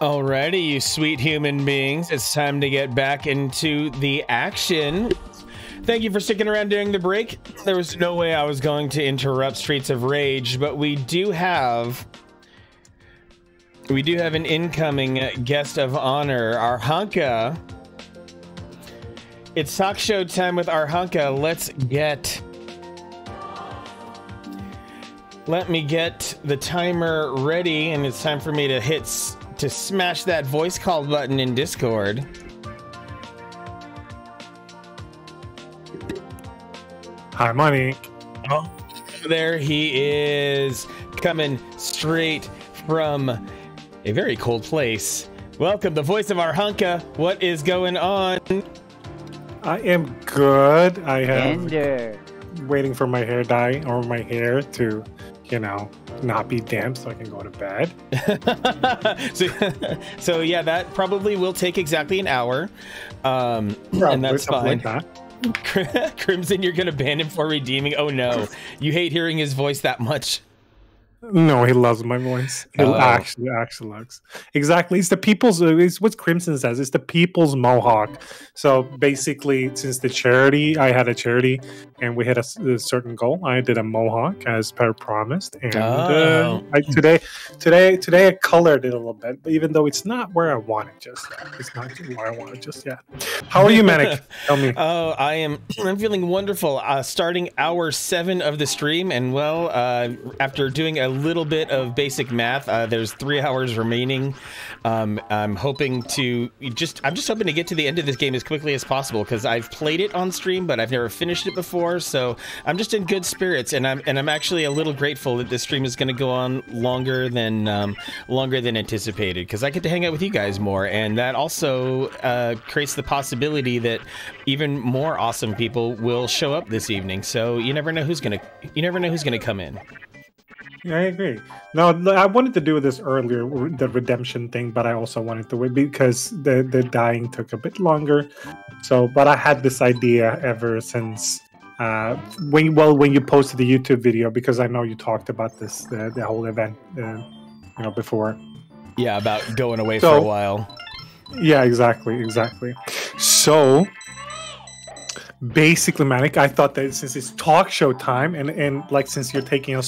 Alrighty, you sweet human beings, it's time to get back into the action. Thank you for sticking around during the break. There was no way I was going to interrupt Streets of Rage, but we do have an incoming guest of honor, Arhanka. It's talk show time with Arhanka. Let me get the timer ready, and it's time for me to smash that voice call button in Discord. Hi, Monique. Oh, there he is, coming straight from a very cold place. Welcome, the voice of Arhanka. What is going on? I am good. I have waiting for my hair dye or my hair to, not be damp so I can go to bed. so yeah, that probably will take exactly an hour. And that's fine. Like that. Crimson, you're gonna ban him for redeeming. Oh no, you hate hearing his voice that much. No, he loves my voice. He actually loves. Exactly. It's the people's. It's what Crimson says. It's the people's mohawk. So basically, since I had a charity, and we had a certain goal. I did a mohawk as per promised, and today I colored it a little bit. But even though it's not where I want it just yet, it's not where I want it just yet. How are you, Manic? Tell me. Oh, I'm feeling wonderful. Starting hour 7 of the stream, and after doing a little bit of basic math, there's 3 hours remaining. I'm just hoping to get to the end of this game as quickly as possible, because I've played it on stream, but I've never finished it before. So I'm just in good spirits, and I'm actually a little grateful that this stream is going to go on longer than anticipated, because I get to hang out with you guys more, and that also creates the possibility that even more awesome people will show up this evening. So you never know who's gonna come in. Yeah, I agree. No, I wanted to do this earlier, the redemption thing, but I also wanted to wait because the dying took a bit longer. So, but I had this idea ever since when you posted the YouTube video, because I know you talked about this the whole event before. Yeah, about going away for a while. Yeah, exactly. So basically, Manic, I thought that since it's talk show time and like since you're taking a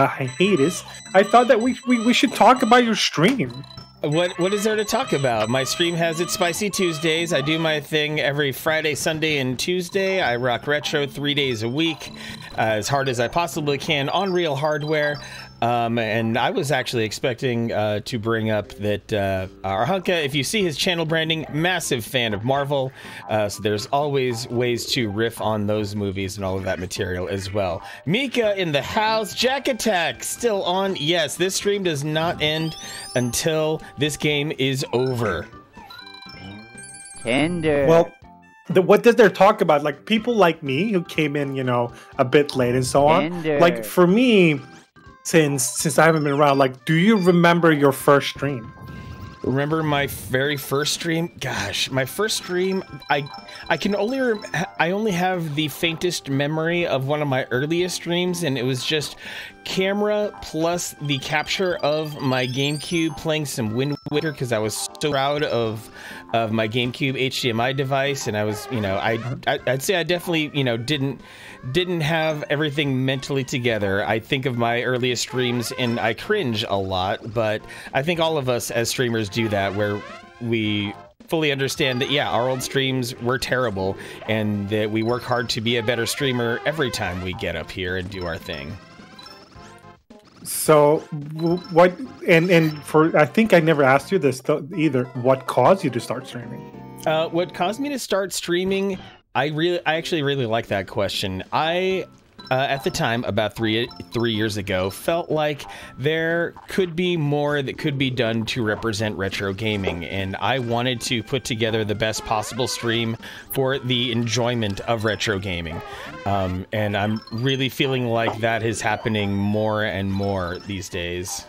hiatus, I thought that we should talk about your stream. What is there to talk about? My stream has its Spicy Tuesdays. I do my thing every Friday, Sunday, and Tuesday. I rock retro 3 days a week, as hard as I possibly can on real hardware. And I was actually expecting to bring up that Arhanka, if you see his channel branding, massive fan of Marvel. So there's always ways to riff on those movies and all of that material as well. Mika in the house. Jack Attack still on. Yes, this stream does not end until this game is over. Tender. Well, what did they talk about? Like people like me who came in, a bit late and so on. Tender. Like for me, since I haven't been around, like, do you remember your first stream? Remember my very first stream? Gosh, my first stream, I only have the faintest memory of one of my earliest streams, and it was just camera plus the capture of my GameCube playing some Wind Waker, because I was so proud of my GameCube HDMI device, and I was, I'd say I definitely, didn't have everything mentally together. I think of my earliest streams and I cringe a lot, but I think all of us as streamers do that, where we fully understand that, yeah, our old streams were terrible and that we work hard to be a better streamer every time we get up here and do our thing. So what, and for, I think I never asked you this either, what caused you to start streaming? What caused me to start streaming, I actually really like that question. I at the time, about three years ago, felt like there could be more that could be done to represent retro gaming, and I wanted to put together the best possible stream for the enjoyment of retro gaming. And I'm really feeling like that is happening more and more these days.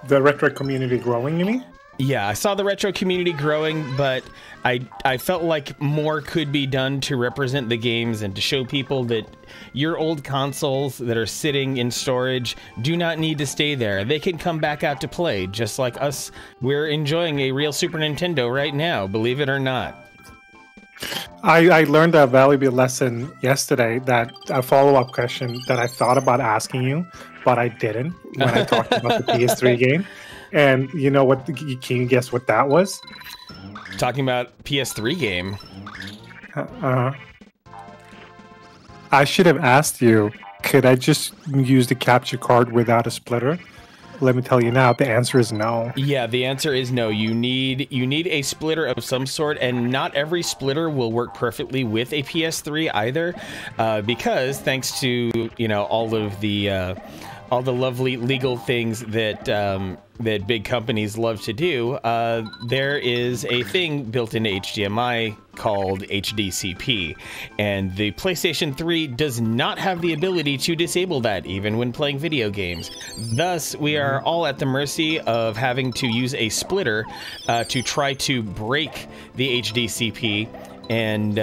The retro community growing, you mean? Yeah, I saw the retro community growing, but I felt like more could be done to represent the games and to show people that your old consoles that are sitting in storage do not need to stay there. They can come back out to play, just like us. We're enjoying a real Super Nintendo right now, believe it or not. I learned a valuable lesson yesterday, that a follow-up question that I thought about asking you, but I didn't when I talked about the PS3 game. And you know what? Can you guess what that was? Talking about PS3 game. I should have asked you, could I just use the capture card without a splitter? Let me tell you now, the answer is no. Yeah, the answer is no. You need a splitter of some sort, and not every splitter will work perfectly with a PS3 either, because thanks to all the lovely legal things that that big companies love to do, there is a thing built into HDMI called HDCP, and the PlayStation 3 does not have the ability to disable that even when playing video games. Thus, we are all at the mercy of having to use a splitter to try to break the HDCP and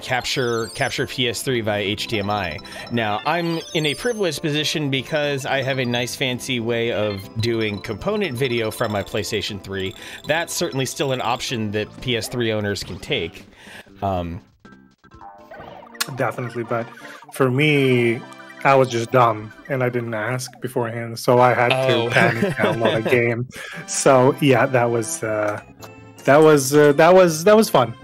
capture PS3 via HDMI. Now, I'm in a privileged position because I have a nice fancy way of doing component video from my PlayStation 3. That's certainly still an option that PS3 owners can take. Definitely, but for me, I was just dumb and I didn't ask beforehand, so I had to panic download a game. So yeah, that was fun.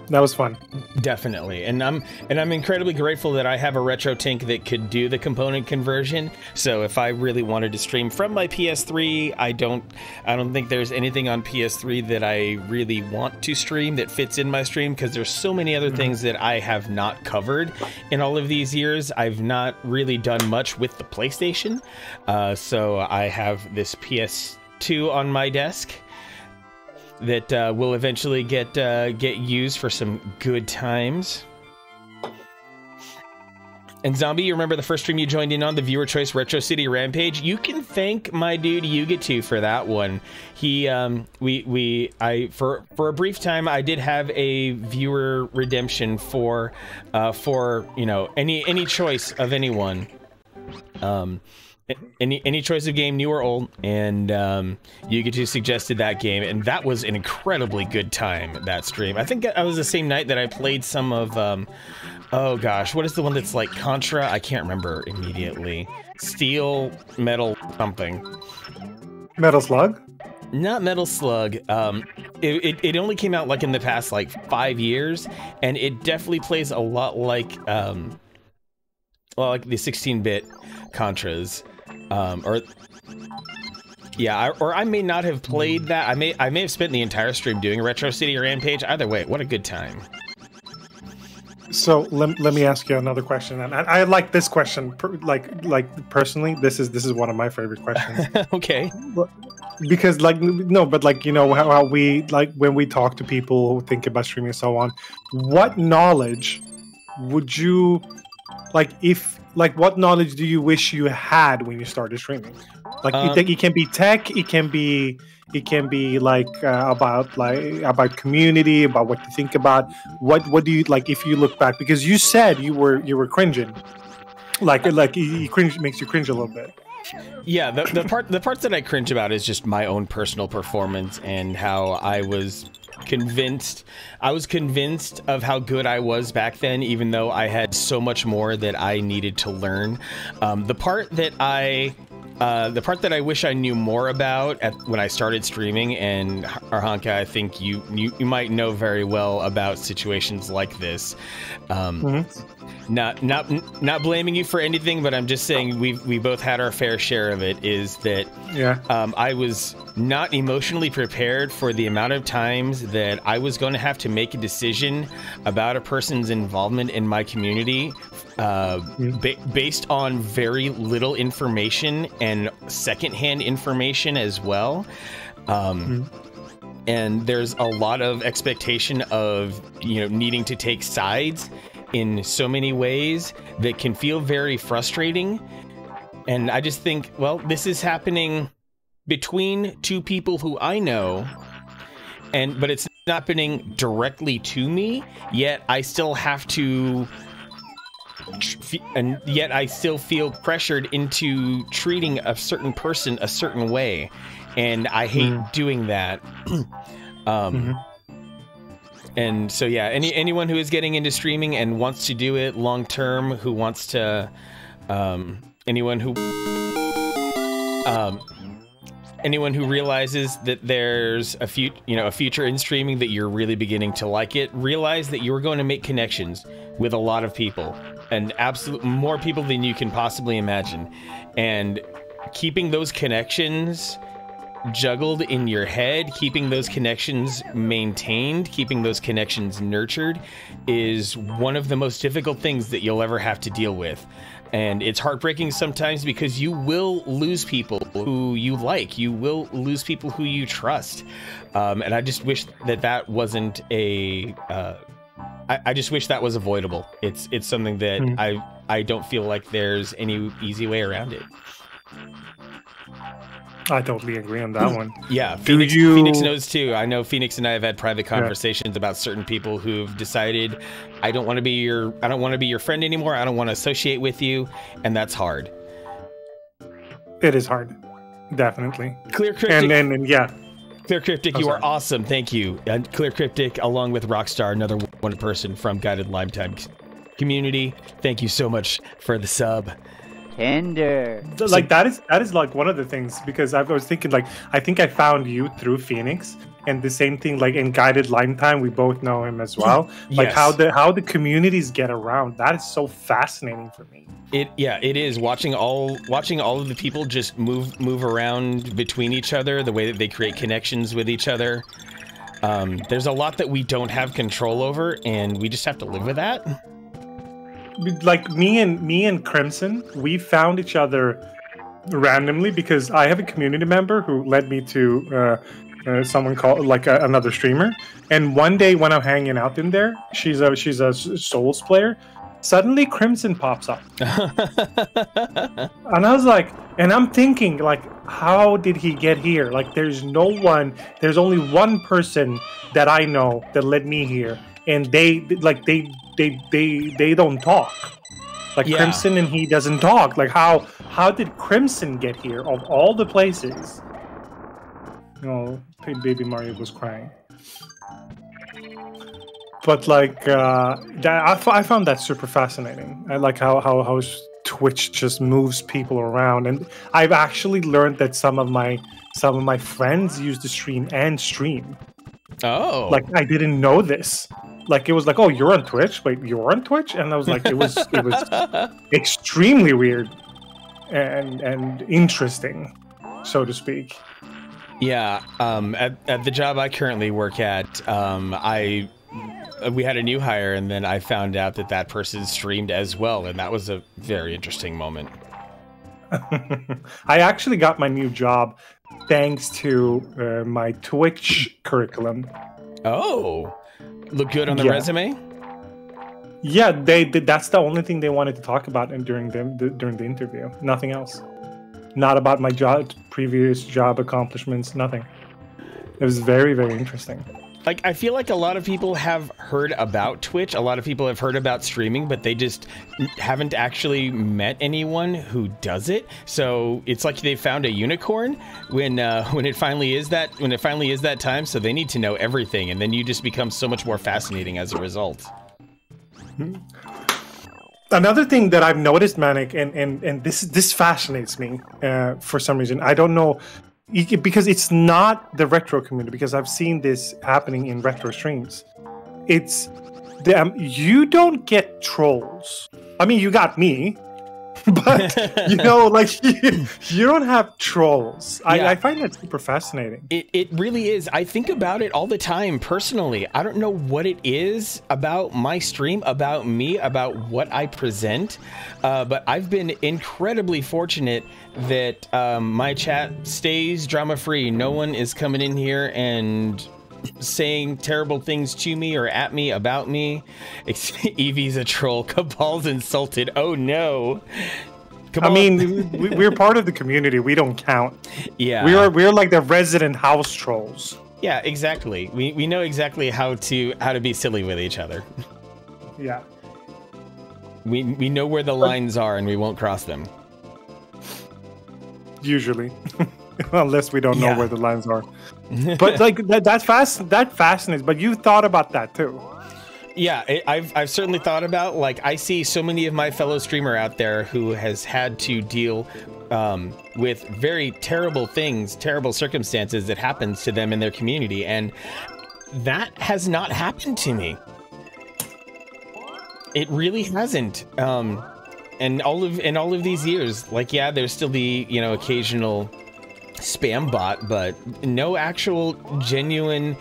That was fun. Definitely, and I'm incredibly grateful that I have a retro tank that could do the component conversion. So if I really wanted to stream from my PS3, I don't think there's anything on PS3 that I really want to stream that fits in my stream, because there's so many other things that I have not covered in all of these years. I've not really done much with the PlayStation, so I have this PS2 on my desk that will eventually get used for some good times. And Zombie, you remember the first stream you joined in on, the viewer choice Retro City Rampage? You can thank my dude Yugitu for that one. He for a brief time I did have a viewer redemption for any choice of anyone. Any choice of game, new or old, and Yugitu suggested that game, and that was an incredibly good time, that stream. I think that was the same night that I played some of, oh gosh, what is the one that's like Contra? I can't remember immediately. Steel, Metal, something. Metal Slug? Not Metal Slug. It only came out like in the past like 5 years, and it definitely plays a lot like the 16-bit Contras. Or I may not have played that. I may have spent the entire stream doing Retro City Rampage. Either way, what a good time. So let me ask you another question. And I like this question. Like personally, this is one of my favorite questions. Okay. Because how we, like, when we talk to people who think about streaming and so on, what knowledge would you what knowledge do you wish you had when you started streaming? It can be tech, it can be about community, about what you think about. What do you like if you look back? Because you said you were cringing, you cringe, makes you cringe a little bit. Yeah, the parts that I cringe about is just my own personal performance and how I was convinced of how good I was back then, even though I had so much more that I needed to learn. The part that I wish I knew more about when I started streaming, and Arhanka, I think you might know very well about situations like this. Not blaming you for anything, but I'm just saying we both had our fair share of it. Is that I was not emotionally prepared for the amount of times that I was going to have to make a decision about a person's involvement in my community based on very little information and secondhand information as well. And there's a lot of expectation of needing to take sides in so many ways that can feel very frustrating. And I just think, well, this is happening between two people who I know, but it's not happening directly to me, yet I still have to, and yet I still feel pressured into treating a certain person a certain way, and I hate doing that. And so yeah, anyone who is getting into streaming and wants to do it long term, who wants to, anyone who realizes that there's a future in streaming, that you're really beginning to like it, realize that you're going to make connections with a lot of people, and more people than you can possibly imagine, and keeping those connections juggled in your head, keeping those connections maintained, keeping those connections nurtured is one of the most difficult things that you'll ever have to deal with. And it's heartbreaking sometimes, because you will lose people who you like, you will lose people who you trust, and I just wish that wasn't a I just wish that was avoidable. It's something that I don't feel like there's any easy way around it. I totally agree on that one. Yeah, Phoenix knows too. I know Phoenix and I have had private conversations about certain people who've decided, I don't want to be your friend anymore. I don't want to associate with you, and that's hard. It is hard, definitely. Clear Cryptic, and yeah. Clear Cryptic, you are awesome. Thank you. And Clear Cryptic, along with Rockstar, another one person from Guided Lifetime community. Thank you so much for the sub. Tender. Like that is like one of the things, because I was thinking, like, I think I found you through Phoenix, and the same thing, like in Guided Lifetime, we both know him as well. Like how the communities get around, that is so fascinating for me. It is watching all of the people just move around between each other, the way that they create connections with each other. There's a lot that we don't have control over, and we just have to live with that. Like me and Crimson, we found each other randomly because I have a community member who led me to someone called another streamer, and one day when I'm hanging out in there, she's a Souls player. Suddenly Crimson pops up, and I was like, and I'm thinking, like, how did he get here? Like, there's only one person that I know that led me here, and they don't talk. Like, Crimson and he doesn't talk. Like, how did Crimson get here of all the places? No, baby Mario was crying. But like, I found that super fascinating. I like how Twitch just moves people around, and I've actually learned that some of my friends use the stream. Oh, like I didn't know this. Like, it was like, oh, you're on Twitch? Wait, you're on Twitch? And I was like, it was extremely weird and interesting, so to speak. Yeah. At the job I currently work at, we had a new hire, and then I found out that person streamed as well, and that was a very interesting moment. I actually got my new job thanks to my Twitch curriculum. Oh. Look good on the resume? Yeah, they did. That's the only thing they wanted to talk about during the interview. Nothing else. Not about my previous job accomplishments. Nothing. It was very, very interesting. Like, I feel like a lot of people have heard about Twitch. A lot of people have heard about streaming, but they just haven't actually met anyone who does it. So it's like they found a unicorn when it finally is that time. So they need to know everything, and then you just become so much more fascinating as a result. Another thing that I've noticed, Manic, and this fascinates me for some reason. I don't know. Because it's not the retro community, because I've seen this happening in retro streams. It's you don't get trolls. I mean, you got me, but like you don't have trolls. I find that super fascinating. It really is. I think about it all the time personally. I don't know what it is about my stream, about me, about what I present, but I've been incredibly fortunate that my chat stays drama free. No one is coming in here and saying terrible things to me or at me about me. Evie's a troll. Cabal's insulted. Oh no. Come I on. mean, we're part of the community. We don't count. Yeah. We're like the resident house trolls. Yeah, exactly. We know exactly how to be silly with each other. Yeah. We know where the lines are and we won't cross them. Usually. Unless we don't know Yeah. where the lines are. But like that fascinates, but you thought about that too. Yeah, I've certainly thought about, like, I see so many of my fellow streamer out there who has had to deal with very terrible things, terrible circumstances that happens to them in their community, and that has not happened to me. It really hasn't. And all of these years, like, yeah, there's still the, you know, occasional spam bot, but no actual genuinely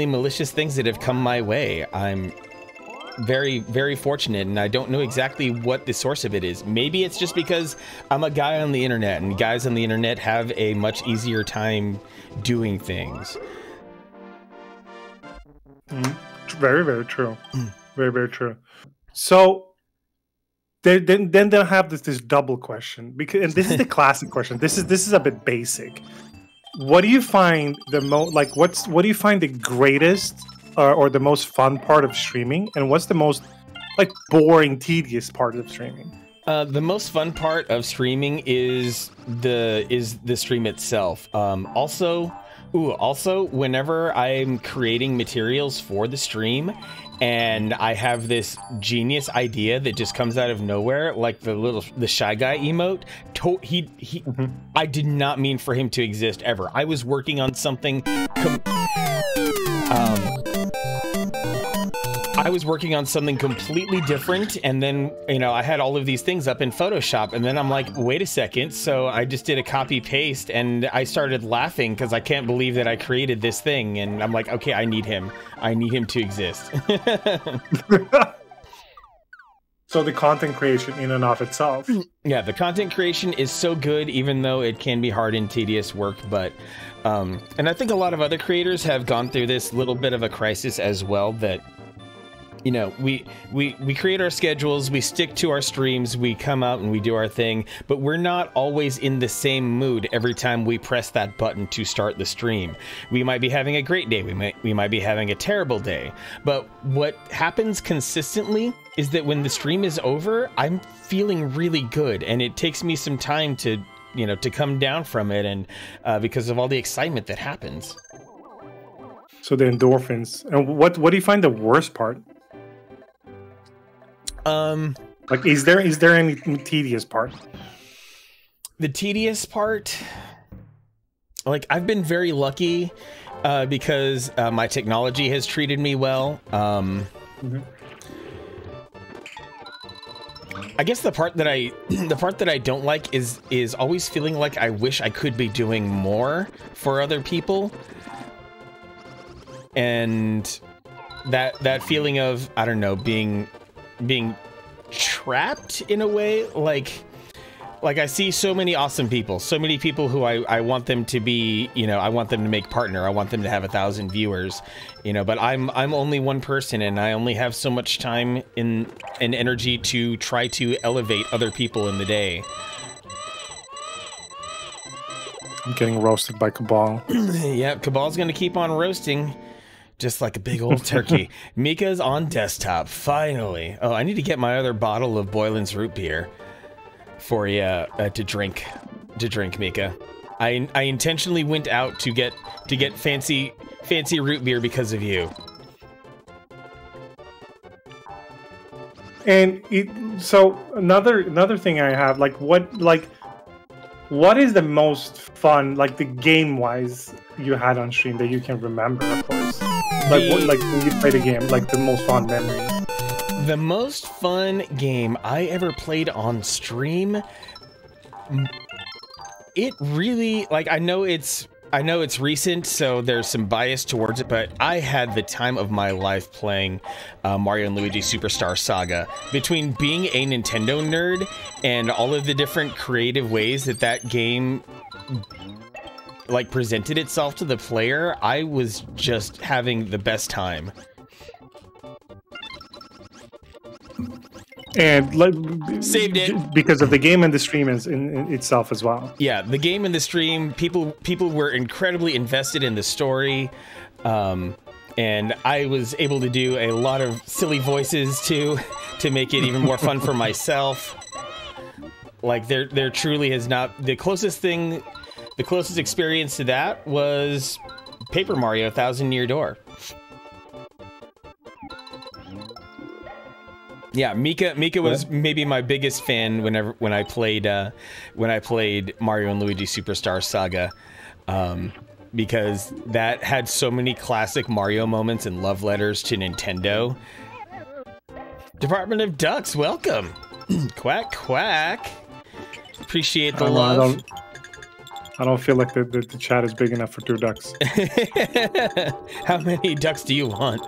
malicious things that have come my way. I'm very, very fortunate, and I don't know exactly what the source of it is. Maybe it's just because I'm a guy on the internet, and guys on the internet have a much easier time doing things. Very, very true. Very, very true. So then they'll have this double question, because, and this is the classic question. This is a bit basic. What do you find what do you find the greatest or the most fun part of streaming, and what's the most like boring, tedious part of streaming? The most fun part of streaming is the stream itself. Also, whenever I'm creating materials for the stream, and I have this genius idea that just comes out of nowhere, like the shy guy emote. I did not mean for him to exist ever. I was working on something. I was working on something completely different, and then, you know, I had all of these things up in Photoshop, and then I'm like, wait a second. So I just did a copy paste, and I started laughing because I can't believe that I created this thing, and I'm like, okay, I need him to exist. So the content creation in and of itself. Yeah, the content creation is so good, even though it can be hard and tedious work, but and I think a lot of other creators have gone through this little bit of a crisis as well, that, you know, we create our schedules, we stick to our streams, we come out and we do our thing, but we're not always in the same mood every time we press that button to start the stream. We might be having a great day, we might be having a terrible day, but what happens consistently is that when the stream is over, I'm feeling really good, and it takes me some time to, you know, to come down from it, and because of all the excitement that happens. So the endorphins. And what do you find the worst part? Like, is there any tedious part? The tedious part, like, I've been very lucky because my technology has treated me well. I guess the part that I don't like is always feeling like I wish I could be doing more for other people, and that feeling of, I don't know, being trapped in a way. Like I see so many awesome people, so many people who I want them to be, you know, I want them to make partner, I want them to have 1,000 viewers, you know, but I'm only one person, and I only have so much time and energy to try to elevate other people in the day. I'm getting roasted by Cabal. Yeah, Cabal's gonna keep on roasting. Just like a big old turkey. Mika's on desktop, finally. Oh, I need to get my other bottle of Boylan's root beer for you to drink, Mika. I intentionally went out to get fancy root beer because of you. And so another thing I have, what is the most fun, like the game wise, you had on stream that you can remember, of course? Like when you played a game, like the most fun memory. The most fun game I ever played on stream, it really, like, I know it's recent, so there's some bias towards it, but I had the time of my life playing Mario and Luigi Superstar Saga. Between being a Nintendo nerd and all of the different creative ways that game like presented itself to the player, I was just having the best time. and like Saved it because of the game and the stream in itself as well. Yeah, the game and the stream, people were incredibly invested in the story, and I was able to do a lot of silly voices too to make it even more fun for myself. Like there truly has not the closest experience to that was Paper Mario: Thousand Year Door. Yeah, Mika was maybe my biggest fan when I played Mario and Luigi Superstar Saga, because that had so many classic Mario moments and love letters to Nintendo. Department of Ducks, welcome. Quack quack. Appreciate the love. I don't feel like the chat is big enough for 2 ducks. How many ducks do you want?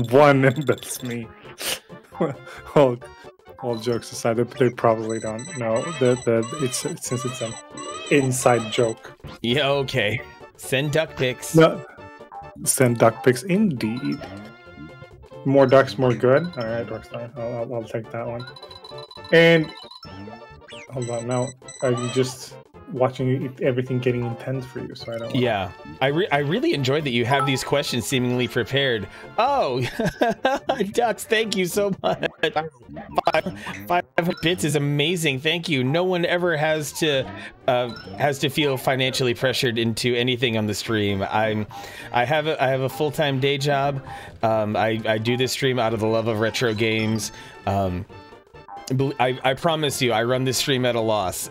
One, and that's me. all jokes aside, they probably don't know since it's an inside joke. Yeah, okay. Send duck pics. No, send duck pics indeed. More ducks, more good. All right, Rockstar. I'll take that one. And hold on, now I'm just watching everything getting intense for you, so I don't. Yeah, I really enjoyed that you have these questions seemingly prepared. Oh, ducks! Thank you so much. 5 bits is amazing. Thank you. No one ever has to feel financially pressured into anything on the stream. I have a full-time day job. I do this stream out of the love of retro games. I promise you, I run this stream at a loss.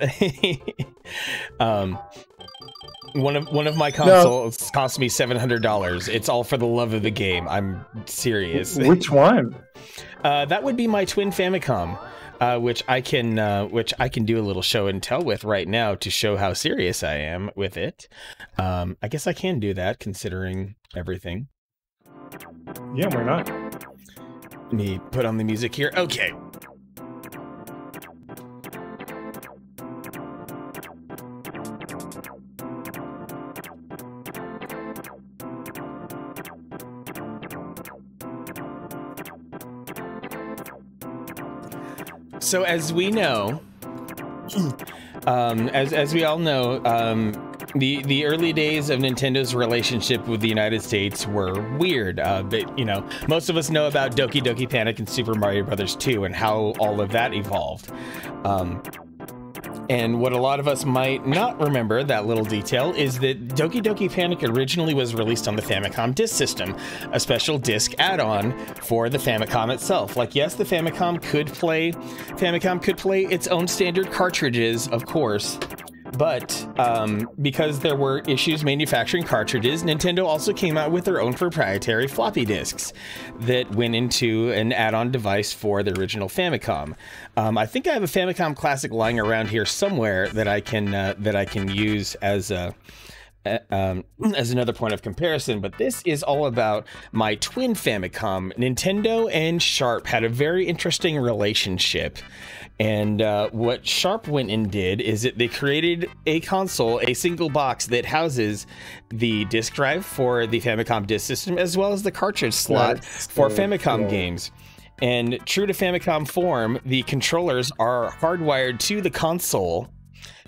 One of my consoles cost me $700. It's all for the love of the game. I'm serious. Which one? That would be my twin Famicom, which I can do a little show and tell with right now to show how serious I am with it. I guess I can do that considering everything. Yeah, why not? Let me put on the music here. Okay. So as we know, as we all know, the early days of Nintendo's relationship with the United States were weird. But you know, most of us know about Doki Doki Panic and Super Mario Bros. 2 and how all of that evolved. And what a lot of us might not remember, that little detail, is that Doki Doki Panic originally was released on the Famicom Disk System, a special disc add-on for the Famicom itself. Like, yes, the Famicom could play its own standard cartridges, of course, but because there were issues manufacturing cartridges, Nintendo also came out with their own proprietary floppy disks that went into an add-on device for the original Famicom. I think I have a Famicom Classic lying around here somewhere that I can use as another point of comparison, but this is all about my twin Famicom. Nintendo and Sharp had a very interesting relationship. And what Sharp went and did is that they created a console, a single box that houses the disk drive for the Famicom Disk System, as well as the cartridge slot for Famicom games. And true to Famicom form, the controllers are hardwired to the console,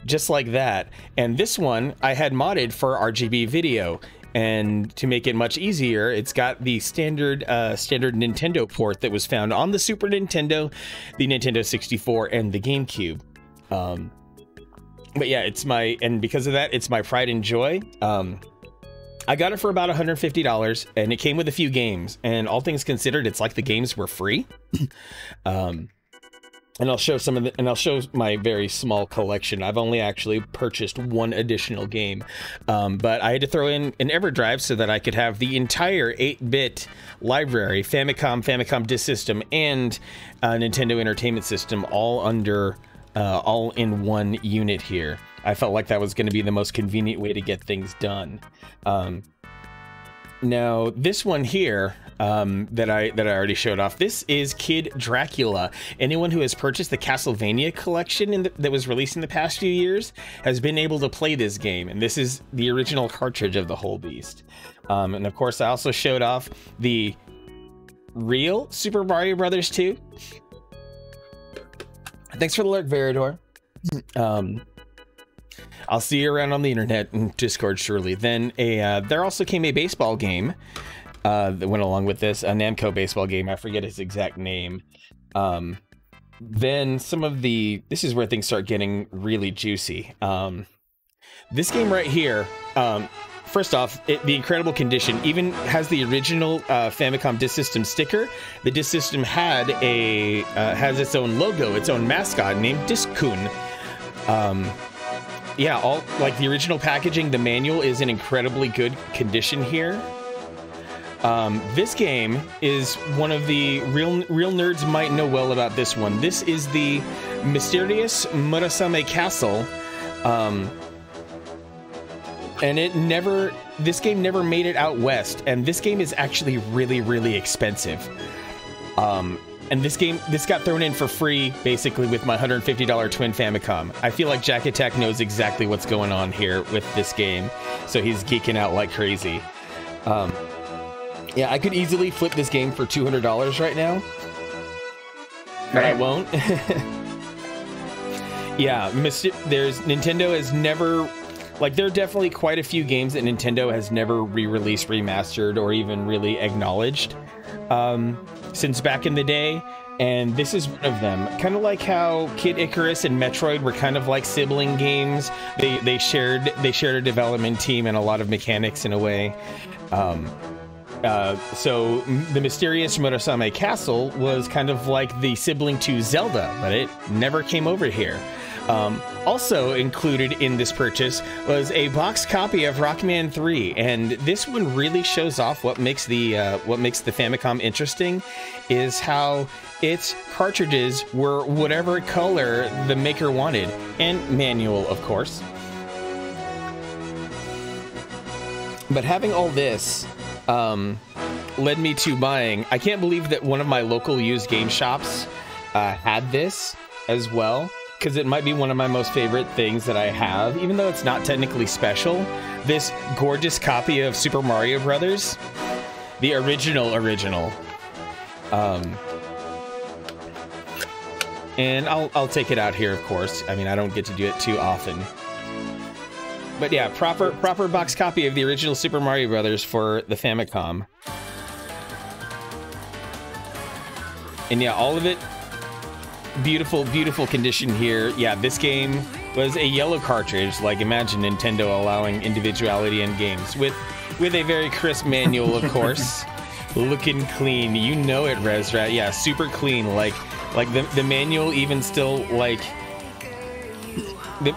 just like that. And this one I had modded for RGB video. And to make it much easier, it's got the standard Nintendo port that was found on the Super Nintendo, the Nintendo 64, and the GameCube. But yeah, and because of that, it's my pride and joy. I got it for about $150, and it came with a few games. And all things considered, it's like the games were free. And I'll show I'll show my very small collection. I've only actually purchased one additional game, but I had to throw in an EverDrive so that I could have the entire 8-bit library, Famicom Disk System, and Nintendo Entertainment System all in one unit here. I felt like that was going to be the most convenient way to get things done. Now, this one here that I already showed off, this is Kid Dracula. Anyone who has purchased the Castlevania collection that was released in the past few years has been able to play this game, and this is the original cartridge of the whole beast. And of course, I also showed off the real Super Mario Bros. 2. Thanks for the alert, Veridor. I'll see you around on the internet and Discord surely. Then there also came a baseball game that went along with this, a Namco baseball game. I forget its exact name. Then this is where things start getting really juicy. This game right here, first off, the incredible condition even has the original Famicom Disk System sticker. The Disk System has its own logo, its own mascot named Disc-kun. Yeah, all like the original packaging, the manual is in incredibly good condition here. This game is one of the real nerds might know well about this one. This is the mysterious Murasame Castle, and this game never made it out west, and this game is actually really expensive. And this got thrown in for free, basically, with my $150 Twin Famicom. I feel like Jack Attack knows exactly what's going on here with this game, so he's geeking out like crazy. Yeah, I could easily flip this game for $200 right now, but I won't. Yeah, Nintendo has never... Like, there are definitely quite a few games that Nintendo has never re-released, remastered, or even really acknowledged since back in the day, and this is one of them. Kind of like how Kid Icarus and Metroid were kind of like sibling games. They shared a development team and a lot of mechanics in a way. So the mysterious Murasame Castle was kind of like the sibling to Zelda, but it never came over here. Also included in this purchase was a box copy of Rockman 3, and this one really shows off what makes the Famicom interesting, is how its cartridges were whatever color the maker wanted, and manual, of course. But having all this led me to buying. I can't believe that one of my local used game shops had this as well, because it might be one of my most favorite things that I have, even though it's not technically special. This gorgeous copy of Super Mario Brothers, the original. And I'll take it out here, of course. I mean, I don't get to do it too often. But yeah, proper box copy of the original Super Mario Brothers for the Famicom. And yeah, all of it, beautiful condition here. Yeah, this game was a yellow cartridge. Like, imagine Nintendo allowing individuality in games with a very crisp manual, of course. Looking clean, you know it, Resrat. Yeah, super clean. Like the manual even still, like,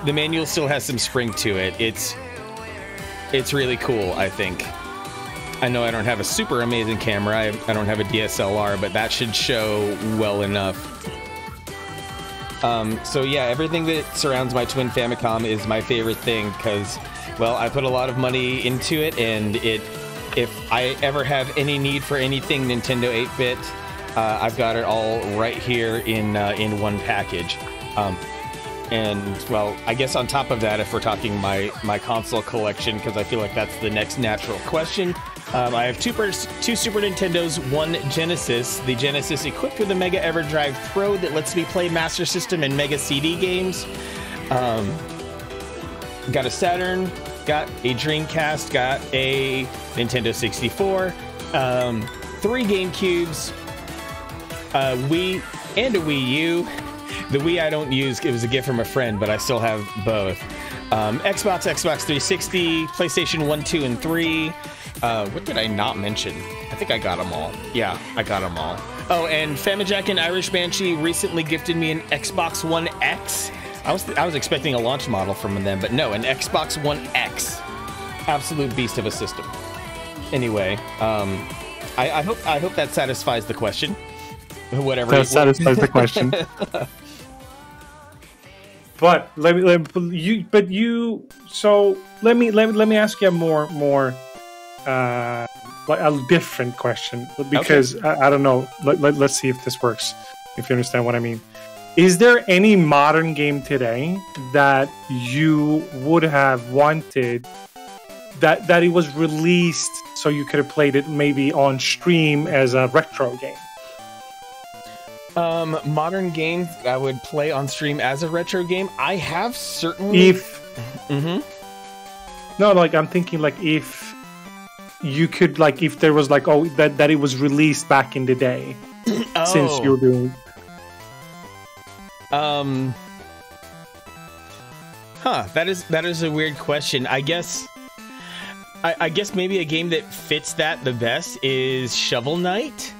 the manual still has some spring to it. It's really cool, I think. I know I don't have a super amazing camera. I don't have a DSLR, but that should show well enough. So yeah, everything that surrounds my Twin Famicom is my favorite thing, because, well, I put a lot of money into it, and if I ever have any need for anything Nintendo 8-bit, I've got it all right here in one package. And, well, I guess on top of that, if we're talking my console collection, because I feel like that's the next natural question, I have two Super Nintendos, one Genesis. The Genesis equipped with a Mega EverDrive Pro that lets me play Master System and Mega CD games. Got a Saturn, got a Dreamcast, got a Nintendo 64, 3 GameCubes, a Wii, and a Wii U. The Wii I don't use, it was a gift from a friend, but I still have both. Xbox 360, PlayStation 1, 2, and 3. What did I not mention? I think I got them all. Yeah, I got them all. Oh, and Famijack and Irish Banshee recently gifted me an Xbox One X. I was expecting a launch model from them, but no, an Xbox One X. Absolute beast of a system. Anyway, I hope that satisfies the question. Whatever. That satisfies the question. But let me ask you a more like a different question, because okay. I don't know. Let's see if this works. If you understand what I mean. Is there any modern game today that you would have wanted that it was released so you could have played it maybe on stream as a retro game? Modern games I would play on stream as a retro game. I have certainly. No, like I'm thinking, like if you could, like if there was like that it was released back in the day, since you're doing. That is a weird question. I guess maybe a game that fits that the best is Shovel Knight.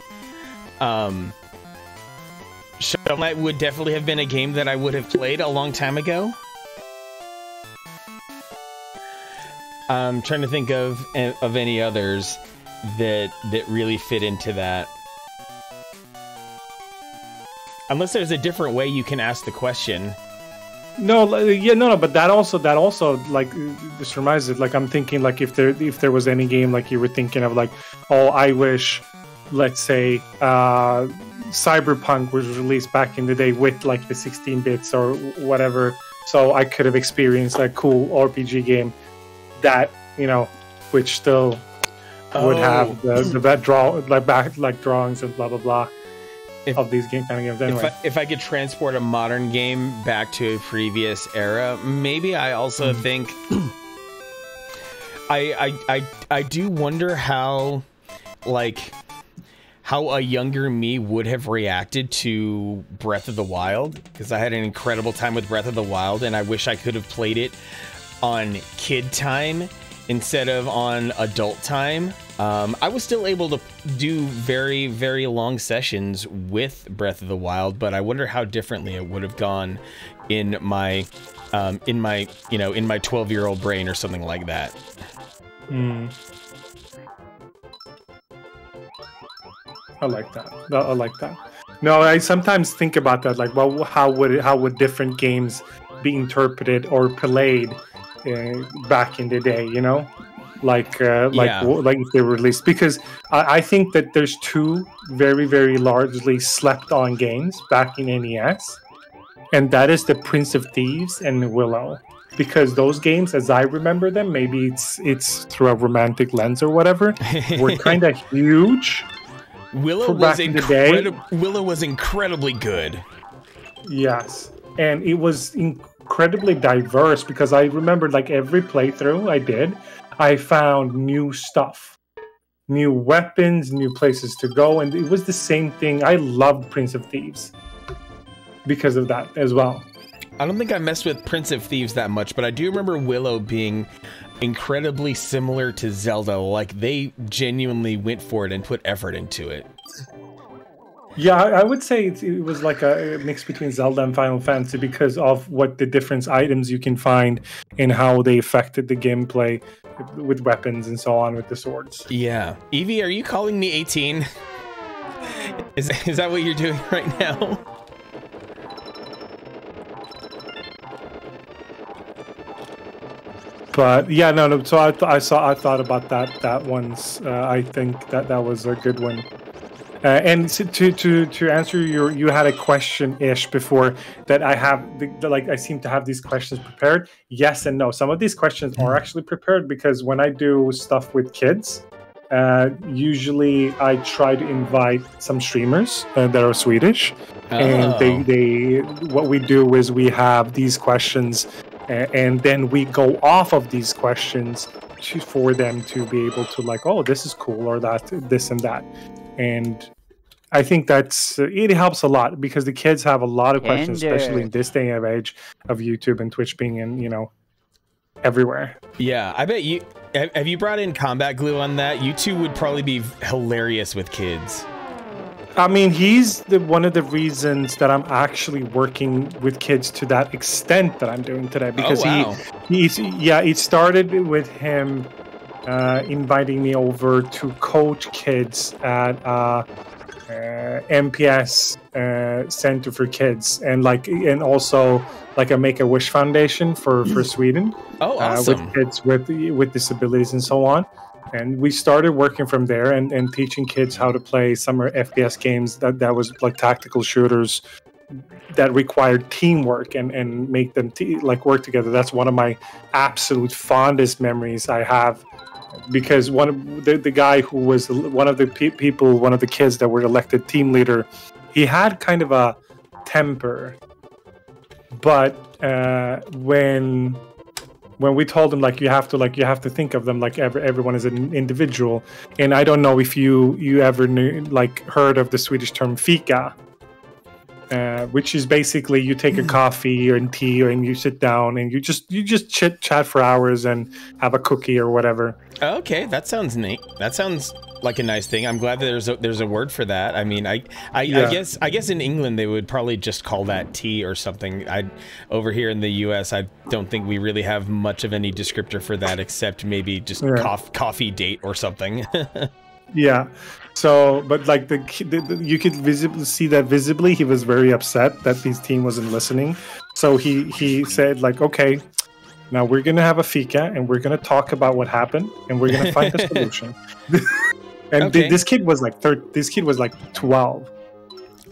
Shovel Knight would definitely have been a game that I would have played a long time ago. I'm trying to think of any others that really fit into that. Unless there's a different way you can ask the question. No, but that also like this reminds it. Like I'm thinking, like if there was any game like you were thinking of, like, oh, I wish, let's say, Cyberpunk was released back in the day with like the 16 bits or whatever, so I could have experienced a cool RPG game that, which still would have the drawings and blah blah blah of these kind of games. Anyway, if I could transport a modern game back to a previous era, maybe I also think I do wonder how a younger me would have reacted to Breath of the Wild, because I had an incredible time with Breath of the Wild, and I wish I could have played it on kid time instead of on adult time. I was still able to do very, very long sessions with Breath of the Wild, but I wonder how differently it would have gone in my 12-year-old brain or something like that. I like that. No, I sometimes think about that. Like, well, how would different games be interpreted or played back in the day? Like if they were released. Because I think that there's two very, very largely slept-on games back in NES, and that is the Prince of Thieves and Willow. Because those games, as I remember them, maybe it's through a romantic lens or whatever, were kind of huge. Willow was incredibly good. Yes, and it was incredibly diverse, because I remember, like, every playthrough I did, I found new stuff, new weapons, new places to go, and it was the same thing. I loved Prince of Thieves because of that as well. I don't think I messed with Prince of Thieves that much, but I do remember Willow being incredibly similar to Zelda. Like, they genuinely went for it and put effort into it. Yeah, I would say it was like a mix between Zelda and Final Fantasy, because of what the different items you can find and how they affected the gameplay with weapons and so on with the swords. Yeah. Evie, are you calling me 18? Is that what you're doing right now? But yeah, no. So I thought about that once. I think that was a good one. And to answer you had a question-ish before that. I have I seem to have these questions prepared. Yes and no. Some of these questions are actually prepared, because when I do stuff with kids, usually I try to invite some streamers that are Swedish, and they what we do is we have these questions. And then we go off of these questions for them to be able to, like, oh, this is cool, or this and that. And I think it helps a lot, because the kids have a lot of questions, especially in this day and age of YouTube and Twitch being everywhere. Yeah, I bet you have you brought in Combat Glue on that? You two would probably be hilarious with kids. I mean, he's one of the reasons that I'm actually working with kids to that extent that I'm doing today, because it started with him inviting me over to coach kids at MPS Center for Kids, and also like a Make-A-Wish Foundation for Sweden. Oh, awesome! With kids with disabilities and so on. And we started working from there and teaching kids how to play summer FPS games that was like tactical shooters that required teamwork and make them work together. That's one of my absolute fondest memories I have, because one of the guy who was one of the kids that were elected team leader he had kind of a temper, but when we told him you have to think of them like everyone is an individual, and I don't know if you ever knew, heard of the Swedish term fika, which is basically you take a coffee or tea and you sit down and you just chit chat for hours and have a cookie or whatever. Okay, that sounds neat. That sounds like a nice thing. I'm glad that there's a word for that. I mean, I guess in England they would probably just call that tea or something. Over here in the U.S. I don't think we really have much of any descriptor for that except maybe just coffee date or something. Yeah. So, but you could visibly see that he was very upset that his team wasn't listening. So he said okay, now we're gonna have a fika and we're gonna talk about what happened and we're gonna find a solution. And okay. This kid was this kid was 12.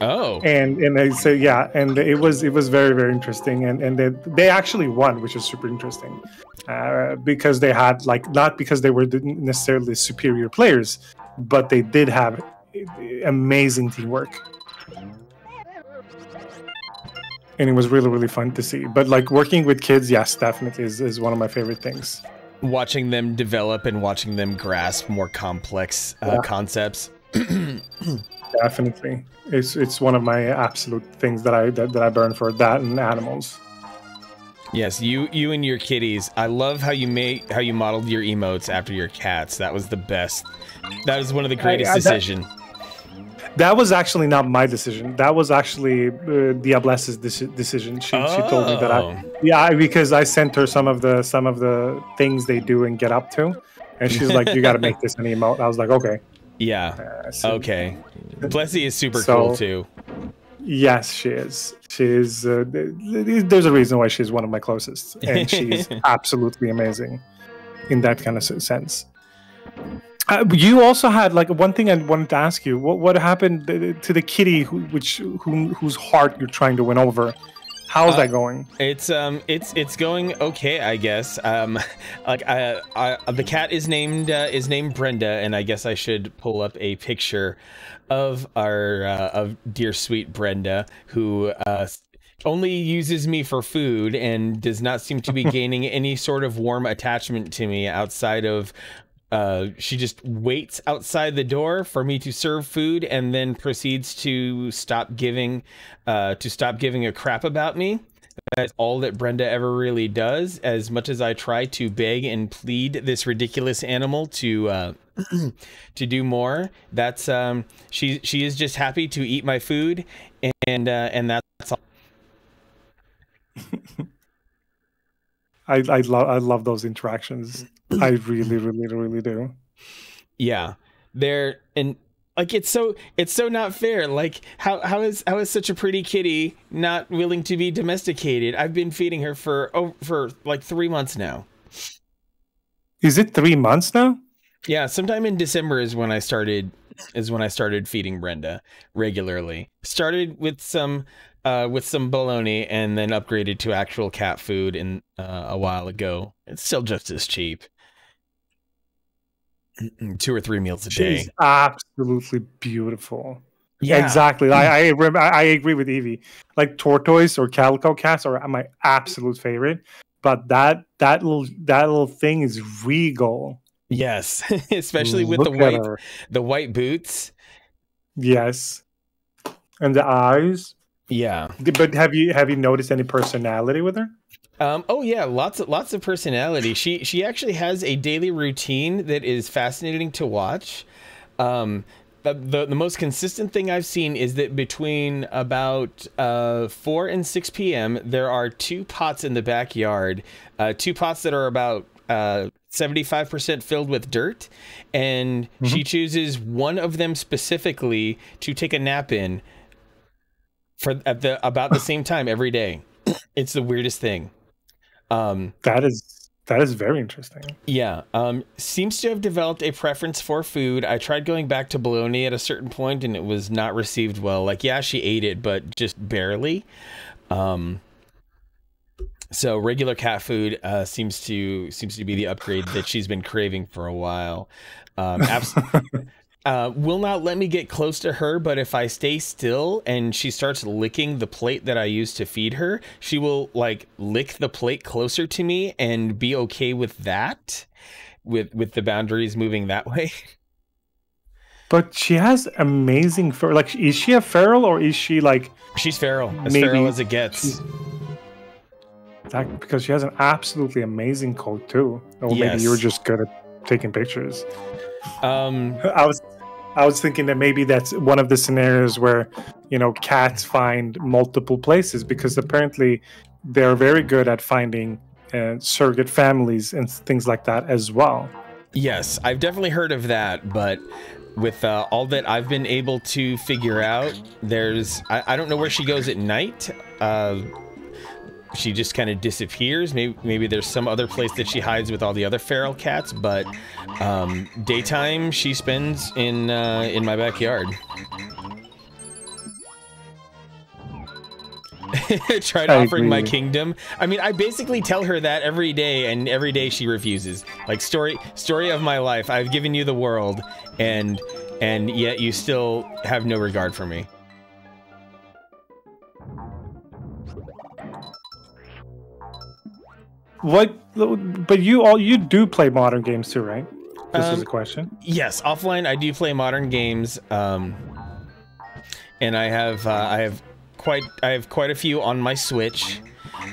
Oh. And they said and it was very, very interesting, and they actually won, which is super interesting, because they had not because they were necessarily superior players, but they did have amazing teamwork, and it was really, really fun to see. But working with kids, yes, definitely is one of my favorite things. Watching them develop and watching them grasp more complex concepts. Definitely, it's one of my absolute things that I burn for, that and animals. Yes, you and your kitties. I love how you modeled your emotes after your cats. That was the best. That was one of the greatest decisions. That was actually not my decision. That was actually Diable's decision. She told me that because I sent her some of the things they do and get up to, and she's like, "You got to make this an emote." I was like, "Okay." Yeah. Okay. Blessy is super cool too. Yes, she is. She is. There's a reason why she's one of my closest, and she's absolutely amazing in that kind of sense. You also had one thing I wanted to ask you. What happened to the kitty whose heart you're trying to win over? How's that going? It's going okay, I guess. The cat is named Brenda, and I guess I should pull up a picture of our of dear sweet Brenda, who only uses me for food and does not seem to be gaining any sort of warm attachment to me outside of. She just waits outside the door for me to serve food and then proceeds to stop giving a crap about me. That's all that Brenda ever really does. As much as I try to beg and plead this ridiculous animal to do more, that's she is just happy to eat my food, and that's all. I love those interactions. I really, really, really do. Yeah, it's so not fair. How is such a pretty kitty not willing to be domesticated? I've been feeding her for 3 months now. Is it 3 months now? Yeah, sometime in December is when I started feeding Brenda regularly. Started with some bologna and then upgraded to actual cat food a while ago. It's still just as cheap. 2 or 3 meals a day. She's absolutely beautiful. Yeah, exactly. I agree with Evie. Tortoise or calico cats are my absolute favorite, but that little thing is regal. Yes, especially with the white boots. Yes, and the eyes. Yeah, but have you noticed any personality with her? Oh yeah, lots of personality. She actually has a daily routine that is fascinating to watch. The most consistent thing I've seen is that between about 4 and 6 p.m. there are 2 pots in the backyard, 2 pots that are about 75% filled with dirt, and she chooses one of them specifically to take a nap in at about the same time every day. It's the weirdest thing. That is very interesting. Yeah. Seems to have developed a preference for food. I tried going back to bologna at a certain point and it was not received well. She ate it, but just barely. So regular cat food seems to be the upgrade that she's been craving for a while. will not let me get close to her, but if I stay still and she starts licking the plate that I use to feed her, she will like lick the plate closer to me and be okay with that, with the boundaries moving that way. But she has amazing fur. Like, is she a feral or is she like? She's feral, as feral as it gets. That, because she has an absolutely amazing coat too. Or maybe you were just good at taking pictures. I was thinking that maybe that's one of the scenarios where, you know, cats find multiple places, because apparently they're very good at finding surrogate families and things like that as well. Yes, I've definitely heard of that, but with all that I've been able to figure out, I don't know where she goes at night. She just kind of disappears. Maybe there's some other place that she hides with all the other feral cats, but daytime she spends in my backyard. Tried offering my kingdom. I mean, I basically tell her that every day, and every day she refuses. Like, story of my life. I've given you the world, and yet you still have no regard for me. What? But you do play modern games too, right? This is a question. Yes, offline I do play modern games, and I have quite a few on my Switch.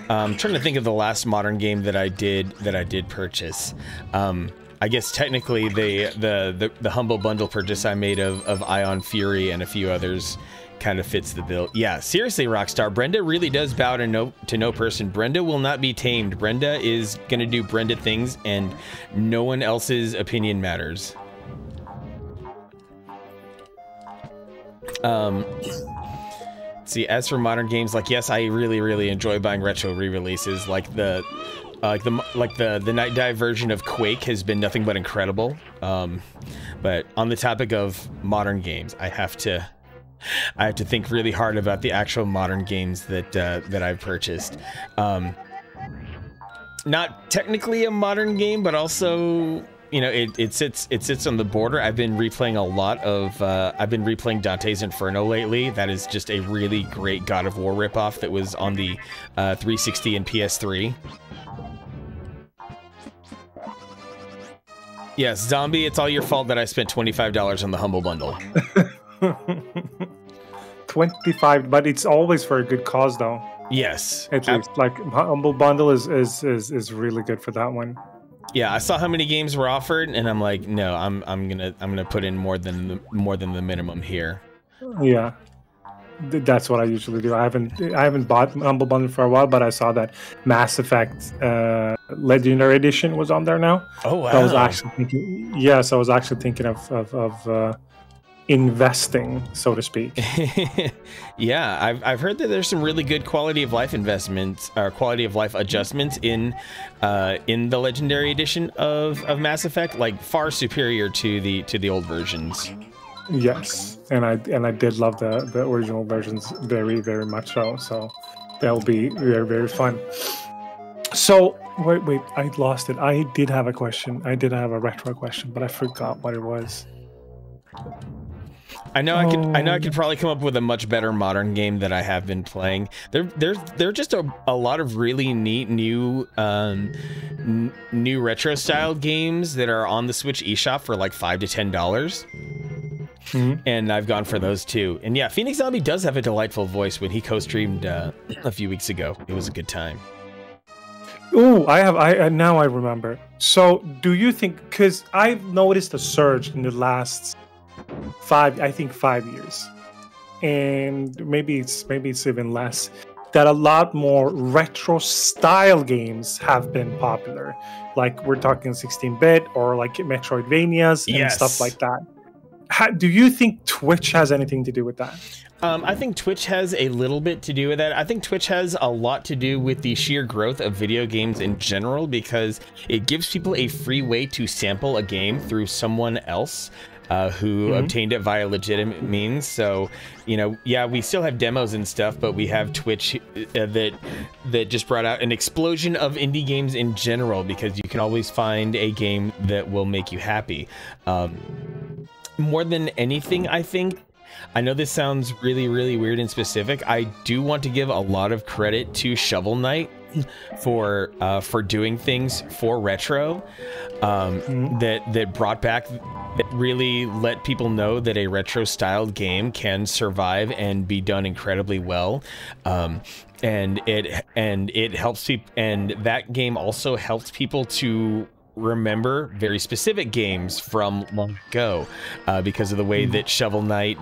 I'm trying to think of the last modern game that I did purchase. I guess technically the humble bundle purchase I made of Ion Fury and a few others kind of fits the bill. Yeah, seriously, Rockstar, Brenda really does bow to no person. Brenda will not be tamed. Brenda is gonna do Brenda things, and no one else's opinion matters. See, as for modern games, like, yes, I really enjoy buying retro re-releases. Like the Night Dive version of Quake has been nothing but incredible. But on the topic of modern games, I have to think really hard about the actual modern games that I've purchased. Not technically a modern game, but also, you know, it sits on the border. I've been replaying I've been replaying Dante's Inferno lately. That is just a really great God of War ripoff that was on the 360 and PS3. Yes, Zombie, it's all your fault that I spent $25 on the Humble Bundle. 25, but it's always for a good cause, though. Yes, at least, like, Humble Bundle is really good for that one. Yeah, I saw how many games were offered, and I'm like, no, I'm gonna put in more than the minimum here. Yeah, that's what I usually do. I haven't bought Humble Bundle for a while, but I saw that Mass Effect Legendary Edition was on there now. Oh wow! So I was actually thinking, yes, I was actually thinking of investing, so to speak. Yeah, I've heard that there's some really good quality of life investments or quality of life adjustments in the Legendary Edition of Mass Effect, like far superior to the old versions. Yes, and I did love the original versions very much so. So that'll be very fun. So wait, I lost it. I did have a question. I did have a retro question, but I forgot what it was. I know I could probably come up with a much better modern game that I have been playing. There are just a lot of really neat new retro style games that are on the Switch eShop for like $5 to $10. And I've gone for those too. And yeah, Phoenix Zombie does have a delightful voice. When he co-streamed a few weeks ago, it was a good time. Oh, now I remember. So do you think, because I've noticed a surge in the last 5 years, and maybe it's even less, that a lot more retro style games have been popular. Like, we're talking 16-bit or like Metroidvanias and stuff like that. Do you think Twitch has anything to do with that? I think Twitch has a little bit to do with that. I think Twitch has a lot to do with the sheer growth of video games in general, because it gives people a free way to sample a game through someone else who obtained it via legitimate means. So, you know, yeah, we still have demos and stuff, but we have Twitch that just brought out an explosion of indie games in general, because you can always find a game that will make you happy. more than anything, I think, I know this sounds really, really weird and specific. I do want to give a lot of credit to Shovel Knight for doing things for retro, that brought back, that really let people know that a retro styled game can survive and be done incredibly well. And it helps people, and that game also helps people to remember very specific games from long ago, because of the way that Shovel Knight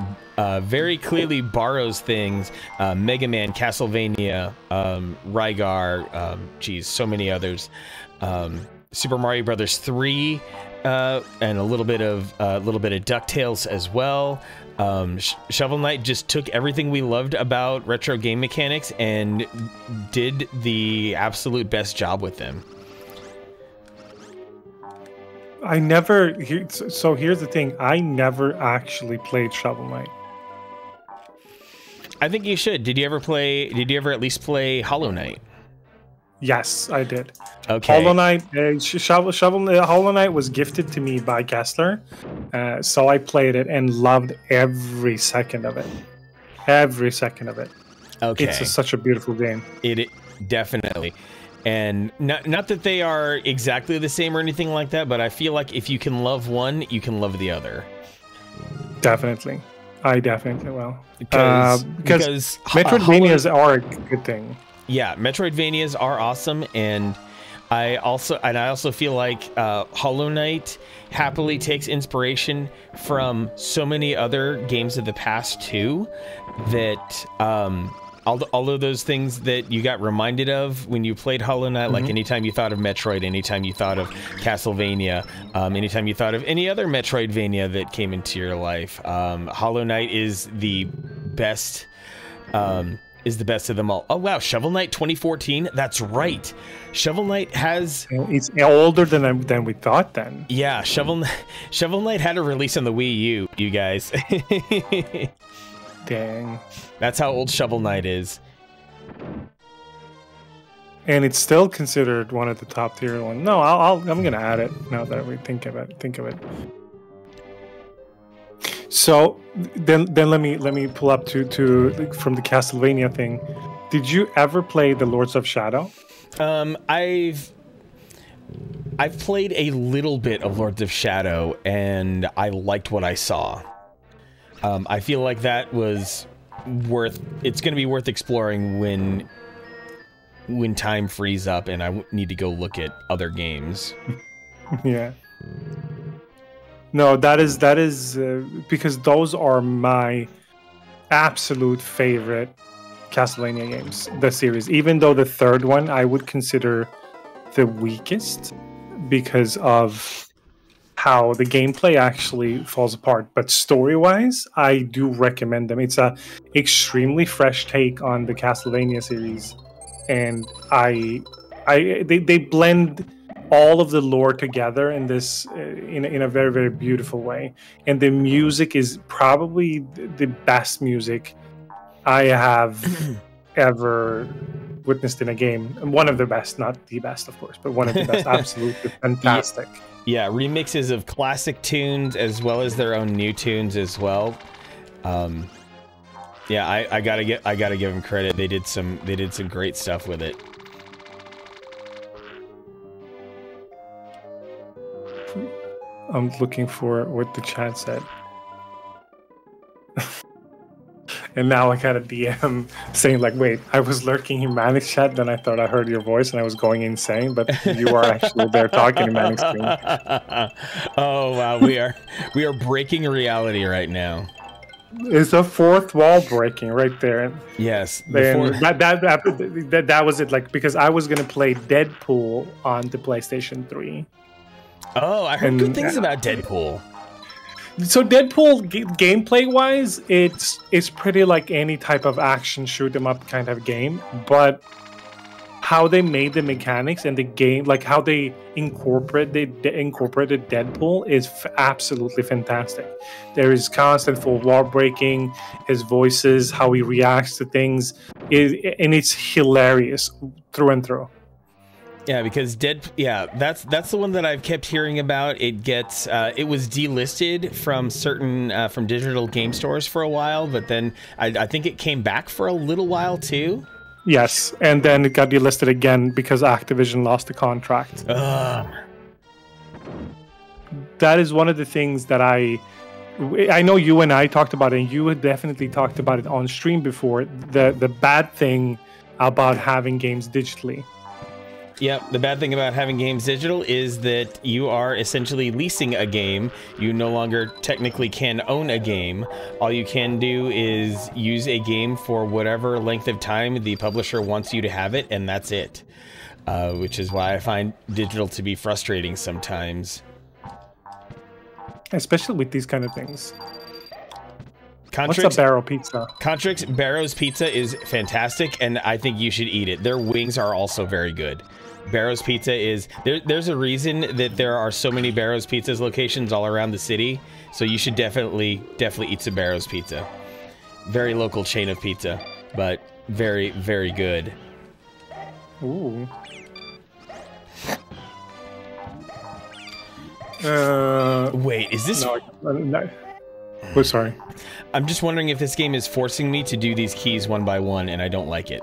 very clearly borrows things, Mega Man, Castlevania, Rygar, geez, so many others, Super Mario Brothers 3, and a little bit of DuckTales as well. Shovel Knight just took everything we loved about retro game mechanics and did the absolute best job with them. So here's the thing. I never actually played Shovel Knight. I think you should. Did you ever at least play Hollow Knight? Yes, I did. Okay. Hollow Knight, Hollow Knight was gifted to me by Kessler, so I played it and loved every second of it. Every second of it. Okay. It's such a beautiful game. It definitely. And not that they are exactly the same or anything like that, but I feel like if you can love one, you can love the other. Definitely. I definitely will. Because Metroidvanias are a good thing. Yeah, Metroidvanias are awesome, and I also feel like Hollow Knight happily takes inspiration from so many other games of the past too, that all of those things that you got reminded of when you played Hollow Knight, like anytime you thought of Metroid, anytime you thought of Castlevania, anytime you thought of any other Metroidvania that came into your life, Hollow Knight is the best. Is the best of them all. Oh wow, Shovel Knight 2014. That's right. Shovel Knight has. It's older than we thought. Then. Yeah, Shovel Knight had a release on the Wii U. You guys. Dang. That's how old Shovel Knight is. And it's still considered one of the top tier ones. No, I'm gonna add it now that we think of it. So then let me pull up to from the Castlevania thing. Did you ever play the Lords of Shadow? I've played a little bit of Lords of Shadow, and I liked what I saw. I feel like that was it's going to be worth exploring when time frees up and I need to go look at other games. Yeah. No, that is because those are my absolute favorite Castlevania games, the series. Even though the third one I would consider the weakest because of how the gameplay actually falls apart. But story-wise, I do recommend them. It's a extremely fresh take on the Castlevania series, and they blend all of the lore together in this in a very, very beautiful way. And the music is probably the best music I have ever witnessed in a game. One of the best, not the best, of course, but one of the best. Absolutely fantastic. Yeah, remixes of classic tunes as well as their own new tunes as well. Yeah, I gotta give them credit. They did some great stuff with it. I'm looking for what the chat said. And now I got a DM saying like, wait, I was lurking in Manic's chat, then I thought I heard your voice and I was going insane, but you are actually there talking in Manic's stream. Oh wow, we are breaking reality right now. It's a fourth wall breaking right there. Yes. That was it, like, because I was gonna play Deadpool on the PlayStation 3. Oh, I heard good things about Deadpool. So Deadpool, gameplay-wise, it's pretty like any type of action shoot-'em-up kind of game, but how they made the mechanics and the game, like how they incorporated Deadpool is absolutely fantastic. There is constant full wall breaking, his voices, how he reacts to things, and it's hilarious through and through. Yeah, because that's the one that I've kept hearing about. It gets it was delisted from certain from digital game stores for a while, but then I think it came back for a little while too. Yes, and then it got delisted again because Activision lost the contract. Ugh. That is one of the things that I know you and I talked about it, and you had definitely talked about it on stream before. The bad thing about having games digitally. Yep, the bad thing about having games digital is that you are essentially leasing a game. You no longer technically can own a game. All you can do is use a game for whatever length of time the publisher wants you to have it, and that's it. Which is why I find digital to be frustrating sometimes. Especially with these kind of things. What's a Barrow Pizza? Contrix Barrow's Pizza is fantastic, and I think you should eat it. Their wings are also very good. Barrow's Pizza is... There's a reason that there are so many Barrow's Pizzas locations all around the city, so you should definitely eat some Barrow's Pizza. Very local chain of pizza, but very, very good. Ooh. Wait, is this... No. Oh, sorry. I'm just wondering if this game is forcing me to do these keys one by one, and I don't like it.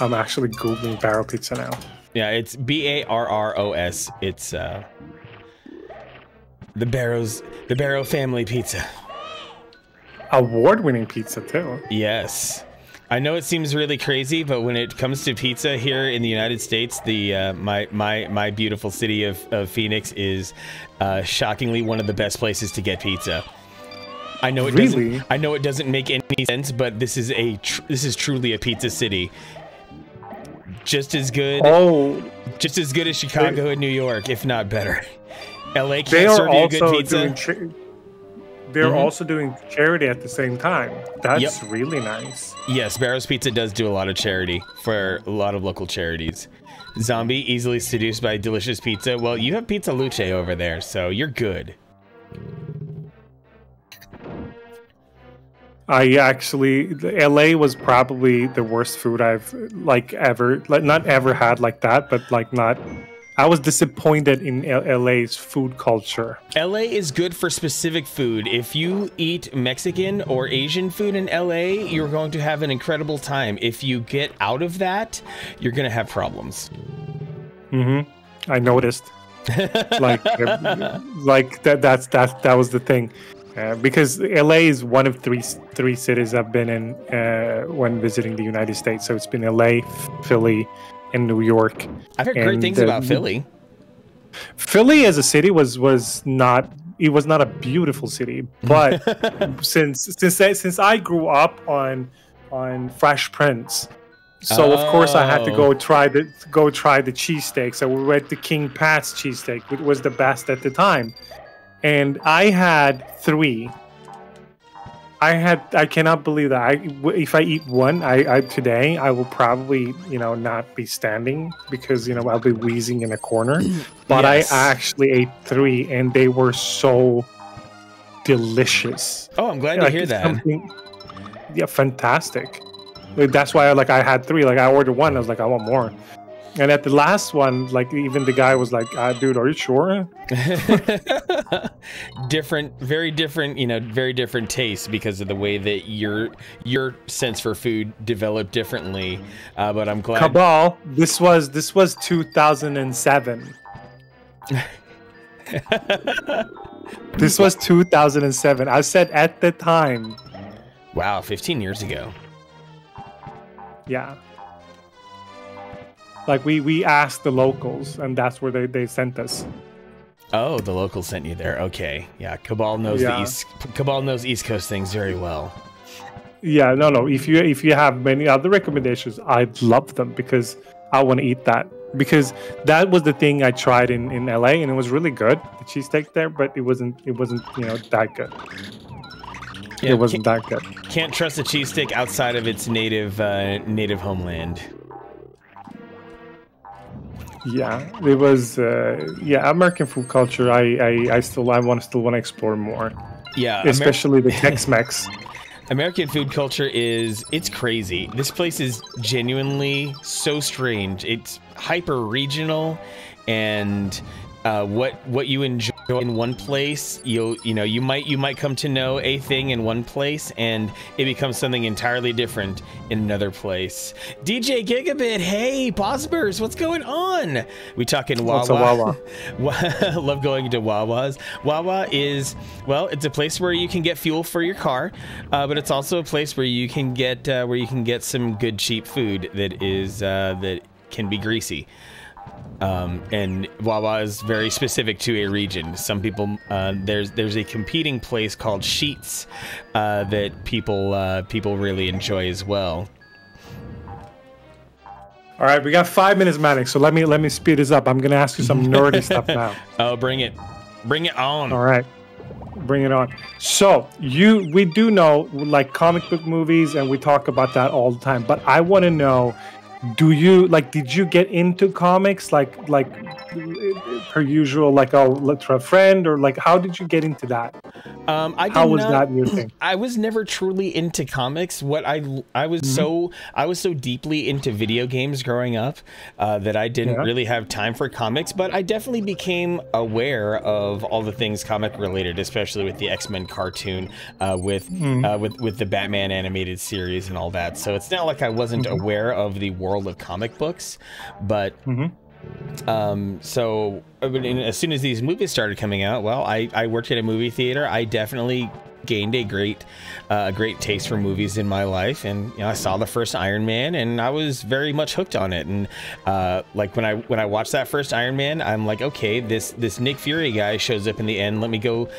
I'm actually Googling Barrow Pizza now. Yeah, it's Barros. It's the Barrow family pizza. Award-winning pizza too. Yes. I know it seems really crazy, but when it comes to pizza here in the United States, the my beautiful city of Phoenix is shockingly one of the best places to get pizza. I know it doesn't. I know it doesn't make any sense, but this is truly a pizza city. Just as good. Oh, just as good as Chicago and New York, if not better. LA can't serve you good pizza. They're also doing charity at the same time. That's really nice. Yes, Barrow's Pizza does do a lot of charity for a lot of local charities. Zombie, easily seduced by delicious pizza. Well, you have Pizza Luce over there, so you're good. LA was probably the worst food I've not ever had like that, but I was disappointed in LA's food culture. LA is good for specific food. If you eat Mexican or Asian food in LA, you're going to have an incredible time. If you get out of that, you're going to have problems. I noticed. That was the thing. Because LA is one of three cities I've been in when visiting the United States. So it's been LA, Philly, and New York. I've heard great things about Philly. Philly as a city was not a beautiful city, but since I grew up on Fresh Prince, so of course I had to go try the cheesesteak. So we went to King Pat's cheesesteak, which was the best at the time. And I had 3. I cannot believe that. If I eat one, today I will probably not be standing because I'll be wheezing in a corner. But yes. I actually ate 3, and they were so delicious. Oh, I'm glad to hear that. Yeah, fantastic. That's why I had 3. I ordered 1. I was like, I want more. And at the last one, even the guy was like, dude, are you sure? Very different tastes because of the way that your sense for food developed differently. But I'm glad. Cabal, this was 2007. This was 2007. I said at the time. Wow, 15 years ago. Yeah. We asked the locals, and that's where they sent us. Oh, the locals sent you there. Okay, yeah. Cabal knows Cabal knows East Coast things very well. Yeah, no. If you have many other recommendations, I'd love them because I want to eat that. Because that was the thing I tried in LA, and it was really good. The cheesesteak there, but it wasn't that good. Yeah, it wasn't that good. Can't trust a cheesesteak outside of its native homeland. Yeah, it was. American food culture. I still want to explore more. Yeah, especially the Tex-Mex. American food culture it's crazy. This place is genuinely so strange. It's hyper regional, and what you enjoy in one place, you might come to know a thing in one place, and it becomes something entirely different in another place. DJ Gigabit, hey, Bosbers, what's going on? We talking Wawa. Wawa? Love going to Wawas. Wawa is, well, it's a place where you can get fuel for your car, but it's also a place where you can get some good cheap food that can be greasy. And Wawa is very specific to a region. Some people, there's a competing place called Sheets that people really enjoy as well. All right, we got 5 minutes, Manic. So let me speed this up. I'm gonna ask you some nerdy stuff now. Oh, bring it on. All right, bring it on. So we do know like comic book movies, and we talk about that all the time. But I want to know. Did you get into comics like per usual, like, oh, look for a friend, or like how did you get into that? How was that your thing? I was never truly into comics. I was so deeply into video games growing up that I didn't really have time for comics, but I definitely became aware of all the things comic related, especially with the X-Men cartoon, with the Batman animated series and all that. So it's not like I wasn't aware of the world of comic books, but so as soon as these movies started coming out, well, I worked at a movie theater. I definitely gained a great taste for movies in my life, and I saw the first Iron Man, and I was very much hooked on it. And like when I watched that first Iron Man, I'm like, okay, this Nick Fury guy shows up in the end. Let me go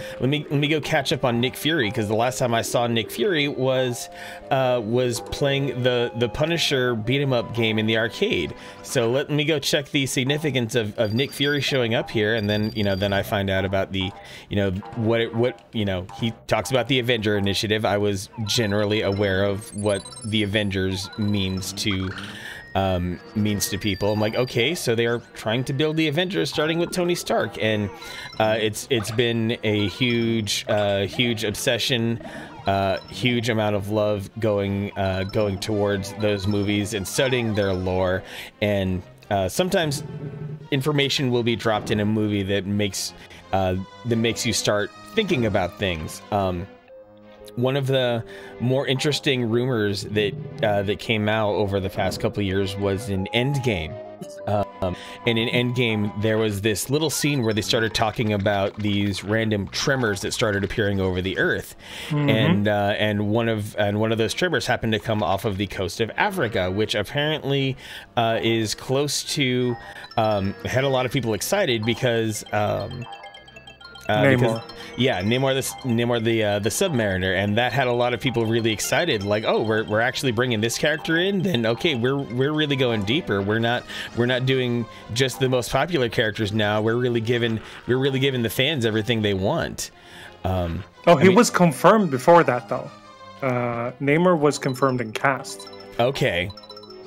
catch up on Nick Fury, because the last time I saw Nick Fury was playing the Punisher beat 'em up game in the arcade. So let me go check the significance of Nick Fury showing up here, and then I find out about the he talks about the Avenger Initiative. I was generally aware of what the Avengers means to people. I'm like, okay, so they are trying to build the Avengers, starting with Tony Stark, and it's been a huge obsession, huge amount of love going towards those movies and studying their lore. And sometimes information will be dropped in a movie that makes you start thinking about things. One of the more interesting rumors that came out over the past couple of years was in Endgame. And in Endgame, there was this little scene where they started talking about these random tremors that started appearing over the Earth, and one of those tremors happened to come off of the coast of Africa, which apparently is close to. Had a lot of people excited because. Namor. Namor the Submariner, and that had a lot of people really excited. Like, oh, we're actually bringing this character in. Then okay, we're really going deeper. We're not doing just the most popular characters now. We're really giving the fans everything they want. He was confirmed before that though. Namor was confirmed in cast. Okay.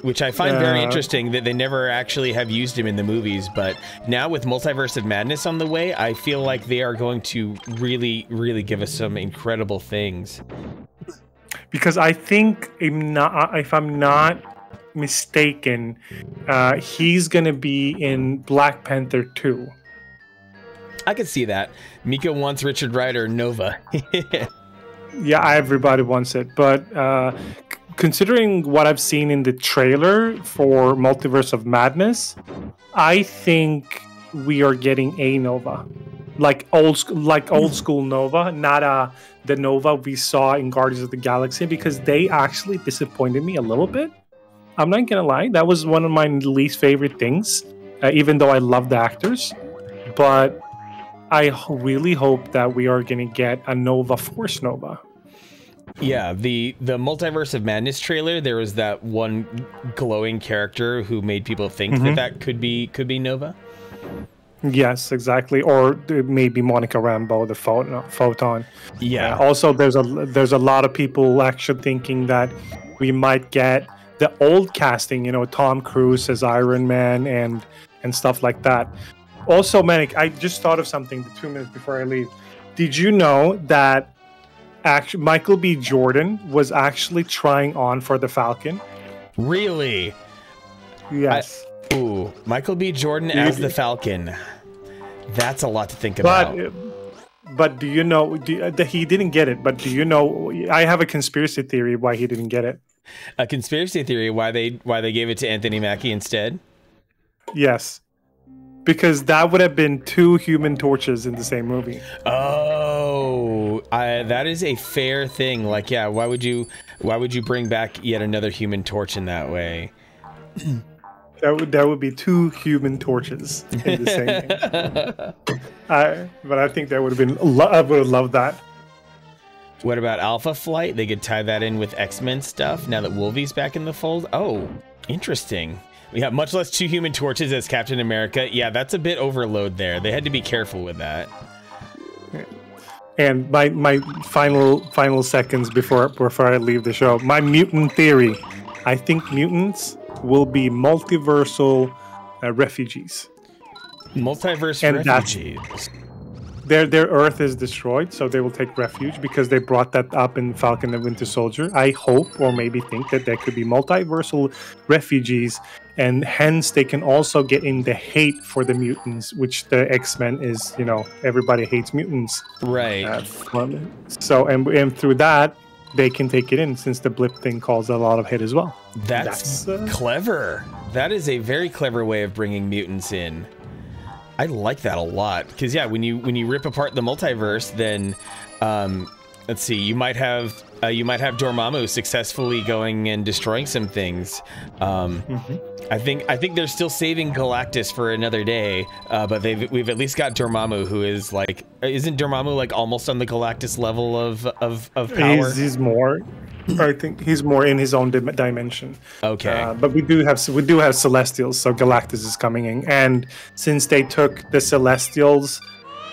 Which I find very interesting that they never actually have used him in the movies, but now with Multiverse of Madness on the way, I feel like they are going to really, really give us some incredible things. Because I think, if I'm not mistaken, he's going to be in Black Panther 2. I could see that. Mika wants Richard Rider Nova. Yeah, everybody wants it, but considering what I've seen in the trailer for Multiverse of Madness, I think we are getting a Nova, like old school Nova, not the Nova we saw in Guardians of the Galaxy, because they actually disappointed me a little bit. I'm not gonna lie, that was one of my least favorite things, even though I love the actors. But I really hope that we are gonna get a Nova Force Nova. Yeah, the Multiverse of Madness trailer, there was that one glowing character who made people think that could be Nova. Yes, exactly. Or maybe Monica Rambeau, the Photon. Yeah. Also, there's a lot of people actually thinking that we might get the old casting, Tom Cruise as Iron Man and stuff like that. Also, Manic, I just thought of something 2 minutes before I leave. Did you know that actually Michael B. Jordan was actually trying on for the Falcon. Really? Yes. Ooh, Michael B. Jordan as the Falcon. That's a lot to think about. But do you know that he didn't get it? But do you know? I have a conspiracy theory why he didn't get it. A conspiracy theory why they gave it to Anthony Mackie instead? Yes, because that would have been 2 Human Torches in the same movie. Oh, that is a fair thing. Like, yeah, why would you bring back yet another Human Torch in that way? That would be 2 Human Torches in the same game. But I think that would have been. I would have loved that. What about Alpha Flight? They could tie that in with X-Men stuff now that Wolvie's back in the fold. Oh, interesting. We have much less 2 Human Torches as Captain America. Yeah, that's a bit overload there. They had to be careful with that. And my final seconds before I leave the show, my mutant theory. I think mutants will be multiversal refugees. Multiverse and refugees. Their Earth is destroyed, so they will take refuge because they brought that up in Falcon and Winter Soldier. I hope, or maybe think, that there could be multiversal refugees, and hence they can also get in the hate for the mutants, which the X-Men is, everybody hates mutants. Right. So, and through that, they can take it in, since the blip thing caused a lot of hate as well. That's clever. That is a very clever way of bringing mutants in. I like that a lot, because yeah, when you rip apart the multiverse, then let's see, you might have Dormammu successfully going and destroying some things. I think they're still saving Galactus for another day, but we've at least got Dormammu, who is like, isn't Dormammu like almost on the Galactus level of power? He's more. I think he's more in his own dimension. Okay, but we do have Celestials, so Galactus is coming in, and since they took the Celestials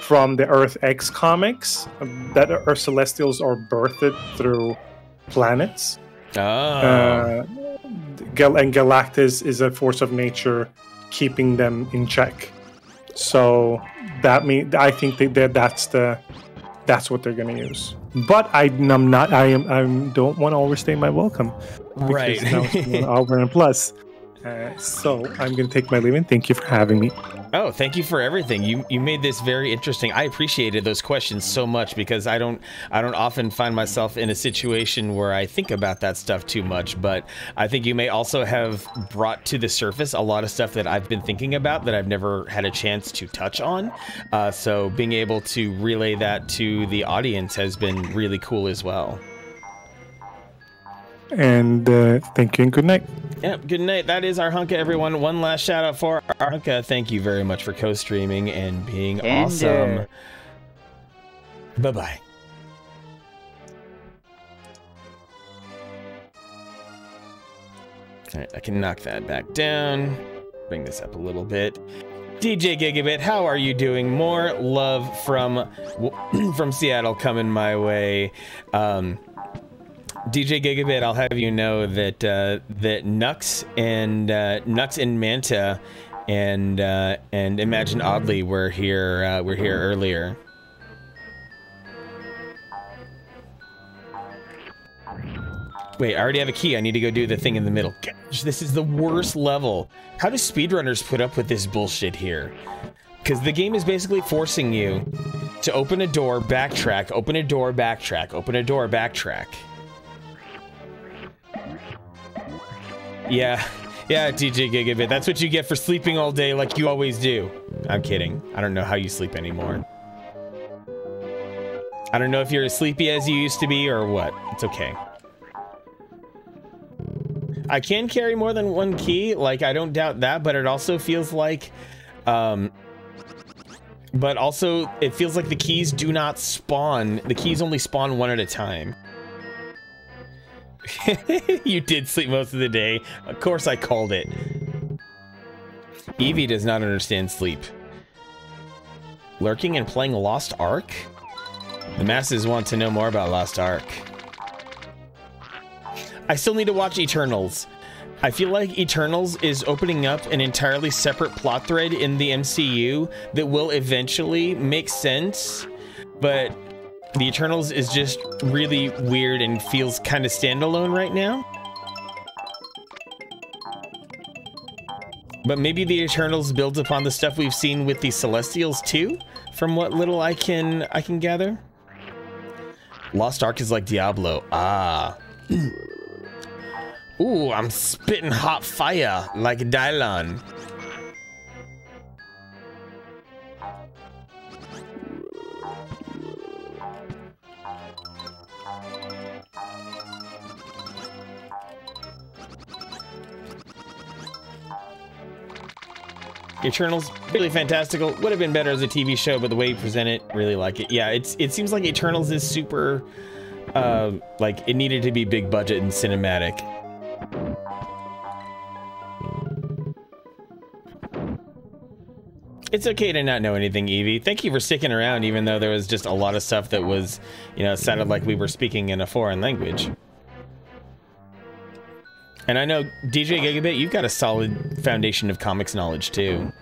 from the Earth X comics, that our Celestials are birthed through planets. And Galactus is a force of nature keeping them in check. So I think that's what they're going to use. But I don't want to overstay my welcome. Right. Now it's 1 hour and plus. So I'm going to take my leave, and thank you for having me. Oh, thank you for everything. You made this very interesting. I appreciated those questions so much, because I don't often find myself in a situation where I think about that stuff too much, but I think you may also have brought to the surface a lot of stuff that I've been thinking about that I've never had a chance to touch on. So being able to relay that to the audience has been really cool as well. And thank you and good night. Yep, good night. That is our Hunka, everyone. One last shout out for our Hunka. Thank you very much for co-streaming and being awesome. Bye-bye. All right, I can knock that back down. Bring this up a little bit. DJ Gigabit, how are you doing? More love from Seattle coming my way. DJ Gigabit, I'll have you know that that Nux and Manta and Imagine Oddly were here earlier. Wait, I already have a key. I need to go do the thing in the middle. Gosh, this is the worst level. How do speedrunners put up with this bullshit here? Because the game is basically forcing you to open a door, backtrack, open a door, backtrack, open a door, backtrack. Yeah, DJ Gigabit, that's what you get for sleeping all day like you always do. I'm kidding. I don't know how you sleep anymore. I don't know if you're as sleepy as you used to be or what. It's okay. I can carry more than one key, like I don't doubt that, but it also feels like but also it feels like the keys do not spawn. The keys only spawn one at a time. You did sleep most of the day. Of course I called it. Evie does not understand sleep. Lurking and playing Lost Ark? The masses want to know more about Lost Ark. I still need to watch Eternals. I feel like Eternals is opening up an entirely separate plot thread in the MCU that will eventually make sense, but The Eternals is just really weird and feels kind of standalone right now. But maybe the Eternals builds upon the stuff we've seen with the Celestials too, from what little I can gather. Lost Ark is like Diablo. Ah. Ooh, I'm spitting hot fire like Dylon. Eternals, really fantastical. Would have been better as a TV show, but the way you present it, really like it. Yeah, it seems like Eternals is super, like it needed to be big budget and cinematic. It's okay to not know anything, Evie. Thank you for sticking around, even though there was just a lot of stuff that was, you know, sounded like we were speaking in a foreign language. And I know, DJ Gigabit, you've got a solid foundation of comics knowledge, too.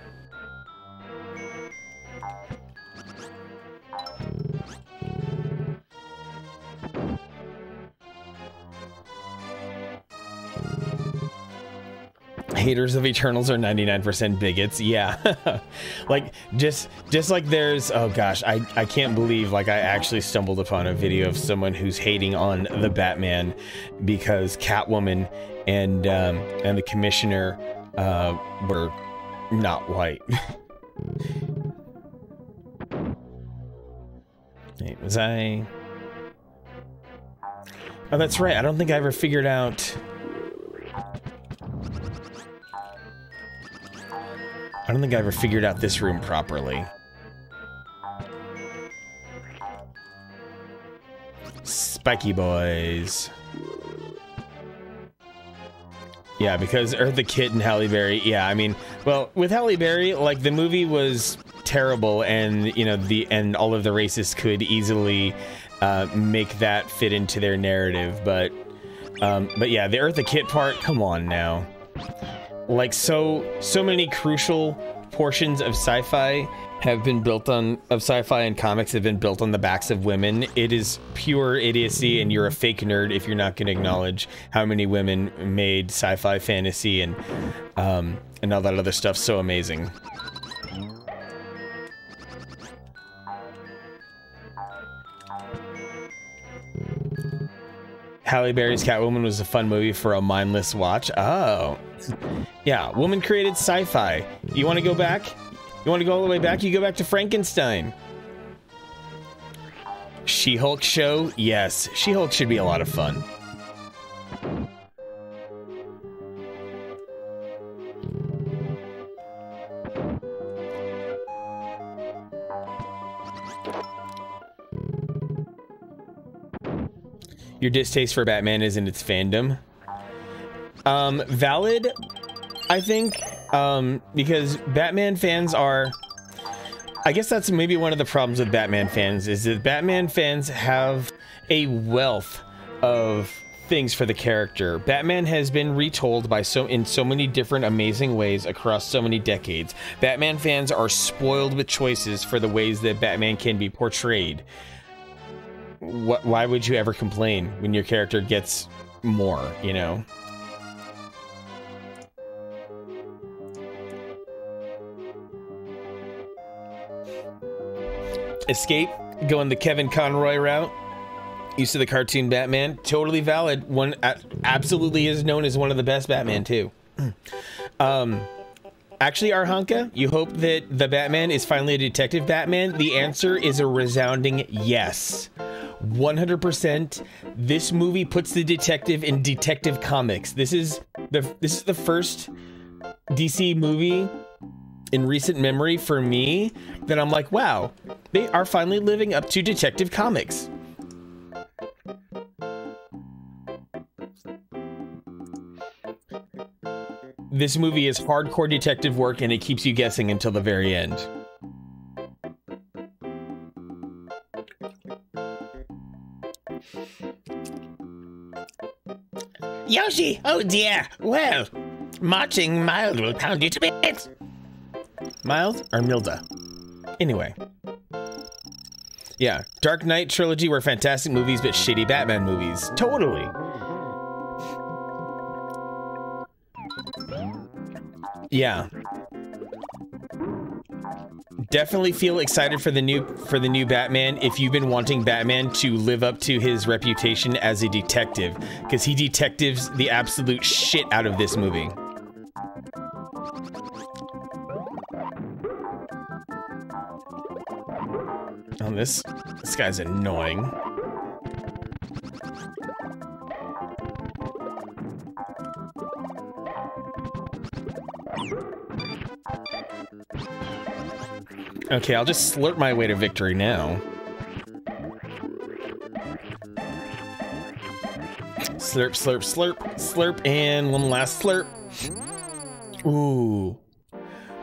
Haters of Eternals are 99% bigots. Yeah. Like, just like there's, oh gosh, I can't believe, like, I actually stumbled upon a video of someone who's hating on the Batman because Catwoman and the Commissioner were not white. Wait, was I? Oh, that's right. I don't think I ever figured out. I don't think I ever figured out this room properly. Spiky boys. Yeah, because Eartha Kitt and Halle Berry. Yeah, I mean, well, with Halle Berry, like the movie was terrible, and you know and all of the racists could easily make that fit into their narrative. But yeah, the Eartha Kitt part. Come on now. Like so many crucial portions of sci-fi have been built on sci-fi and comics have been built on the backs of women. It is pure idiocy, and you're a fake nerd if you're not going to acknowledge how many women made sci-fi, fantasy, and all that other stuff so amazing. Halle Berry's Catwoman was a fun movie for a mindless watch. Oh. Yeah, woman created sci-fi. You want to go back? You want to go all the way back? You go back to Frankenstein. She-Hulk show? Yes, She-Hulk should be a lot of fun. Your distaste for Batman is in its fandom. Valid, I think, because Batman fans are... I guess that's maybe one of the problems with Batman fans, is that Batman fans have a wealth of things for the character. Batman has been retold in so many different amazing ways across so many decades. Batman fans are spoiled with choices for the ways that Batman can be portrayed. Why would you ever complain when your character gets more, you know? Escape, going the Kevin Conroy route. Used to the cartoon Batman, totally valid. One absolutely is known as one of the best Batman too. Actually, Arhanka, you hope that the Batman is finally a detective Batman? The answer is a resounding yes. 100%. This movie puts the detective in Detective Comics. This is the first DC movie in recent memory for me that I'm like, wow, they are finally living up to Detective Comics. This movie is hardcore detective work, and it keeps you guessing until the very end. Yoshi! Oh dear! Well, marching Miles will pound you to bits! Miles or Milda? Anyway. Yeah, Dark Knight trilogy were fantastic movies, but shitty Batman movies. Totally. Yeah. Definitely feel excited for the new Batman if you've been wanting Batman to live up to his reputation as a detective, because he detectives the absolute shit out of this movie. Oh, this guy's annoying. Okay, I'll just slurp my way to victory now. Slurp, slurp, slurp, slurp, and one last slurp. Ooh.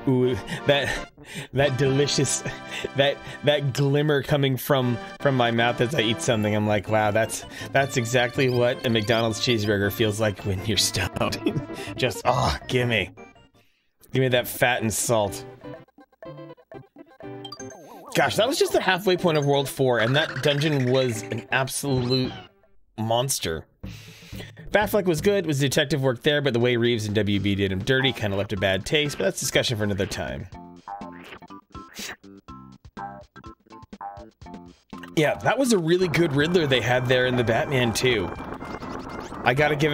Ooh, that delicious, that glimmer coming from my mouth as I eat something. I'm like, wow, that's exactly what a McDonald's cheeseburger feels like when you're stoned. Just, oh, give me that fat and salt. Gosh, that was just the halfway point of World 4, and that dungeon was an absolute monster. Batfleck was good, was detective work there, but the way Reeves and WB did him dirty kind of left a bad taste, but that's discussion for another time. Yeah, that was a really good Riddler they had there in the Batman too. I gotta give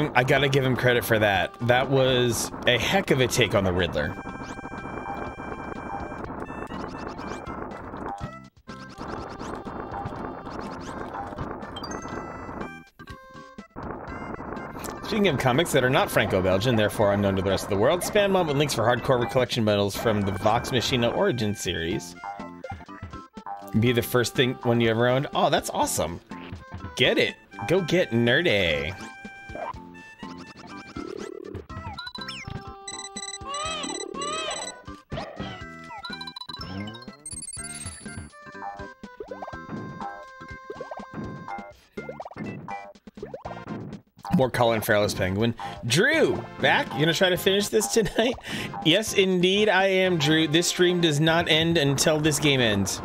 him credit for that. That was a heck of a take on the Riddler. Speaking of comics that are not Franco-Belgian, therefore unknown to the rest of the world, spam on with links for hardcore collection bundles from the Vox Machina Origin series. Be the first one you ever owned. Oh, that's awesome. Get it. Go get nerdy. More Colin Farrell's Penguin. Drew, back? You gonna try to finish this tonight? Yes, indeed, I am, Drew. This stream does not end until this game ends.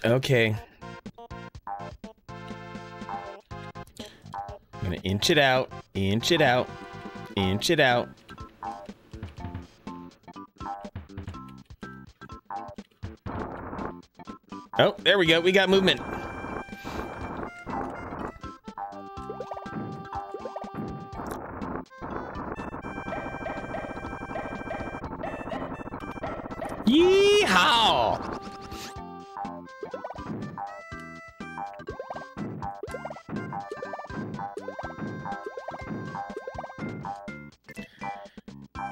Okay. I'm gonna inch it out, inch it out, inch it out. Oh, there we go. We got movement. Yeehaw!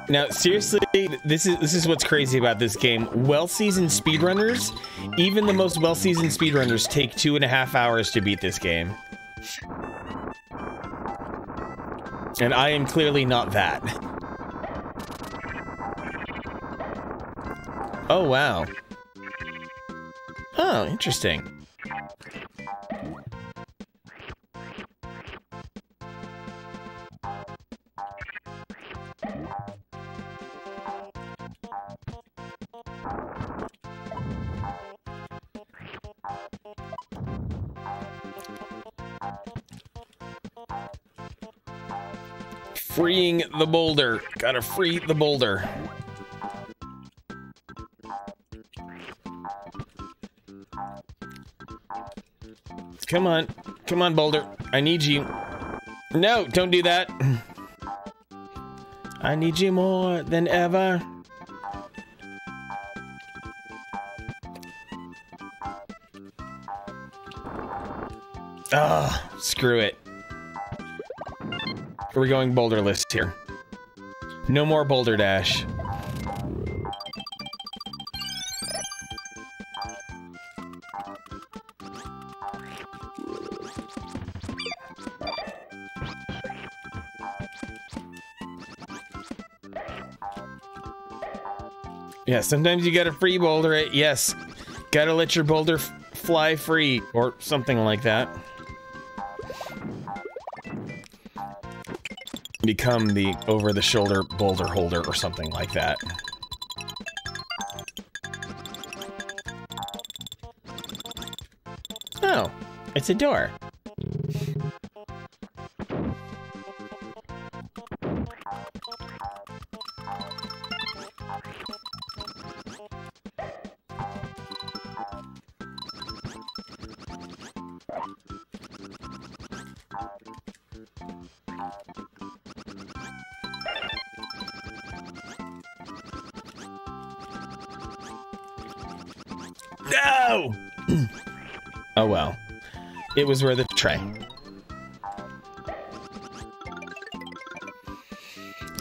Now, seriously, this is what's crazy about this game. Well-seasoned speedrunners, even the most well-seasoned speedrunners take 2.5 hours to beat this game. And I am clearly not that. Oh, wow. Oh, interesting. Freeing the boulder. Gotta free the boulder. Come on. Come on, boulder. I need you. No, don't do that. I need you more than ever. Ah, screw it. We're going boulderless here. No more boulder dash. Yeah, sometimes you gotta free boulder it. Yes, gotta let your boulder fly free or something like that. become the over-the-shoulder boulder holder or something like that. Oh, it's a door. No! Oh well. It was worth a try.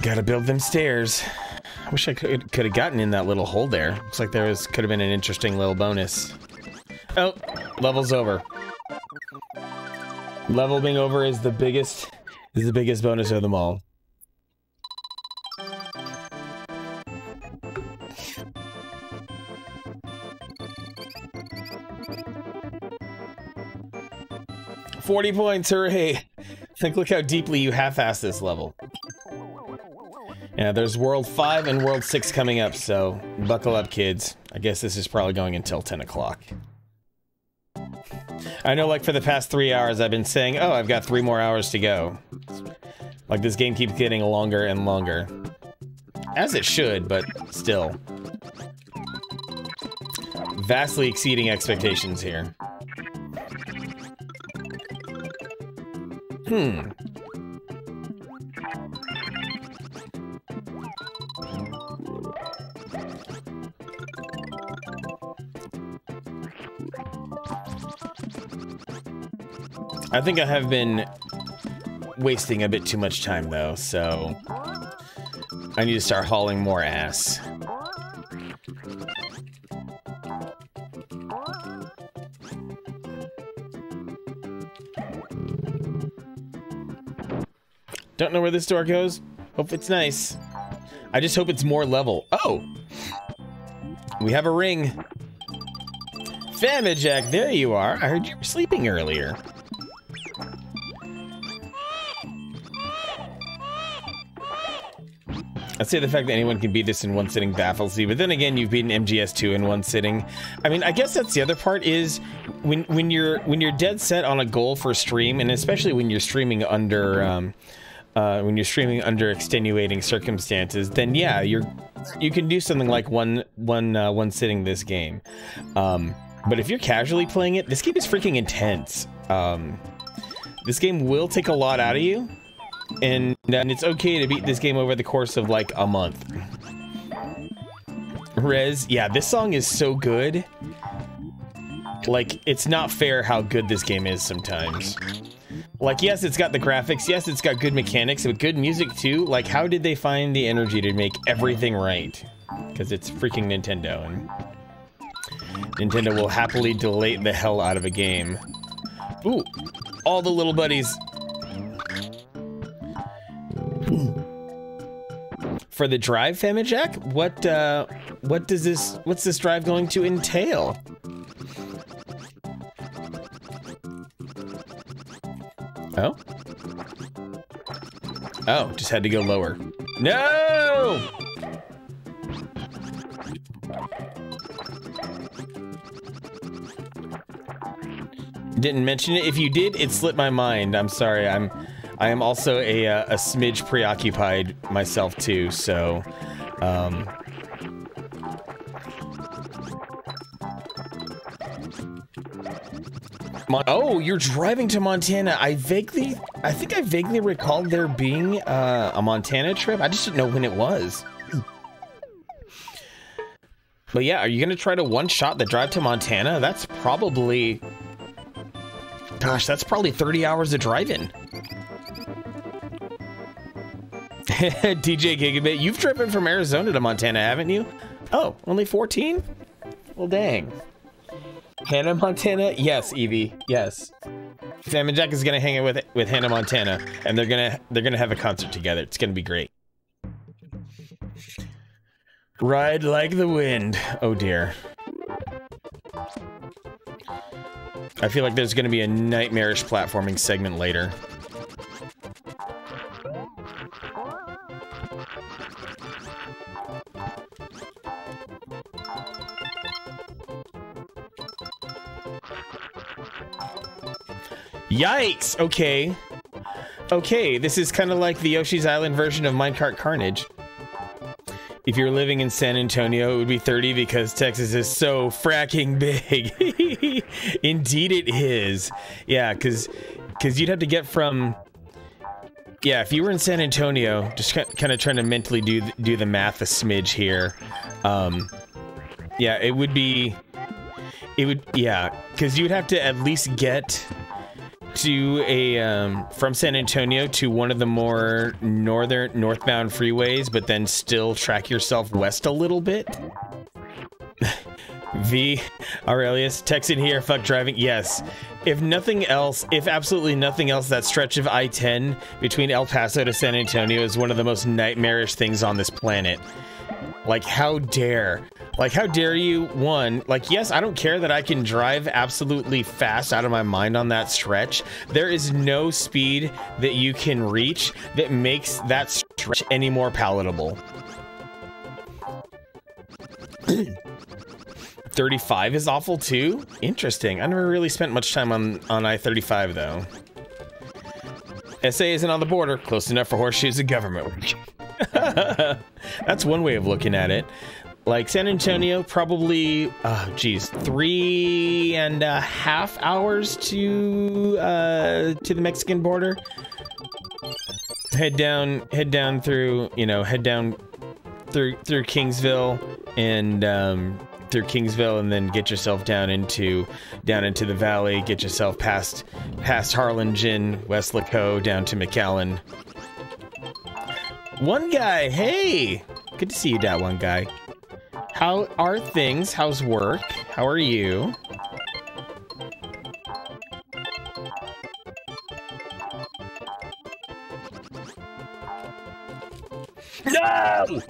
Gotta build them stairs. Wish I could have gotten in that little hole there. Looks like there could have been an interesting little bonus. Oh, level's over. Level being over is the biggest bonus of them all. $40 points, hooray! Think, look how deeply you half-assed this level. Yeah, there's World 5 and World 6 coming up, so buckle up, kids. I guess this is probably going until 10 o'clock. I know, like, for the past 3 hours, I've been saying, oh, I've got 3 more hours to go. Like, this game keeps getting longer and longer. As it should, but still. Vastly exceeding expectations here. I think I have been wasting a bit too much time, though, so I need to start hauling more ass. Don't know where this door goes. Hope it's nice. I just hope it's more level. Oh! We have a ring. Famijack, there you are. I heard you were sleeping earlier. I'd say the fact that anyone can beat this in one sitting baffles me, but then again, you've beaten MGS2 in one sitting. I mean, I guess that's the other part is when you're dead set on a goal for stream, and especially when you're streaming under extenuating circumstances, then yeah, you can do something like one sitting this game. But if you're casually playing it, this game is freaking intense. This game will take a lot out of you. And it's okay to beat this game over the course of like a month. Rez, yeah, this song is so good. Like, it's not fair how good this game is sometimes. Like, yes, it's got the graphics, yes, it's got good mechanics, but good music too. Like, how did they find the energy to make everything right? Because it's freaking Nintendo, and Nintendo will happily delay the hell out of a game. Ooh, all the little buddies. For the drive, Famijack, what's this drive going to entail? Oh? Oh, just had to go lower. No! Didn't mention it. If you did, it slipped my mind. I'm sorry. I am also a smidge preoccupied myself too, so oh, you're driving to Montana. I think I vaguely recalled there being a Montana trip. I just didn't know when it was. But yeah, are you gonna try to one-shot the drive to Montana? That's probably, gosh, that's probably 30 hours of driving. DJ Gigabit, you've driven from Arizona to Montana, haven't you? Oh, only 14? Well, dang. Hannah Montana? Yes, Evie. Yes. Sam and Jack is gonna hang out with Hannah Montana, and they're gonna have a concert together. It's gonna be great. Ride like the wind. Oh dear. I feel like there's gonna be a nightmarish platforming segment later. Yikes! Okay. Okay, this is kind of like the Yoshi's Island version of Minecart Carnage. If you're living in San Antonio, it would be 30 because Texas is so fracking big. Indeed it is. Yeah, because you'd have to get from... Yeah, if you were in San Antonio, just kind of trying to mentally do the math a smidge here. Yeah, it would be... It would... Yeah, because you'd have to at least get... to a from San Antonio to one of the more northbound freeways, but then still track yourself west a little bit. V Aurelius texting here, fuck driving. Yes, if nothing else, if absolutely nothing else, that stretch of I-10 between El Paso to San Antonio is one of the most nightmarish things on this planet. Like, how dare you, one, like, yes, I don't care that I can drive absolutely fast out of my mind on that stretch. There is no speed that you can reach that makes that stretch any more palatable. 35 is awful too? Interesting. I never really spent much time on I-35 though. SA isn't on the border, close enough for horseshoes and government work. That's one way of looking at it. Like San Antonio, probably, geez, 3.5 hours to the Mexican border. Head down through, you know, head down through Kingsville and through Kingsville, and then get yourself down into the valley. Get yourself past Harlingen, West Laco, down to McAllen. One guy, hey, good to see you, that one guy. How are things? How's work? How are you? No!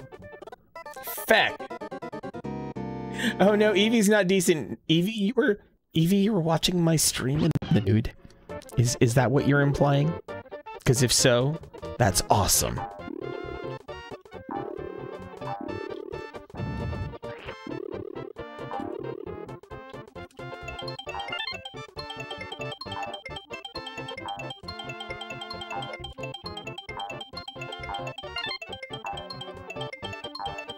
Fact. Oh no, Evie's not decent. Evie, you were watching my stream in the nude. Is that what you're implying? Because if so, that's awesome.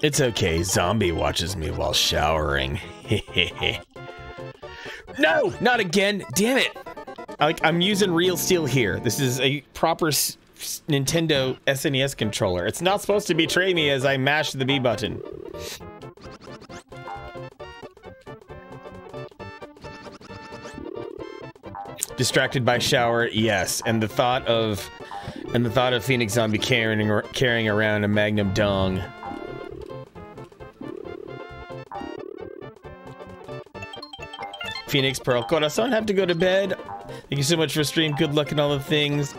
It's okay, Zombie watches me while showering. No, not again, damn it! I'm using real steel here. This is a proper Nintendo SNES controller. It's not supposed to betray me as I mash the B button. Distracted by shower, yes, and the thought of Phoenix Zombie carrying around a Magnum dong. Phoenix Pearl Corazon, have to go to bed. Thank you so much for stream. Good luck and all the things.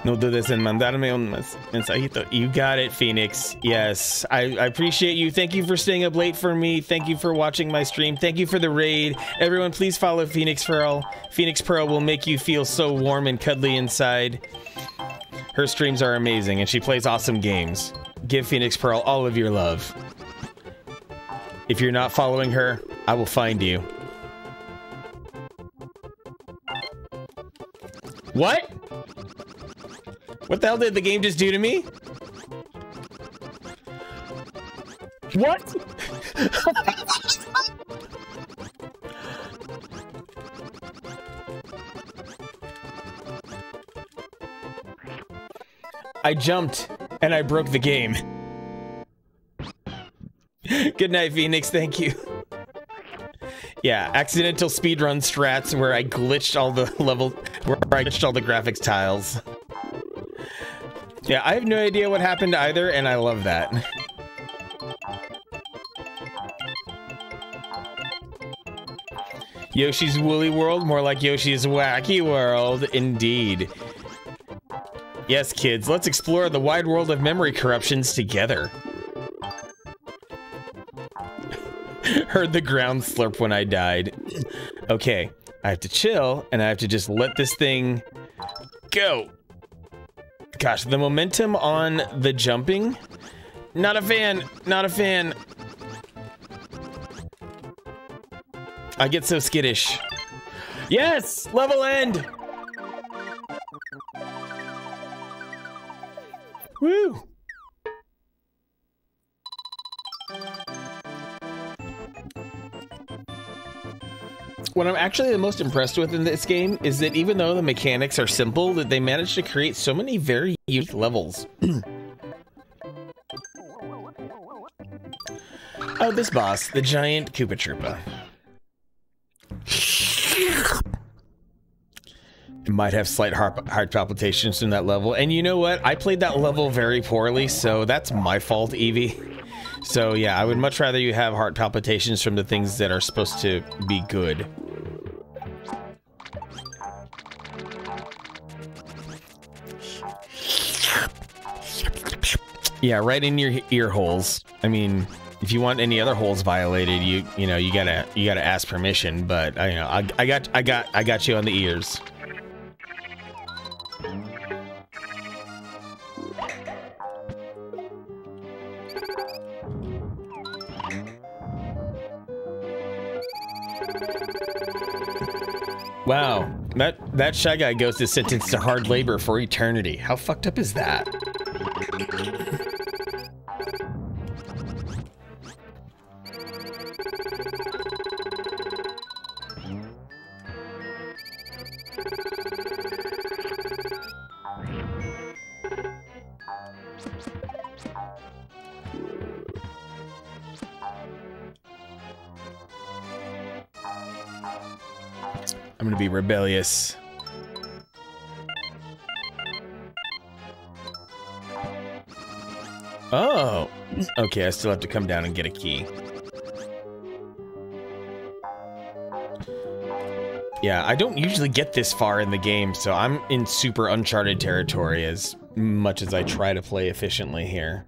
No dudes en mandarme un mensajito. You got it, Phoenix. Yes, I appreciate you. Thank you for staying up late for me. Thank you for watching my stream. Thank you for the raid. Everyone, please follow Phoenix Pearl. Phoenix Pearl will make you feel so warm and cuddly inside. Her streams are amazing, and she plays awesome games. Give Phoenix Pearl all of your love. If you're not following her, I will find you. What? What the hell did the game just do to me? What? I jumped and I broke the game. Good night, Phoenix. Thank you. Yeah, accidental speedrun strats where I glitched all the graphics tiles. Yeah, I have no idea what happened either, and I love that. Yoshi's Woolly World, more like Yoshi's Wacky World, indeed. Yes, kids, let's explore the wide world of memory corruptions together. Heard the ground slurp when I died. Okay, I have to chill, and I have to just let this thing go. Gosh, the momentum on the jumping Not a fan. Not a fan. I get so skittish. Yes! Level end! Woo! What I'm actually the most impressed with in this game is that even though the mechanics are simple, that they managed to create so many very unique levels. Oh, this boss, the giant Koopa Troopa. It might have slight heart palpitations in that level. And you know what? I played that level very poorly, so that's my fault, Evie. So yeah, I would much rather you have heart palpitations from the things that are supposed to be good. Yeah, right in your ear holes. I mean, if you want any other holes violated, you gotta ask permission. But I got you on the ears. Wow, that Shy Guy Ghost is sentenced to hard labor for eternity. How fucked up is that? I'm gonna be rebellious. Oh, okay, I still have to come down and get a key. Yeah, I don't usually get this far in the game, so I'm in super uncharted territory as much as I try to play efficiently here.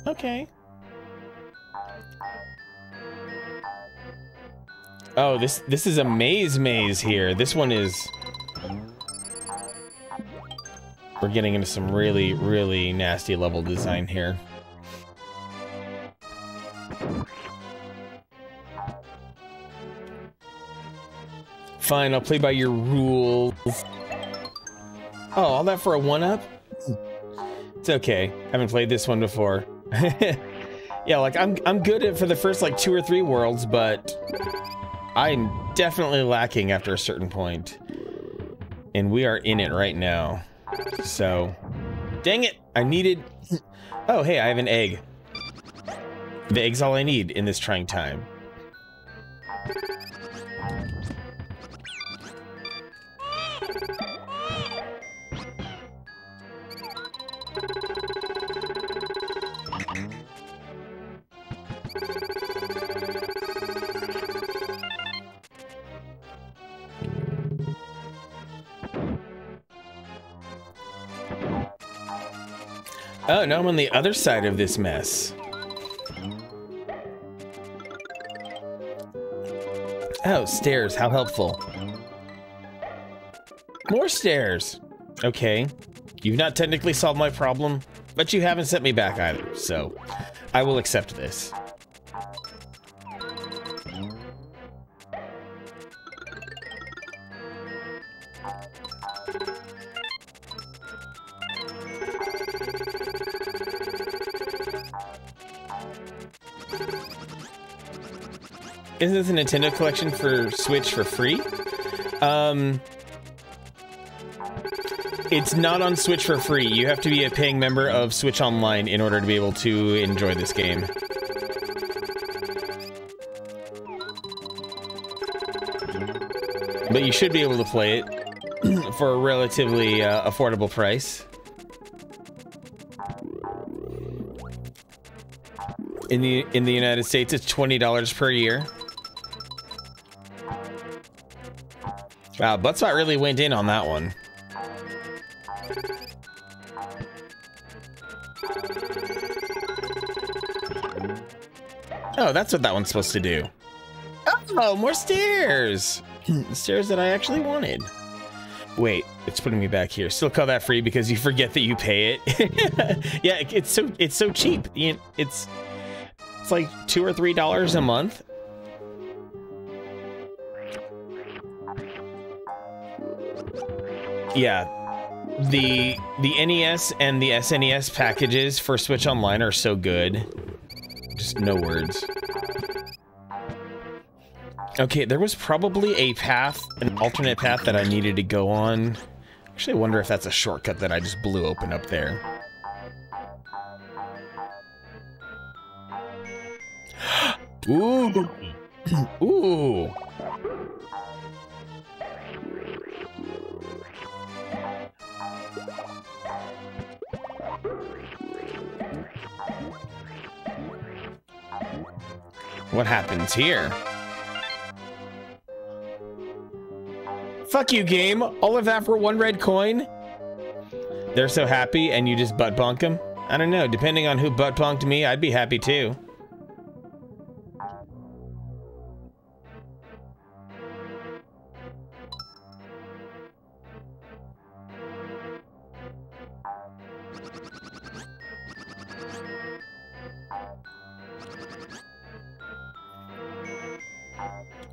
Okay. Oh, this is a maze here. This one is... We're getting into some really, really nasty level design here. Fine, I'll play by your rules. Oh, all that for a 1-up? It's okay. Haven't played this one before. Yeah, like I'm good at for the first like 2 or 3 worlds, but I'm definitely lacking after a certain point. And we are in it right now. So, dang it, I needed... Oh, hey, I have an egg. The egg's all I need in this trying time. Oh, now I'm on the other side of this mess. Oh, stairs, how helpful. More stairs. Okay. You've not technically solved my problem, but you haven't sent me back either, so I will accept this. Isn't this a Nintendo collection for Switch for free? It's not on Switch for free. You have to be a paying member of Switch Online in order to be able to enjoy this game. But you should be able to play it for a relatively affordable price. In the United States, it's $20 per year. Wow, Buttspot really went in on that one. Oh, that's what that one's supposed to do. Oh, more stairs! Stairs that I actually wanted. Wait, it's putting me back here. Still call that free because you forget that you pay it. Yeah, it's so cheap. It's like $2 or $3 a month. Yeah, the NES and the SNES packages for Switch Online are so good. Just no words. Okay, there was probably a path, an alternate path that I needed to go on. Actually, I wonder if that's a shortcut that I just blew open up there. Ooh. Ooh. What happens here? Fuck you, game. All of that for 1 red coin? They're so happy and you just butt bonk them? I don't know. Depending on who butt bonked me, I'd be happy too.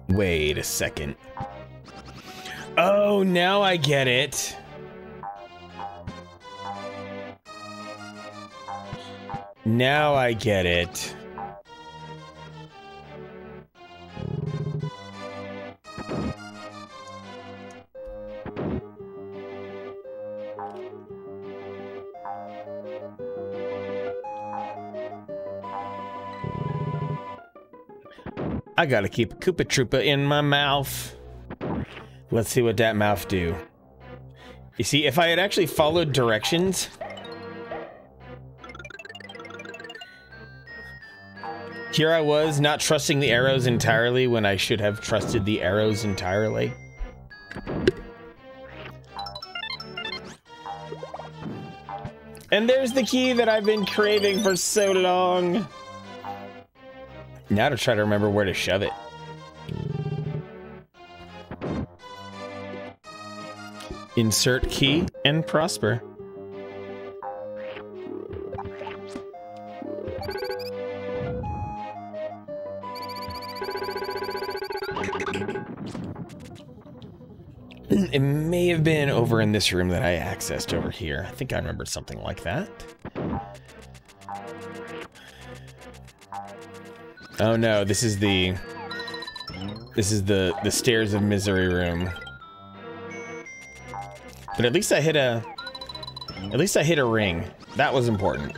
Wait a second. Oh, now I get it. Now I get it. I gotta keep a Koopa Troopa in my mouth. Let's see what that mouth do. You see, if I had actually followed directions... Here I was, not trusting the arrows entirely when I should have trusted the arrows entirely. And there's the key that I've been craving for so long. Now to try to remember where to shove it. Insert key and prosper. It may have been over in this room that I accessed over here. I think I remembered something like that. Oh no, this is the stairs of misery room. But at least I hit a ring. That was important.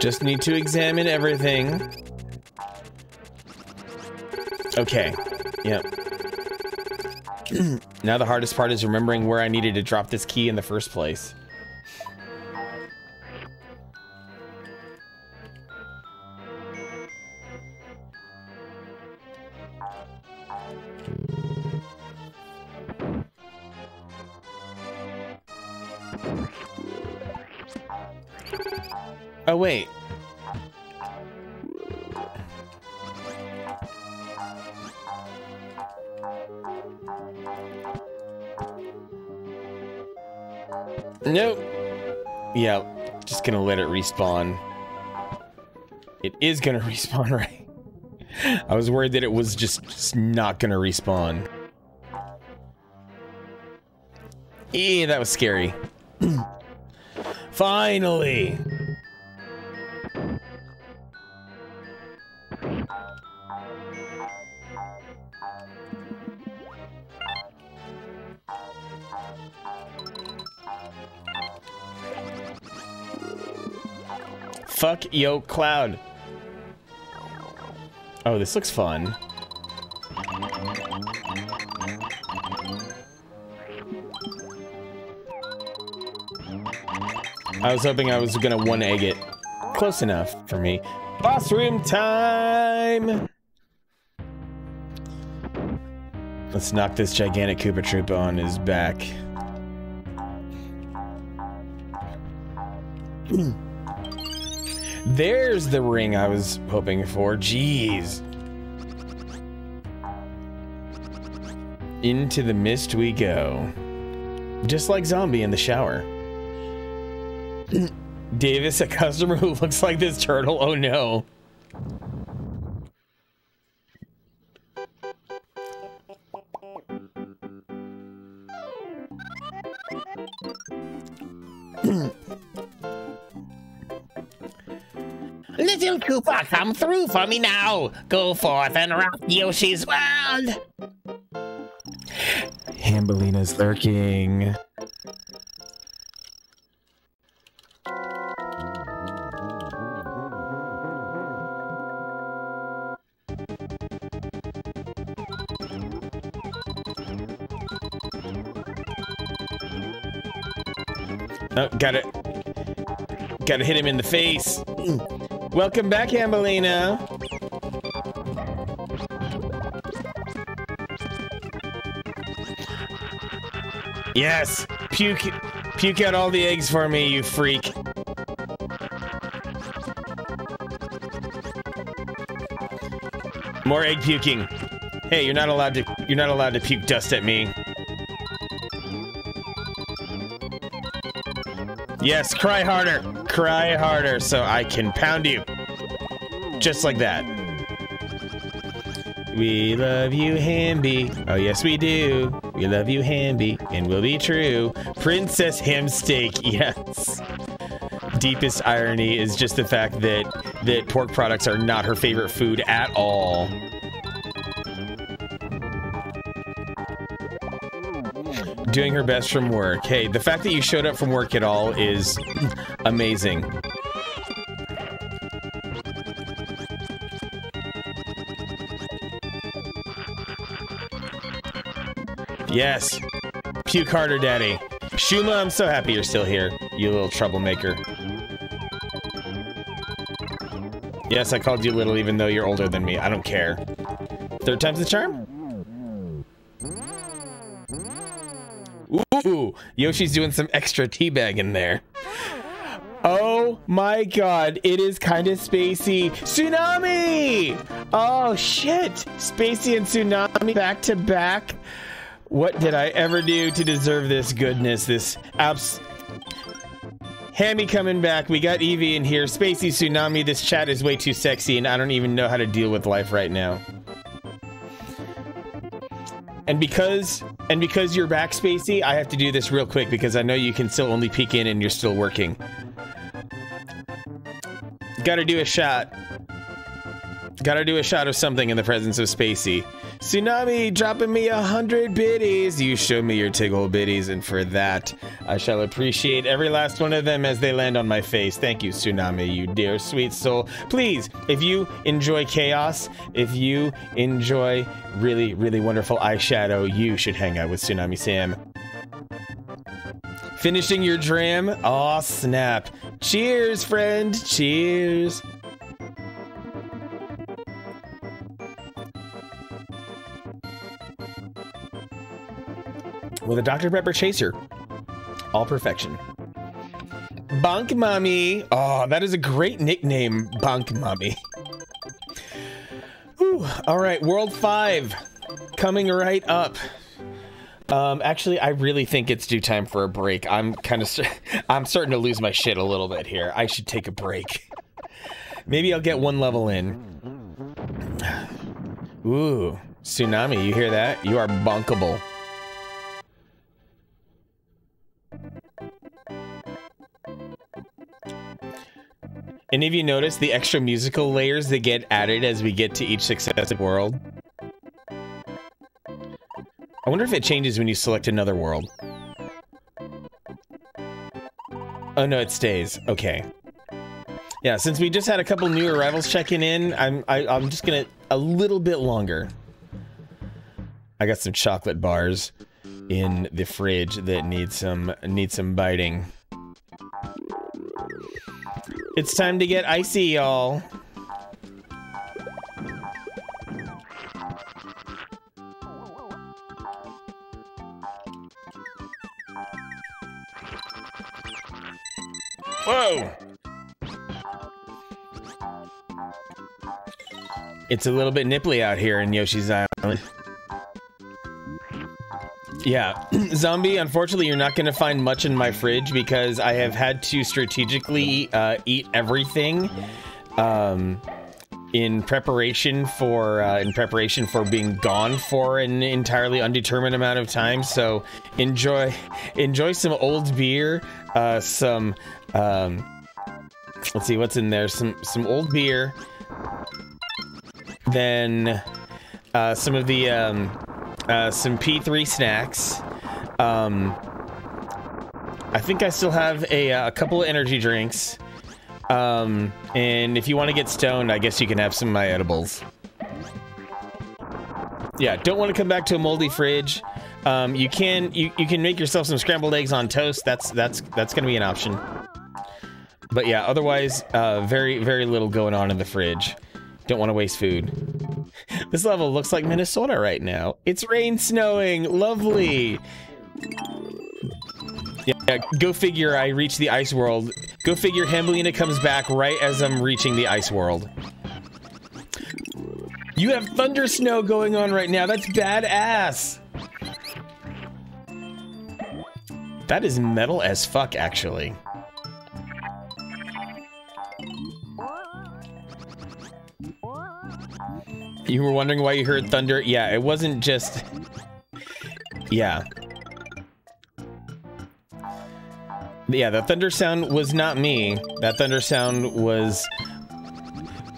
Just need to examine everything. Okay. Yep. Now the hardest part is remembering where I needed to drop this key in the first place. Oh, wait. Nope. Yeah, just gonna let it respawn. It is gonna respawn, right? I was worried that it was just not gonna respawn. Eee, that was scary. Finally! Fuck yo cloud. Oh, this looks fun. I was hoping I was gonna one egg it. Close enough for me. Boss room time! Let's knock this gigantic Koopa Troopa on his back. There's the ring I was hoping for. Jeez. Into the mist we go. Just like Zombie in the shower. Davis, a customer who looks like this turtle. Oh no. Little Koopa, come through for me now. Go forth and rock Yoshi's world. Hambelina's lurking. Oh, gotta hit him in the face. Welcome back, Hambelina. Yes, puke out all the eggs for me, you freak. More egg puking. Hey, you're not allowed to puke dust at me. Yes, cry harder so I can pound you. Just like that. We love you, Hamby. Oh, yes, we do. We love you, Hamby, and we'll be true. Princess Hamsteak, yes. Deepest irony is just the fact that pork products are not her favorite food at all. Doing her best from work. Hey, the fact that you showed up from work at all is amazing. Yes. Puke harder, Daddy. Shuma, I'm so happy you're still here, you little troublemaker. Yes, I called you little even though you're older than me. I don't care. Third time's the charm? Ooh, Yoshi's doing some extra teabagging there. Oh my god, it is kind of spacey. Tsunami! Oh shit! Spacey and Tsunami back to back. What did I ever do to deserve this goodness? This Hammy coming back. We got Eevee in here. Spacey, Tsunami. This chat is way too sexy and I don't even know how to deal with life right now. And because you're back, Spacey, I have to do this real quick because I know you can still only peek in and you're still working. Gotta do a shot. Gotta do a shot of something in the presence of Spacey. Tsunami dropping me 100 biddies. You show me your tiggle biddies, and for that, I shall appreciate every last one of them as they land on my face. Thank you, Tsunami, you dear sweet soul. Please, if you enjoy chaos, if you enjoy really, really wonderful eyeshadow, you should hang out with Tsunami Sam. Finishing your dram? Aw, snap. Cheers, friend. Cheers. With a Dr. Pepper chaser. All perfection. Bunk Mommy. Oh, that is a great nickname, Bunk Mommy. Whew. All right, World 5 coming right up. Actually, I really think it's due time for a break. I'm starting to lose my shit a little bit here. I should take a break. Maybe I'll get one level in. Ooh, Tsunami, you hear that? You are bunkable. And if you notice the extra musical layers that get added as we get to each successive world? I wonder if it changes when you select another world. Oh no, it stays. Okay. Yeah, since we just had a couple new arrivals checking in, I'm just gonna a little bit longer. I got some chocolate bars in the fridge that need some biting. It's time to get icy, y'all. Whoa! It's a little bit nipply out here in Yoshi's Island. Yeah, Zombie, unfortunately you're not going to find much in my fridge because I have had to strategically eat everything in preparation for being gone for an entirely undetermined amount of time. So enjoy some old beer, let's see what's in there, some old beer, then some of the some P3 snacks. I think I still have a couple of energy drinks. And if you want to get stoned, I guess you can have some of my edibles. Yeah, don't want to come back to a moldy fridge. You can make yourself some scrambled eggs on toast. That's gonna be an option. But yeah, otherwise, very little going on in the fridge. Don't want to waste food. This level looks like Minnesota right now. It's rain snowing. Lovely. Yeah, go figure I reach the ice world. Go figure Hambelina comes back right as I'm reaching the ice world. You have thunder snow going on right now. That's badass. That is metal as fuck, actually. You were wondering why you heard thunder? Yeah, it wasn't just... Yeah. Yeah, the thunder sound was not me. That thunder sound was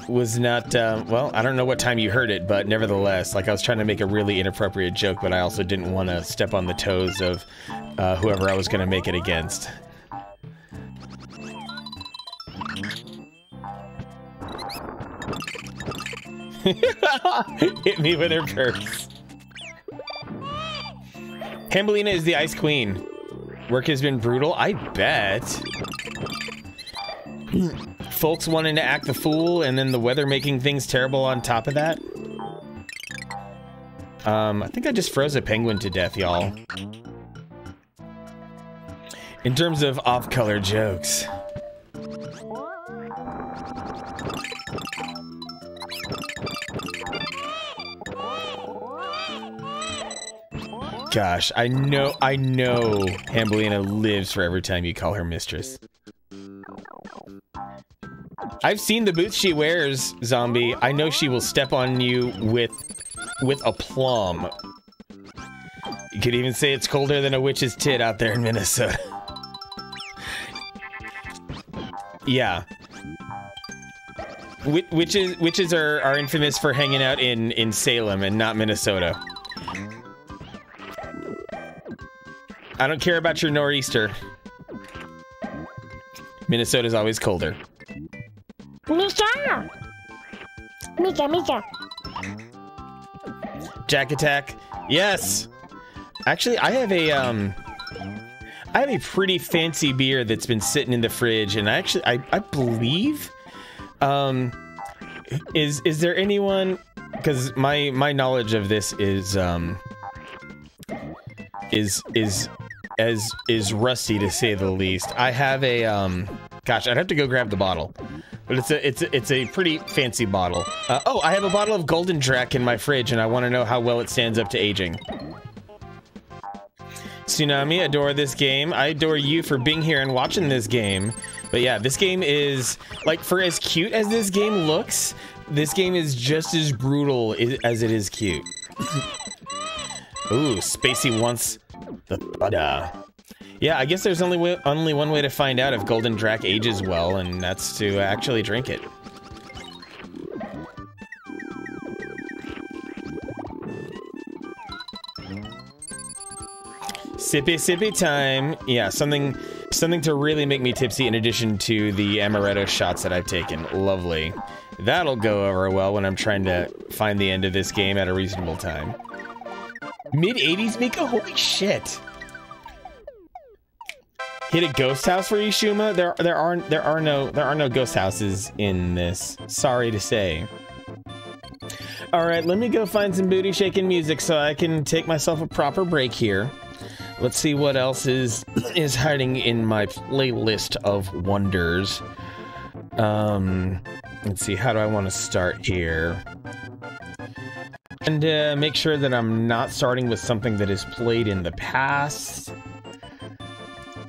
not, well, I don't know what time you heard it, but nevertheless, like I was trying to make a really inappropriate joke, but I also didn't want to step on the toes of whoever I was going to make it against. Hit me with her purse. Hambelina is the ice queen. Work has been brutal, I bet. Folks wanting to act the fool and then the weather making things terrible on top of that. I think I just froze a penguin to death, y'all. In terms of off-color jokes. Gosh, I know Hambelina lives for every time you call her mistress. I've seen the boots she wears, Zombie. I know she will step on you with aplomb. You could even say it's colder than a witch's tit out there in Minnesota. Yeah. Witches are infamous for hanging out in Salem and not Minnesota. I don't care about your nor'easter. Minnesota's always colder. Mika! Mika! Jack Attack. Yes! Actually, I have a pretty fancy beer that's been sitting in the fridge, and I believe, is there anyone, because my knowledge of this is rusty to say the least. I have a gosh, I'd have to go grab the bottle, but it's a pretty fancy bottle. Oh, I have a bottle of Golden Drac in my fridge, and I want to know how well it stands up to aging. Tsunami, adore this game. I adore you for being here and watching this game. But yeah, this game is, like, for as cute as this game looks, this game is just as brutal as it is cute. Ooh, Spacey wants the butter. Yeah, I guess there's only one way to find out if Golden Drac ages well, and that's to actually drink it. Sippy time. Yeah, something to really make me tipsy in addition to the amaretto shots that I've taken. Lovely. That'll go over well when I'm trying to find the end of this game at a reasonable time. Mid-80s, Mika? Holy shit. Hit a ghost house for you, Shuma? There are no ghost houses in this. Sorry to say. All right, let me go find some booty shaking music so I can take myself a proper break here. Let's see what else is hiding in my playlist of wonders. Let's see, how do I want to start here? And make sure that I'm not starting with something that is played in the past.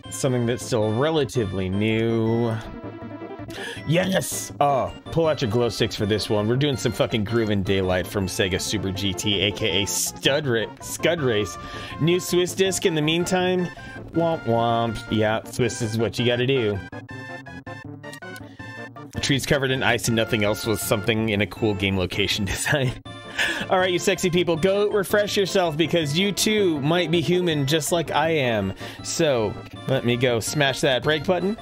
Something that's still relatively new. Yes! Oh, pull out your glow sticks for this one. We're doing some fucking Groovin' Daylight from Sega Super GT, aka Scud Race. New Swiss disc in the meantime. Womp womp. Yeah, Swiss is what you gotta do. Trees covered in ice and nothing else was something in a cool game location design. All right, you sexy people, go refresh yourself because you too might be human just like I am. So let me go smash that break button.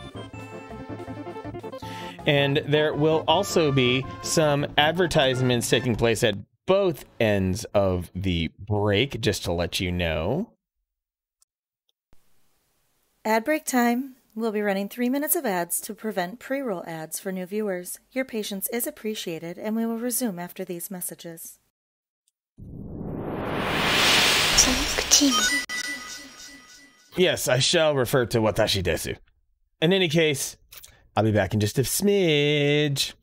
And there will also be some advertisements taking place at both ends of the break, just to let you know. Ad break time. We'll be running 3 minutes of ads to prevent pre-roll ads for new viewers. Your patience is appreciated, and we will resume after these messages. Yes, I shall refer to Watashi desu. In any case, I'll be back in just a smidge.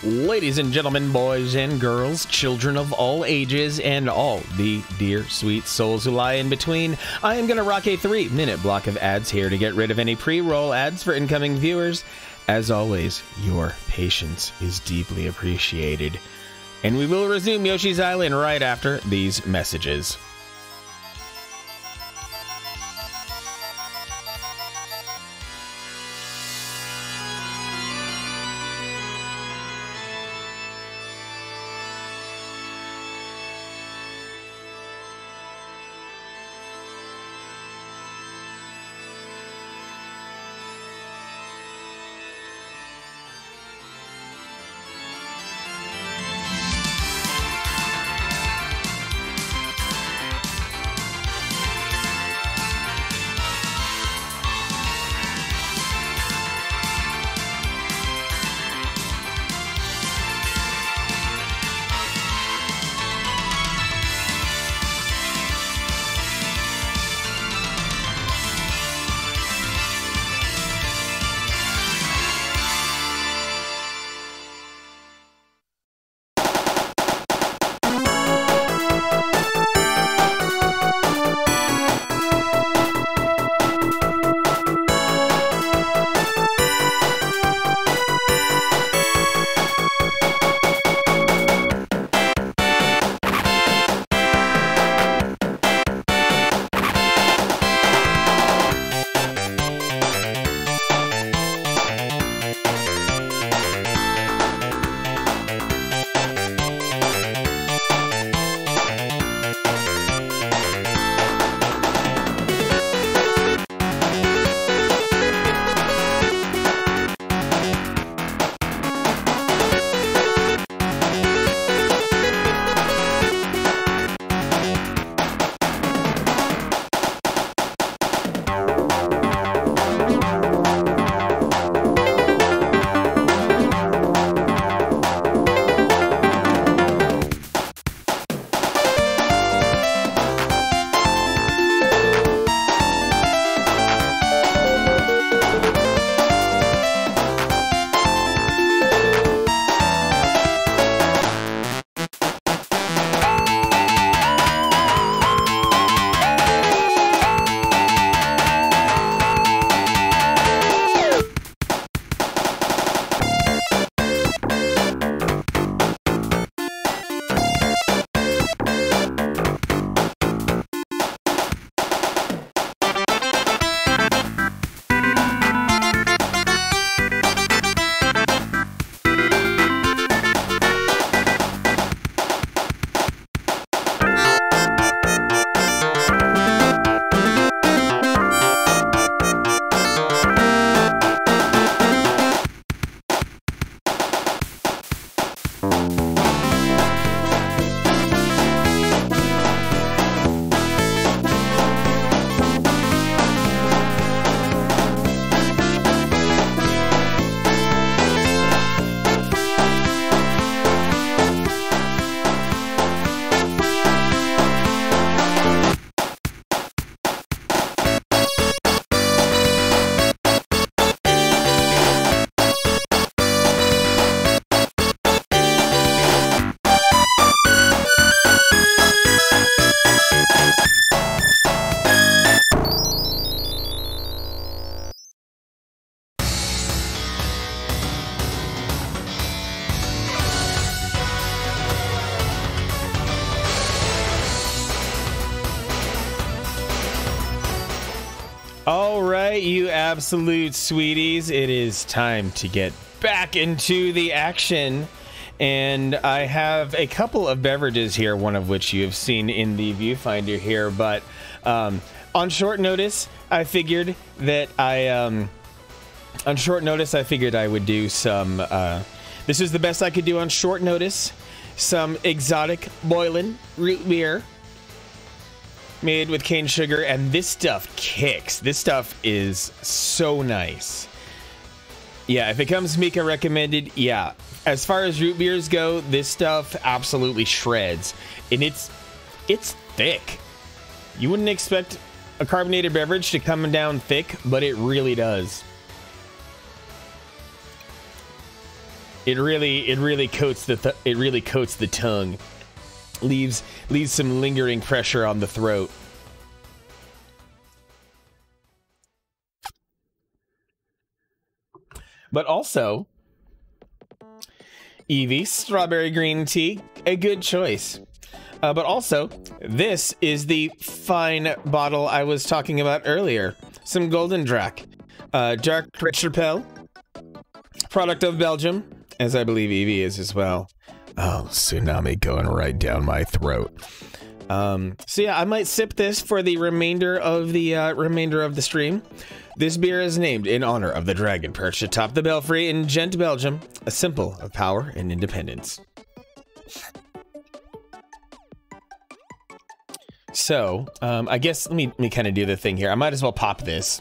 Ladies and gentlemen, boys and girls, children of all ages, and all the dear sweet souls who lie in between, I am going to rock a 3-minute block of ads here to get rid of any pre-roll ads for incoming viewers. As always, your patience is deeply appreciated. And we will resume Yoshi's Island right after these messages. All right, you absolute sweeties, it is time to get back into the action. And I have a couple of beverages here, one of which you have seen in the viewfinder here. But on short notice, I figured that I would do some. This is the best I could do on short notice. Some exotic boiling root beer made with cane sugar, and this stuff kicks. This stuff is so nice. Yeah, if it comes Mika recommended, yeah. As far as root beers go, this stuff absolutely shreds. And it's thick. You wouldn't expect a carbonated beverage to come down thick, but it really does. It really coats the tongue, leaves some lingering pressure on the throat. But also, Eevee, strawberry green tea, a good choice. But also, this is the fine bottle I was talking about earlier. Some Golden Drac. Dark Richterpel, product of Belgium, as I believe Eevee is as well. Oh, tsunami going right down my throat. So yeah, I might sip this for the remainder of the stream. This beer is named in honor of the dragon perched atop the belfry in Gent, Belgium, a symbol of power and independence. So, I guess let me kind of do the thing here. I might as well pop this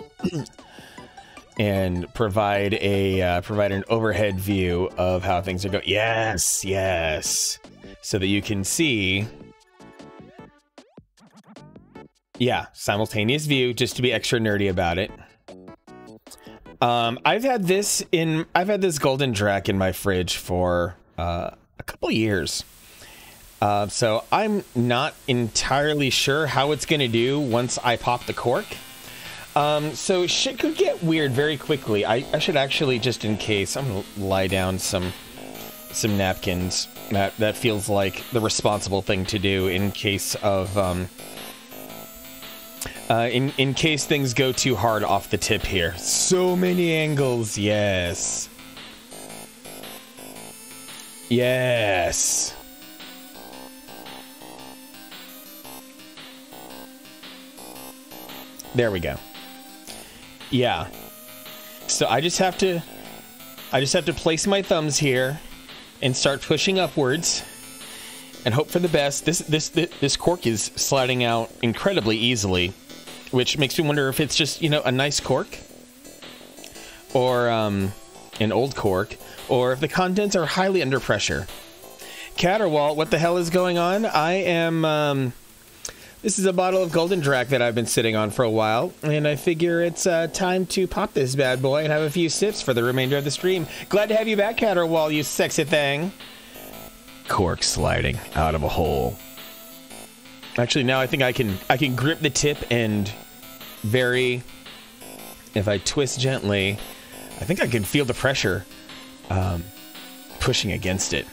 and provide an overhead view of how things are going. Yes, yes, so that you can see. Yeah, simultaneous view, just to be extra nerdy about it. I've had this Golden Drac in my fridge for a couple years. So I'm not entirely sure how it's gonna do once I pop the cork. So shit could get weird very quickly. I should actually, just in case, I'm gonna lie down some napkins. That feels like the responsible thing to do in case of in case things go too hard off the tip here. So many angles, yes. Yes. There we go. Yeah. So I just have to place my thumbs here and start pushing upwards and hope for the best. This cork is sliding out incredibly easily, which makes me wonder if it's just, you know, a nice cork or an old cork, or if the contents are highly under pressure. Caterwall, what the hell is going on? I am this is a bottle of Golden Drac that I've been sitting on for a while, and I figure it's time to pop this bad boy and have a few sips for the remainder of the stream. Glad to have you back, Caterwall, you sexy thing. Cork sliding out of a hole. Actually, now I think I can grip the tip and if I twist gently, I think I can feel the pressure pushing against it.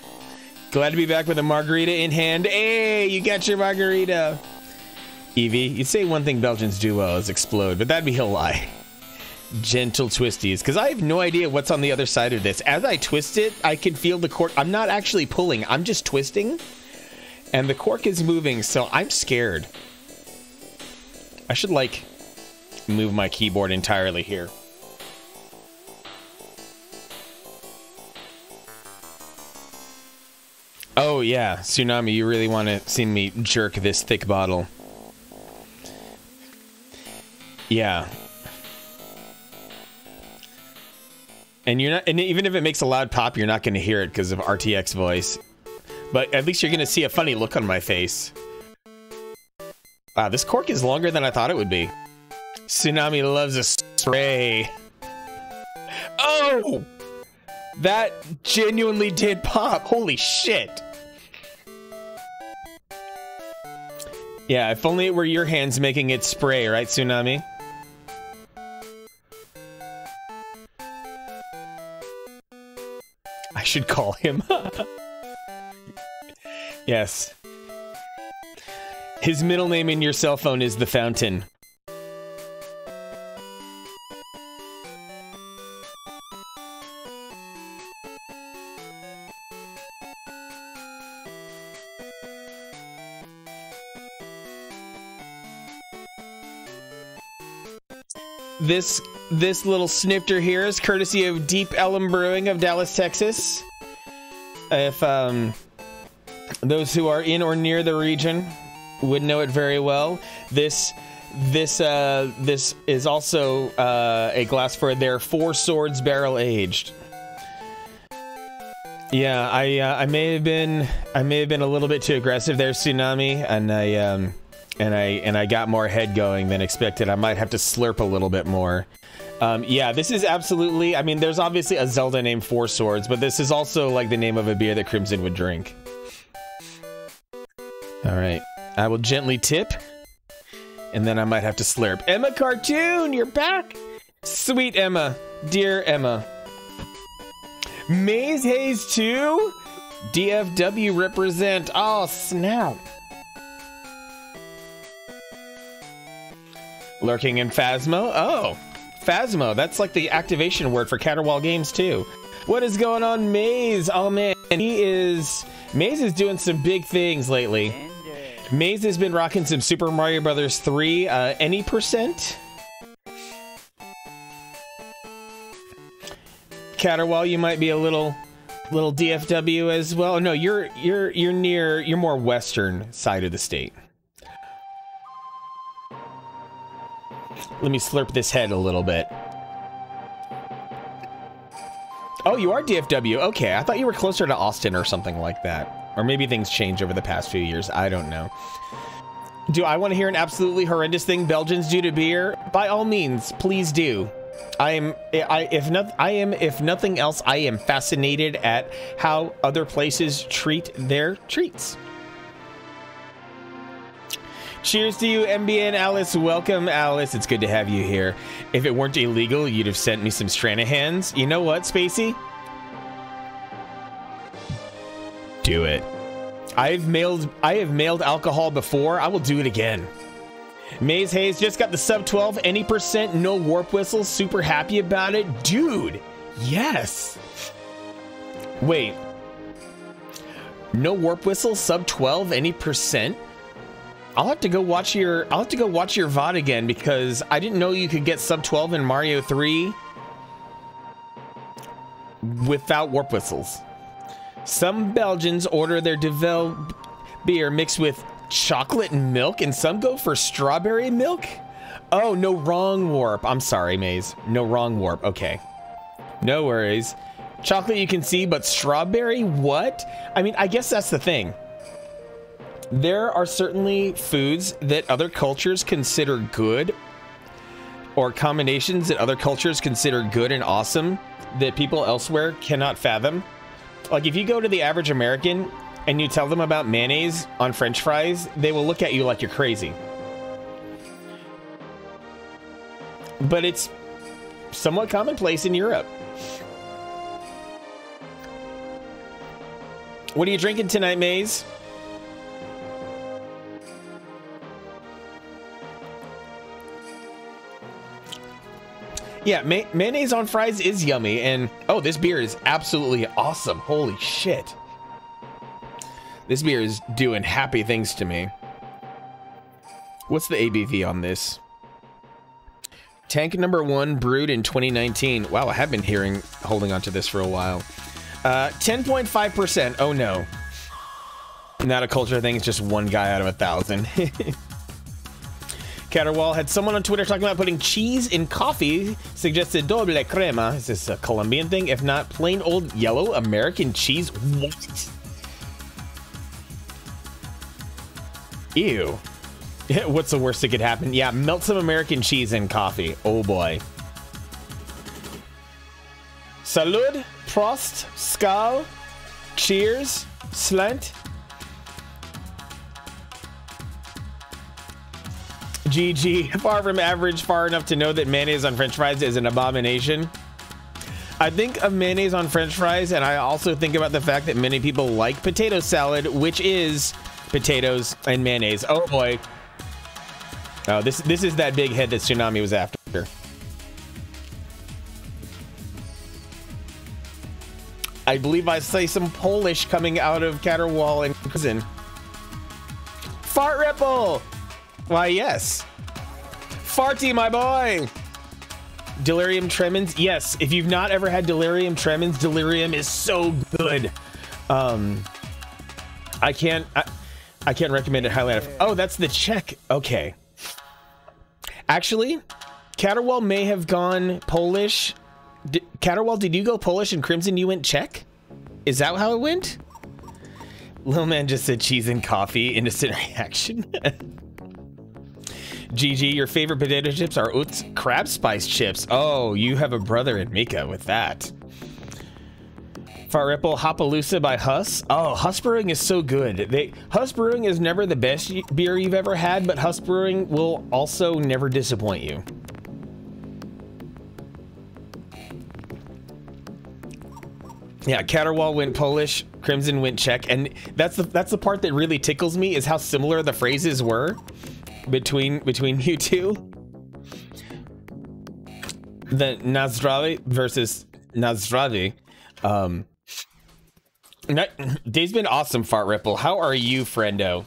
Glad to be back with a margarita in hand. Hey, you got your margarita. Eevee, you'd say one thing Belgians do well is explode, but that'd be a lie. Gentle twisties, because I have no idea what's on the other side of this. As I twist it, I can feel the cork. I'm not actually pulling, I'm just twisting, and the cork is moving, so I'm scared. I should, like, move my keyboard entirely here. Oh yeah, Tsunami, you really want to see me jerk this thick bottle? Yeah. And you're not, and even if it makes a loud pop, you're not going to hear it because of RTX voice. But at least you're going to see a funny look on my face. Wow, this cork is longer than I thought it would be. Tsunami loves a spray. Oh! That genuinely did pop. Holy shit. Yeah, if only it were your hands making it spray, right, Tsunami? I should call him. Yes. His middle name in your cell phone is the Fountain. This little snifter here is courtesy of Deep Ellum Brewing of Dallas, Texas. If those who are in or near the region would know it very well. This is also a glass for their Four Swords Barrel Aged. Yeah, I may have been a little bit too aggressive there, Tsunami, and I got more head going than expected. I might have to slurp a little bit more. Yeah, this is absolutely, I mean, there's obviously a Zelda named Four Swords, but this is also like the name of a beer that Crimson would drink. All right, I will gently tip, and then I might have to slurp. Emma Cartoon, you're back! Sweet Emma, dear Emma. Maze Haze 2? DFW represent, oh snap. Lurking in Phasmo, oh. Phasmo, that's like the activation word for Caterwaul Games too. What is going on, Maze? Oh man, Maze is doing some big things lately. Maze has been rocking some Super Mario Brothers 3. Any percent? Caterwaul, you might be a little DFW as well. No, you're more western side of the state. Let me slurp this head a little bit. Oh, you are DFW. Okay, I thought you were closer to Austin or something like that. Or maybe things changed over the past few years. I don't know. Do I want to hear an absolutely horrendous thing Belgians do to beer? By all means, please do. If nothing else, I am fascinated at how other places treat their treats. Cheers to you, MBN Alice. Welcome, Alice. It's good to have you here. If it weren't illegal, you'd have sent me some Stranahans. You know what, Spacey? Do it. I have mailed alcohol before. I will do it again. Maze Hayes just got the sub 12, any percent, no warp whistles. Super happy about it. Dude, yes. Wait. No warp whistle, sub 12, any percent? I'll have to go watch your VOD again because I didn't know you could get sub 12 in Mario 3 without warp whistles. Some Belgians order their Devel beer mixed with chocolate and milk, and some go for strawberry milk. Oh, no, wrong warp. I'm sorry, Maze. No, wrong warp. Okay. No worries. Chocolate you can see, but strawberry? What? I mean, I guess that's the thing. There are certainly foods that other cultures consider good, or combinations that other cultures consider good and awesome that people elsewhere cannot fathom. Like if you go to the average American and you tell them about mayonnaise on French fries, they will look at you like you're crazy. But it's somewhat commonplace in Europe. What are you drinking tonight, Maze? Yeah, mayonnaise on fries is yummy, and oh, this beer is absolutely awesome. Holy shit. This beer is doing happy things to me. What's the ABV on this? Tank number 1, brewed in 2019. Wow, I have been holding on to this for a while. 10.5%. Oh no. Not a culture thing, it's just one guy out of 1,000. Caterwaul had someone on Twitter talking about putting cheese in coffee, suggested doble crema. Is this a Colombian thing? If not, plain old yellow American cheese? What? Ew. What's the worst that could happen? Yeah, melt some American cheese in coffee. Oh boy. Salud, Prost, Skal, cheers, slant. GG, far from average, far enough to know that mayonnaise on French fries is an abomination. I think of mayonnaise on French fries, and I also think about the fact that many people like potato salad, which is potatoes and mayonnaise. Oh boy. Oh, this is that big head that Tsunami was after. I believe I say some Polish coming out of Caterwaul and prison. Fart Ripple! Why, yes. Farty, my boy! Delirium Tremens? Yes, if you've not ever had Delirium Tremens, Delirium is so good. I can't recommend it highly enough. Oh, that's the Czech. Okay. Actually, Caterwaul may have gone Polish. Caterwaul, did you go Polish and Crimson you went Czech? Is that how it went? Lil Man just said cheese and coffee. Innocent reaction. GG, your favorite potato chips are Utz crab spice chips. Oh, you have a brother in Mika with that. Fart Ripple, Hopaloosa by Huss. Oh, Huss Brewing is so good. Huss Brewing is never the best beer you've ever had, but Huss Brewing will also never disappoint you. Yeah, Caterwall went Polish, Crimson went Czech, and that's the part that really tickles me is how similar the phrases were between you two. The Nazdravi versus Nazdravi. Day's been awesome, Fart Ripple. How are you, friendo?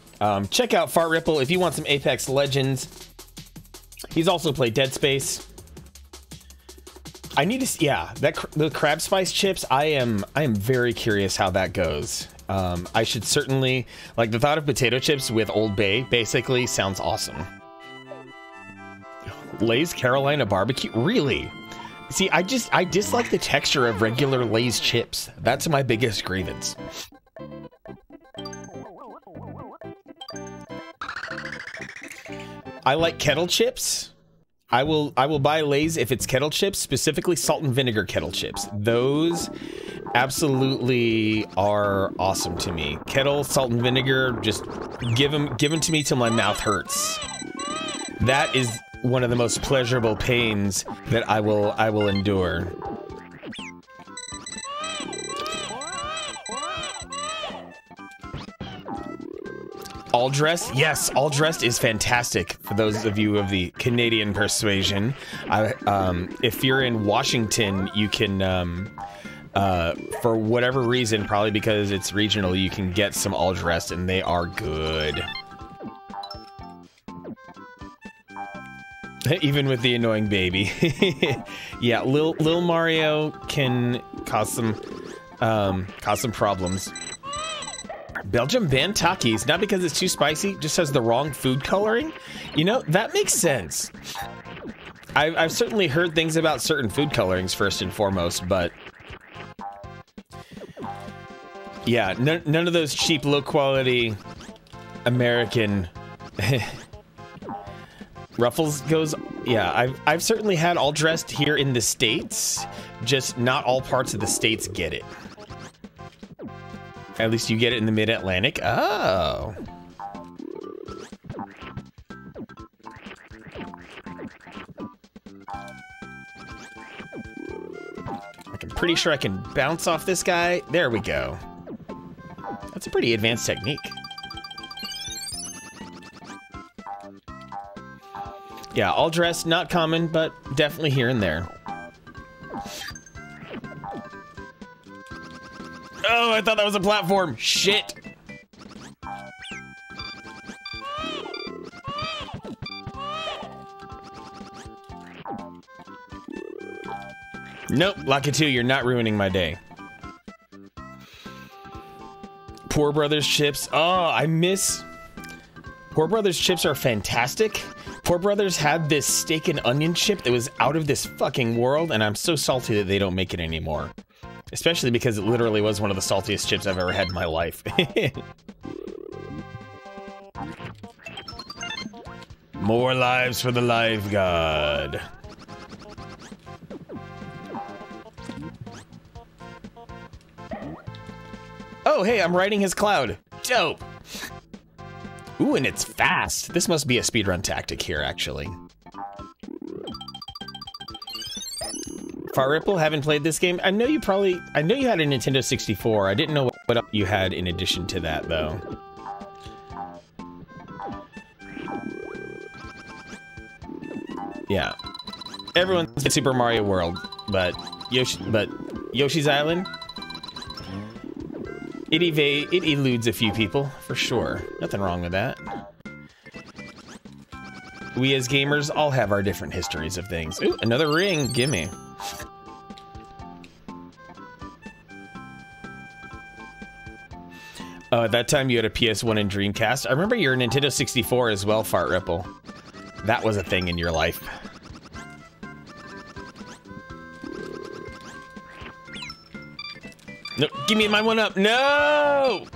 Check out Fart Ripple if you want some Apex Legends. He's also played Dead Space. I need to, yeah, the crab spice chips. I am very curious how that goes. I should certainly like the thought of potato chips with Old Bay. Basically, sounds awesome. Lay's Carolina barbecue, really? See, I dislike the texture of regular Lay's chips. That's my biggest grievance. I like kettle chips. I will buy Lay's if it's kettle chips, specifically salt and vinegar kettle chips. Those absolutely are awesome to me. Kettle, salt and vinegar, just give them to me till my mouth hurts. That is one of the most pleasurable pains that I will endure. All dressed? Yes, all dressed is fantastic for those of you of the Canadian persuasion. If you're in Washington, you can, for whatever reason, probably because it's regional, you can get some all dressed and they are good. Even with the annoying baby. Yeah, Lil Mario can cause some problems. Belgium banned Takis, not because it's too spicy, just has the wrong food coloring. You know, that makes sense. I've certainly heard things about certain food colorings first and foremost, but yeah, none of those cheap, low quality American Ruffles goes. Yeah, I've certainly had all dressed here in the States, just not all parts of the States get it. At least you get it in the mid-Atlantic. Oh. I'm pretty sure I can bounce off this guy. There we go. That's a pretty advanced technique. Yeah, all dressed, not common, but definitely here and there. Oh, I thought that was a platform. Shit. Nope, Lakitu, you're not ruining my day. Poor Brothers chips. Oh, I miss... Poor Brothers chips are fantastic. Poor Brothers had this steak and onion chip that was out of this fucking world, and I'm so salty that they don't make it anymore. Especially because it literally was one of the saltiest chips I've ever had in my life. More lives for the life god. Oh, hey, I'm riding his cloud. Dope. Ooh, and it's fast. This must be a speedrun tactic here, actually. Fart Ripple, haven't played this game. I know you had a Nintendo 64. I didn't know what else you had in addition to that, though. Yeah. Everyone's in Super Mario World, but Yoshi's Island, it eludes a few people, for sure. Nothing wrong with that. We as gamers all have our different histories of things. Ooh, another ring, gimme. At that time you had a PS1 and Dreamcast. I remember your Nintendo 64 as well, Fart Ripple. That was a thing in your life. No, give me my one up. No!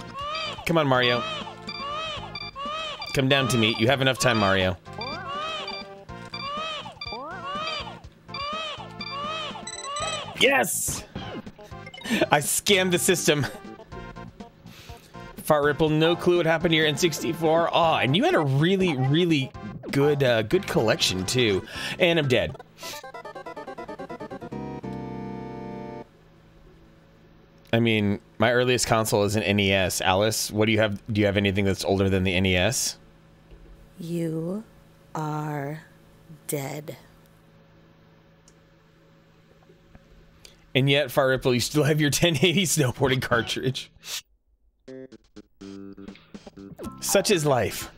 Come on, Mario. Come down to me. You have enough time, Mario. Yes! I scammed the system. Fart Ripple, no clue what happened to your N64. Oh, and you had a really, really good good collection too. And I'm dead. I mean, my earliest console is an NES. Alice, what do you have? Do you have anything that's older than the NES? You are dead. And yet, Fire Ripple, you still have your 1080 snowboarding cartridge. Such is life.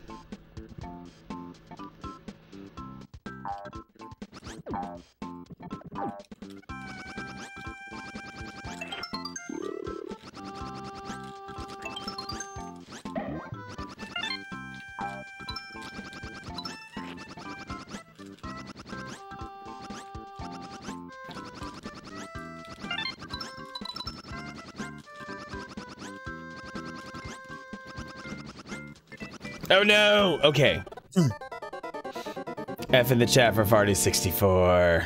Oh no! Okay. F in the chat for Farty64.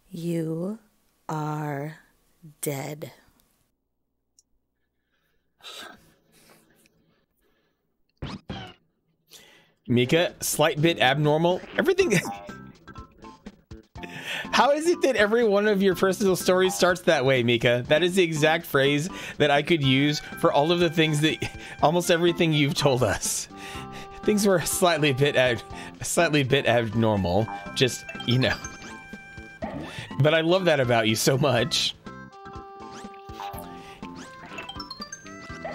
You are dead. Mika, slight bit abnormal. Everything. How is it that every one of your personal stories starts that way, Mika? That is the exact phrase that I could use for all of the things that, almost everything you've told us. Things were slightly bit abnormal, just, you know. But I love that about you so much.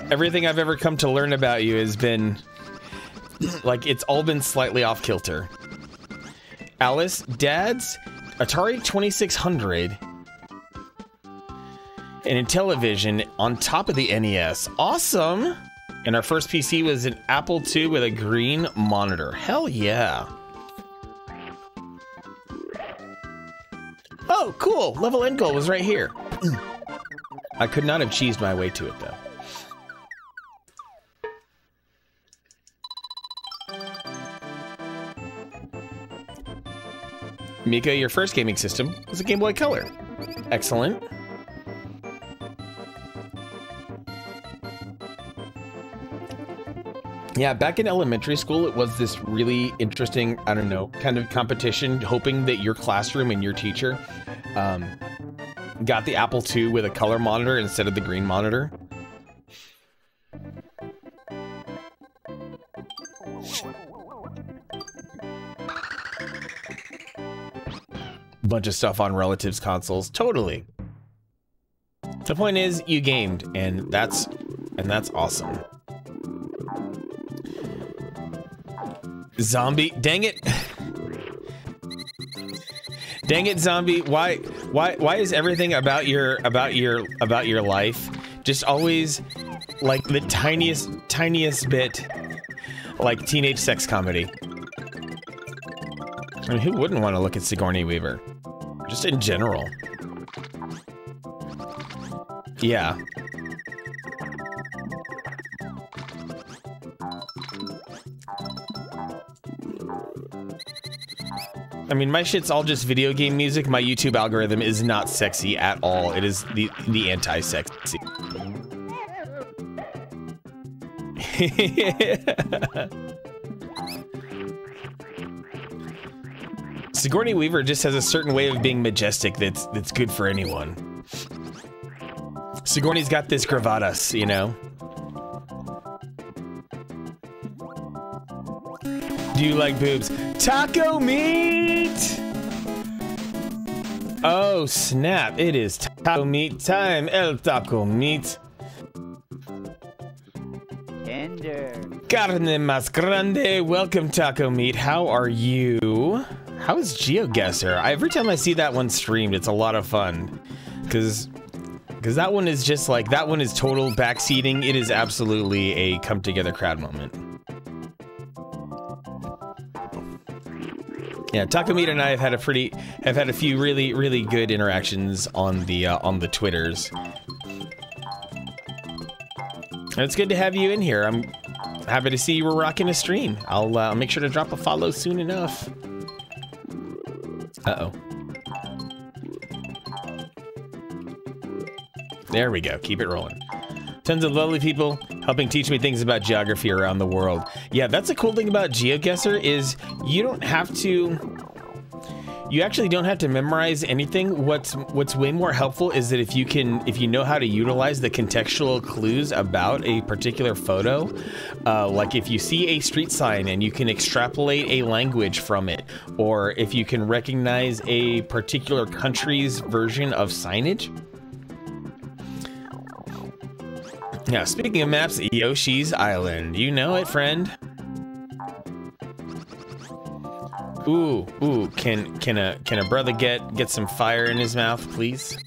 Everything I've ever come to learn about you has been, like, it's all been slightly off kilter. Alice, Dad's Atari 2600 and Intellivision on top of the NES. Awesome! And our first PC was an Apple II with a green monitor. Hell yeah. Oh, cool. Level end goal was right here. I could not have cheesed my way to it, though. Mika, your first gaming system was a Game Boy Color. Excellent. Yeah, back in elementary school, it was this really interesting, I don't know, kind of competition, hoping that your classroom and your teacher got the Apple II with a color monitor instead of the green monitor. Bunch of stuff on relatives' consoles, totally. The point is, you gamed, and that's awesome. Zombie, dang it. Dang it, zombie. Why is everything about your life just always like the tiniest bit like teenage sex comedy? I mean, who wouldn't want to look at Sigourney Weaver? Just in general. Yeah. I mean, my shit's all just video game music. My YouTube algorithm is not sexy at all. It is the anti-sexy. Sigourney Weaver just has a certain way of being majestic that's good for anyone. Sigourney's got this gravatas, you know? Do you like boobs? Taco meat! Oh, snap. It is taco meat time. El taco meat. Tender. Carne más grande. Welcome, taco meat. How are you? How is GeoGuessr? Every time I see that one streamed, it's a lot of fun. Because that one is just like, that one is total backseating. It is absolutely a come together crowd moment. Yeah, Taco Meat and I have had a few really, really good interactions on the Twitters. And it's good to have you in here. I'm happy to see you were rocking a stream. I'll make sure to drop a follow soon enough. Uh-oh. There we go. Keep it rolling. Tons of lovely people helping teach me things about geography around the world. Yeah, that's the cool thing about GeoGuessr is you don't have to... You actually don't have to memorize anything. What's way more helpful is that if you know how to utilize the contextual clues about a particular photo, like if you see a street sign and you can extrapolate a language from it, or if you can recognize a particular country's version of signage. Now, speaking of maps, Yoshi's Island. You know it, friend. Ooh, can a brother get some fire in his mouth, please?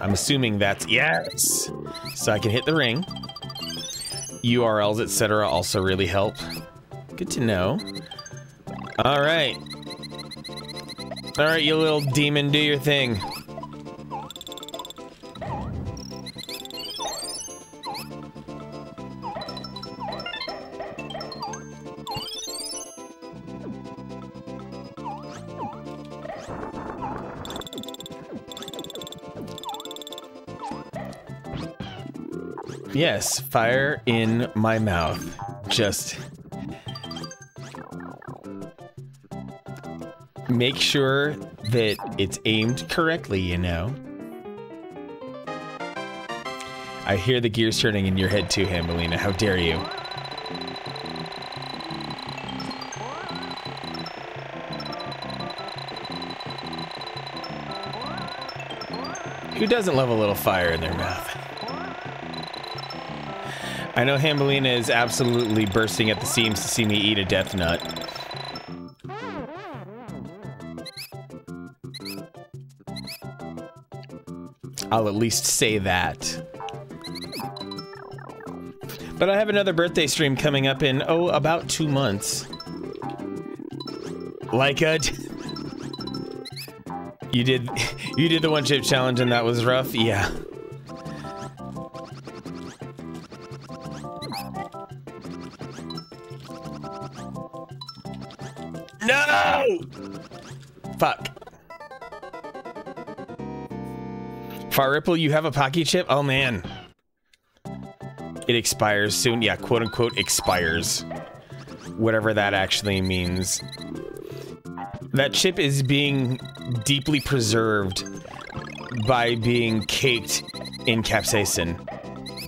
I'm assuming that's yes. So I can hit the ring. URLs, etc. also really help. Good to know. All right, you little demon, do your thing. Yes, fire in my mouth. Just make sure that it's aimed correctly, you know. I hear the gears turning in your head too, Hambelina. How dare you? Who doesn't love a little fire in their mouth? I know Hambelina is absolutely bursting at the seams to see me eat a death nut. I'll at least say that. But I have another birthday stream coming up in, oh, about 2 months. Like a... You did the one chip challenge and that was rough? Yeah. No! Fuck. Far Ripple, you have a Pocky chip? Oh man. It expires soon. Yeah, quote unquote expires. Whatever that actually means. That chip is being deeply preserved by being caked in capsaicin.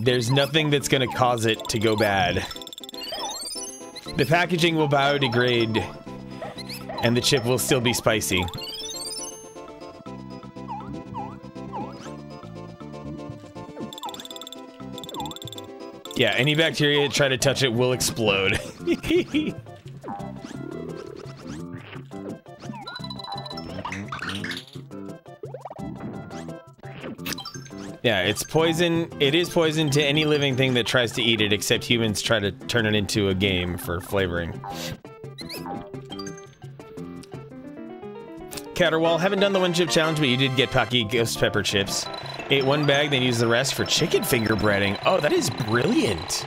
There's nothing that's gonna cause it to go bad. The packaging will biodegrade and the chip will still be spicy. Yeah, any bacteria try to touch it will explode. Yeah, it's poison. It is poison to any living thing that tries to eat it, except humans try to turn it into a game for flavoring. Caterwall, haven't done the one chip challenge, but you did get Pocky ghost pepper chips. Ate one bag, then used the rest for chicken finger breading. Oh, that is brilliant.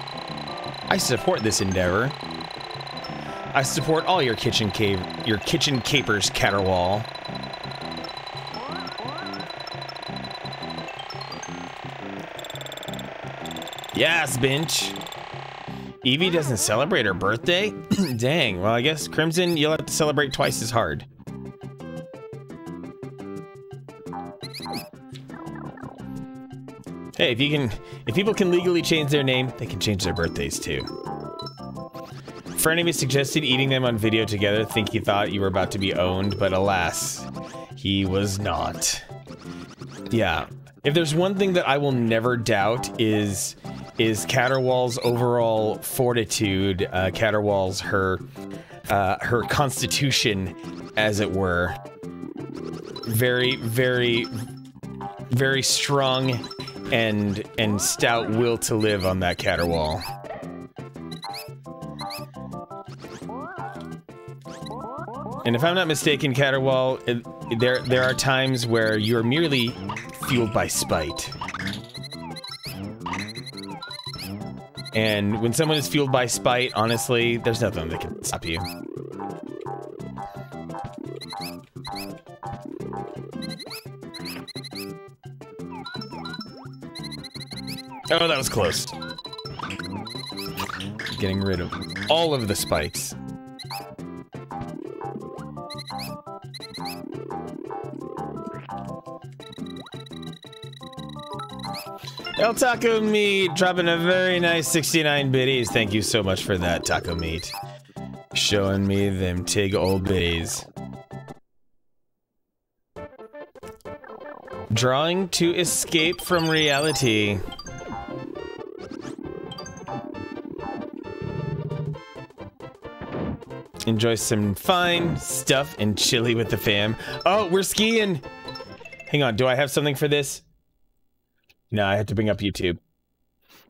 I support this endeavor. I support all your kitchen capers, Caterwall. Yes, Bench. Evie doesn't celebrate her birthday? Dang, well I guess Crimson, you'll have to celebrate twice as hard. Hey, if people can legally change their name, they can change their birthdays too. Frenemy suggested eating them on video together. Think he thought you were about to be owned, but alas, he was not. Yeah, if there's one thing that I will never doubt is Caterwall's overall fortitude, Caterwall's her constitution, as it were. Very, very, very strong and stout will to live on that Caterwall. And if I'm not mistaken, Caterwall, there are times where you're merely fueled by spite. And when someone is fueled by spite, honestly, there's nothing that can stop you. Oh, that was close. Getting rid of all of the spikes. El Taco Meat dropping a very nice 69 biddies. Thank you so much for that, Taco Meat. Showing me them tig old biddies. Drawing to escape from reality. Enjoy some fine stuff and chili with the fam. Oh, we're skiing. Hang on, do I have something for this? No, I have to bring up YouTube.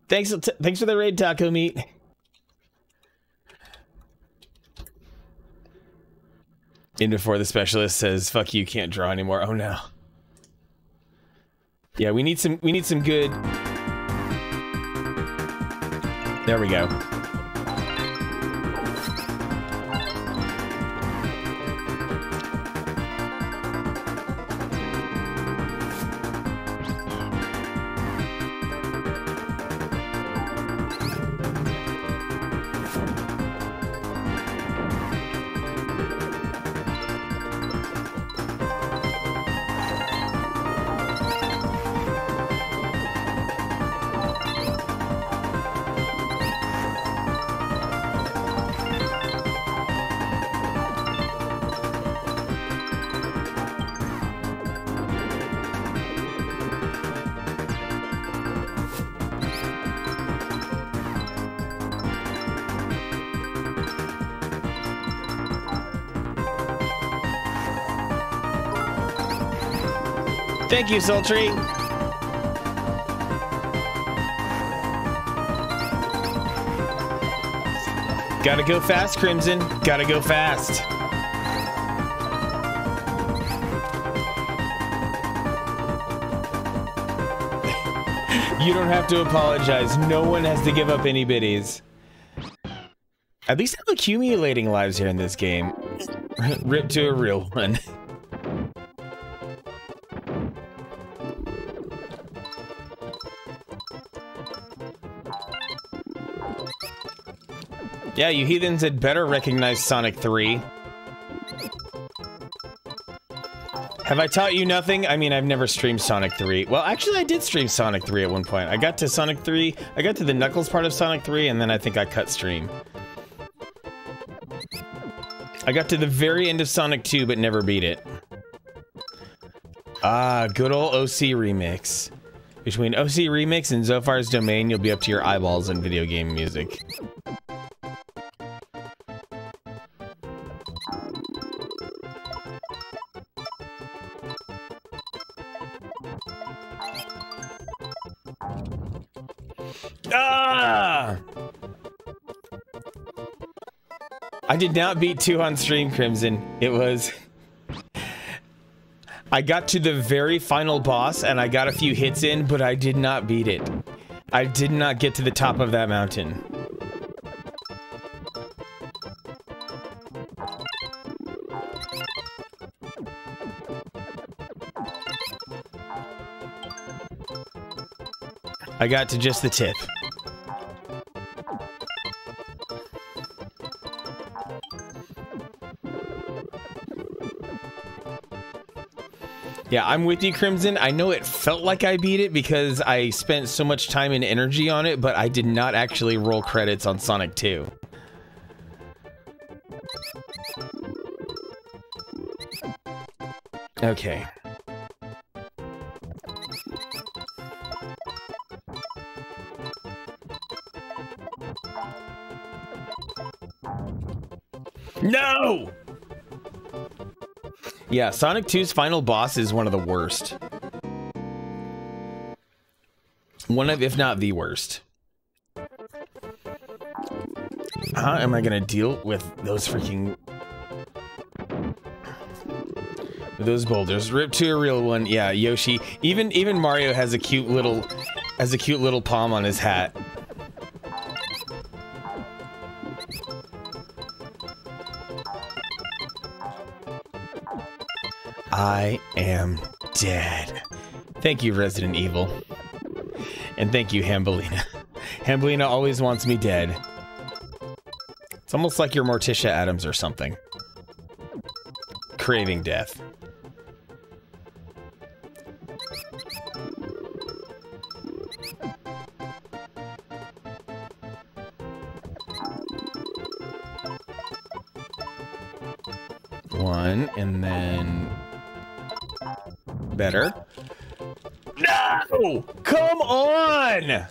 Thanks for the raid, Taco Meat. In before the specialist says, "Fuck you, can't draw anymore." Oh no. Yeah, we need some good. There we go. Thank you, Sultry. Gotta go fast, Crimson. Gotta go fast. You don't have to apologize. No one has to give up any biddies. At least I'm accumulating lives here in this game. Rip to a real one. Yeah, you heathens had better recognize Sonic 3. Have I taught you nothing? I mean, I've never streamed Sonic 3. Well, actually, I did stream Sonic 3 at one point. I got to Sonic 3, I got to the Knuckles part of Sonic 3, and then I think I cut stream. I got to the very end of Sonic 2, but never beat it. Ah, good old OC Remix. Between OC Remix and Zophar's Domain, you'll be up to your eyeballs in video game music. Ah! I did not beat 2 on stream, Crimson. It was... I got to the very final boss and I got a few hits in, but I did not beat it. I did not get to the top of that mountain. I got to just the tip. Yeah, I'm with you, Crimson. I know it felt like I beat it because I spent so much time and energy on it, but I did not actually roll credits on Sonic 2. Okay. No! Yeah, Sonic 2's final boss is one of the worst. One of, if not the worst. How am I gonna deal with those freaking... with those boulders? Rip to a real one. Yeah, Yoshi. Even Mario has a cute little palm on his hat. I am dead. Thank you, Resident Evil. And thank you, Hambelina. Hambelina always wants me dead. It's almost like you're Morticia Adams or something. Craving death. One, and then... better. No! Come on!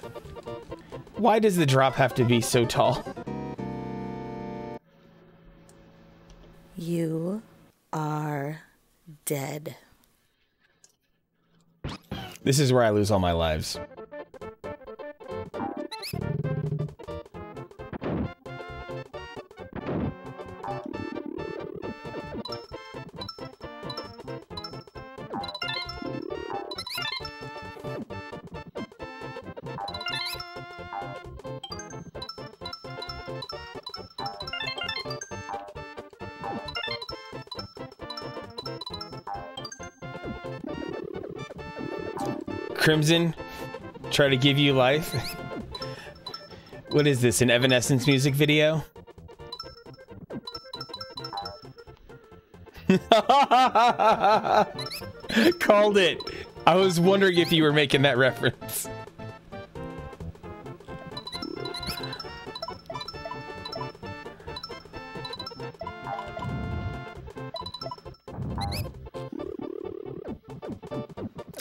Why does the drop have to be so tall? You are dead. This is where I lose all my lives. Crimson, try to give you life. What is this, an Evanescence music video? Called it. I was wondering if you were making that reference.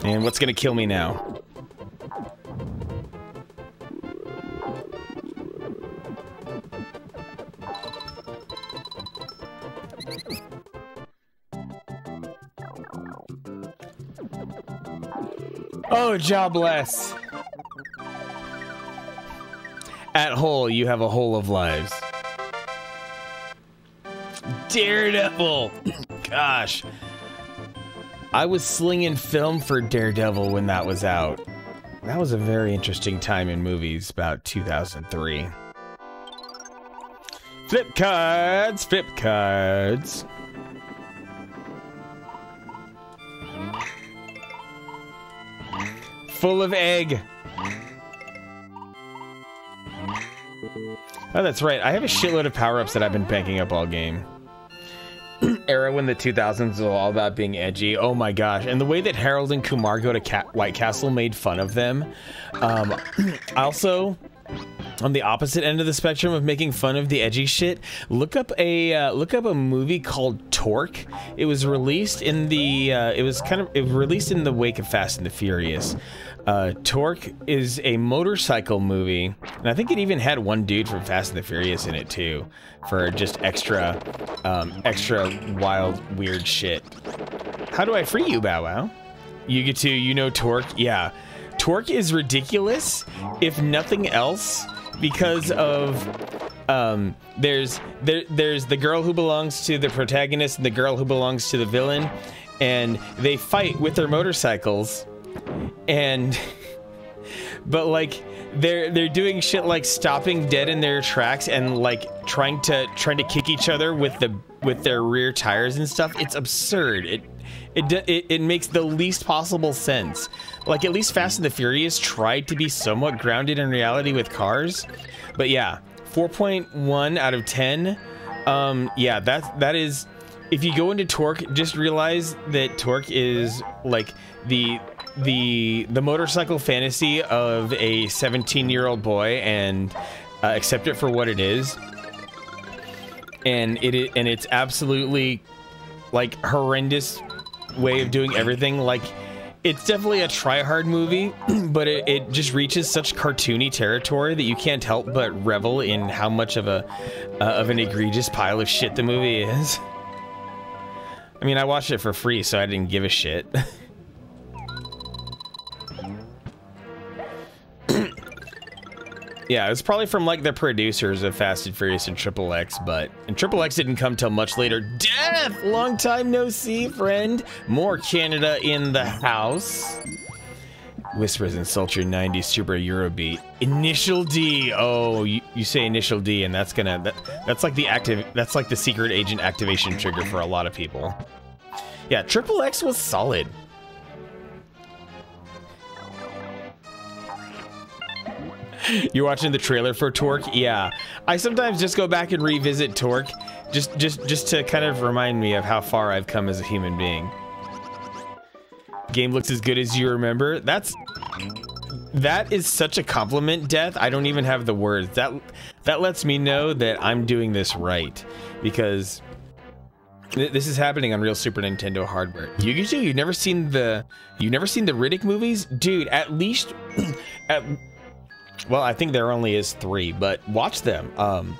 And what's gonna kill me now? Oh, jobless. At whole, you have a whole of lives. Daredevil. Gosh. I was slinging film for Daredevil when that was out. That was a very interesting time in movies, about 2003. Flip cards, flip cards. Full of egg. Oh, that's right. I have a shitload of power-ups that I've been banking up all game. Era when the 2000s was all about being edgy. Oh my gosh. And the way that Harold and Kumar Go to White Castle made fun of them. Also, on the opposite end of the spectrum of making fun of the edgy shit, look up a movie called Torque. It was released in the it was released in the wake of Fast and the Furious. Torque is a motorcycle movie, and I think it even had one dude from Fast and the Furious in it too, for just extra wild, weird shit. How do I free you, Bow Wow? You get to, you know, Torque? Yeah. Torque is ridiculous, if nothing else, because of, there's the girl who belongs to the protagonist and the girl who belongs to the villain, and they fight with their motorcycles. And but like they're doing shit like stopping dead in their tracks and like trying to kick each other with their rear tires and stuff. It's absurd. It makes the least possible sense. Like, at least Fast and the Furious tried to be somewhat grounded in reality with cars. But yeah, 4.1 out of 10. Yeah, that is, if you go into Torque, just realize that Torque is like the motorcycle fantasy of a 17-year-old boy, and accept it for what it is. And it's absolutely like horrendous way of doing everything. Like, it's definitely a try-hard movie, but it just reaches such cartoony territory that you can't help but revel in how much of an egregious pile of shit the movie is. I mean, I watched it for free, so I didn't give a shit. Yeah, it's probably from like the producers of Fast and Furious and Triple X, and Triple X didn't come till much later. Death! Long time no see, friend. More Canada in the house. Whispers in sultry 90s super Eurobeat. Initial D. Oh, you say Initial D, and that's like the secret agent activation trigger for a lot of people. Yeah, Triple X was solid. You're watching the trailer for Torque? Yeah. I sometimes just go back and revisit Torque just to kind of remind me of how far I've come as a human being. Game looks as good as you remember. That is such a compliment, Death. I don't even have the words. That lets me know that I'm doing this right, because this is happening on real Super Nintendo hardware. You've never seen the Riddick movies? Dude, at least well, I think there only is 3, but watch them.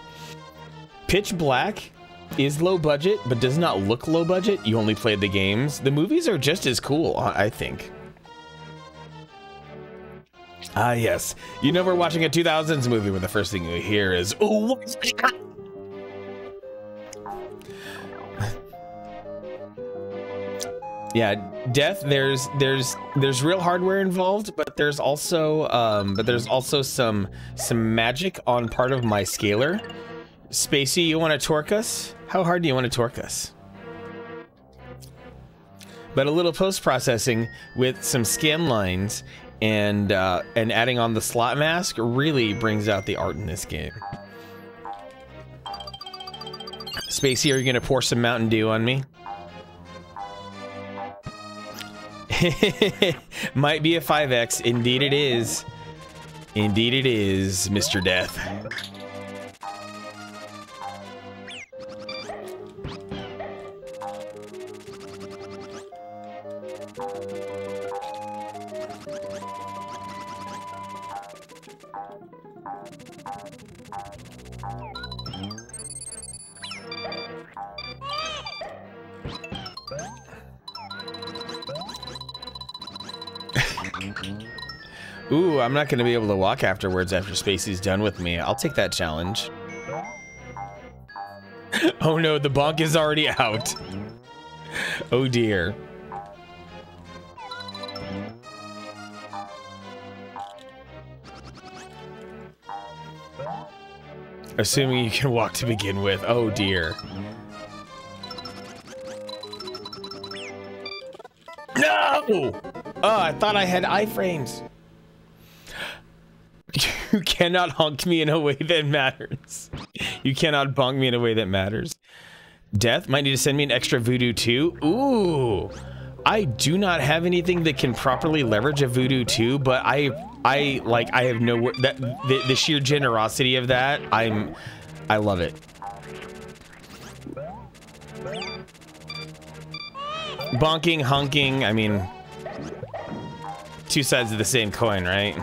Pitch Black is low budget, but does not look low budget. You only played the games. The movies are just as cool, I think. Ah, yes. You know we're watching a 2000s movie where the first thing you hear is, "Oh, what's that?" Yeah, Death. There's real hardware involved, but there's also some magic on part of my scaler. Spacey, you want to torque us? How hard do you want to torque us? But a little post-processing with some scan lines and adding on the slot mask really brings out the art in this game. Spacey, are you gonna pour some Mountain Dew on me? Might be a 5X. Indeed it is. Indeed it is, Mr. Death. Ooh, I'm not going to be able to walk afterwards after Spacey's done with me. I'll take that challenge. Oh no, the bonk is already out. Oh dear. Assuming you can walk to begin with. Oh dear. No! Oh, I thought I had iframes. You cannot honk me in a way that matters. You cannot bonk me in a way that matters. Death might need to send me an extra Voodoo 2. Ooh. I do not have anything that can properly leverage a Voodoo 2, but I have no that the sheer generosity of that. I love it. Bonking, honking, I mean, two sides of the same coin, right?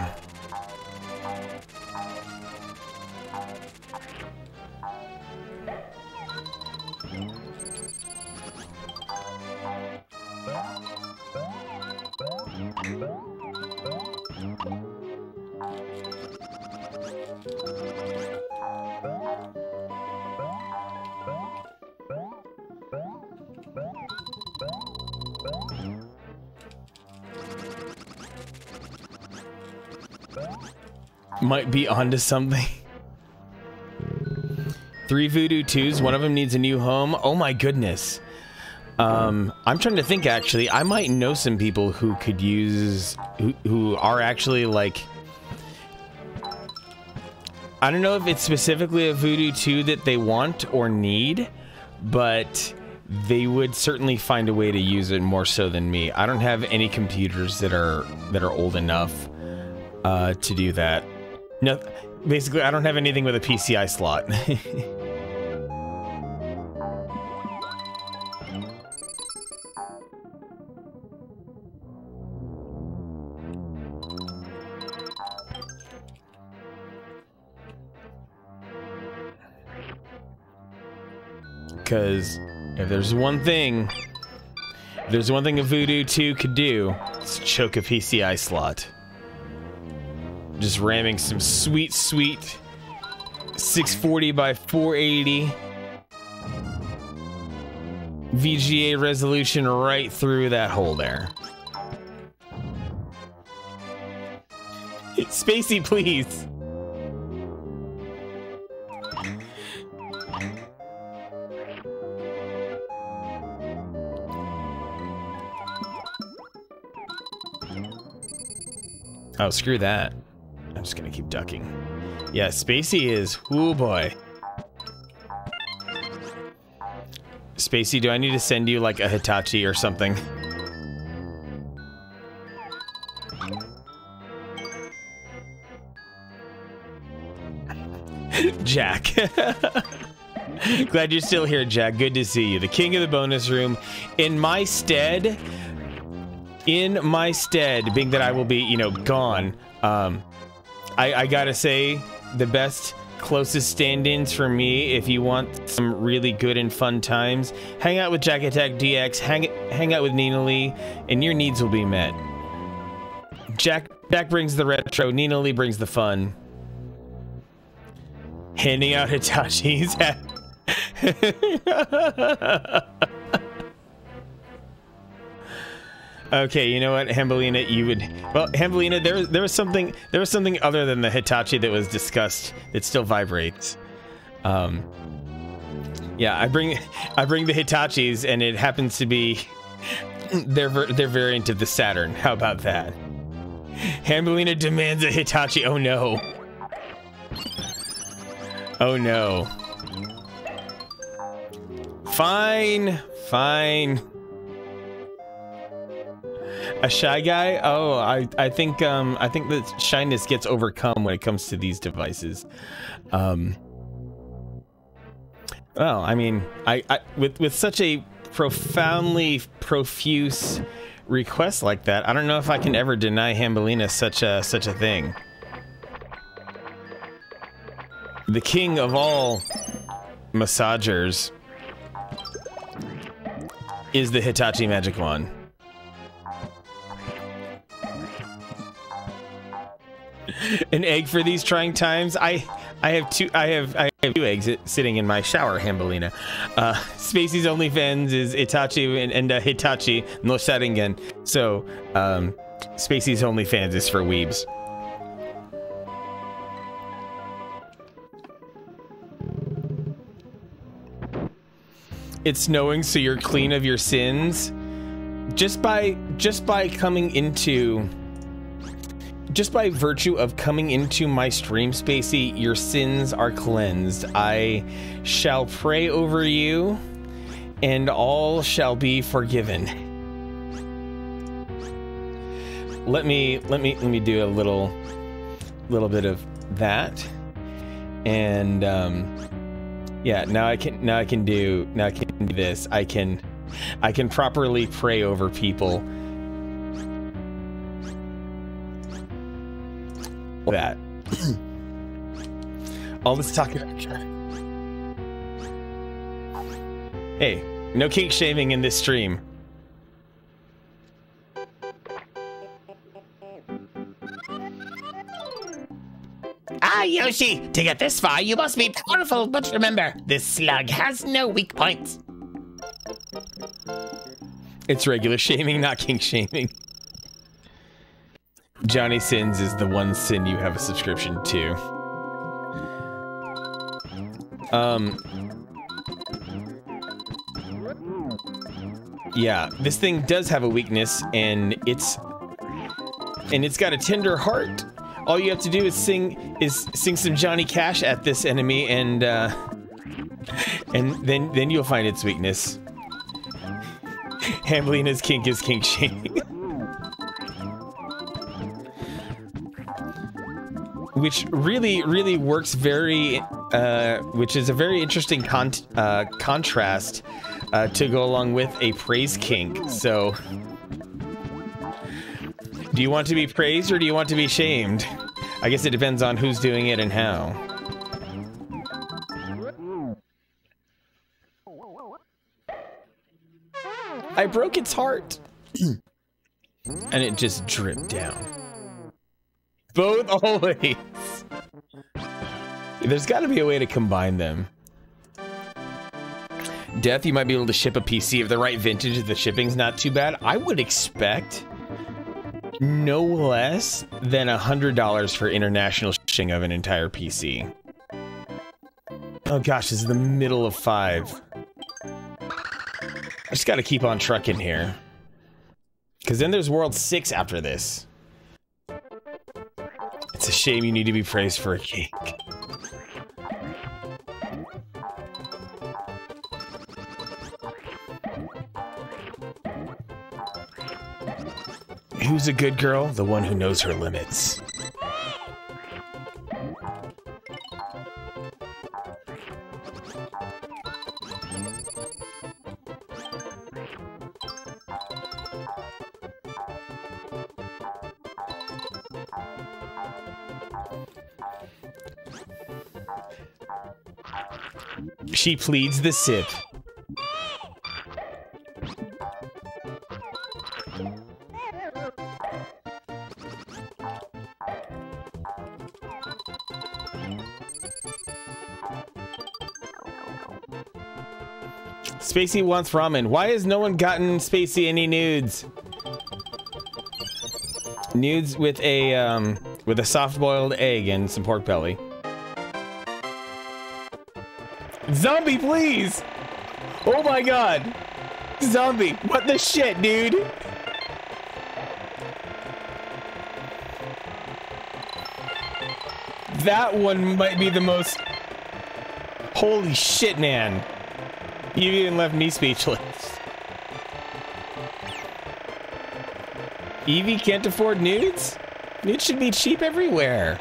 Might be onto something. 3 Voodoo 2s, one of them needs a new home. Oh my goodness. I'm trying to think, actually. I might know some people who could use, who are actually like, I don't know if it's specifically a Voodoo 2 that they want or need, but they would certainly find a way to use it more so than me. I don't have any computers that are old enough to do that. No, basically, I don't have anything with a PCI slot. Because if there's one thing a Voodoo 2 could do, it's choke a PCI slot. Just ramming some sweet 640 by 480 VGA resolution right through that hole there. Spacey, please. Oh, screw that. just gonna keep ducking. Yeah, Spacey is... Ooh, boy. Spacey, do I need to send you, like, a Hitachi or something? Jack. Glad you're still here, Jack. Good to see you. The king of the bonus room. In my stead, being that I will be, you know, gone, I gotta say, the best, closest stand-ins for me, if you want some really good and fun times, hang out with Jack Attack DX, hang out with Nina Lee, and your needs will be met. Jack brings the retro, Nina Lee brings the fun. Handing out Hitachis. Okay, you know what, Hambelina, you would... Well, Hambelina, there was something other than the Hitachi that was discussed that still vibrates. Yeah, I bring the Hitachis, and it happens to be their variant of the Saturn. How about that? Hambelina demands a Hitachi. Oh no. Oh no. Fine. A shy guy? Oh, I think that shyness gets overcome when it comes to these devices. Well, I mean, with such a profoundly profuse request like that, I don't know if I can ever deny Hambelina such a thing. The king of all massagers is the Hitachi Magic Wand. An egg for these trying times. I have two eggs sitting in my shower, Hambelina. Spacey's OnlyFans is Itachi and Hitachi no Sharingan. So Spacey's OnlyFans is for weebs. It's snowing, so you're clean of your sins. Just by virtue of coming into my stream, Spacey, your sins are cleansed. I shall pray over you, and all shall be forgiven. Let me do a little bit of that, and yeah. Now I can do this. I can properly pray over people. That all this talking about. Hey, no kink shaming in this stream. Ah, Yoshi, to get this far, you must be powerful, but remember, this slug has no weak points. It's regular shaming, not kink shaming. Johnny Sins is the one sin you have a subscription to. Yeah, this thing does have a weakness, and it's got a tender heart. All you have to do is sing some Johnny Cash at this enemy, and then you'll find its weakness. Hambelina's kink is kink shaming. Which really works which is a very interesting contrast to go along with a praise kink. So, do you want to be praised or do you want to be shamed? I guess it depends on who's doing it and how. I broke its heart. And it just dripped down. Both always. There's got to be a way to combine them. Death, you might be able to ship a PC of the right vintage if the shipping's not too bad. I would expect no less than $100 for international shipping of an entire PC. Oh gosh, this is the middle of 5. I just got to keep on trucking here. Because then there's World 6 after this. It's a shame you need to be praised for a cake. Who's a good girl? The one who knows her limits. She pleads the sip. Spacey wants ramen. Why has no one gotten Spacey any nudes? Nudes with a soft-boiled egg and some pork belly. Zombie, please! Oh my god! Zombie, what the shit, dude? That one might be the most... Holy shit, man. You even left me speechless. Evie can't afford nudes? Nudes should be cheap everywhere.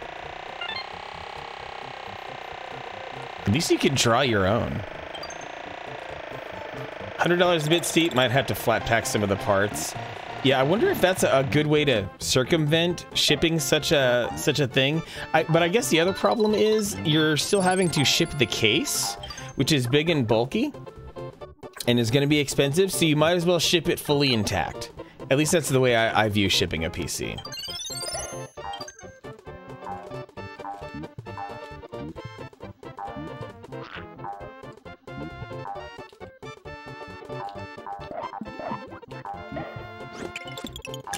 At least you can draw your own. $100 a bit steep, might have to flat pack some of the parts. Yeah, I wonder if that's a good way to circumvent shipping such a thing. But I guess the other problem is you're still having to ship the case, which is big and bulky, and is going to be expensive, so you might as well ship it fully intact. At least that's the way I view shipping a PC.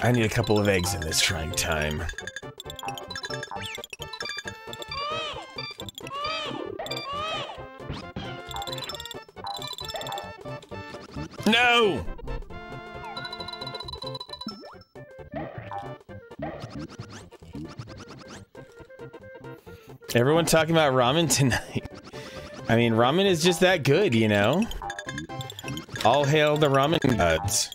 I need a couple of eggs in this trying time. No! Everyone talking about ramen tonight. I mean, ramen is just that good, you know? All hail the ramen gods.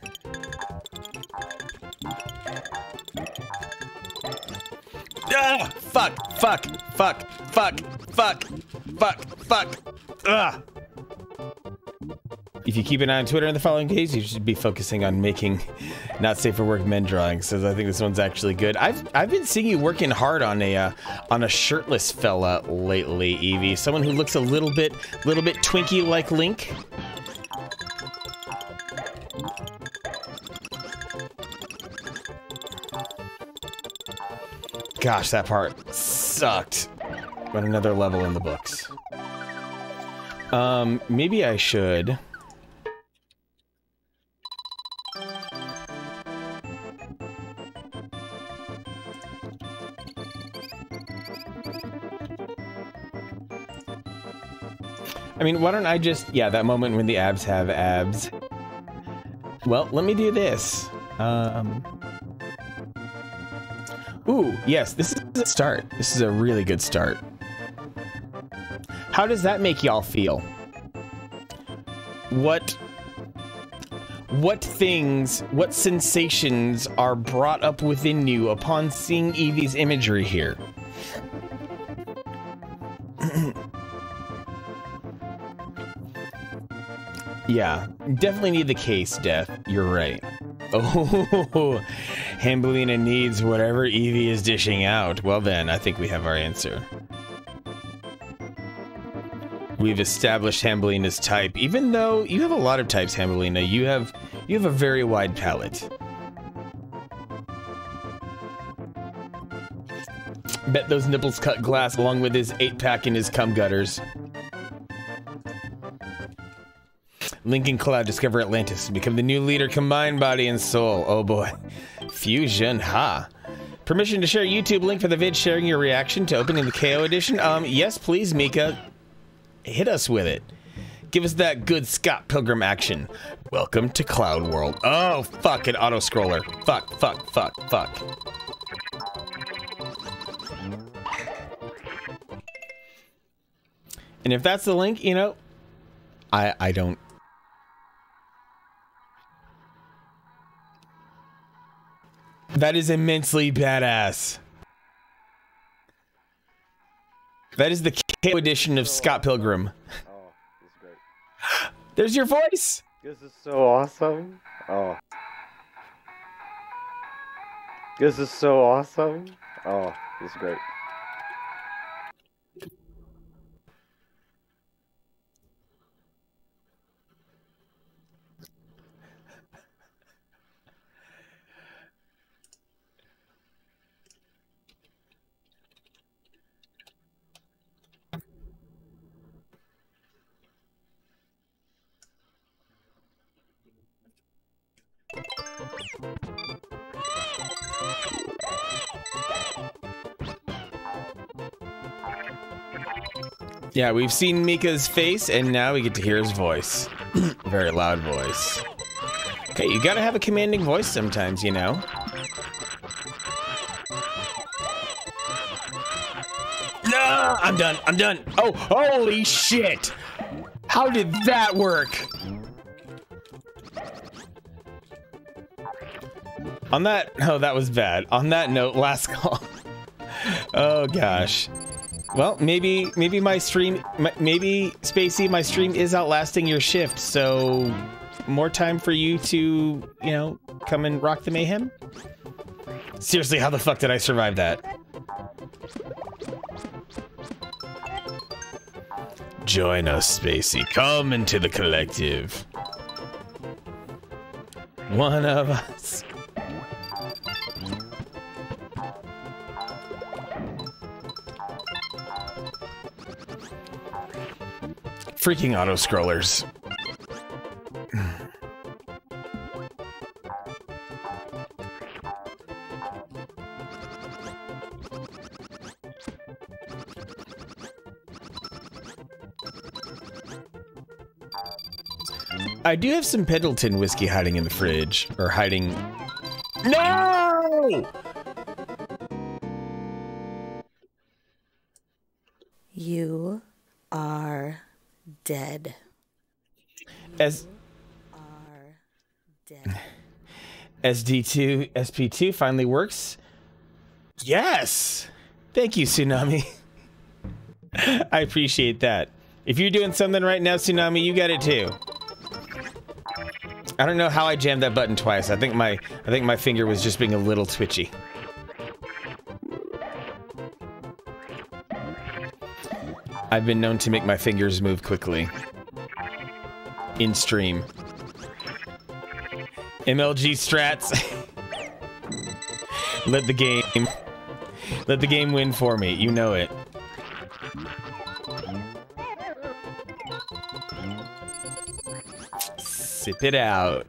Ah! Fuck! Fuck! Fuck! Fuck! Fuck! Fuck! Fuck! Ugh! If you keep an eye on Twitter in the following days, you should be focusing on making not safe for work men drawings. So I think this one's actually good. I've been seeing you working hard on a shirtless fella lately, Evie. Someone who looks a little bit Twinkie like Link. Gosh, that part sucked. But another level in the books. Maybe I should. I mean, why don't I just... Yeah, that moment when the abs have abs. Well, let me do this. Ooh, yes, this is a start. This is a really good start. How does that make y'all feel? What sensations are brought up within you upon seeing Evie's imagery here? Yeah, definitely need the case, Death. You're right. Oh, Hambelina needs whatever Evie is dishing out. Well then, I think we have our answer. We've established Hambelina's type. Even though you have a lot of types, Hambelina, you have a very wide palette. Bet those nipples cut glass along with his 8-pack and his cum gutters. Lincoln Cloud discover Atlantis and become the new leader, combined body and soul. Oh boy. Fusion, ha. Permission to share YouTube link for the vid, sharing your reaction to opening the KO edition? Yes please, Mika. Hit us with it. Give us that good Scott Pilgrim action. Welcome to Cloud World. Oh, fuck, an auto-scroller. Fuck, fuck, fuck, fuck. And if that's the link, you know, I don't. That is immensely badass. That is the KO edition of Scott Pilgrim. Oh, this is great. There's your voice. This is so awesome. Oh. This is so awesome. Oh, this is great. Yeah, we've seen Mika's face, and now we get to hear his voice. Very loud voice. Okay, you gotta have a commanding voice sometimes, you know? No! I'm done, I'm done! Oh, holy shit! How did that work? On that, oh, that was bad. On that note, last call. Oh gosh. Well, maybe my stream, maybe Spacey, my stream is outlasting your shift, so more time for you to, you know, come and rock the mayhem? Seriously, how the fuck did I survive that? Join us, Spacey. Come into the collective. One of us. Freaking auto-scrollers. I do have some Pendleton whiskey hiding in the fridge, or hiding... No! You are dead. As Are dead. SD2 SP2 finally works. Yes! Thank you, Tsunami. I appreciate that. If you're doing something right now, Tsunami, you got it too. I don't know how I jammed that button twice. I think my finger was just being a little twitchy. I've been known to make my fingers move quickly. In stream. MLG strats. Let the game win for me. You know it. Sip it out.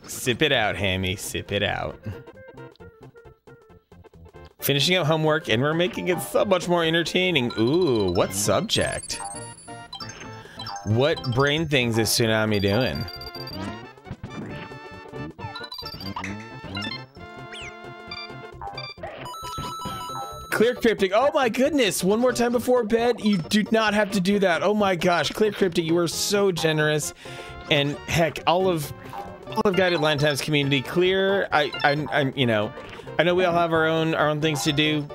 Sip it out, Hammy. Sip it out. Finishing up homework, and we're making it so much more entertaining. Ooh, what subject? What brain things is Tsunami doing? Clear Cryptic. Oh my goodness. One more time before bed. You do not have to do that. Oh my gosh. Clear Cryptic, you are so generous. And heck, all of Guided Line Times community, Clear, I'm you know, I know we all have our own things to do.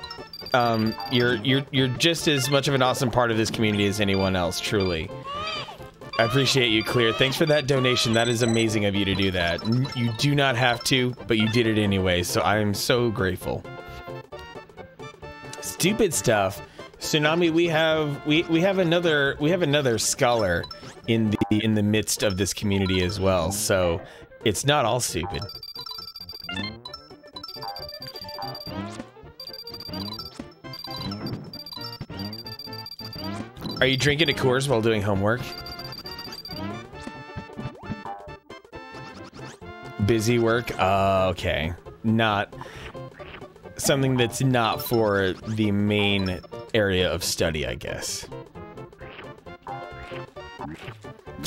You're just as much of an awesome part of this community as anyone else, truly. I appreciate you, Clear. Thanks for that donation. That is amazing of you to do that. You do not have to, but you did it anyway, so I'm so grateful. Stupid stuff. Tsunami, we have another scholar in the midst of this community as well, so it's not all stupid. Are you drinking a Coors while doing homework? Busy work? Okay. Not something that's not for the main area of study, I guess.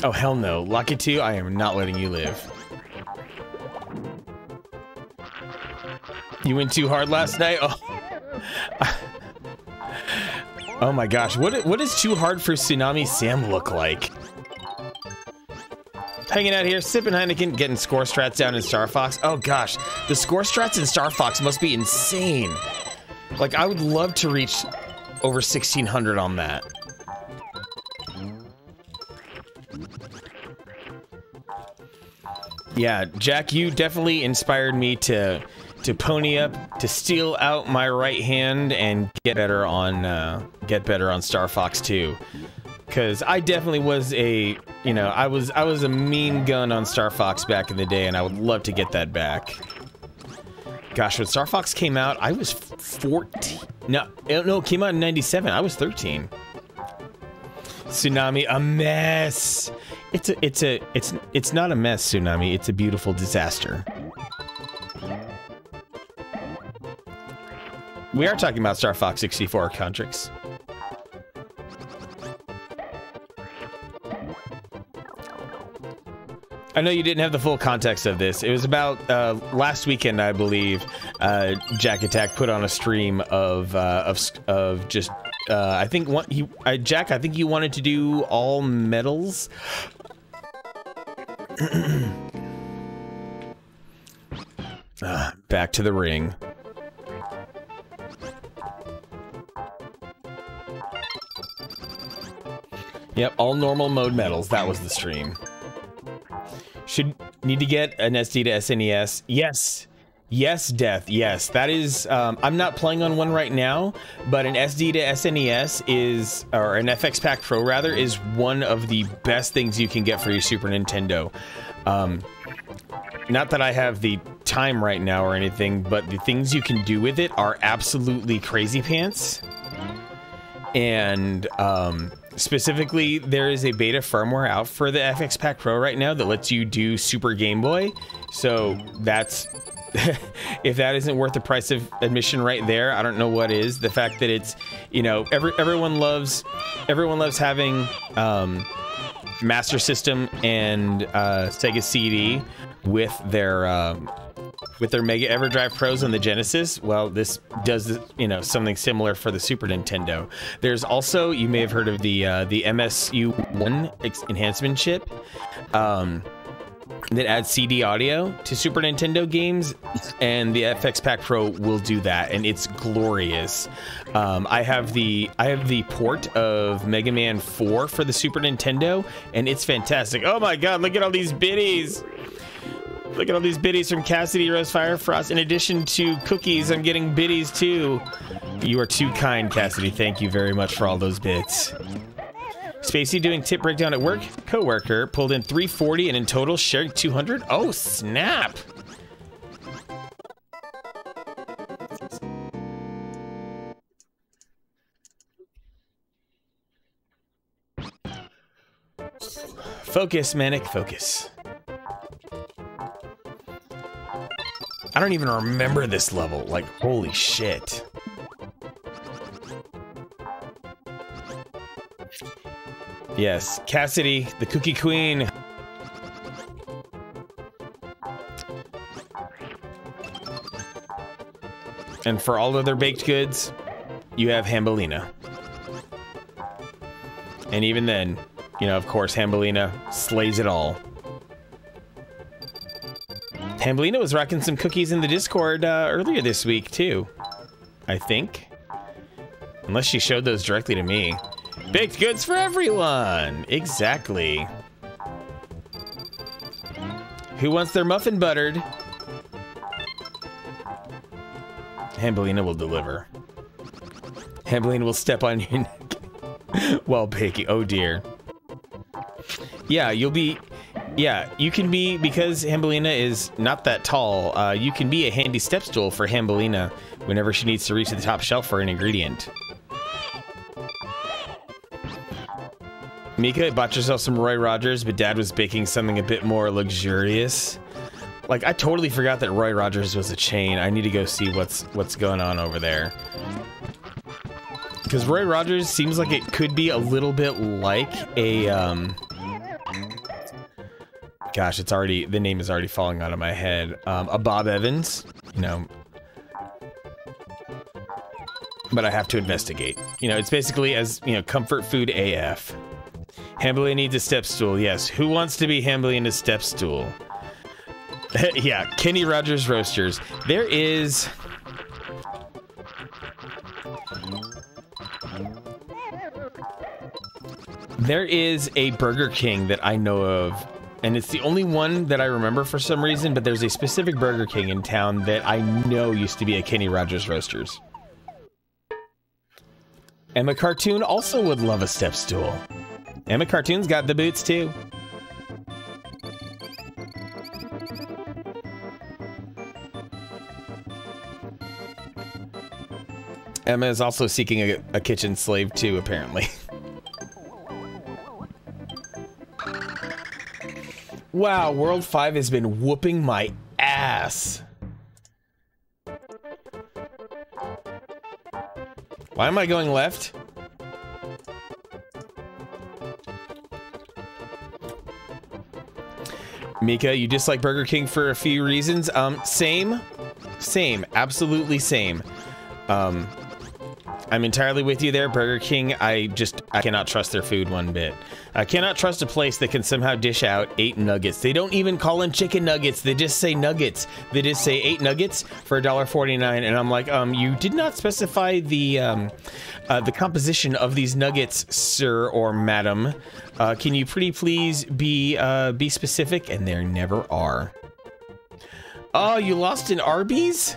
Oh, hell no. Lucky 2, I am not letting you live. You went too hard last night? Oh. Oh my gosh, what does Too Hard for Tsunami Sam look like? Hanging out here, sipping Heineken, getting score strats down in Star Fox. Oh gosh, the score strats in Star Fox must be insane. Like, I would love to reach over 1600 on that. Yeah, Jack, you definitely inspired me to pony up, to steal out my right hand and get better on Star Fox 2. Because I definitely was a, you know, I was a mean gun on Star Fox back in the day, and I would love to get that back. Gosh, when Star Fox came out, I was 14. No, it came out in 97. I was 13. Tsunami, a mess. It's not a mess, Tsunami. It's a beautiful disaster. We are talking about Star Fox 64, Contrix. I know you didn't have the full context of this. It was about last weekend, I believe. Jack Attack put on a stream of just I think Jack, I think you wanted to do all medals. Back to the ring. Yep, all normal mode medals. That was the stream. Should need to get an SD to SNES. Yes. Yes, Death. Yes, that is, I'm not playing on one right now, but an SD to SNES is, or an FX Pack Pro rather, is one of the best things you can get for your Super Nintendo. Not that I have the time right now or anything, but the things you can do with it are absolutely crazy pants. And, specifically, there is a beta firmware out for the FX Pack Pro right now that lets you do Super Game Boy. So that's, if that isn't worth the price of admission right there, I don't know what is. The fact that it's, you know, everyone loves having Master System and Sega CD with their Mega EverDrive Pros on the Genesis. Well, this does, you know, something similar for the Super Nintendo. There's also, you may have heard of the MSU1 enhancement chip that adds CD audio to Super Nintendo games, and the FX Pack Pro will do that, and it's glorious. I have the port of Mega Man 4 for the Super Nintendo, and it's fantastic. Oh my god, look at all these biddies! Look at all these biddies from Cassidy Rose Firefrost. In addition to cookies, I'm getting biddies too. You are too kind, Cassidy. Thank you very much for all those bits. Spacey doing tip breakdown at work. Coworker pulled in 340 and in total shared 200. Oh, snap. Focus, Manic, focus. I don't even remember this level. Like, holy shit. Yes, Cassidy, the Cookie Queen. And for all other baked goods, you have Hambalina. And even then, you know, of course, Hambalina slays it all. Hambalina was rocking some cookies in the Discord earlier this week, too. I think. Unless she showed those directly to me. Baked goods for everyone! Exactly. Who wants their muffin buttered? Hambalina will deliver. Hambalina will step on your neck while baking. Oh dear. Yeah, you'll be... Yeah, you can be, because Hambalina is not that tall, you can be a handy step stool for Hambalina whenever she needs to reach to the top shelf for an ingredient. Mika bought yourself some Roy Rogers, but Dad was baking something a bit more luxurious. Like, I totally forgot that Roy Rogers was a chain. I need to go see what's going on over there. Because Roy Rogers seems like it could be a little bit like a, gosh, it's already, the name is already falling out of my head. A Bob Evans, you know. but I have to investigate. You know, it's basically as, you know, comfort food AF. Hambly needs a step stool. Yes. Who wants to be Hambly in a step stool? Yeah, Kenny Rogers Roasters. There is... There is a Burger King that I know of, and it's the only one that I remember for some reason, but there's a specific Burger King in town that I know used to be a Kenny Rogers Roasters. Emma Cartoon also would love a step stool. Emma Cartoon's got the boots too. Emma is also seeking a kitchen slave too, apparently. Wow, World 5 has been whooping my ass. Why am I going left? Mika, you dislike Burger King for a few reasons. Same, absolutely same. I'm entirely with you there, Burger King. I cannot trust their food one bit. I cannot trust a place that can somehow dish out 8 nuggets. They don't even call them chicken nuggets. They just say nuggets. They just say 8 nuggets for $1.49, and I'm like, you did not specify the composition of these nuggets, sir or madam. Can you pretty please be specific? And there never are. Oh, you lost in Arby's?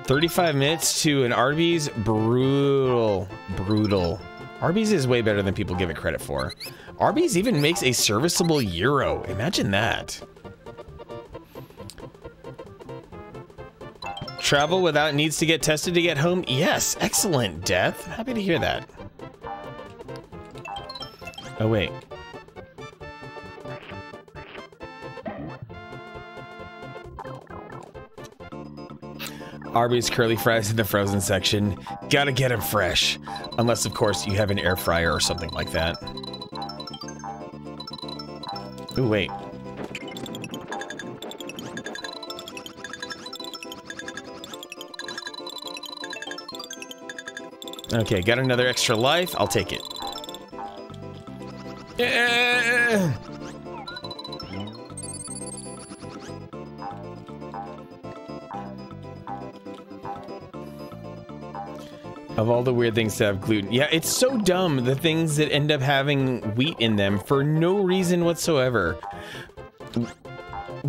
35 minutes to an Arby's? Brutal. Brutal. Arby's is way better than people give it credit for. Arby's even makes a serviceable gyro. Imagine that. Travel without needs to get tested to get home? Yes, excellent, Death. Happy to hear that. Oh, wait. Arby's curly fries in the frozen section. Gotta get them fresh. Unless, of course, you have an air fryer or something like that. Ooh, wait. Okay, got another extra life. I'll take it. Of all the weird things to have gluten. Yeah, it's so dumb, the things that end up having wheat in them for no reason whatsoever.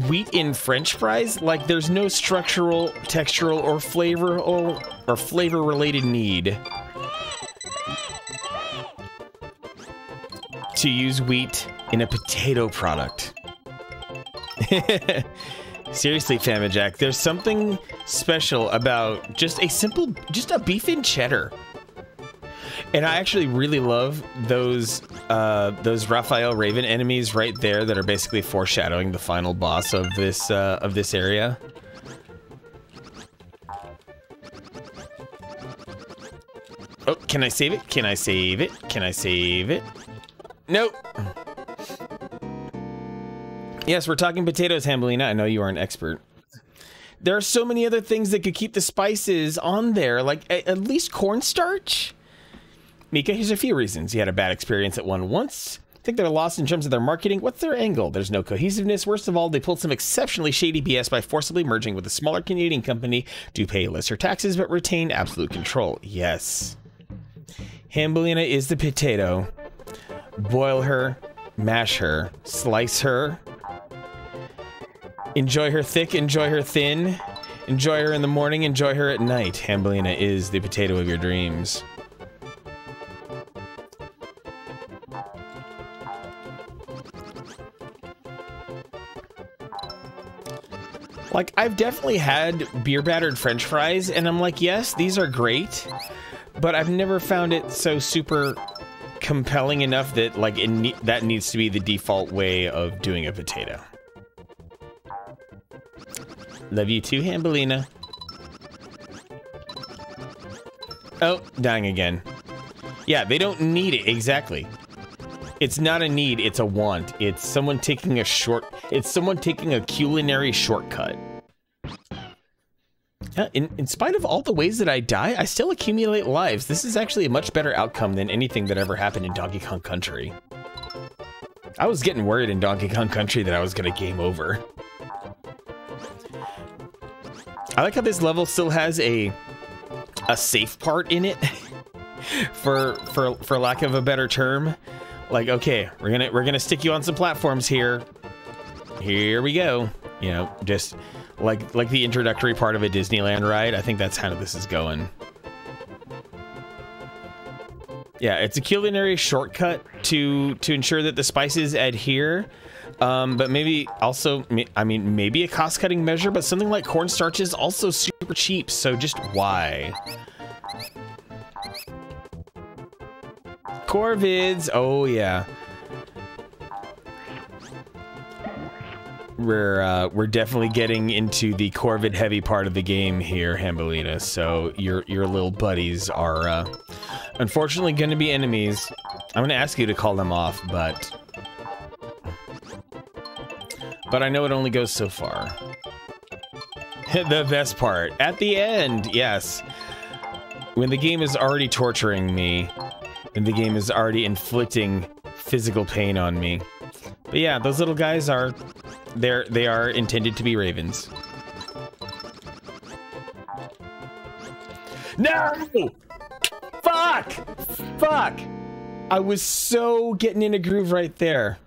Wheat in French fries? Like, there's no structural, textural, or flavor-related need to use wheat in a potato product. Seriously, Famajack, there's something special about just a beef and cheddar. And I actually really love those Raphael Raven enemies right there that are basically foreshadowing the final boss of this area. Oh, can I save it? Can I save it? Can I save it? Nope. Yes, we're talking potatoes, Hambelina. I know you are an expert. There are so many other things that could keep the spices on there, like at least cornstarch. Mika, here's a few reasons. You had a bad experience at one once. Think they're lost in terms of their marketing? What's their angle? There's no cohesiveness. Worst of all, they pulled some exceptionally shady BS by forcibly merging with a smaller Canadian company to pay lesser taxes but retain absolute control. Yes. Hambelina is the potato. Boil her, mash her, slice her. Enjoy her thick, enjoy her thin. Enjoy her in the morning, enjoy her at night. Hambelina is the potato of your dreams. Like, I've definitely had beer battered French fries, and I'm like, yes, these are great, but I've never found it so super compelling enough that, like, that needs to be the default way of doing a potato. Love you too, Hambelina. Oh, dying again. Yeah, they don't need it, exactly. It's not a need, it's a want. It's someone taking a culinary shortcut. In spite of all the ways that I die, I still accumulate lives. This is actually a much better outcome than anything that ever happened in Donkey Kong Country. I was getting worried in Donkey Kong Country that I was gonna game over. I like how this level still has a safe part in it, for lack of a better term. Like, okay, we're gonna stick you on some platforms here. Here we go. You know, just like the introductory part of a Disneyland ride. I think that's how this is going. Yeah, it's a culinary shortcut to ensure that the spices adhere, but maybe also, I mean, maybe a cost-cutting measure, but something like cornstarch is also super cheap, so just why? Corvids, oh yeah. We're definitely getting into the Corvid heavy part of the game here, Hambelina. So your little buddies are unfortunately going to be enemies. I'm going to ask you to call them off, but I know it only goes so far. The best part at the end, yes, when the game is already torturing me, and the game is already inflicting physical pain on me. But yeah, those little guys are. They are intended to be ravens. No! Fuck! Fuck! I was so getting in a groove right there.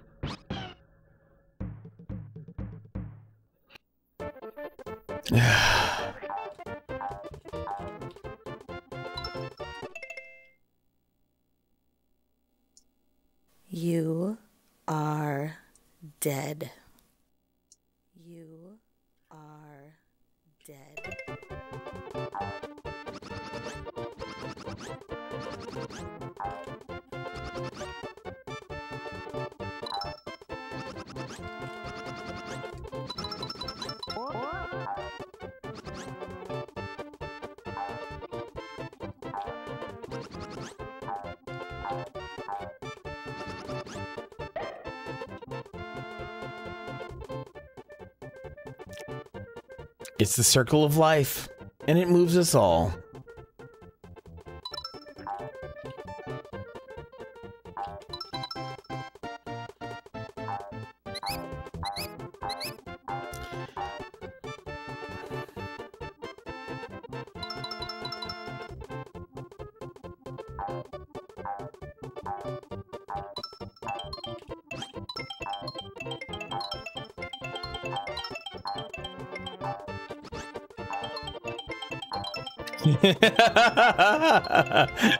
You are dead. You are dead. It's the circle of life, and it moves us all.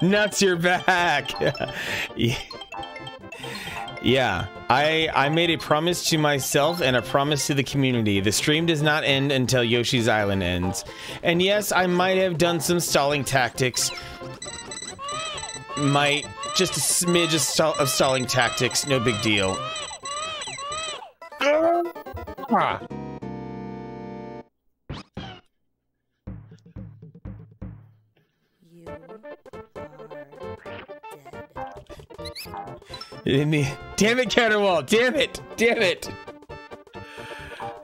Nuts, you're back. Yeah, I made a promise to myself and a promise to the community. The stream does not end until Yoshi's Island ends. And yes, I might have done some stalling tactics. Just a smidge of stalling tactics, no big deal. Damn it, Counterwall! Damn it! Damn it!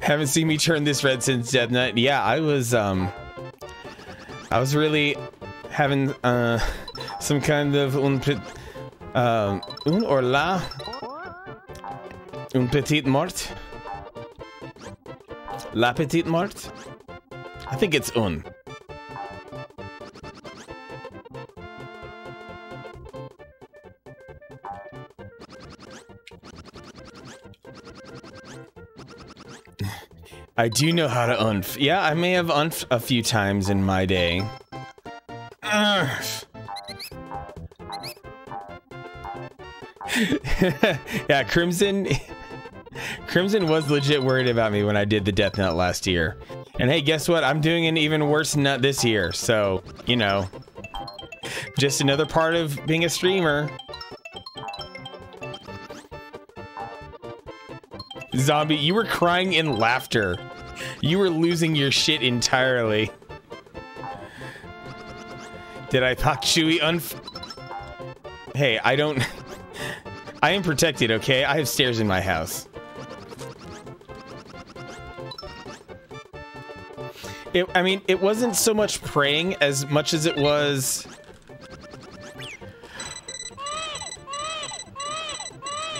Haven't seen me turn this red since Death Knight. Yeah, I was really having some kind of un or la un petite mort. La petite mort. I think it's un. I do know how to unf. Yeah, I may have unf a few times in my day. Yeah, Crimson was legit worried about me when I did the Death Nut last year. And hey, guess what? I'm doing an even worse nut this year. So, you know, just another part of being a streamer. Zombie, you were crying in laughter. You were losing your shit entirely. Did I talk Chewy Hey, I don't... I am protected, okay? I have stairs in my house. I mean, it wasn't so much praying as much as it was...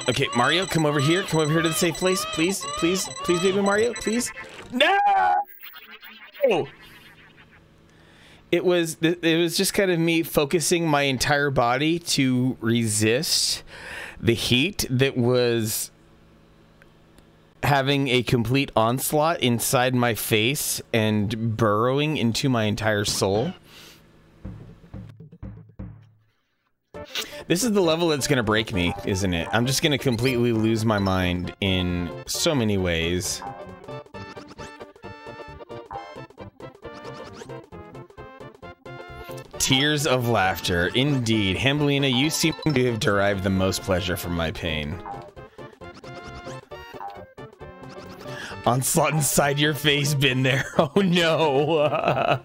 Okay, Mario, come over here. Come over here to the safe place. Please, please, please, baby Mario, please. No! It was just kind of me focusing my entire body to resist the heat that was having a complete onslaught inside my face and burrowing into my entire soul. This is the level that's going to break me, isn't it? I'm just going to completely lose my mind in so many ways. Tears of laughter. Indeed. Hambelina, you seem to have derived the most pleasure from my pain. Onslaught inside your face, been there. Oh no.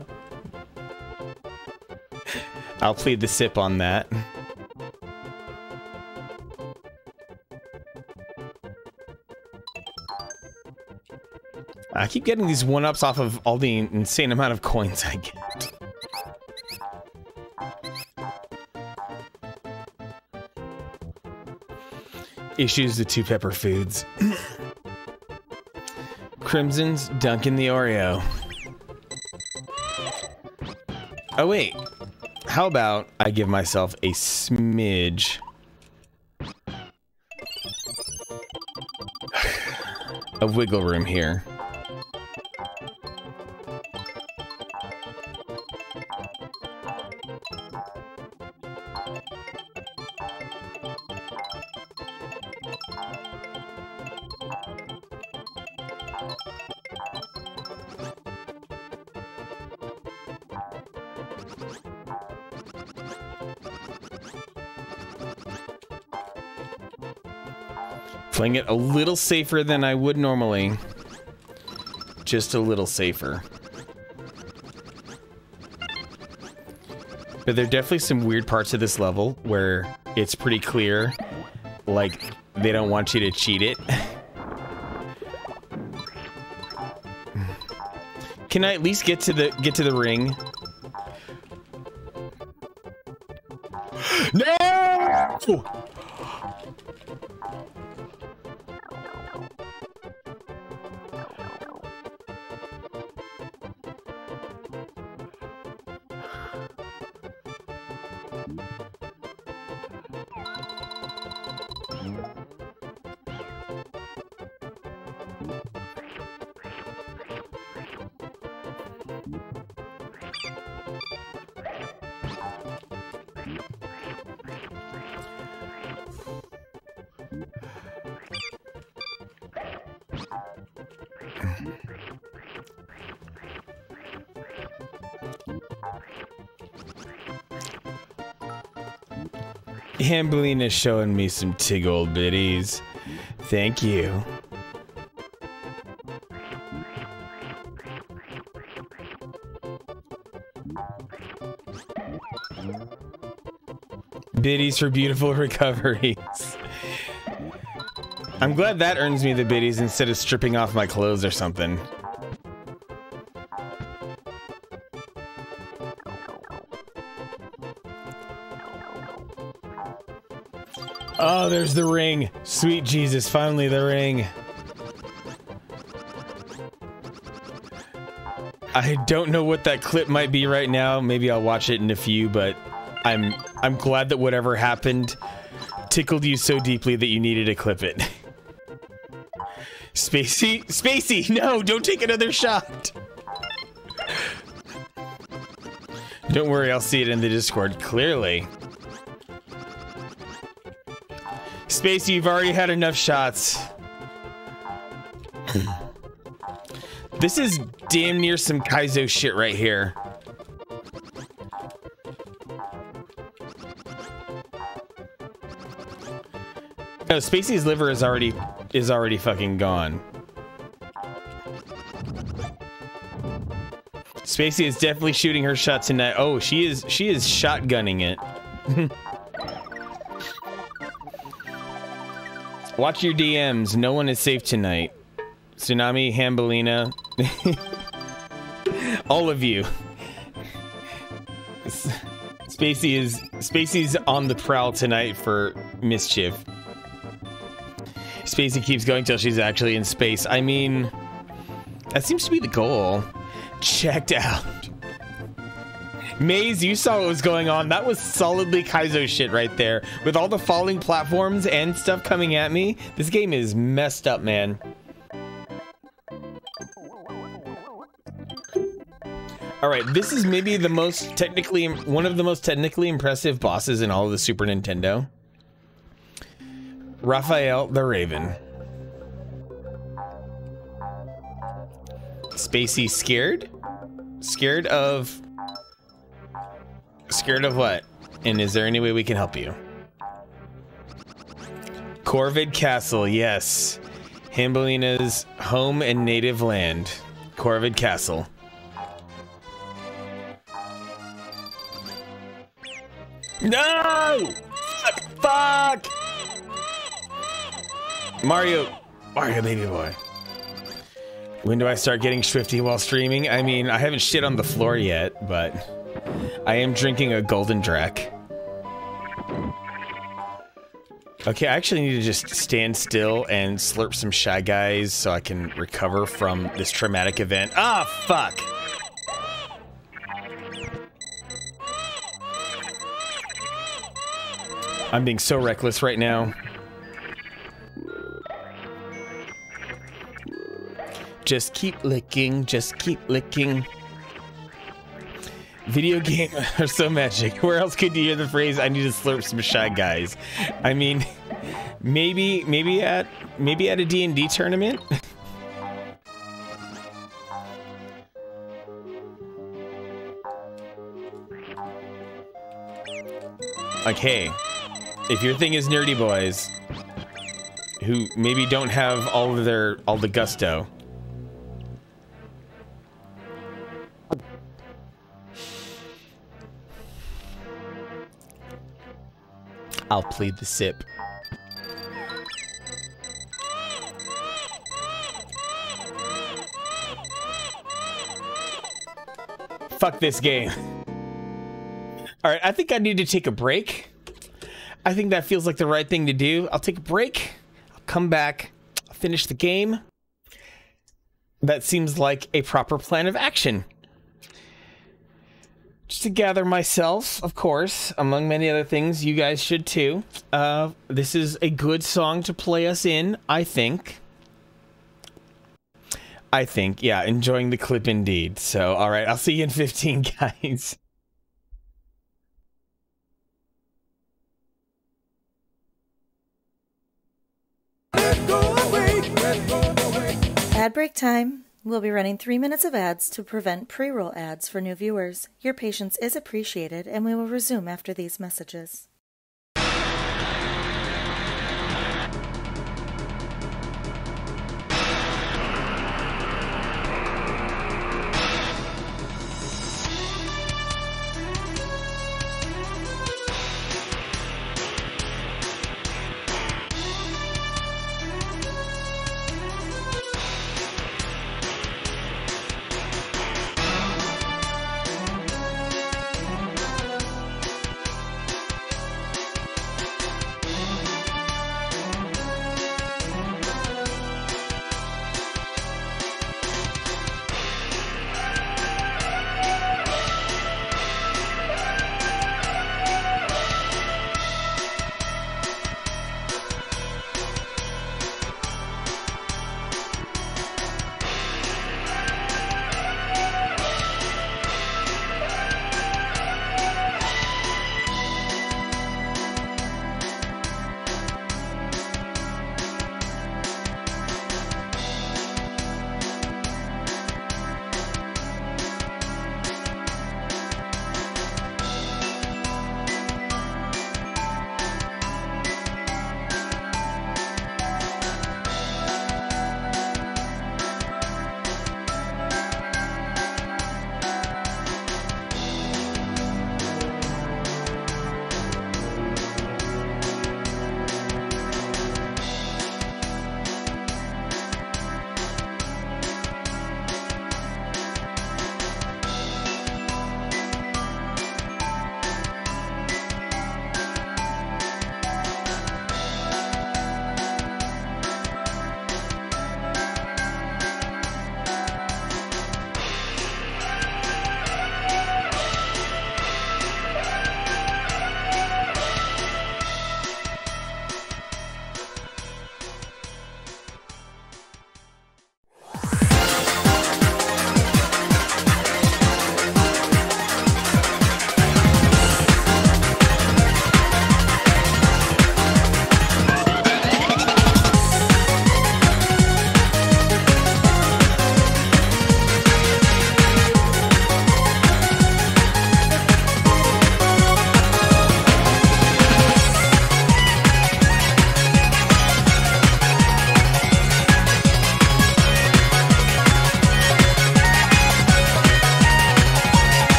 I'll plead the sip on that. I keep getting these one-ups off of all the insane amount of coins I get. Issues with Two Pepper Foods. Crimson's dunking the Oreo. Oh wait, how about I give myself a smidge of wiggle room here. Playing it a little safer than I would normally. Just a little safer. But there are definitely some weird parts of this level where it's pretty clear, like, they don't want you to cheat it. Can I at least get to the ring? No! Hambelina's showing me some tig old biddies. Thank you. Biddies for beautiful recoveries. I'm glad that earns me the biddies instead of stripping off my clothes or something. Oh, there's the ring. Sweet Jesus, finally the ring. I don't know what that clip might be right now. Maybe I'll watch it in a few, but I'm glad that whatever happened tickled you so deeply that you needed to clip it. Spacey, no, don't take another shot. Don't worry, I'll see it in the Discord, clearly. Spacey, you've already had enough shots. This is damn near some Kaizo shit right here. No, Spacey's liver is already fucking gone. Spacey is definitely shooting her shot tonight. Oh, she is shotgunning it. Watch your DMs. No one is safe tonight. Tsunami, Hambelina. All of you. Spacey's on the prowl tonight for mischief. Spacey keeps going till she's actually in space. I mean, that seems to be the goal. Checked out. Maze, you saw what was going on. That was solidly Kaizo shit right there. With all the falling platforms and stuff coming at me, this game is messed up, man. All right, this is maybe the most technically, one of the most technically impressive bosses in all of the Super Nintendo. Raphael the Raven. Spacey scared? Scared of what? And is there any way we can help you? Corvid Castle, yes. Hambelina's home and native land. Corvid Castle. No! Fuck! Mario baby boy. When do I start getting swifty while streaming? I mean, I haven't shit on the floor yet, but I am drinking a golden drac. Okay, I actually need to just stand still and slurp some Shy Guys so I can recover from this traumatic event. Ah, fuck! I'm being so reckless right now. Just keep licking, just keep licking. Video games are so magic. Where else could you hear the phrase, I need to slurp some Shy Guys? I mean, maybe at a D&D tournament? Like, hey, if your thing is nerdy boys who maybe don't have all the gusto. I'll plead the sip. Fuck this game. All right, I think I need to take a break. I think that feels like the right thing to do. I'll take a break. I'll come back. I'll finish the game. That seems like a proper plan of action. Just to gather myself, of course, among many other things. You guys should too. This is a good song to play us in, I think. Yeah, enjoying the clip indeed. So, all right, I'll see you in 15, guys. Ad break time. We'll be running 3 minutes of ads to prevent pre-roll ads for new viewers. Your patience is appreciated, and we will resume after these messages.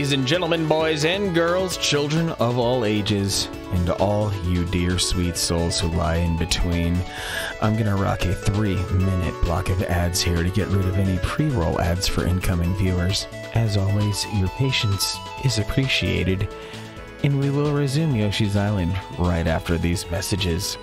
Ladies and gentlemen, boys and girls, children of all ages, and all you dear sweet souls who lie in between, I'm gonna rock a 3-minute block of ads here to get rid of any pre-roll ads for incoming viewers. As always, your patience is appreciated, and we will resume Yoshi's Island right after these messages.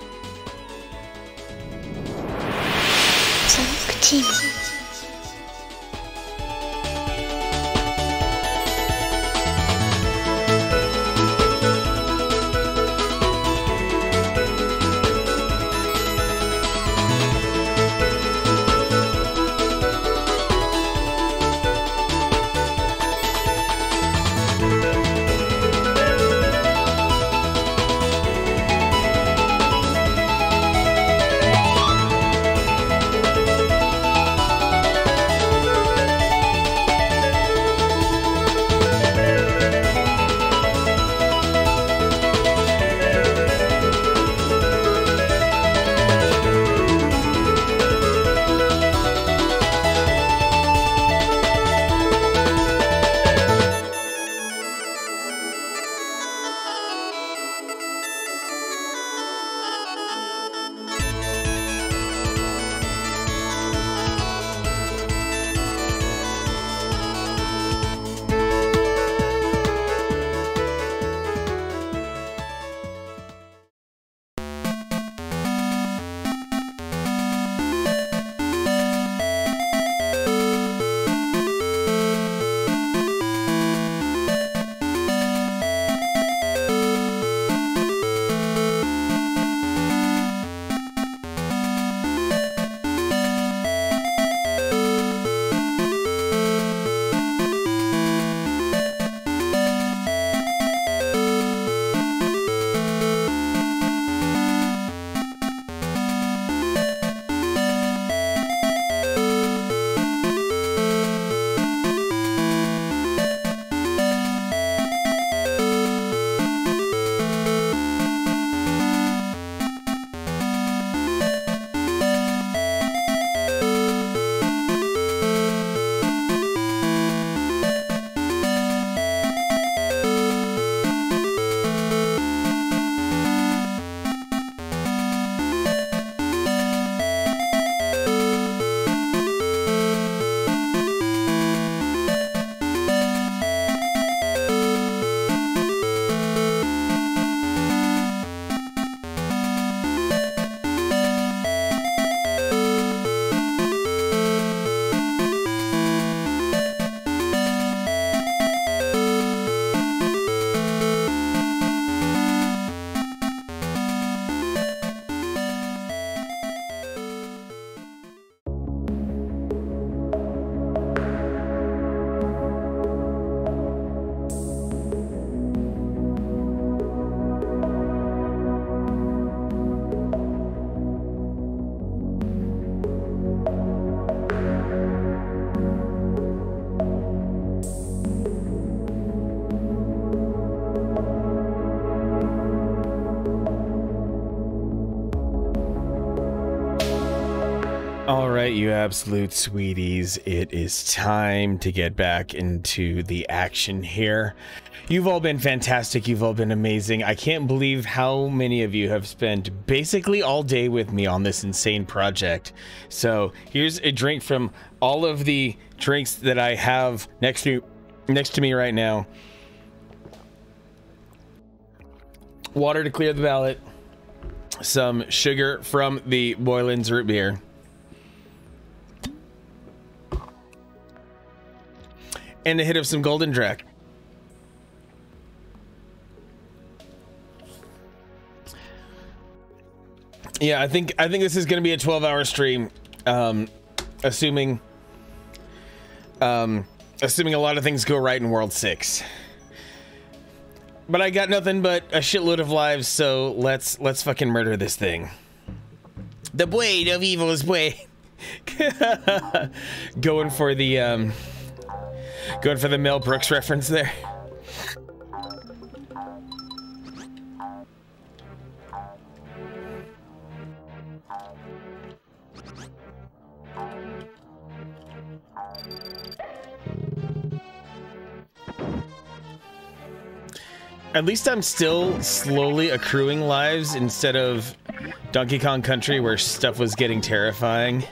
All right, you absolute sweeties, it is time to get back into the action here. You've all been fantastic. You've all been amazing. I can't believe how many of you have spent basically all day with me on this insane project. So here's a drink from all of the drinks that I have next to me right now. Water to clear the palate. Some sugar from the Boylan's root beer. And a hit of some Golden Drac. Yeah, I think this is going to be a 12-hour stream, assuming a lot of things go right in World 6. But I got nothing but a shitload of lives, so let's fucking murder this thing. The blade of evil's way. Going for the Mel Brooks reference there. At least I'm still slowly accruing lives instead of Donkey Kong Country where stuff was getting terrifying.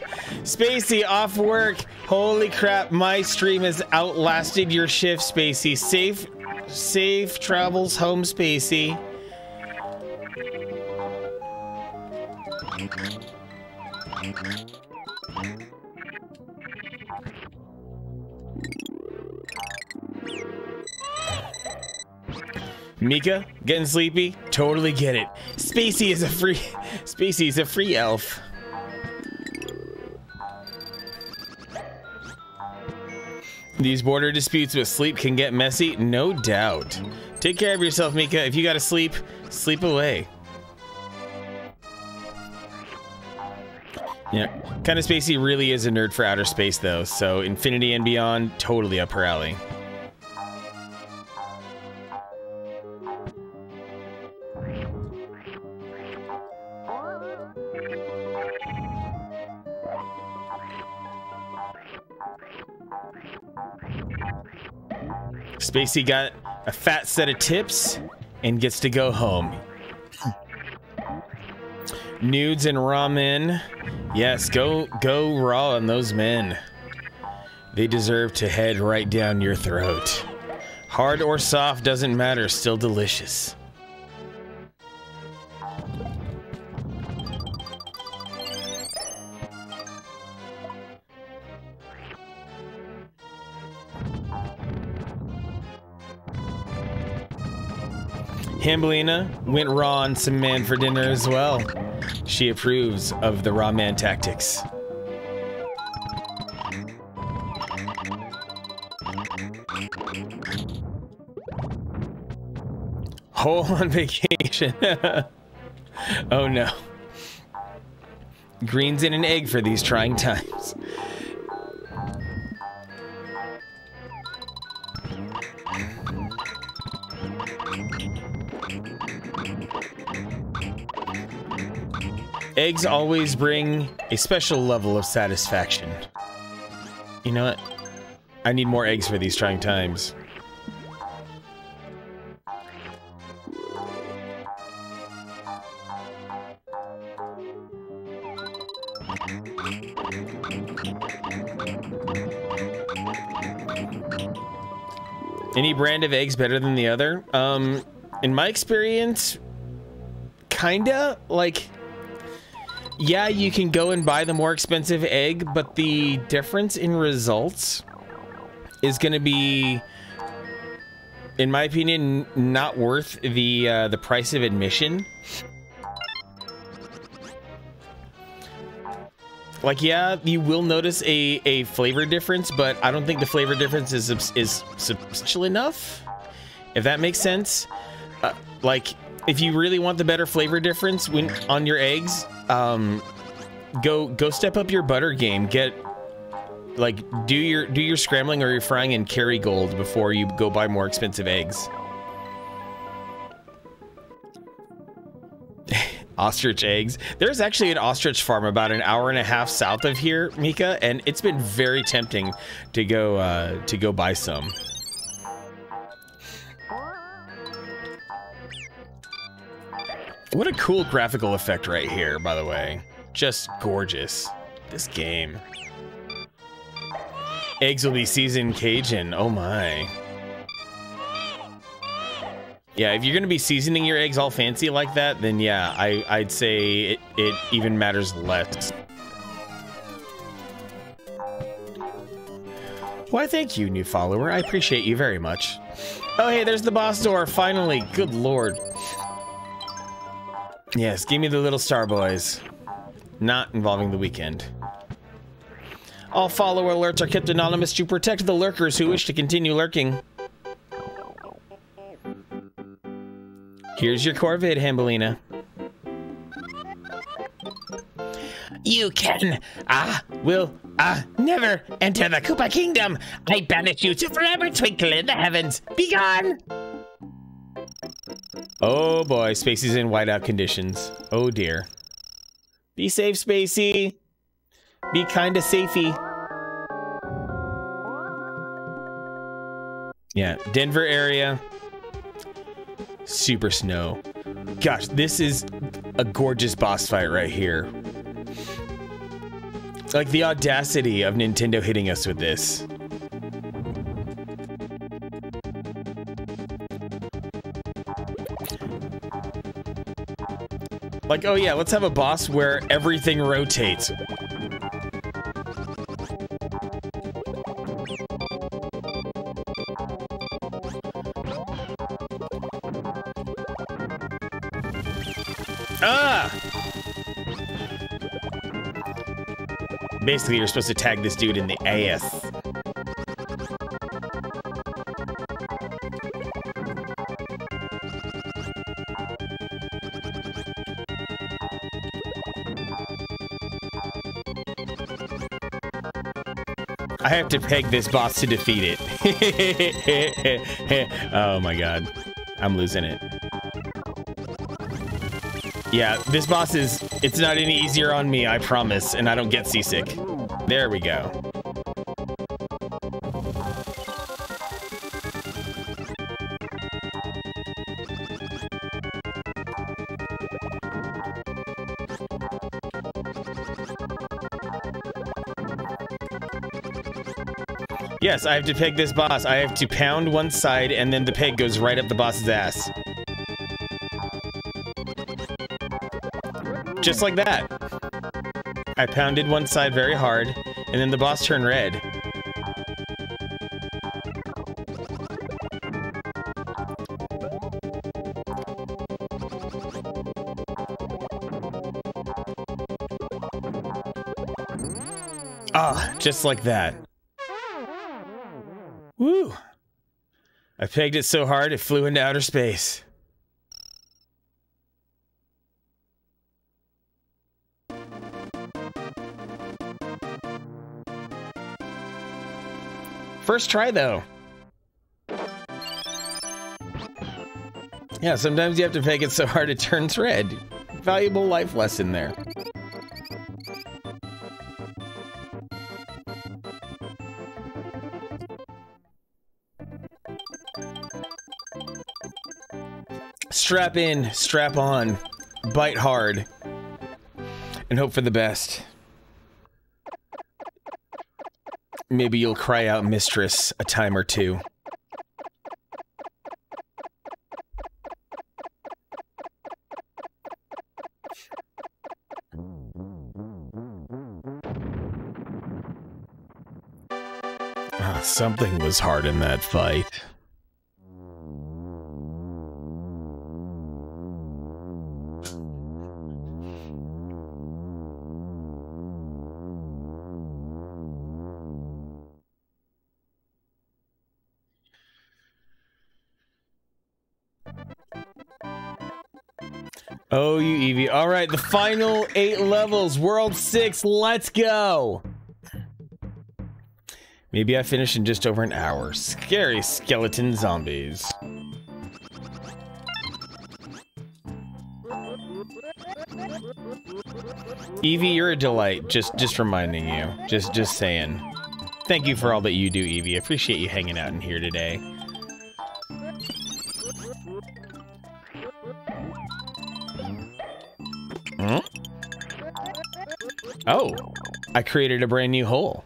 Spacey, off work. Holy crap, my stream has outlasted your shift, Spacey. Safe travels home, Spacey. Mika, getting sleepy? Totally get it. Spacey is a free elf. These border disputes with sleep can get messy, no doubt. Take care of yourself, Mika. If you gotta sleep, sleep away. Yeah, kind of Spacey really is a nerd for outer space though, so Infinity and Beyond, totally up her alley. Spacey got a fat set of tips and gets to go home. Nudes and raw men. Yes, go raw on those men. They deserve to head right down your throat. Hard or soft, doesn't matter, still delicious. Hambelina went raw on some man for dinner as well. She approves of the raw man tactics. Hole on vacation. Oh no. Greens in an egg for these trying times. Eggs always bring a special level of satisfaction. You know what? I need more eggs for these trying times. Any brand of eggs better than the other? In my experience, kinda. Like, yeah, you can go and buy the more expensive egg, but the difference in results is going to be, in my opinion, not worth the price of admission. Like, yeah, you will notice a flavor difference, but I don't think the flavor difference is substantial enough, if that makes sense. Like, if you really want the better flavor difference when on your eggs, go step up your butter game. Get, like, do your scrambling or your frying in Kerrygold before you go buy more expensive eggs. Ostrich eggs. There's actually an ostrich farm about an hour and a half south of here, Mika, and it's been very tempting to go buy some. What a cool graphical effect right here, by the way. Just gorgeous. This game. Eggs will be seasoned Cajun. Oh my. Yeah, if you're gonna be seasoning your eggs all fancy like that, then yeah, I'd say it even matters less. Why, thank you, new follower. I appreciate you very much. Oh, hey, there's the boss door, finally. Good lord. Yes, give me the little star boys. Not involving the weekend. All follower alerts are kept anonymous to protect the lurkers who wish to continue lurking. Here's your Corvid, Hambelina. You can, will, never enter the Koopa Kingdom. I banish you to forever twinkle in the heavens. Be gone! Oh boy, Spacey's in whiteout conditions. Oh dear. Be safe, Spacey. Be kinda safey. Yeah, Denver area. Super snow. Gosh, this is a gorgeous boss fight right here. Like the audacity of Nintendo hitting us with this. Like, oh yeah, let's have a boss where everything rotates. Ah! Basically, you're supposed to tag this dude in the ass. I have to peg this boss to defeat it. Oh my god. I'm losing it. Yeah, this boss it's not any easier on me, I promise, and I don't get seasick. There we go. Yes, I have to peg this boss. I have to pound one side, and then the peg goes right up the boss's ass. Just like that. I pounded one side very hard, and then the boss turned red. Ah, just like that. Woo! I pegged it so hard it flew into outer space. First try, though. Yeah, sometimes you have to peg it so hard it turns red. Valuable life lesson there. Strap in, strap on, bite hard, and hope for the best. Maybe you'll cry out mistress a time or two. Something was hard in that fight. Oh, you Eevee. All right, the final 8 levels, World 6, let's go. Maybe I finish in just over an hour. Scary skeleton zombies. Evie, you're a delight. Just reminding you. Just saying. Thank you for all that you do, Evie. I appreciate you hanging out in here today. Hmm? Oh, I created a brand new hole.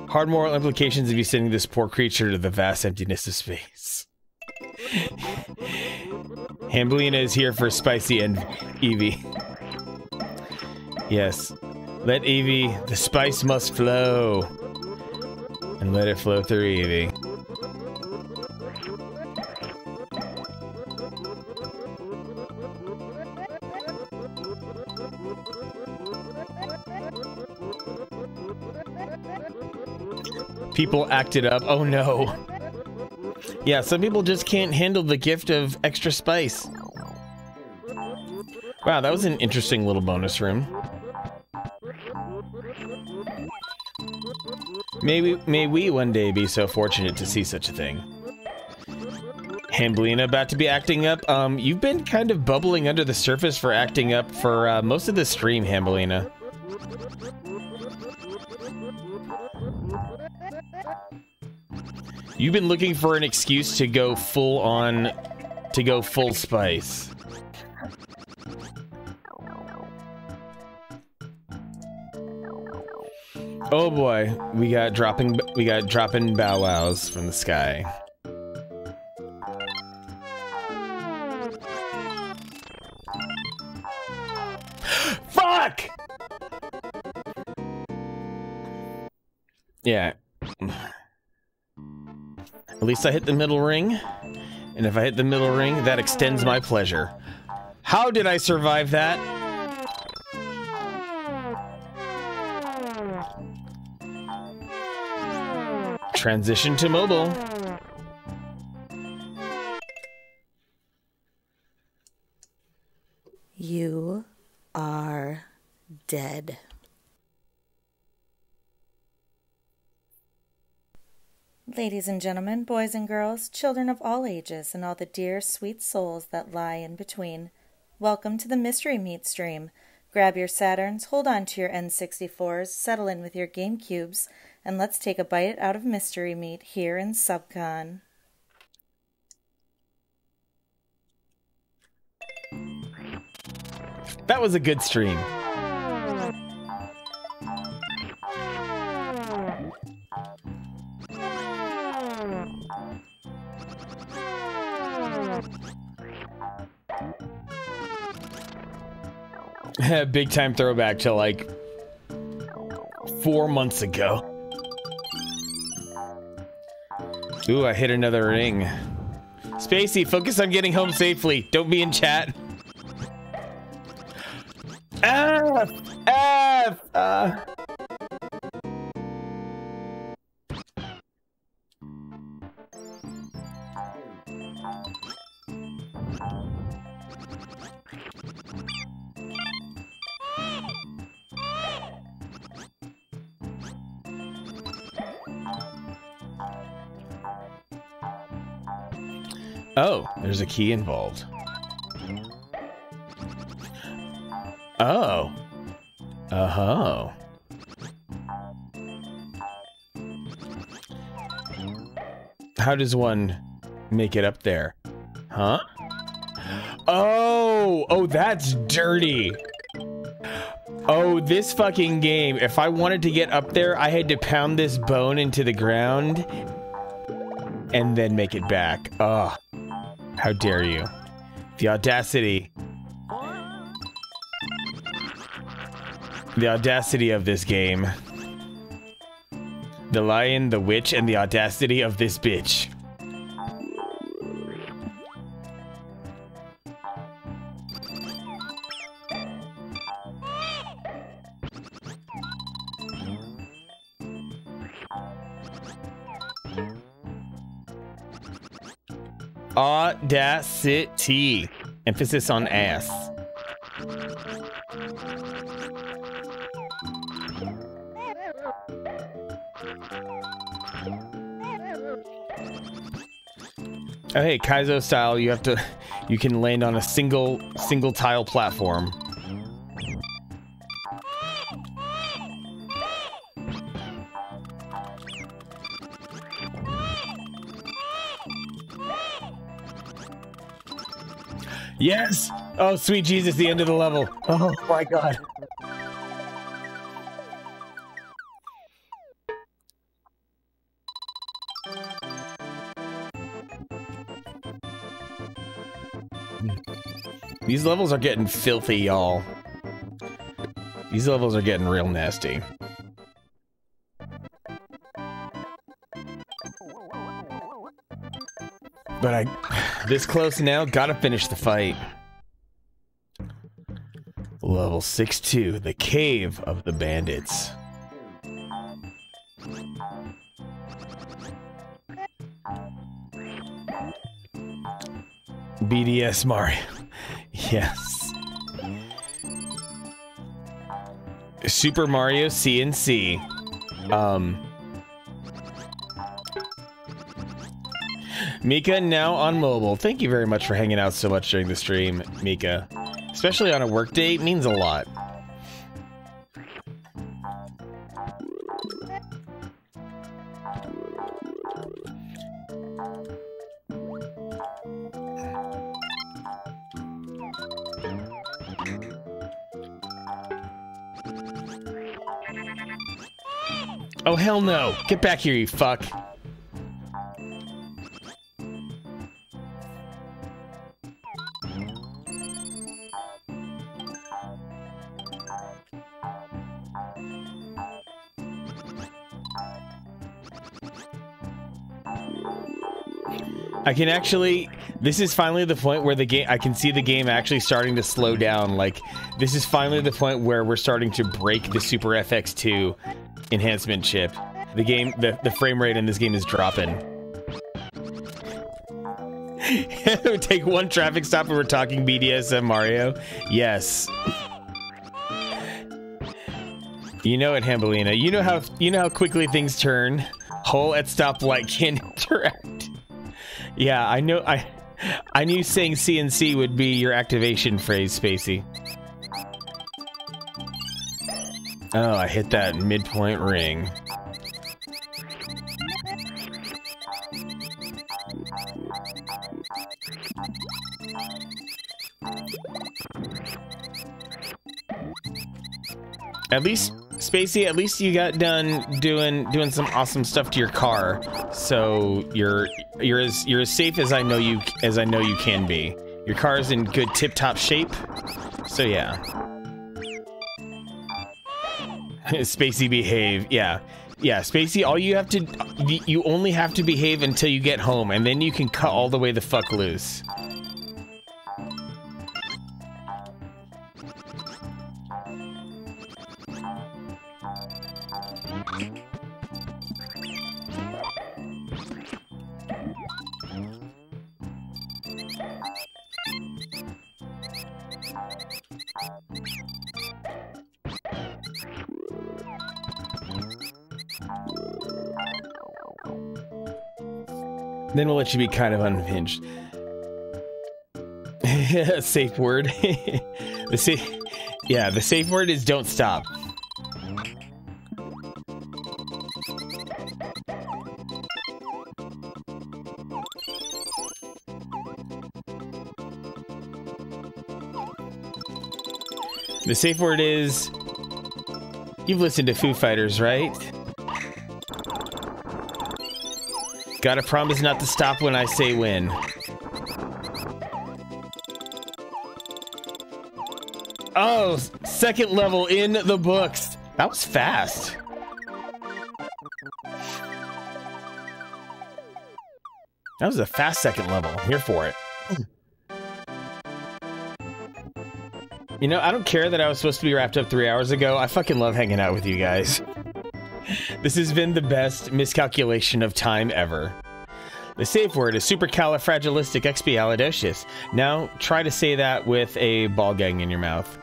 Hard moral implications of you sending this poor creature to the vast emptiness of space. Hambelina is here for spicy and Evie. Yes. Let Evie, the spice must flow. And let it flow through Evie. People acted up. Oh no. Yeah, some people just can't handle the gift of extra spice. Wow, that was an interesting little bonus room. May we one day be so fortunate to see such a thing. Hambelina about to be acting up. You've been kind of bubbling under the surface for acting up for most of the stream, Hambelina. You've been looking for an excuse to go full on, to go full spice. Oh boy, we got dropping bow wows from the sky. Fuck! Yeah. At least I hit the middle ring. And if I hit the middle ring, that extends my pleasure. How did I survive that? Transition to mobile. You are dead. Ladies and gentlemen, boys and girls, children of all ages, and all the dear, sweet souls that lie in between, welcome to the Mystery Meat stream. Grab your Saturns, hold on to your N64s, settle in with your GameCubes, and let's take a bite out of Mystery Meat here in Subcon. That was a good stream. Big time throwback to like 4 months ago. Ooh, I hit another ring. Spacey, focus on getting home safely. Don't be in chat. F! F! Oh, there's a key involved. Oh. Oh. How does one make it up there? Huh? Oh, oh, that's dirty. Oh, this fucking game. If I wanted to get up there, I had to pound this bone into the ground and then make it back. Ugh. How dare you? The audacity. The audacity of this game. The lion, the witch, and the audacity of this bitch. Audacity. Emphasis on ass. Oh hey, Kaizo style, you can land on a single tile platform. Yes! Oh, sweet Jesus, the end of the level. Oh my god. These levels are getting filthy, y'all. These levels are getting real nasty. But this close now, gotta finish the fight. Level 6-2, the Cave of the Bandits. BDS Mario. Yes. Super Mario CNC. Mika now on mobile. Thank you very much for hanging out so much during the stream, Mika. Especially on a work day, it means a lot. Oh, hell no. Get back here, you fuck. I can actually, this is finally the point where the game, I can see the game actually starting to slow down. Like, this is finally the point where we're starting to break the Super FX2 enhancement chip. The game, the frame rate in this game is dropping. It would take one traffic stop and we're talking BDSM Mario. Yes. You know it, Hambelina. You know how quickly things turn. Hole at stoplight can't interact. Yeah, I know. I knew saying CNC would be your activation phrase, Spacey. Oh, I hit that midpoint ring. At least, Spacey, at least you got done doing some awesome stuff to your car, so you're as safe as I know you can be. Your car is in good tip-top shape, so yeah. Spacey, behave. Yeah, Spacey. All you have to, you only have to behave until you get home, and then you can cut all the way the fuck loose. Then we'll let you be kind of unhinged. Safe word. The safe word is don't stop. The safe word is, you've listened to Foo Fighters, right? Gotta promise not to stop when I say when. Oh, second level in the books. That was fast. That was a fast second level. I'm here for it. You know, I don't care that I was supposed to be wrapped up 3 hours ago. I fucking love hanging out with you guys. This has been the best miscalculation of time ever. The safe word is supercalifragilisticexpialidocious. Now, try to say that with a ball gang in your mouth.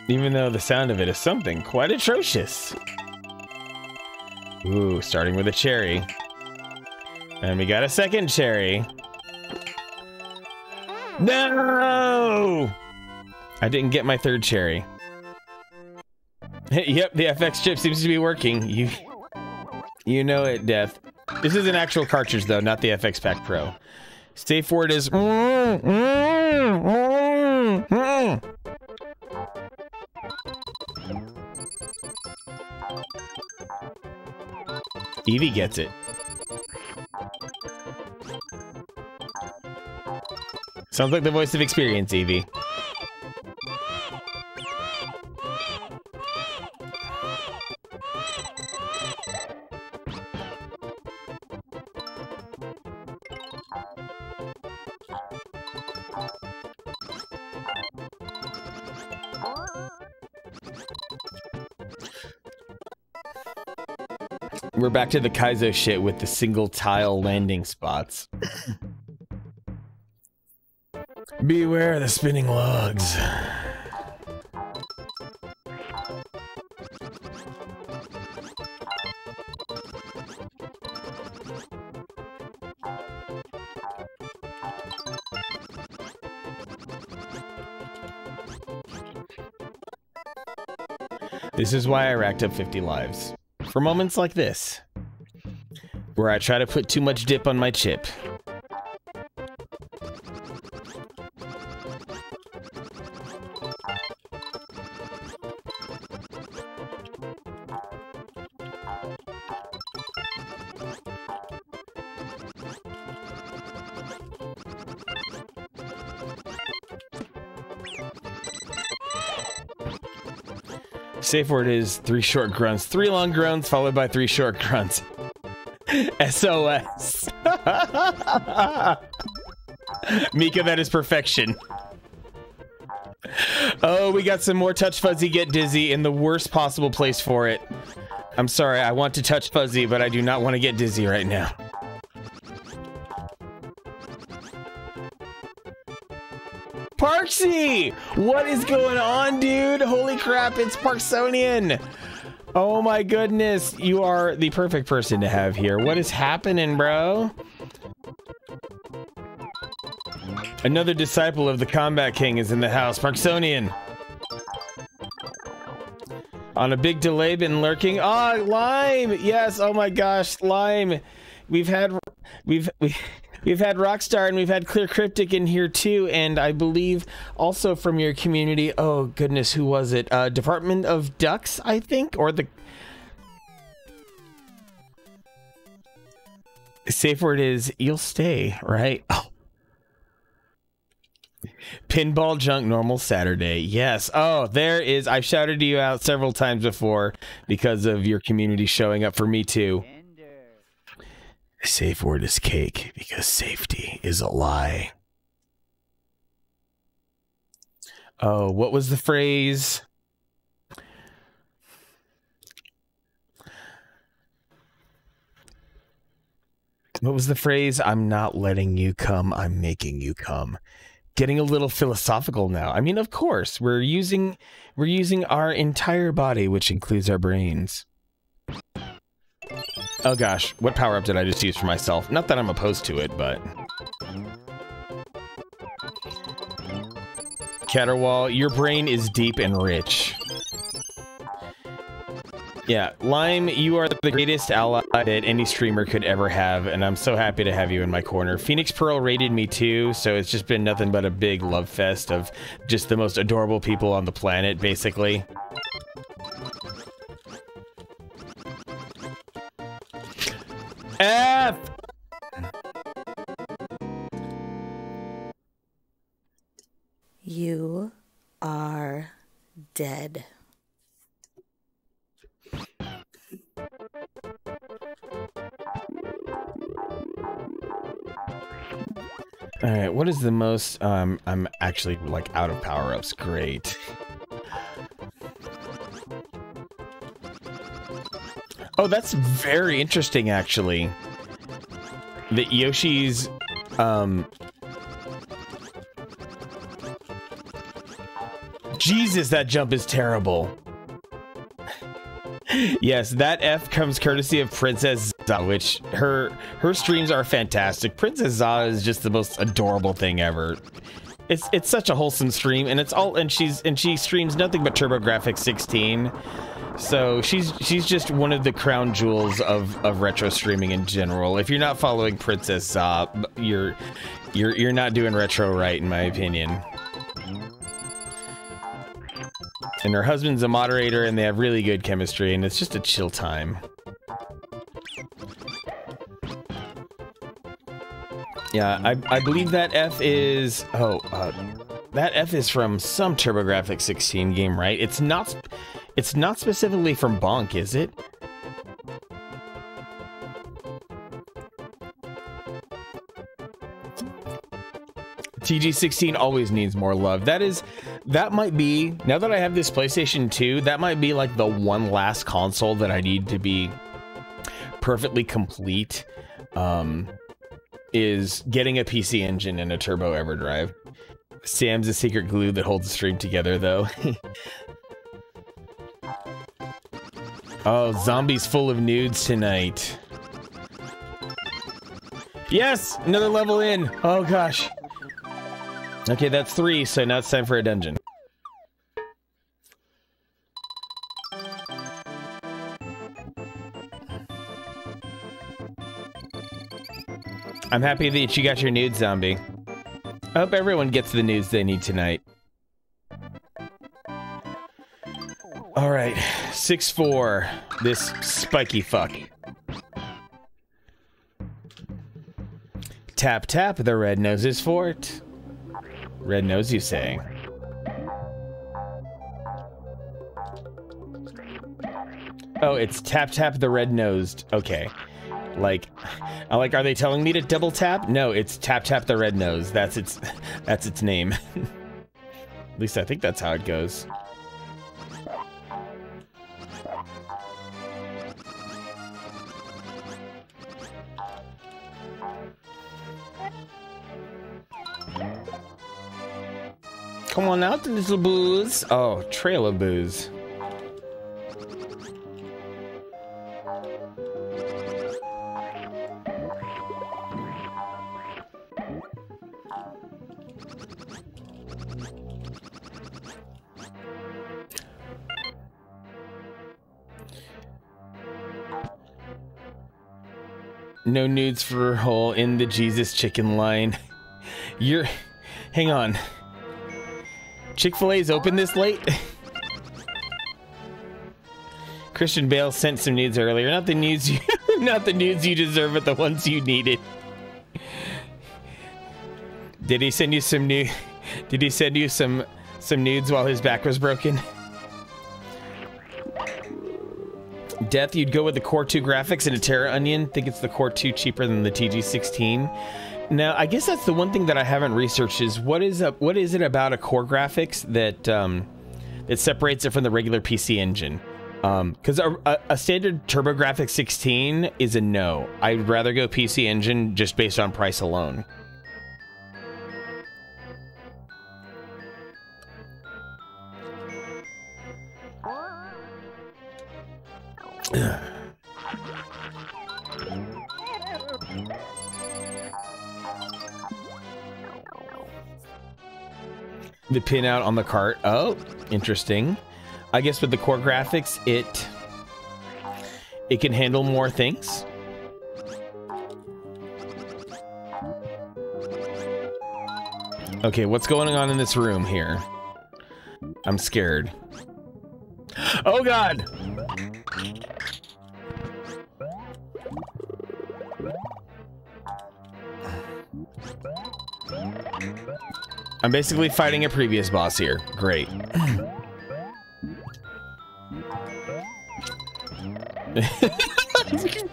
Even though the sound of it is something quite atrocious. Ooh, starting with a cherry. And we got a second cherry. No! I didn't get my third cherry. Yep, the FX chip seems to be working. You know it, Death. This is an actual cartridge, though, not the FX Pack Pro. Safe word is. Evie gets it. Sounds like the voice of experience, Evie. We're back to the Kaizo shit with the single tile landing spots. Beware the spinning logs. This is why I racked up 50 lives. For moments like this, where I try to put too much dip on my chip. Safe word is 3 short grunts. 3 long grunts followed by 3 short grunts. SOS. Mika, that is perfection. Oh, we got some more Touch Fuzzy Get Dizzy in the worst possible place for it. I'm sorry, I want to touch Fuzzy, but I do not want to get dizzy right now. Parksy! What is going on, dude? Holy crap, it's Parksonian! Oh my goodness, you are the perfect person to have here. What is happening, bro? Another disciple of the Combat King is in the house. Parksonian. On a big delay, been lurking. Ah, Lime! Yes, oh my gosh, Lime. We've had Rockstar and we've had Clear Cryptic in here too, and I believe also from your community. Oh goodness, who was it? Department of Ducks, I think, or the safe word is you'll stay, right? Oh. Pinball Junk Normal Saturday. Yes. Oh, there is. I've shouted you out several times before because of your community showing up for me too. Safe word is cake because safety is a lie. Oh, what was the phrase? What was the phrase? I'm not letting you come, I'm making you come. Getting a little philosophical now. I mean, of course, we're using our entire body, which includes our brains. Oh gosh, what power-up did I just use for myself? Not that I'm opposed to it, but... Caterwall, your brain is deep and rich. Yeah, Lime, you are the greatest ally that any streamer could ever have, and I'm so happy to have you in my corner. Phoenix Pearl raided me too, so it's just been nothing but a big love fest of just the most adorable people on the planet, basically. F! You are dead. Alright, what is the most, I'm actually, like, out of power-ups. Great. Oh, that's very interesting, actually. That Yoshi's, Jesus, that jump is terrible. Yes, that F comes courtesy of Princess Za, which her streams are fantastic. Princess Za is just the most adorable thing ever. It's such a wholesome stream, and she streams nothing but TurboGrafx 16. So she's just one of the crown jewels of retro streaming in general. If you're not following Princess Zop, you're not doing retro right, in my opinion. And her husband's a moderator, and they have really good chemistry, and it's just a chill time. Yeah, I believe that F is... Oh, that F is from some TurboGrafx 16 game, right? It's not specifically from Bonk, is it? TG16 always needs more love. That might be, now that I have this PlayStation 2, that might be like the one last console that I need to be perfectly complete, is getting a PC engine and a Turbo EverDrive. Sam's the secret glue that holds the stream together, though. Oh, zombies full of nudes tonight. Yes! Another level in! Oh gosh. Okay, that's 3, so now it's time for a dungeon. I'm happy that you got your nudes, zombie. I hope everyone gets the nudes they need tonight. Alright, 6-4. This spiky fuck. Tap tap the red noses fort. Red nose, you say? Oh, it's tap tap the red nosed. Okay. Like, are they telling me to double tap? No, it's tap tap the red nose. That's its name. At least I think that's how it goes. Come on out, little booze. Oh, trail of booze. No nudes for hole in the Jesus chicken line. Hang on. Chick-fil-A's open this late? Christian Bale sent some nudes earlier. Not the nudes you not the nudes you deserve, but the ones you needed. Did he send you some some nudes while his back was broken? Death, you'd go with the Core 2 graphics and a Terra Onion. Think it's the Core 2 cheaper than the TG16. Now, I guess that's the one thing that I haven't researched is what is it about a Core graphics that that separates it from the regular PC engine? Because a standard TurboGrafx 16 is a no. I'd rather go PC engine just based on price alone. The pinout on the cart. Oh, interesting. I guess with the Core graphics, it can handle more things. Okay, what's going on in this room here? I'm scared. Oh God! I'm basically fighting a previous boss here. Great.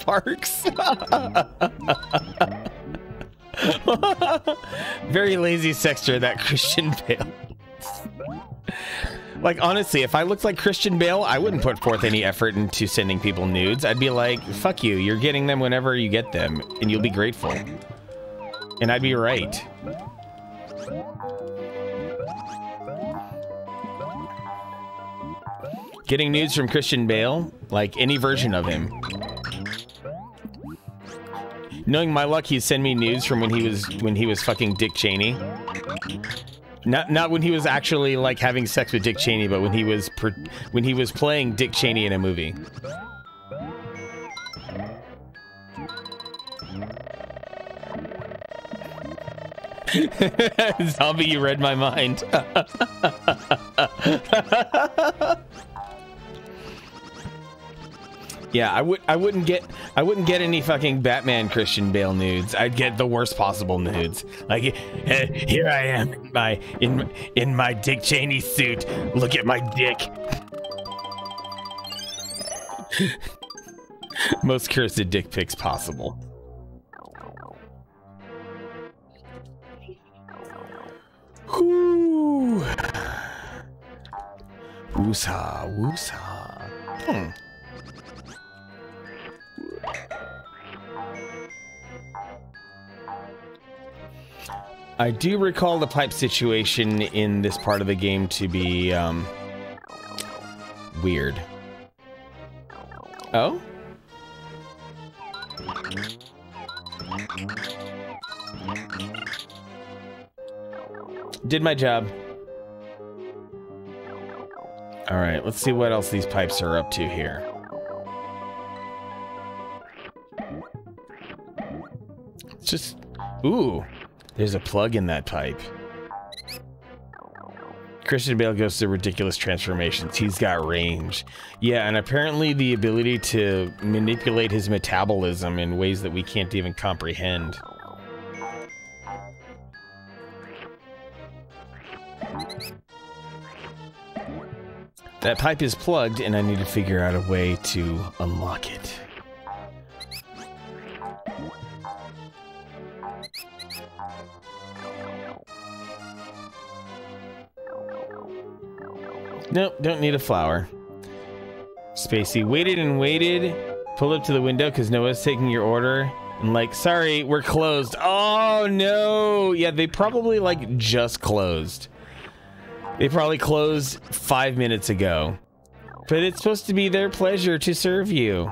Parks. Very lazy sexter, that Christian Bale. Like, honestly, if I looked like Christian Bale, I wouldn't put forth any effort into sending people nudes. I'd be like, fuck you, you're getting them whenever you get them, and you'll be grateful. And I'd be right. Getting nudes from Christian Bale, like any version of him. Knowing my luck, he'd send me nudes from when he was fucking Dick Cheney. Not when he was actually like having sex with Dick Cheney, but when he was playing Dick Cheney in a movie. Zombie, you read my mind. Yeah, I wouldn't get any fucking Batman Christian Bale nudes. I'd get the worst possible nudes. Like, here I am in my Dick Cheney suit. Look at my dick. Most cursed dick pics possible. Whoo. Woosah, woosah. I do recall the pipe situation in this part of the game to be weird. Oh? Did my job. All right, let's see what else these pipes are up to here. It's just, ooh, there's a plug in that pipe. Christian Bale goes through ridiculous transformations. He's got range. Yeah, and apparently the ability to manipulate his metabolism in ways that we can't even comprehend. That pipe is plugged, and I need to figure out a way to unlock it. Nope, don't need a flower. Spacey waited and waited, pulled up to the window because Noah's taking your order, and like, sorry, we're closed. Oh no! Yeah, they probably like just closed. They probably closed 5 minutes ago. But it's supposed to be their pleasure to serve you.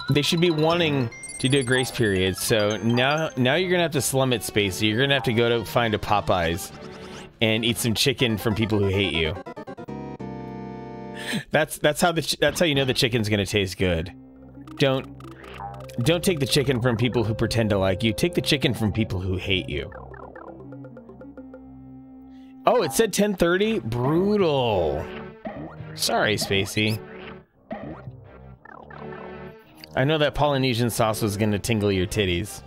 They should be wanting to do a grace period, so now you're gonna have to slum it, Spacey. You're gonna have to go to find a Popeyes and eat some chicken from people who hate you. That's how you know the chicken's gonna taste good. Don't take the chicken from people who pretend to like you. Take the chicken from people who hate you. Oh, it said 10:30? Brutal. Sorry, Spacey. I know that Polynesian sauce was gonna tingle your titties.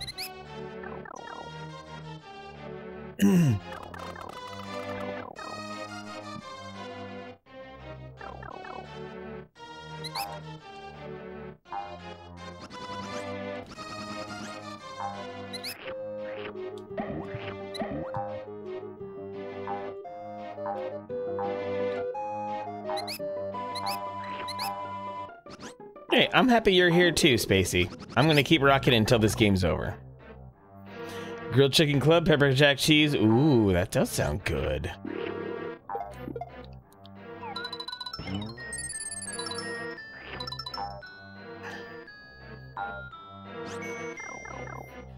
Hey, I'm happy you're here too, Spacey. I'm gonna keep rocking until this game's over. Grilled chicken club, pepper jack cheese. Ooh, that does sound good.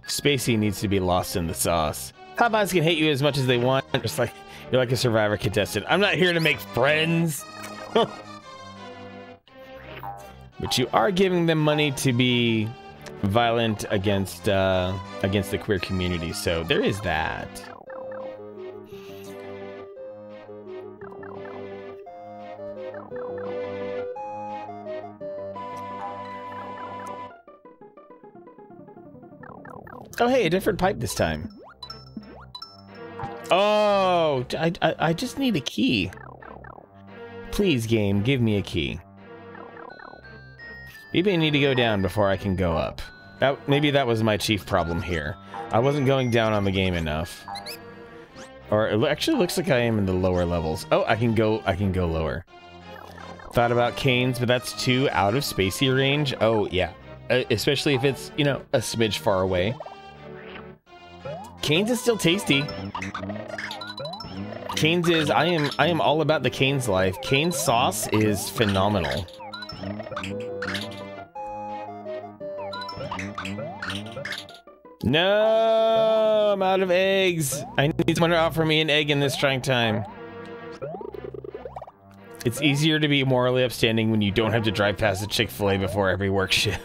Spacey needs to be lost in the sauce. Popeyes can hate you as much as they want, just like you're like a Survivor contestant. I'm not here to make friends. But you are giving them money to be violent against the queer community, so there is that. Oh, hey, a different pipe this time. Oh, I just need a key. Please, game, give me a key. Maybe I need to go down before I can go up. Maybe that was my chief problem here. I wasn't going down on the game enough. Or it actually looks like I am in the lower levels. Oh, I can go lower. Thought about canes, but that's too out of Spacey range. Oh, yeah. Especially if it's, you know, a smidge far away. Canes is still tasty. Canes is, I am all about the Canes life. Canes sauce is phenomenal. No, I'm out of eggs. I need someone to offer me an egg in this trying time. It's easier to be morally upstanding when you don't have to drive past a Chick-fil-A before every work shift.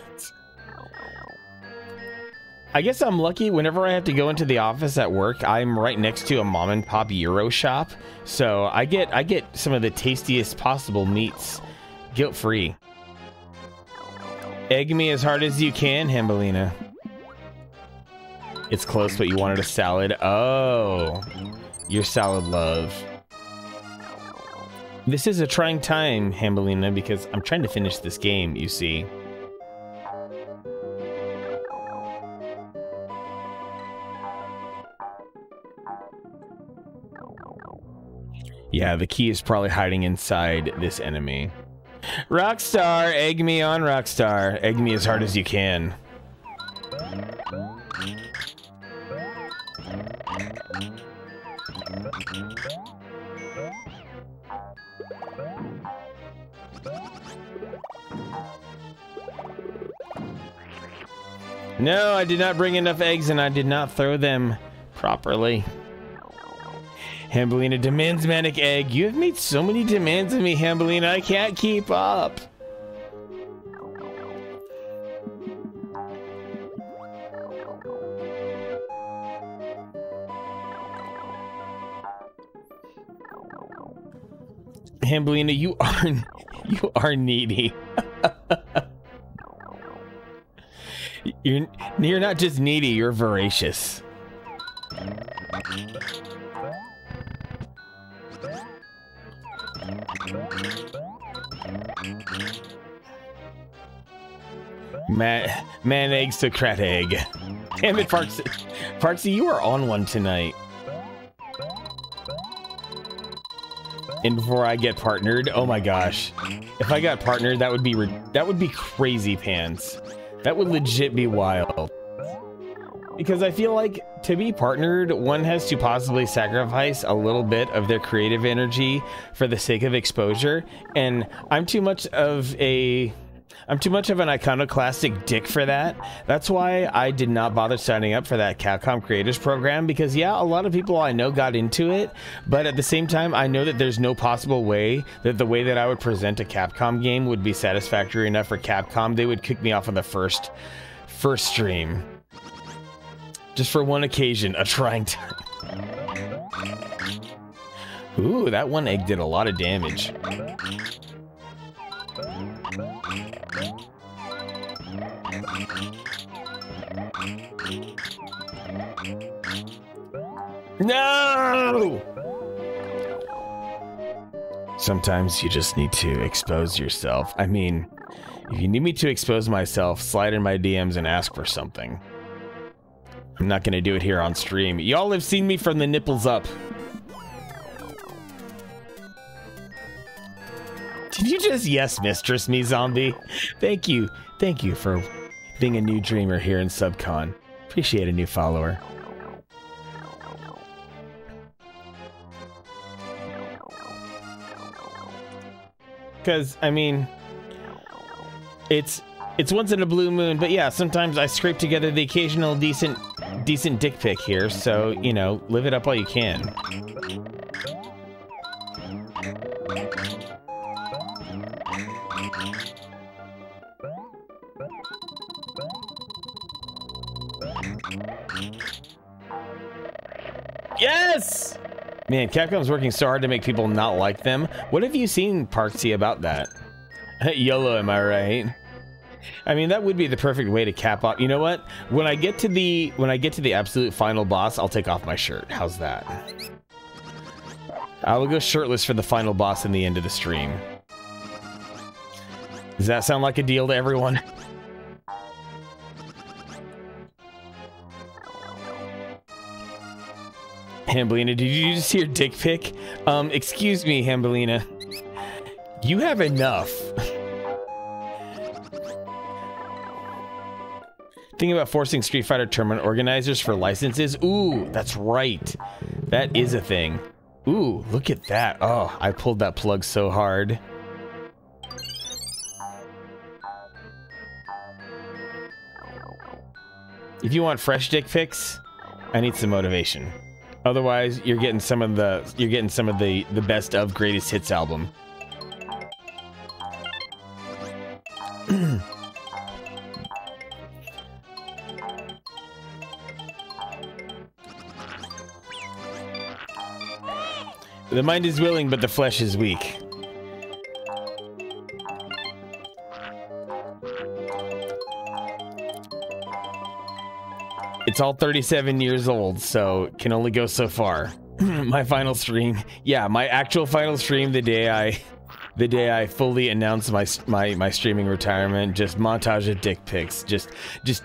I guess I'm lucky. Whenever I have to go into the office at work, I'm right next to a mom and pop Euro shop, so I get some of the tastiest possible meats, guilt-free. Egg me as hard as you can, Hambelina. It's close, but you wanted a salad. Oh, your salad love. This is a trying time, Hambelina, because I'm trying to finish this game, you see. Yeah, the key is probably hiding inside this enemy. Rockstar, egg me on, Rockstar. Egg me as hard as you can. No, I did not bring enough eggs and I did not throw them properly. Hambelina demands manic egg. You have made so many demands of me, Hambelina. I can't keep up. Hambelina, you are needy. You're not just needy, you're voracious. Man egg Socrat egg. Damn it, Parksy, you are on one tonight. And before I get partnered, oh my gosh. If I got partnered, that would be crazy pants. That would legit be wild. Because I feel like to be partnered, one has to possibly sacrifice a little bit of their creative energy for the sake of exposure, and I'm too much of an iconoclastic dick for that. That's why I did not bother signing up for that Capcom Creators Program, because yeah, a lot of people I know got into it, but at the same time, I know that there's no possible way that the way that I would present a Capcom game would be satisfactory enough for Capcom. They would kick me off on the first stream. Just for one occasion, a trying time. Ooh, that one egg did a lot of damage. No! Sometimes you just need to expose yourself. I mean, if you need me to expose myself, slide in my DMs and ask for something. I'm not gonna do it here on stream. Y'all have seen me from the nipples up. Did you just yes mistress me, zombie? Thank you. Thank you for being a new dreamer here in Subcon. Appreciate a new follower. Because, I mean, it's once in a blue moon, but yeah, sometimes I scrape together the occasional decent dick pic here, so, you know, live it up while you can. Yes! Man, Capcom's working so hard to make people not like them. What have you seen, Parksy, about that? YOLO, am I right? I mean, that would be the perfect way to cap off. You know what? When I get to the absolute final boss, I'll take off my shirt. How's that? I will go shirtless for the final boss in the end of the stream. Does that sound like a deal to everyone? Hambelina, did you just hear dick pic? Excuse me, Hambelina. You have enough. Think about forcing Street Fighter tournament organizers for licenses. Ooh, that's right. That is a thing. Ooh, look at that. Oh, I pulled that plug so hard. If you want fresh dick pics, I need some motivation. Otherwise, you're getting some of the best of greatest hits album. The mind is willing, but the flesh is weak. It's all 37 years old, so can only go so far. My final stream, yeah, my actual final stream the day I fully announced my streaming retirement, just montage of dick pics, just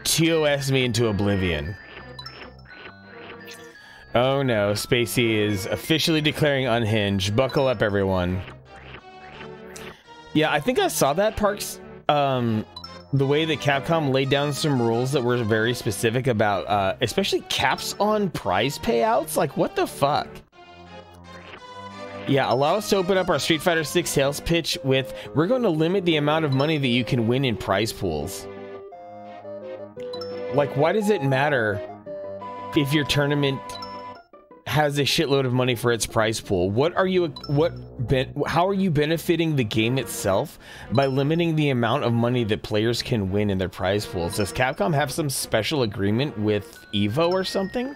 TOS me into oblivion. Oh no, Spacey is officially declaring unhinged. Buckle up, everyone. Yeah, I think I saw that, Parks. The way that Capcom laid down some rules that were very specific about, especially caps on prize payouts. Like, what the fuck? Yeah, allow us to open up our Street Fighter 6 sales pitch with, we're going to limit the amount of money that you can win in prize pools. Like, why does it matter if your tournament has a shitload of money for its prize pool? How are you benefiting the game itself by limiting the amount of money that players can win in their prize pools? Does Capcom have some special agreement with Evo or something?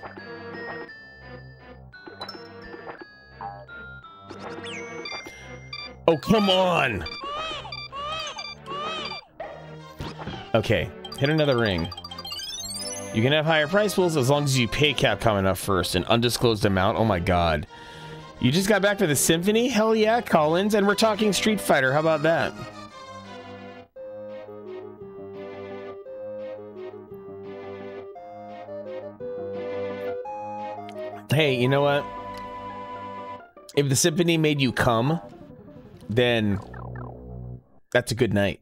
Oh, come on! Okay, hit another ring. You can have higher prize pools as long as you pay Capcom enough first. An undisclosed amount? Oh my god. You just got back to the Symphony? Hell yeah, Collins. And we're talking Street Fighter. How about that? Hey, you know what? If the Symphony made you come, then that's a good night.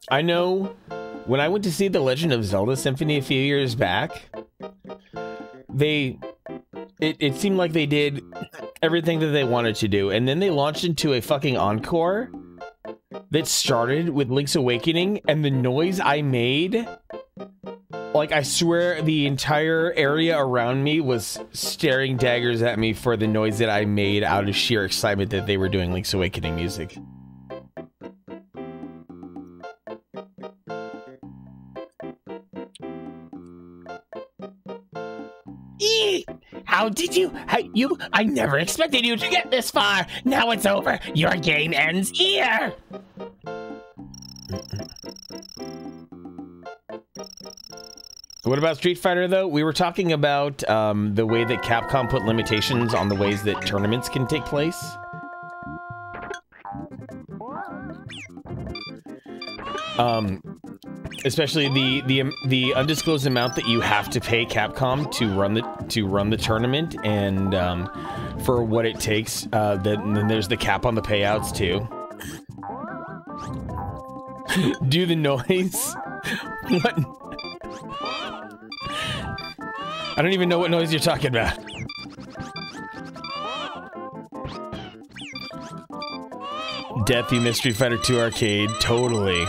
I know when I went to see The Legend of Zelda Symphony a few years back, it seemed like they did everything that they wanted to do, and then they launched into a fucking encore that started with Link's Awakening, and the noise I made, like, I swear the entire area around me was staring daggers at me for the noise that I made out of sheer excitement that they were doing Link's Awakening music. How did you? I never expected you to get this far. Now it's over. Your game ends here. What about Street Fighter, though? We were talking about the way that Capcom put limitations on the ways that tournaments can take place. Especially the undisclosed amount that you have to pay Capcom to run the tournament, and for what it takes. Then there's the cap on the payouts too. Do the noise. What? I don't even know what noise you're talking about. Death, you missed Street Fighter 2 Arcade. Totally.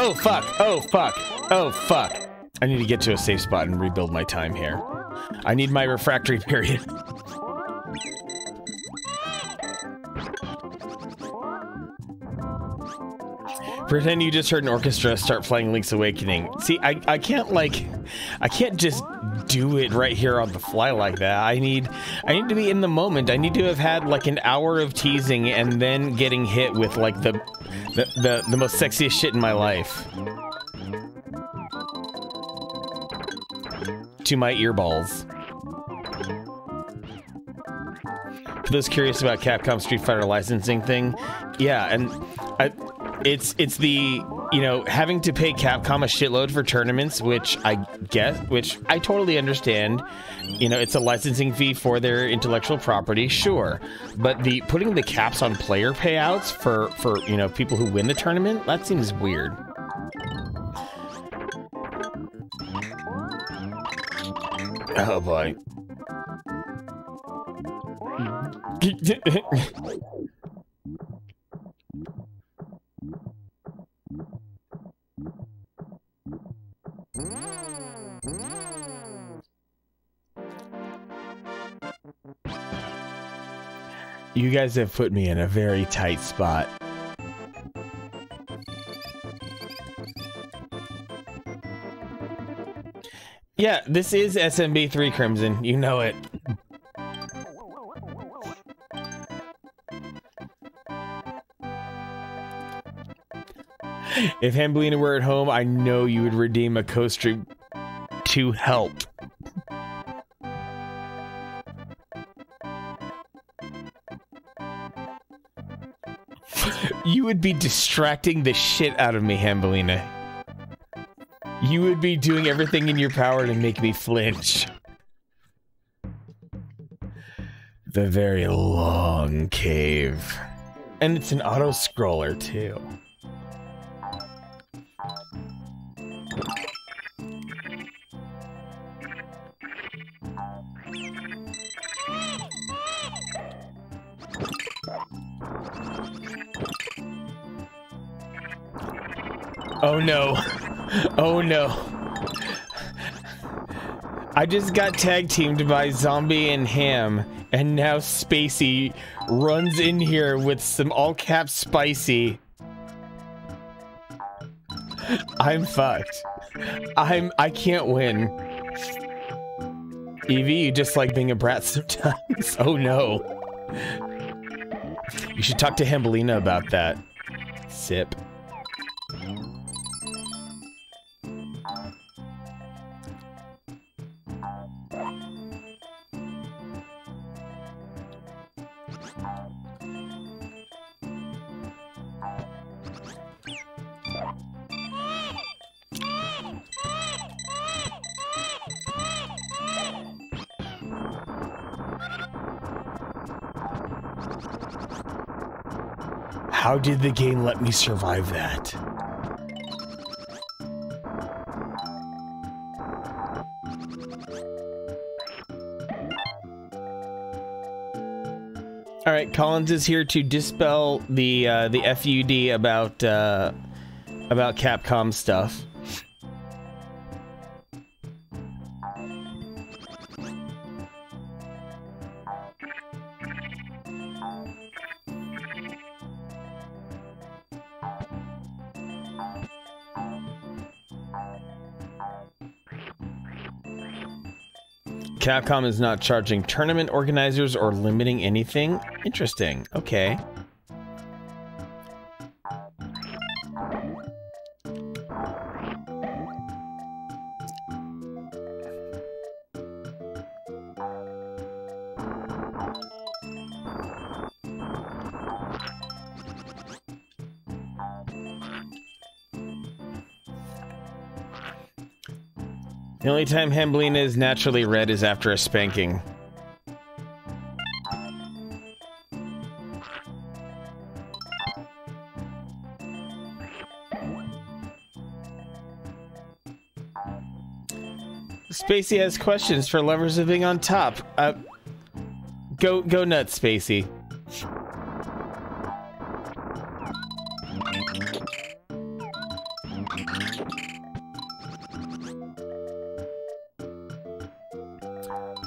Oh fuck, oh fuck, oh fuck. I need to get to a safe spot and rebuild my time here. I need my refractory period. Pretend you just heard an orchestra start playing Link's Awakening. See, I can't just do it right here on the fly like that. I need to be in the moment. I need to have had like an hour of teasing and then getting hit with like the most sexiest shit in my life. To my earballs. For those curious about Capcom Street Fighter licensing thing, yeah, and it's the, you know, having to pay Capcom a shitload for tournaments, which I totally understand. You know, it's a licensing fee for their intellectual property, sure, but putting the caps on player payouts for you know, people who win the tournament, that seems weird. Oh boy. You guys have put me in a very tight spot. Yeah, this is SMB3 Crimson. You know it. If Hambelina were at home, I know you would redeem a co-stream to help. You would be distracting the shit out of me, Hambelina. You would be doing everything in your power to make me flinch. The very long cave. And it's an auto-scroller, too. Oh no. Oh no. I just got tag teamed by Zombie and Ham, and now Spacey runs in here with some all caps spicy. I'm fucked. I can't win. Evie, you just like being a brat sometimes. Oh no. You should talk to Hambelina about that. Sip. How did the game let me survive that? All right, Collins is here to dispel the FUD about Capcom stuff. Capcom is not charging tournament organizers or limiting anything. Interesting. Okay. The only time Hambelina is naturally red is after a spanking. Spacey has questions for lovers of being on top. Go nuts, Spacey.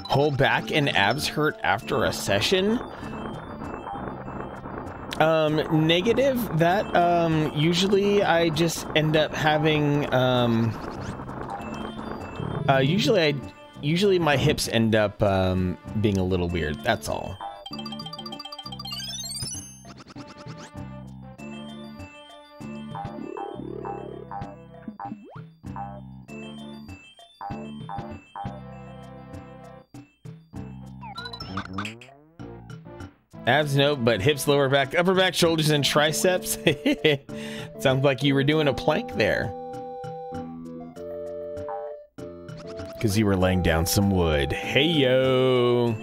Whole back and abs hurt after a session? Negative. That, usually I just end up having, usually my hips end up, being a little weird. That's all. Abs, no, but hips, lower back, upper back, shoulders, and triceps. Sounds like you were doing a plank there. Because you were laying down some wood. Hey, yo.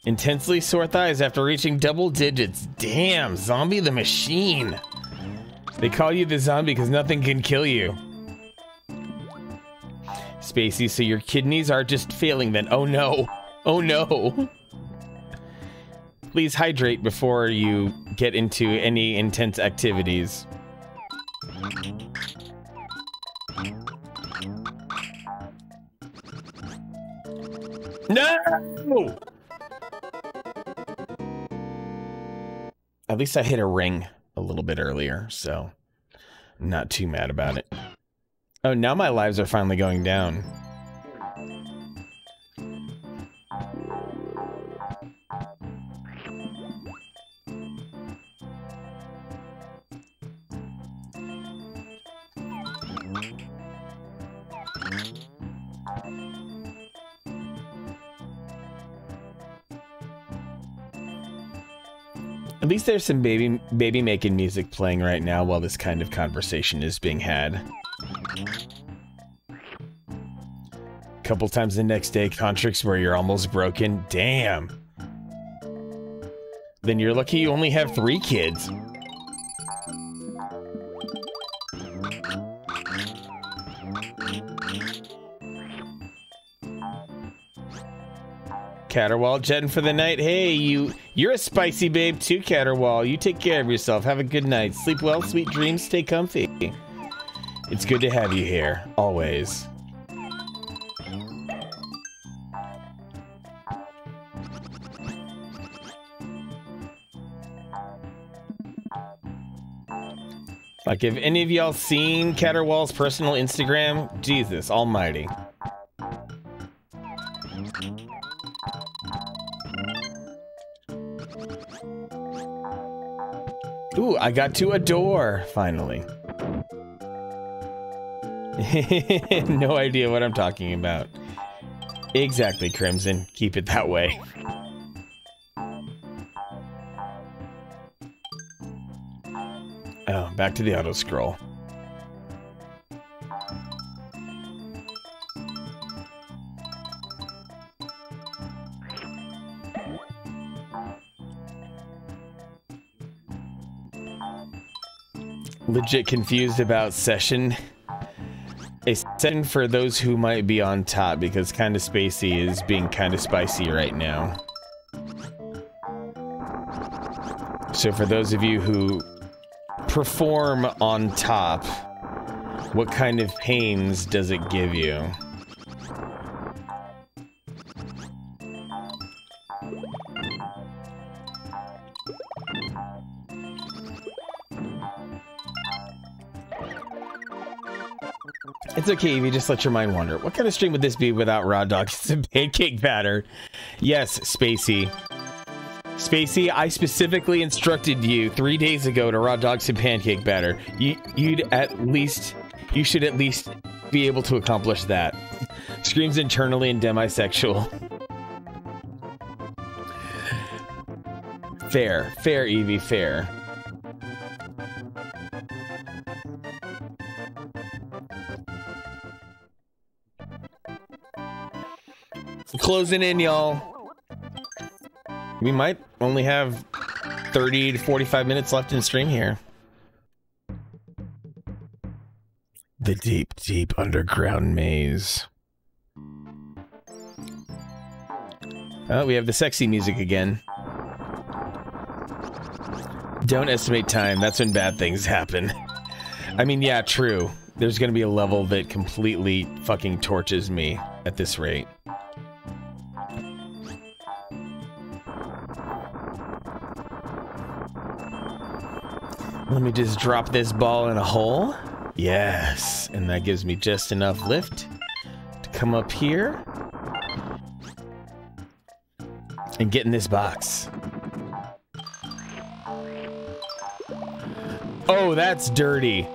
Intensely sore thighs after reaching double digits. Damn, Zombie the Machine. They call you the zombie because nothing can kill you. Spacey, so your kidneys are just failing then. Oh no. Oh no. Please hydrate before you get into any intense activities. No! At least I hit a ring a little bit earlier, so I'm not too mad about it. Oh, now my lives are finally going down. At least there's some baby making music playing right now while this kind of conversation is being had. Couple times the next day, contracts where you're almost broken. Damn. Then you're lucky you only have 3 kids. Caterwall jetting for the night. Hey, you're a spicy babe too, Caterwall. You take care of yourself. Have a good night. Sleep well, sweet dreams, stay comfy. It's good to have you here, always. Like, have any of y'all seen Caterwall's personal Instagram? Jesus almighty. Ooh, I got to a door, finally. No idea what I'm talking about. Exactly, Crimson. Keep it that way. Oh, back to the auto scroll. Legit confused about session. A session for those who might be on top, because Kinda Spacey is being kinda spicy right now. So for those of you who perform on top, what kind of pains does it give you? It's okay, Evie, just let your mind wander. What kind of stream would this be without raw dogs and pancake batter? Yes, Spacey. Spacey, I specifically instructed you 3 days ago to raw dogs and pancake batter. You should at least be able to accomplish that. Screams internally and demisexual. Fair, Evie, fair. Closing in, y'all. We might only have 30 to 45 minutes left in stream here. The deep, deep underground maze. Oh, we have the sexy music again. Don't estimate time. That's when bad things happen. I mean, yeah, true. There's gonna be a level that completely fucking torches me at this rate. Let me just drop this ball in a hole. Yes, and that gives me just enough lift to come up here and get in this box. Oh, that's dirty.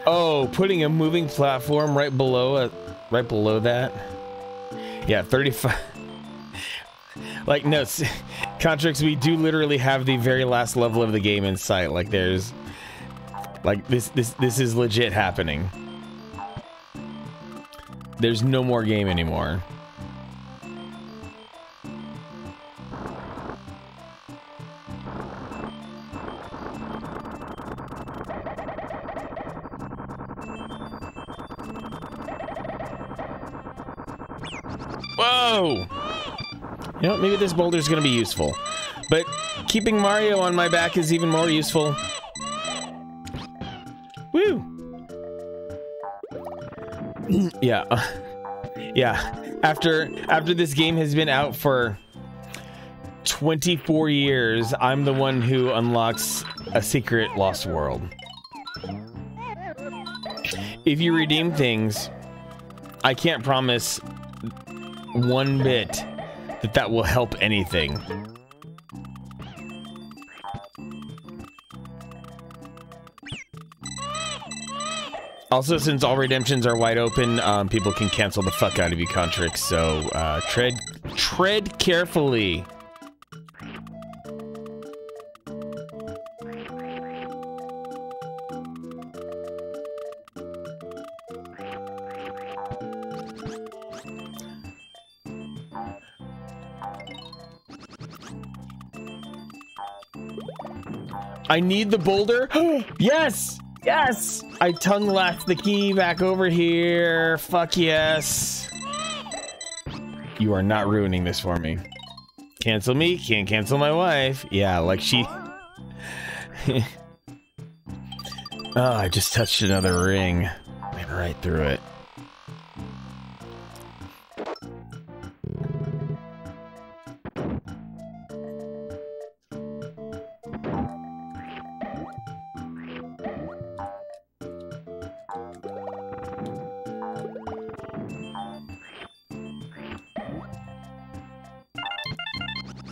Oh, putting a moving platform right below that. Yeah, 35. Like, no, Contracts, we do literally have the very last level of the game in sight. Like, there's... Like, this is legit happening. There's no more game anymore. Whoa! You know, maybe this boulder's gonna be useful. But keeping Mario on my back is even more useful. Woo! Yeah. Yeah. After this game has been out for 24 years, I'm the one who unlocks a secret lost world. If you redeem things, I can't promise one bit that will help anything. Also, since all redemptions are wide open, people can cancel the fuck out of you, Contrix, so tread carefully. I need the boulder. Yes! Yes! I tongue-lashed the key back over here. Fuck yes. You are not ruining this for me. Cancel me, can't cancel my wife. Yeah, like she... Oh, I just touched another ring. Went right through it.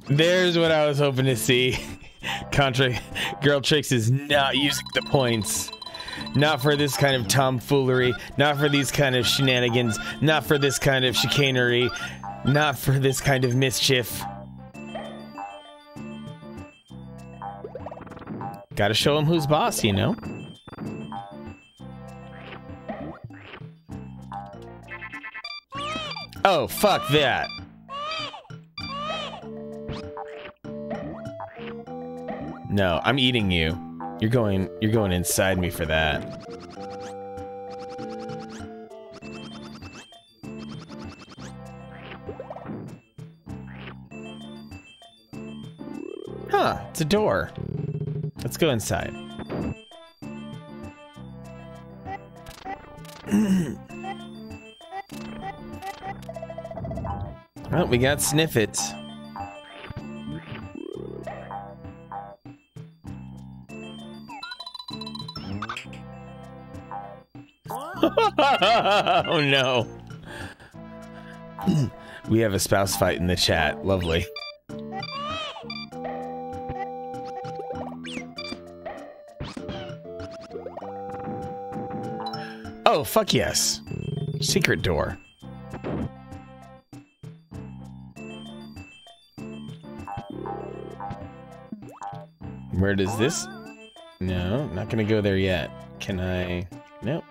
There's what I was hoping to see. Contra Girl Tricks is not using the points. Not for this kind of tomfoolery. Not for these kind of shenanigans. Not for this kind of chicanery. Not for this kind of mischief. Gotta show him who's boss, you know? Oh, fuck that. No, I'm eating you. You're going inside me for that. Huh, it's a door. Let's go inside. Well, we got Sniffits. Oh no. We have a spouse fight in the chat. Lovely. Oh, fuck yes. Secret door. Where does this? No, not gonna go there yet. Can I? Nope.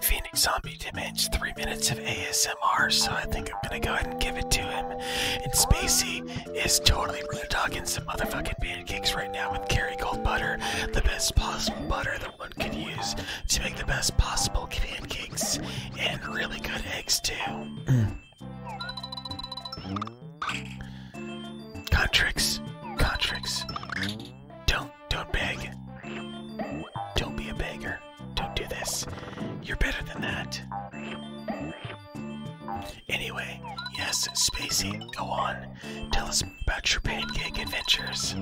Phoenix Zombie demands 3 minutes of ASMR, so I think I'm gonna go ahead and give it to him. And Spacey is totally dogging some motherfucking pancakes right now with Kerrygold butter, the best possible butter that one could use to make the best possible pancakes, and really good eggs too. Contrix, don't beg. Don't be a beggar. Don't do this. You're better than that. Anyway, yes, Spacey, go on. Tell us about your pancake adventures.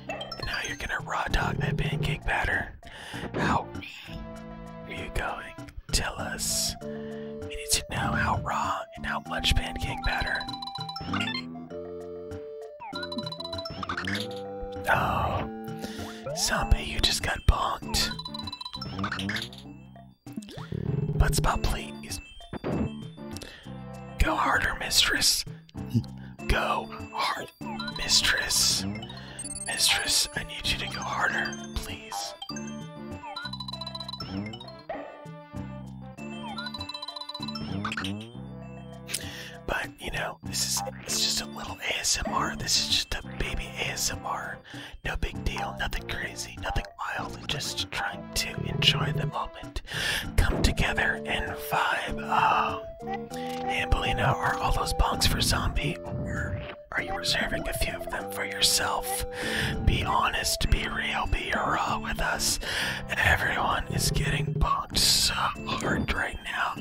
And how you're gonna raw dog that pancake batter. How are you going? Tell us. We need to know how raw and how much pancake batter. Oh, Zombie, you just got bonked. Butt spot, please. Go harder, mistress. Go hard, mistress. Mistress, I need you to go harder, please. It's just a little ASMR. This is just a baby ASMR. No big deal, nothing crazy, nothing wild. Just trying to enjoy the moment. Come together and vibe. Ambelina, are all those bongs for Zombie? Or are you reserving a few of them for yourself? Be honest, be real, be raw with us. Everyone is getting bonked so hard right now.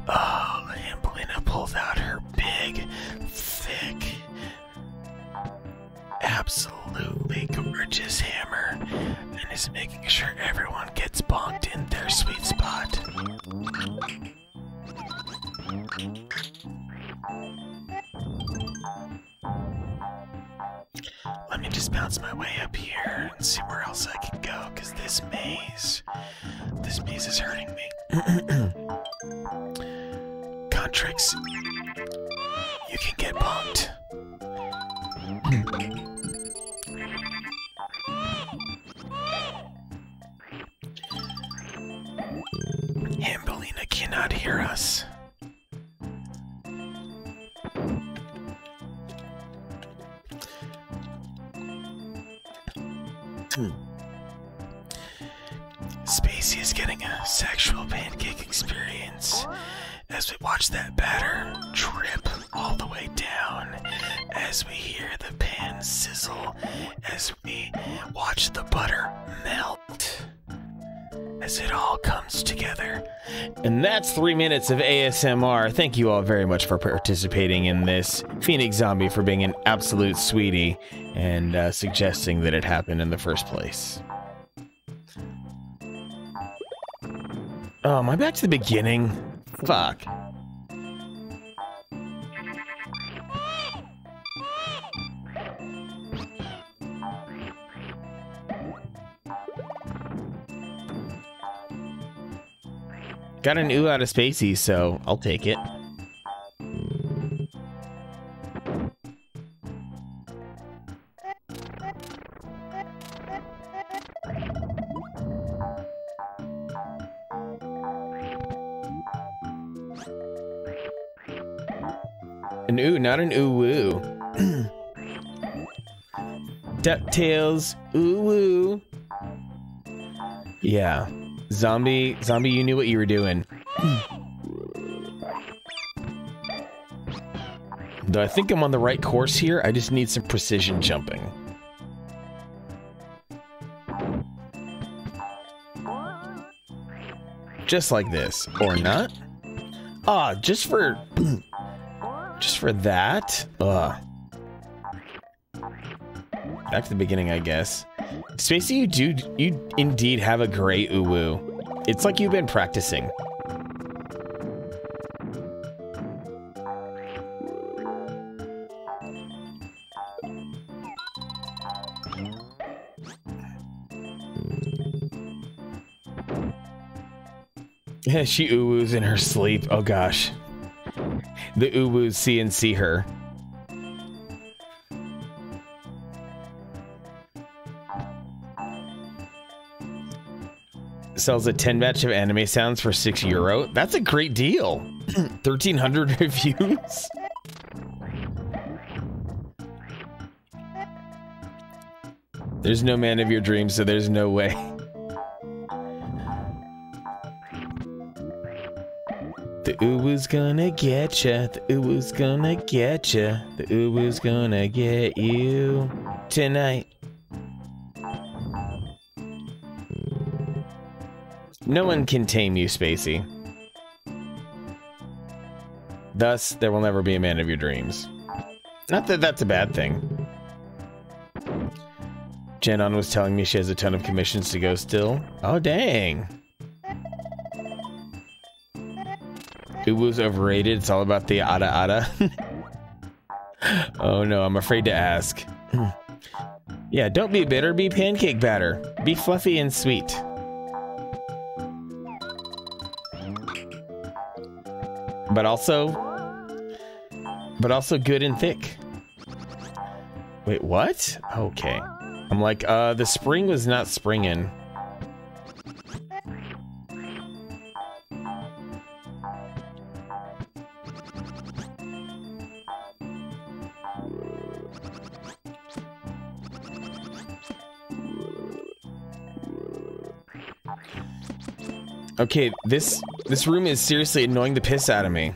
Oh, Ambelina pulls out her big, thick, absolutely gorgeous hammer and is making sure everyone gets bonked in their sweet spot. Let me just bounce my way up here and see where else I can go, because this maze is hurting me. Contrix, you can get bonked. Ambelina cannot hear us. Spacey is getting a sexual pancake experience as we watch that batter drip all the way down, as we hear the pan sizzle, as we watch the butter melt, as it all comes together. And that's 3 minutes of ASMR. Thank you all very much for participating in this. Phoenix Zombie for being an absolute sweetie and suggesting that it happened in the first place. Oh, am I back to the beginning? Fuck. Got an ooh out of Spacey, so I'll take it. An ooh, not an ooh woo. DuckTales, ooh woo. Yeah. Zombie, you knew what you were doing. Though I think I'm on the right course here, I just need some precision jumping. Just like this, or not? Ah, just for that? Ugh. Back to the beginning, I guess. Spacey, you indeed have a great uwu. It's like you've been practicing. Yeah, she uwus in her sleep. Oh gosh. The uwus CNC her. Sells a 10 batch of anime sounds for €6. That's a great deal. 1,300 reviews. There's no man of your dreams, so there's no way. The uwu's gonna get ya. The uwu's gonna get ya. The uwu's gonna get you tonight. No one can tame you, Spacey. Thus, there will never be a man of your dreams. Not that that's a bad thing. Jenon was telling me she has a ton of commissions to go still. Oh, dang. Uwu's overrated. It's all about the ada. Oh no, I'm afraid to ask. Yeah, don't be bitter, be pancake batter. Be fluffy and sweet. But also good and thick. Wait, what? Okay. I'm like, the spring was not springing. Okay, this room is seriously annoying the piss out of me.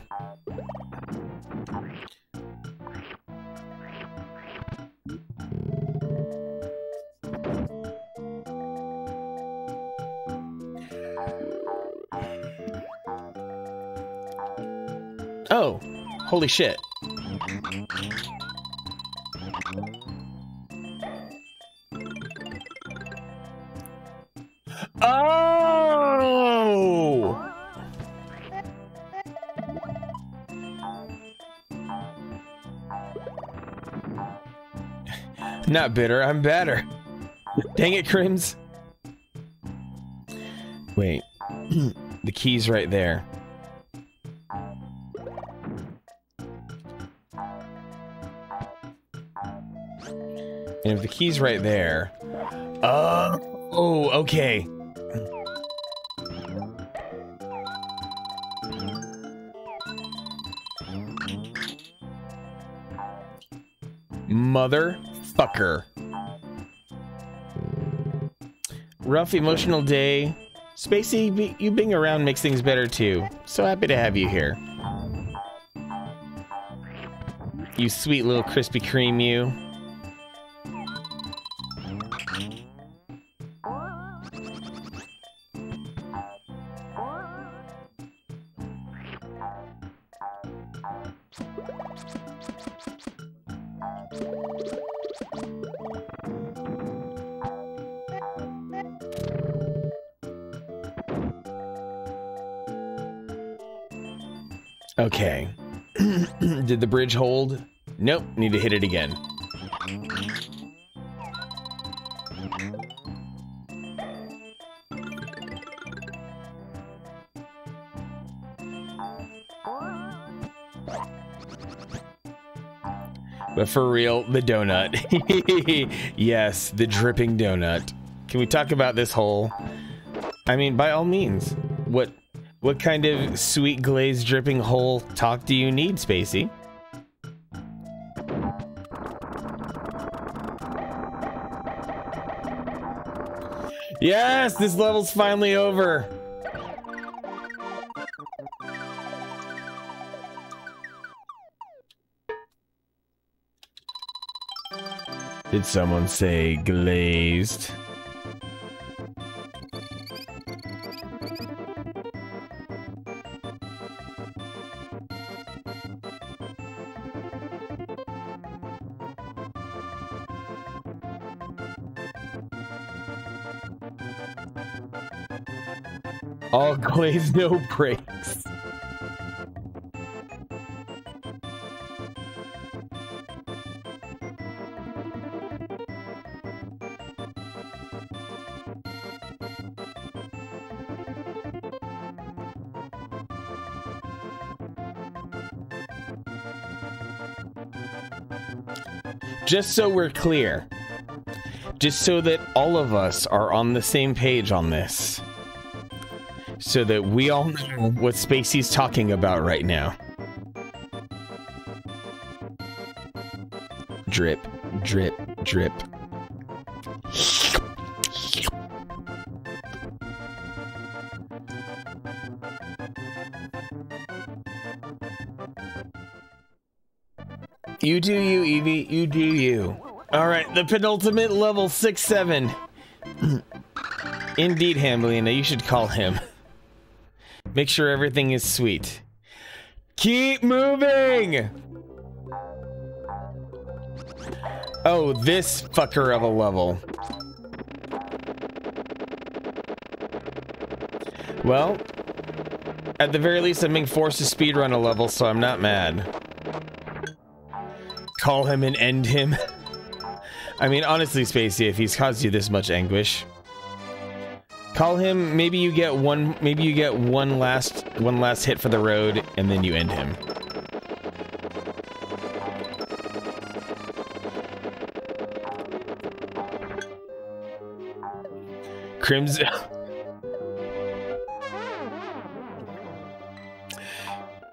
Oh, holy shit. Oh! Not bitter, I'm better. Dang it, Crims. Wait. The key's right there. And if the key's right there... oh, okay. Motherfucker. Rough emotional day. Spacey, you being around makes things better too. So happy to have you here. You sweet little Krispy Kreme, you. Okay. Did the bridge hold? Nope. Need to hit it again. But for real, the donut. Yes, the dripping donut. Can we talk about this hole? I mean, by all means. What kind of sweet glazed dripping hole talk do you need, Spacey? Yes, this level's finally over. Did someone say glazed? All glaze, no brakes. Just so we're clear, just so that all of us are on the same page on this, so that we all know what Spacey's talking about right now. Drip, drip, drip. You do you, Evie. You do you. All right, the penultimate level 6-7. Indeed, Hambleina, you should call him. Make sure everything is sweet. Keep moving! Oh, this fucker of a level. Well, at the very least, I'm being forced to speedrun a level, so I'm not mad. Call him and end him. I mean, honestly, Spacey, if he's caused you this much anguish, call him. Maybe you get one. Maybe you get one last hit for the road, and then you end him. Crimson.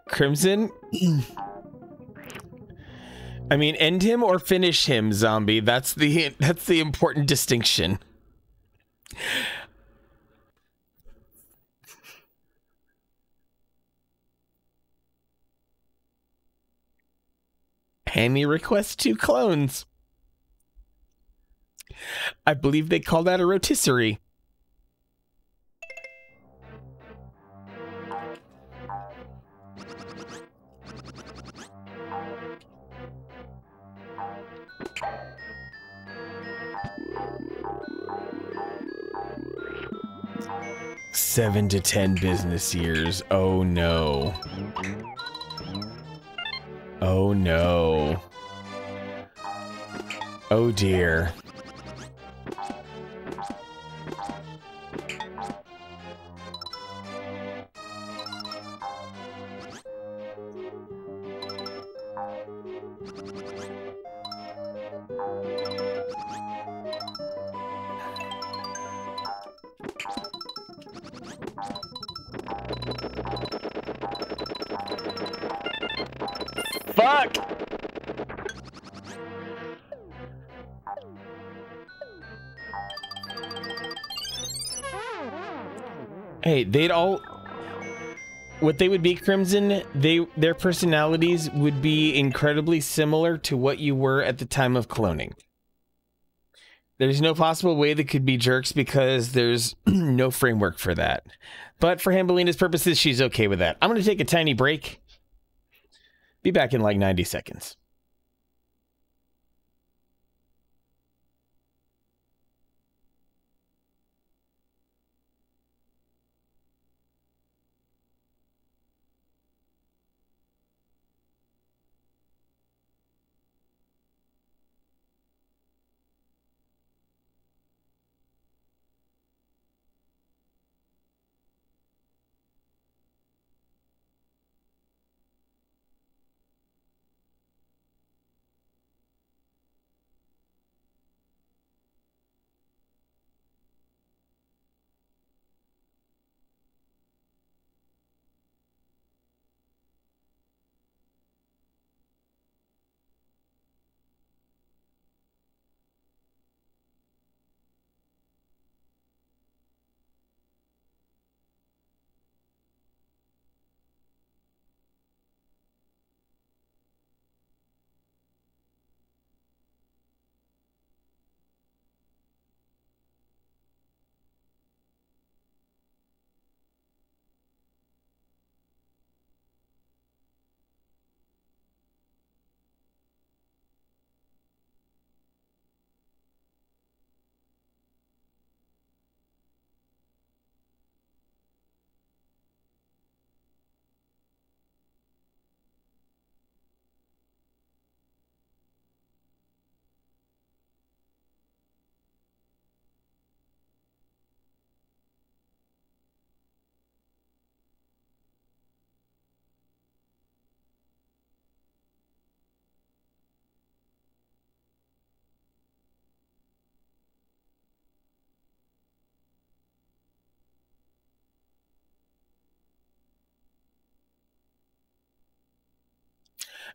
Crimson. I mean, end him or finish him, zombie. That's the important distinction. Hammy requests 2 clones. I believe they call that a rotisserie. Seven to 10 business years. Oh no. Oh no. Oh dear. Fuck! Hey, they'd all... What they would be, Crimson, their personalities would be incredibly similar to what you were at the time of cloning. There's no possible way they could be jerks because there's no framework for that. But for Hambelina's purposes, she's okay with that. I'm going to take a tiny break. Be back in like 90 seconds.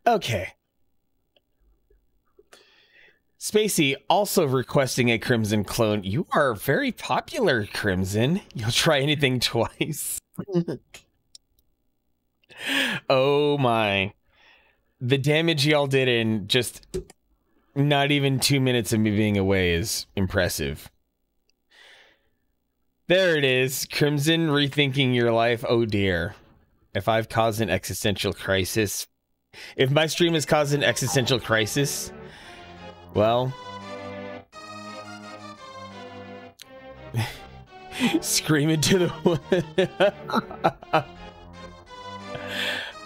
Okay. Spacey also requesting a Crimson clone. You are very popular, Crimson. You'll try anything twice. Oh my. The damage y'all did in just not even 2 minutes of me being away is impressive. There it is. Crimson rethinking your life. Oh dear. If I've caused an existential crisis. If my stream has caused an existential crisis, well, scream into the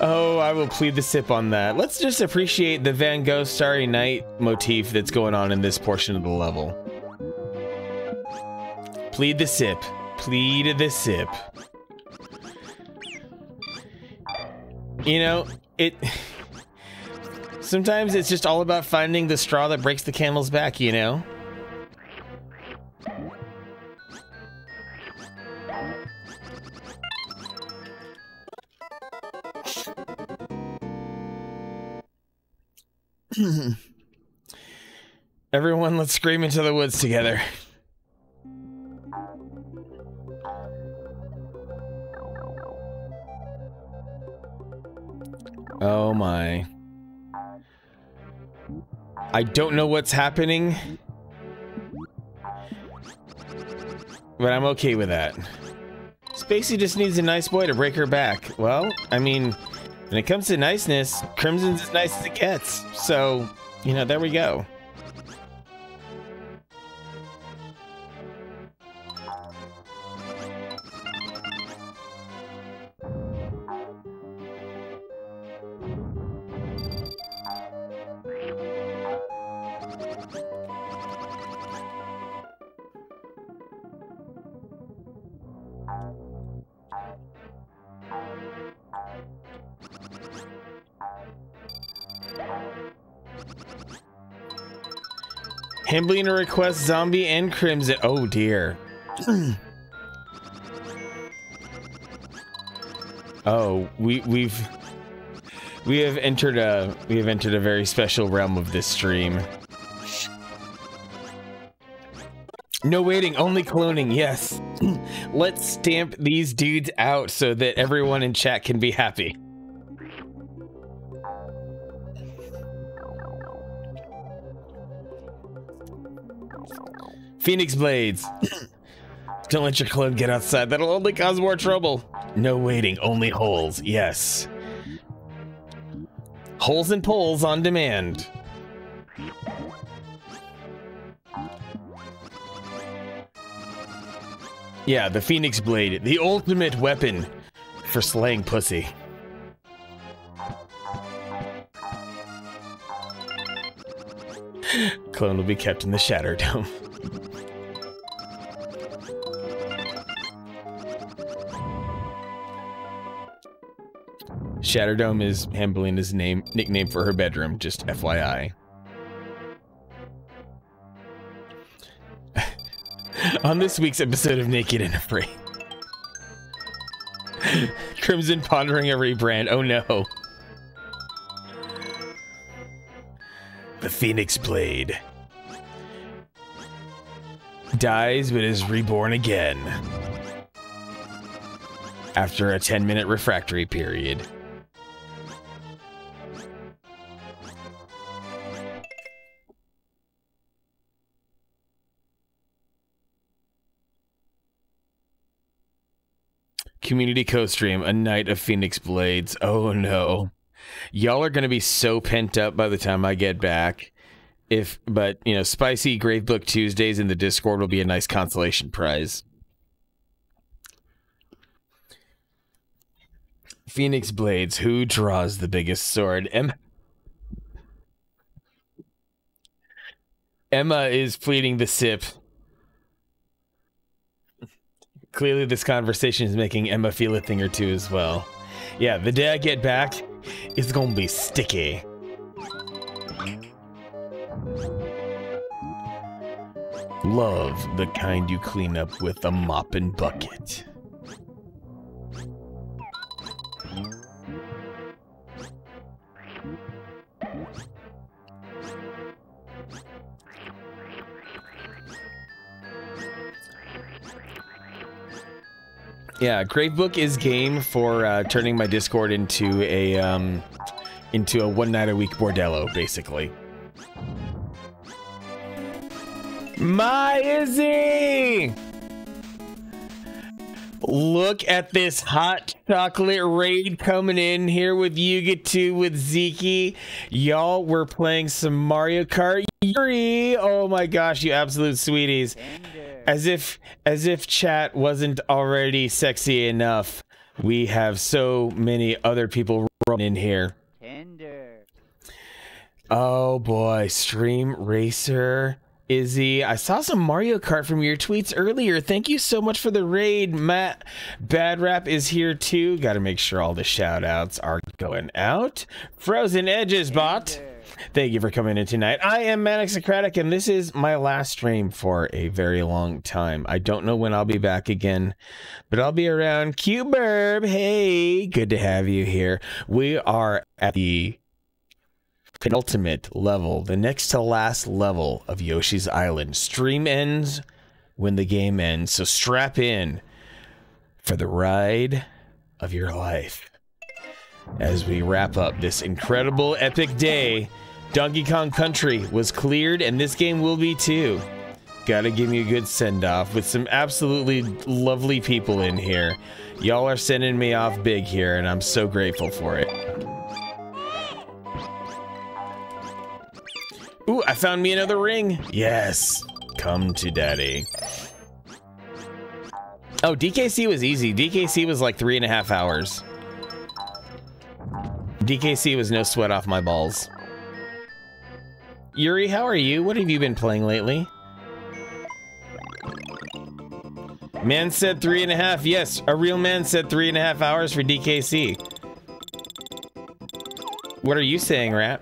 Oh, I will plead the sip on that. Let's just appreciate the Van Gogh Starry Night motif that's going on in this portion of the level. Plead the sip. Plead the sip. You know, sometimes it's just all about finding the straw that breaks the camel's back, you know? Everyone, let's scream into the woods together. Oh my. I don't know what's happening, but I'm okay with that. Spacey just needs a nice boy to break her back. Well, I mean, when it comes to niceness, Crimson's as nice as it gets. So, you know, there we go. Himblina requests Zombie and Crimson. Oh dear. Oh, we have entered a very special realm of this stream. No waiting, only cloning. Yes. Let's stamp these dudes out so that everyone in chat can be happy. Phoenix Blades. Don't let your clone get outside. That'll only cause more trouble. No waiting, only holes. Yes. Holes and poles on demand. Yeah, the Phoenix Blade, the ultimate weapon for slaying pussy. Clone will be kept in the Shatter Dome. Shatter Dome is Hambelina's nickname for her bedroom, just FYI. On this week's episode of Naked and Afraid. Crimson pondering a rebrand. Oh no. The Phoenix Blade dies but is reborn again after a 10-minute refractory period. Community co-stream, a night of Phoenix Blades. Oh no. Y'all are gonna be so pent up by the time I get back. But you know, spicy Gravebook Tuesdays in the Discord will be a nice consolation prize. Phoenix Blades, who draws the biggest sword? Emma is pleading the sip. Clearly this conversation is making Emma feel a thing or two as well. Yeah, the day I get back, it's gonna be sticky. Love the kind you clean up with a mop and bucket. Yeah, Gravebook is game for turning my Discord into a one night a week bordello, basically. My Izzy! Look at this hot chocolate raid coming in here with Yuga 2 with Zeke. Y'all, we're playing some Mario Kart Yuri. Oh my gosh, you absolute sweeties. As if chat wasn't already sexy enough, we have so many other people running in here. Tender. Oh boy, Stream Racer. Izzy, I saw some Mario Kart from your tweets earlier. Thank you so much for the raid. Matt Bad Rap is here too. Got to make sure all the shout outs are going out. Frozen Edges bot. Thank you for coming in tonight. I am Manic Socratic, and this is my last stream for a very long time. I don't know when I'll be back again, but I'll be around. Q-Burb, hey, good to have you here. We are at the penultimate level, the next to last level of Yoshi's Island. Stream ends when the game ends, so strap in for the ride of your life as we wrap up this incredible epic day Donkey Kong Country was cleared, and this game will be too. Gotta give me a good send-off with some absolutely lovely people in here. Y'all are sending me off big here, and I'm so grateful for it. Ooh, I found me another ring. Yes, come to daddy. Oh, DKC was easy. DKC was like 3.5 hours. DKC was no sweat off my balls. Yuri, how are you? What have you been playing lately? Man said 3.5. Yes, a real man said 3.5 hours for DKC. What are you saying, Rat?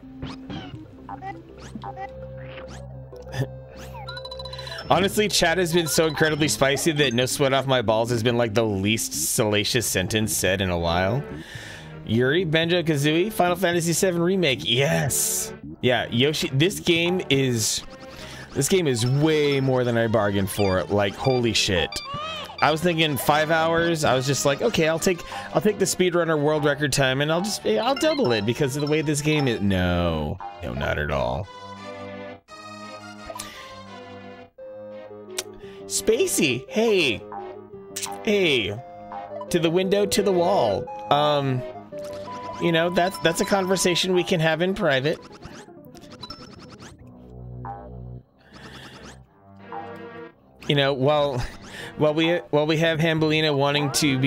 Honestly, chat has been so incredibly spicy that no sweat off my balls has been like the least salacious sentence said in a while. Yuri, Banjo-Kazooie, Final Fantasy VII Remake. Yes. Yeah, Yoshi, this game is way more than I bargained for. Like, holy shit. I was thinking 5 hours. I was just like, okay, I'll take the speedrunner world record time and I'll double it because of the way this game is. No, not at all. Spacey, hey, to the window, to the wall. You know, that's a conversation we can have in private. You know, while we have Hambelina wanting to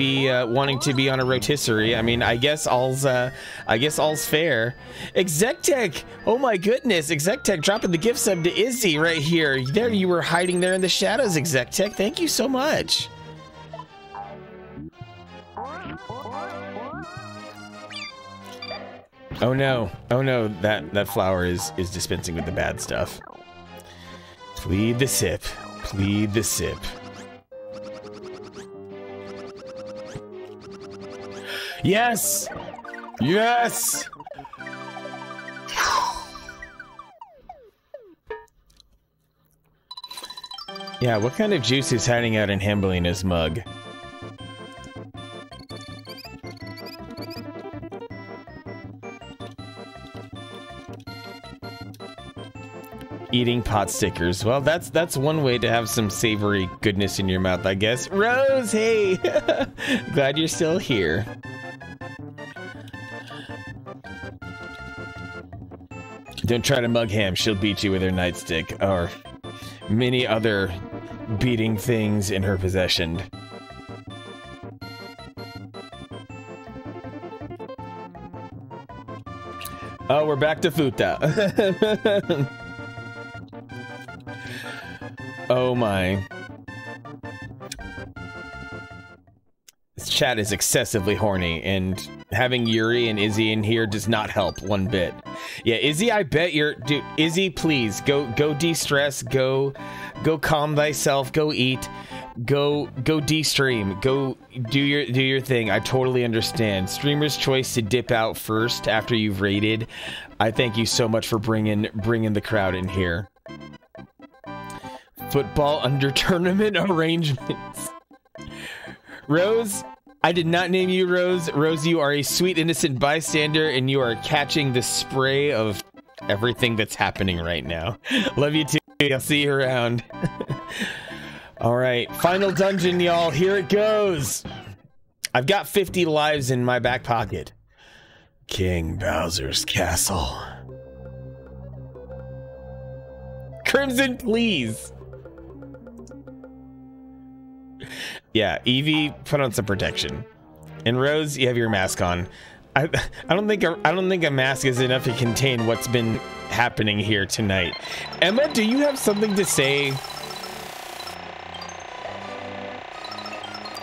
be on a rotisserie, I mean, I guess all's fair. Exectech, oh my goodness, Exectech dropping the gift sub to Izzy right here. There you were hiding there in the shadows, Exectech. Thank you so much. Oh no, that flower is dispensing with the bad stuff. Plead the sip, plead the sip. Yes! Yes! Yeah, what kind of juice is hiding out in Hambelina's mug? Eating pot stickers. Well, that's one way to have some savory goodness in your mouth, I guess. Rose, hey! Glad you're still here. Don't try to mug Ham, she'll beat you with her nightstick, or many other beating things in her possession. Oh, we're back to Futa. Oh my. This chat is excessively horny, and having Yuri and Izzy in here does not help one bit. Yeah, Izzy, I bet you're... Dude, Izzy, please, go de-stress, go calm thyself, go eat, go de-stream, go do your thing. I totally understand. Streamer's choice to dip out first after you've raided. I thank you so much for bringing the crowd in here. Football under tournament arrangements. Rose, I did not name you Rose. Rose, you are a sweet, innocent bystander, and you are catching the spray of everything that's happening right now. Love you too. I'll see you around. All right, final dungeon, y'all. Here it goes. I've got 50 lives in my back pocket. King Bowser's castle. Crimson, please. Yeah, Evie, put on some protection. And Rose, you have your mask on. I don't think a mask is enough to contain what's been happening here tonight. Emma, do you have something to say?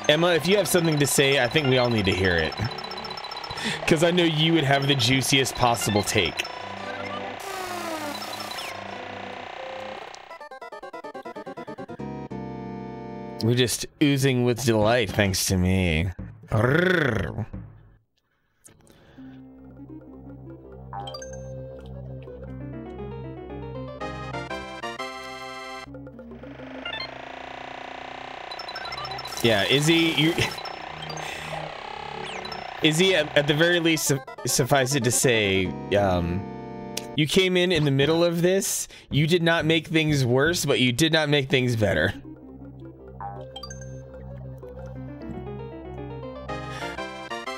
Emma, if you have something to say, I think we all need to hear it. Because I know you would have the juiciest possible take. We're just oozing with delight, thanks to me. Arrgh. Yeah, Izzy, Izzy, at the very least, suffice it to say, You came in the middle of this. You did not make things worse, but you did not make things better.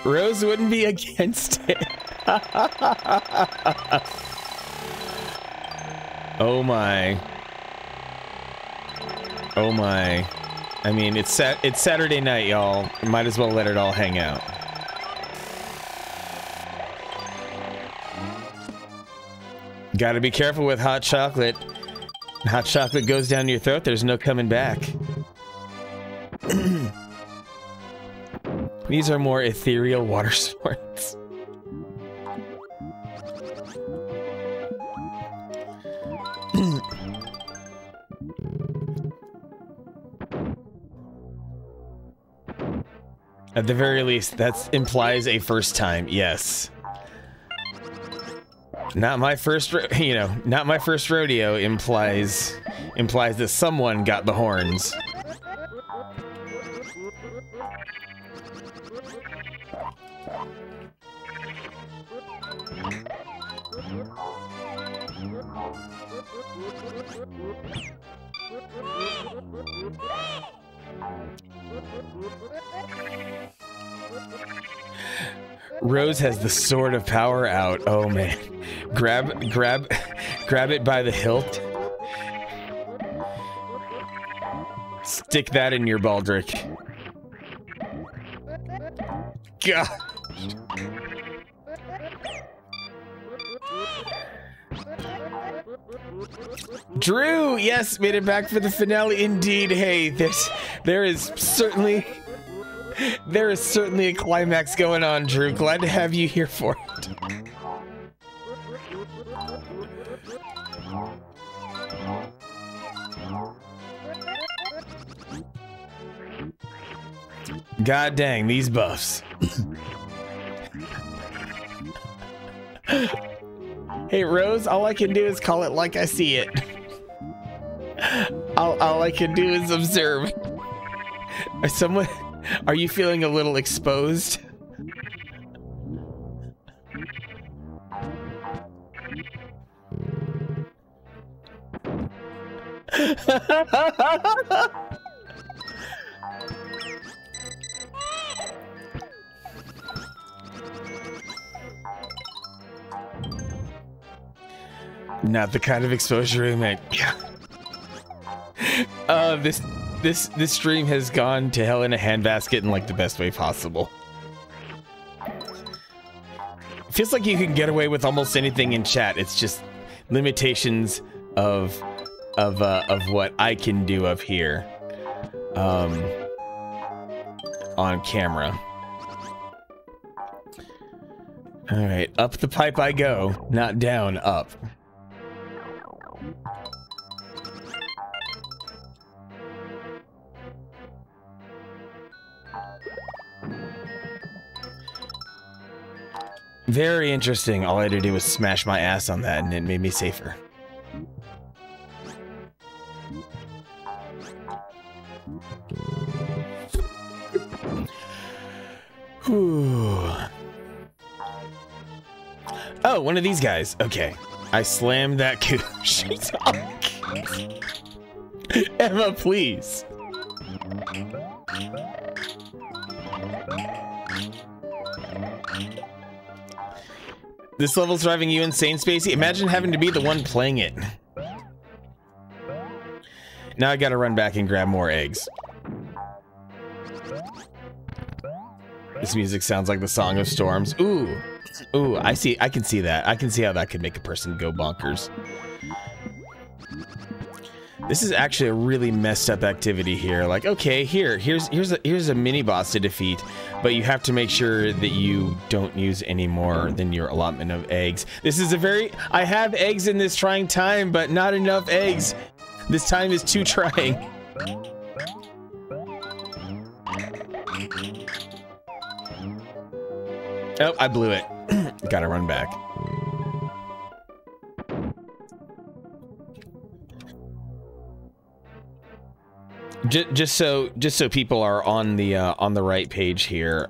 Rose wouldn't be against it. Oh my. Oh my. I mean, it's Saturday night, y'all. Might as well let it all hang out. Gotta be careful with hot chocolate. Hot chocolate goes down your throat, there's no coming back. These are more ethereal water sports. At the very least, that implies a first time, yes. Not my first, not my first rodeo implies that someone got the horns. Rose has the sword of power out. Oh man. Grab it by the hilt. Stick that in your baldric. God. Drew, yes, made it back for the finale indeed. Hey, there is certainly a climax going on, Drew. Glad to have you here for it. God dang, these buffs. Hey, Rose, all I can do is call it like I see it. All I can do is observe. Are you feeling a little exposed? Not the kind of exposure we make. This stream has gone to hell in a handbasket in like the best way possible. Feels like you can get away with almost anything in chat. It's just limitations of what I can do up here on camera. All right, up the pipe I go, not down, up. Very interesting. All I had to do was smash my ass on that and it made me safer. Whew. Oh, one of these guys. Okay. I slammed that gooch. Emma, please. This level's driving you insane, Spacey. Imagine having to be the one playing it. Now I gotta run back and grab more eggs. This music sounds like the Song of Storms. Ooh. Ooh, I can see that. I can see how that could make a person go bonkers. This is actually a really messed up activity here. Like, okay, here's a mini boss to defeat, but you have to make sure that you don't use any more than your allotment of eggs. This is I have eggs in this trying time, but not enough eggs. This time is too trying. Oh, I blew it. Gotta run back. Just so people are on the right page here.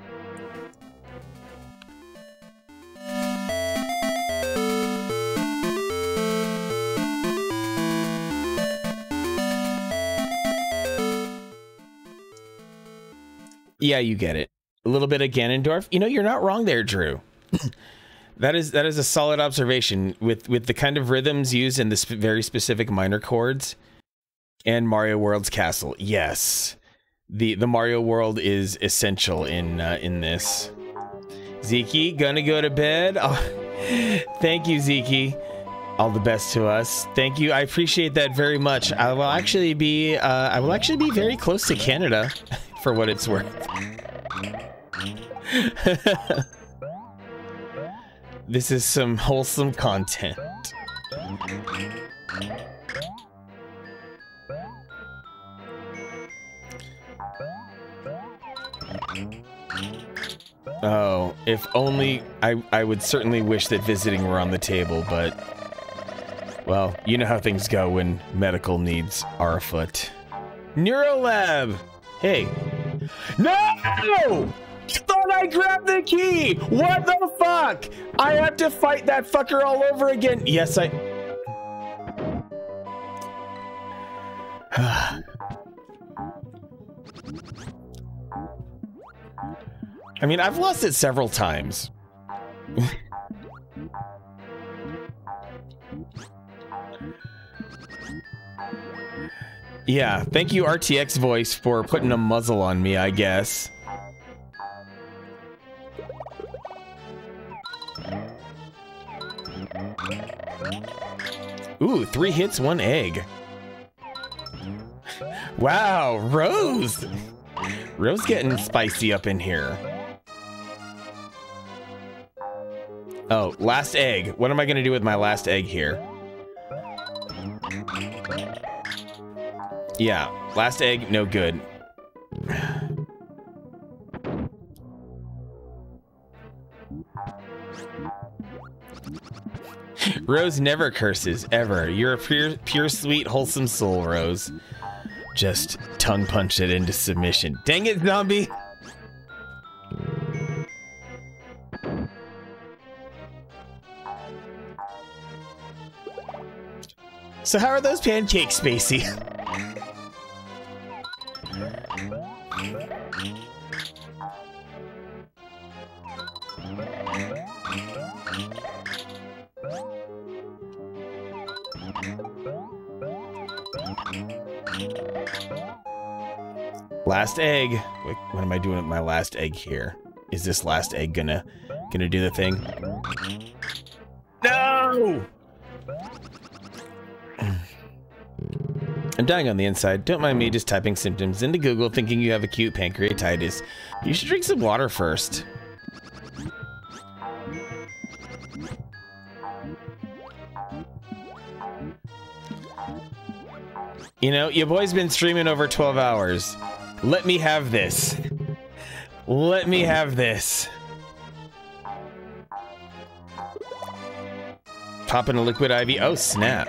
Yeah, you get it. A little bit of Ganondorf. You know, you're not wrong there, Drew. That is a solid observation with the kind of rhythms used in this very specific minor chords and Mario World's castle. Yes, the Mario World is essential in this. Zeke, gonna go to bed. Oh, thank you, Zeke. All the best to us. Thank you. I appreciate that very much. I will actually be very close to Canada, for what it's worth. This is some wholesome content. Oh, if only I would certainly wish that visiting were on the table, but well, you know how things go when medical needs are afoot. Neurolab! Hey. No! Thought I grabbed the key! What the fuck? I have to fight that fucker all over again. Yes, I mean, I've lost it several times. Yeah, thank you RTX voice for putting a muzzle on me, I guess. Ooh, 3 hits, 1 egg. Wow, Rose! Rose getting spicy up in here. Oh, last egg. What am I gonna do with my last egg here? Yeah, last egg, no good. Rose never curses, ever. You're a pure, sweet, wholesome soul, Rose. Just tongue punch it into submission. Dang it, zombie! So how are those pancakes, Spacey? Last egg. Wait, what am I doing with my last egg here? Is this last egg gonna do the thing? No! I'm dying on the inside. Don't mind me just typing symptoms into Google thinking you have acute pancreatitis. You should drink some water first. You know, your boy's been streaming over 12 hours. Let me have this. Let me have this. Popping a liquid IV. Oh, snap.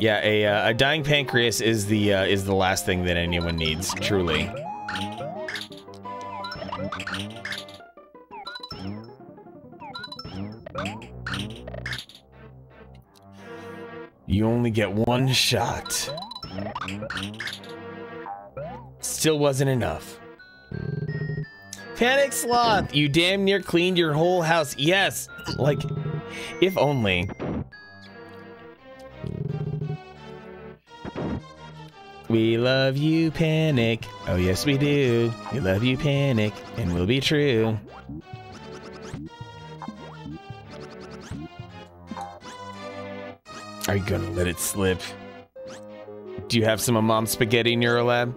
Yeah, a dying pancreas is the last thing that anyone needs, truly. You only get one shot. Still wasn't enough. Panic Sloth, you damn near cleaned your whole house. Yes, like, if only. We love you, Panic. Oh, yes, we do. We love you, Panic, and we'll be true. Are you gonna let it slip? Do you have some of Mom's spaghetti, Neurolab?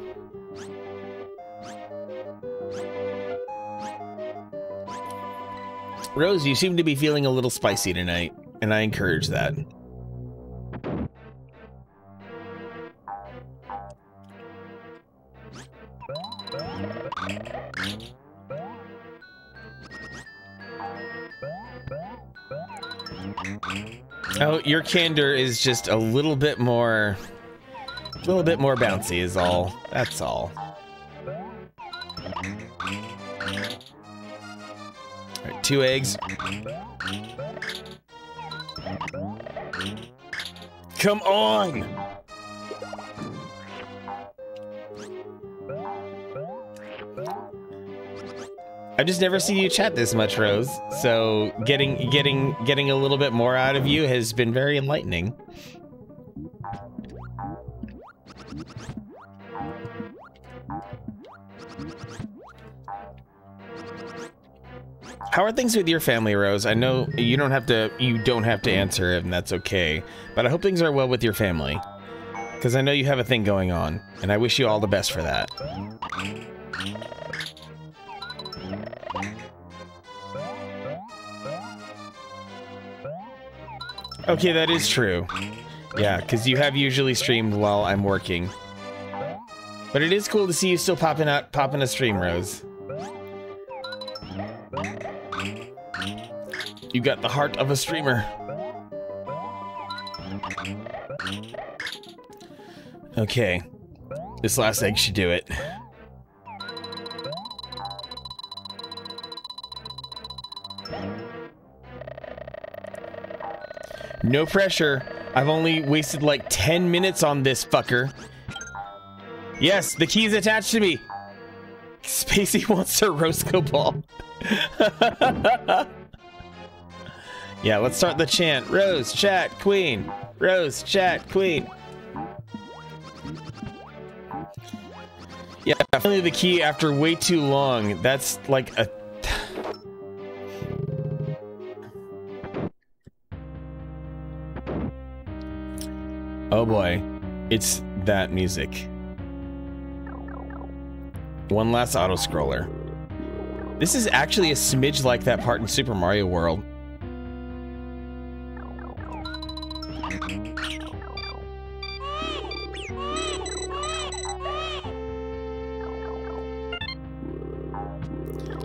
Rose, you seem to be feeling a little spicy tonight, and I encourage that. Oh, your candor is just a little bit more bouncy is all. That's all. All right, 2 eggs. Come on! I've just never seen you chat this much, Rose. So getting a little bit more out of you has been very enlightening. How are things with your family, Rose? I know you don't have to answer, and that's okay. But I hope things are well with your family, because I know you have a thing going on, and I wish you all the best for that. Okay, that is true. Yeah, because you have usually streamed while I'm working. But it is cool to see you still popping a stream, Rose. You got the heart of a streamer. Okay. This last egg should do it. No pressure. I've only wasted like 10 minutes on this fucker. Yes, the key's attached to me. Spacey wants to Roscoe ball. Yeah, let's start the chant. Rose, chat, queen. Rose, chat, queen. Yeah, finally the key after way too long. That's like a... Oh boy, it's that music. One last auto-scroller. This is actually a smidge like that part in Super Mario World.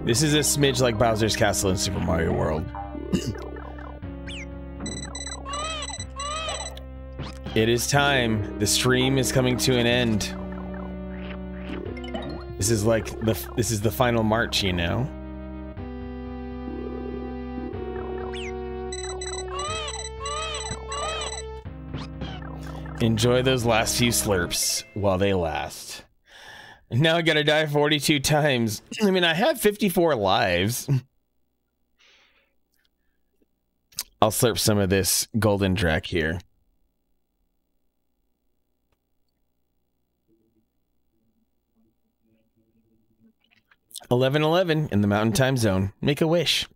This is a smidge like Bowser's Castle in Super Mario World. It is time. The stream is coming to an end. This is like this is the final march, you know? Enjoy those last few slurps while they last. Now I gotta die 42 times. I mean, I have 54 lives. I'll slurp some of this golden drac here. (11:11) in the Mountain Time Zone. Make a wish.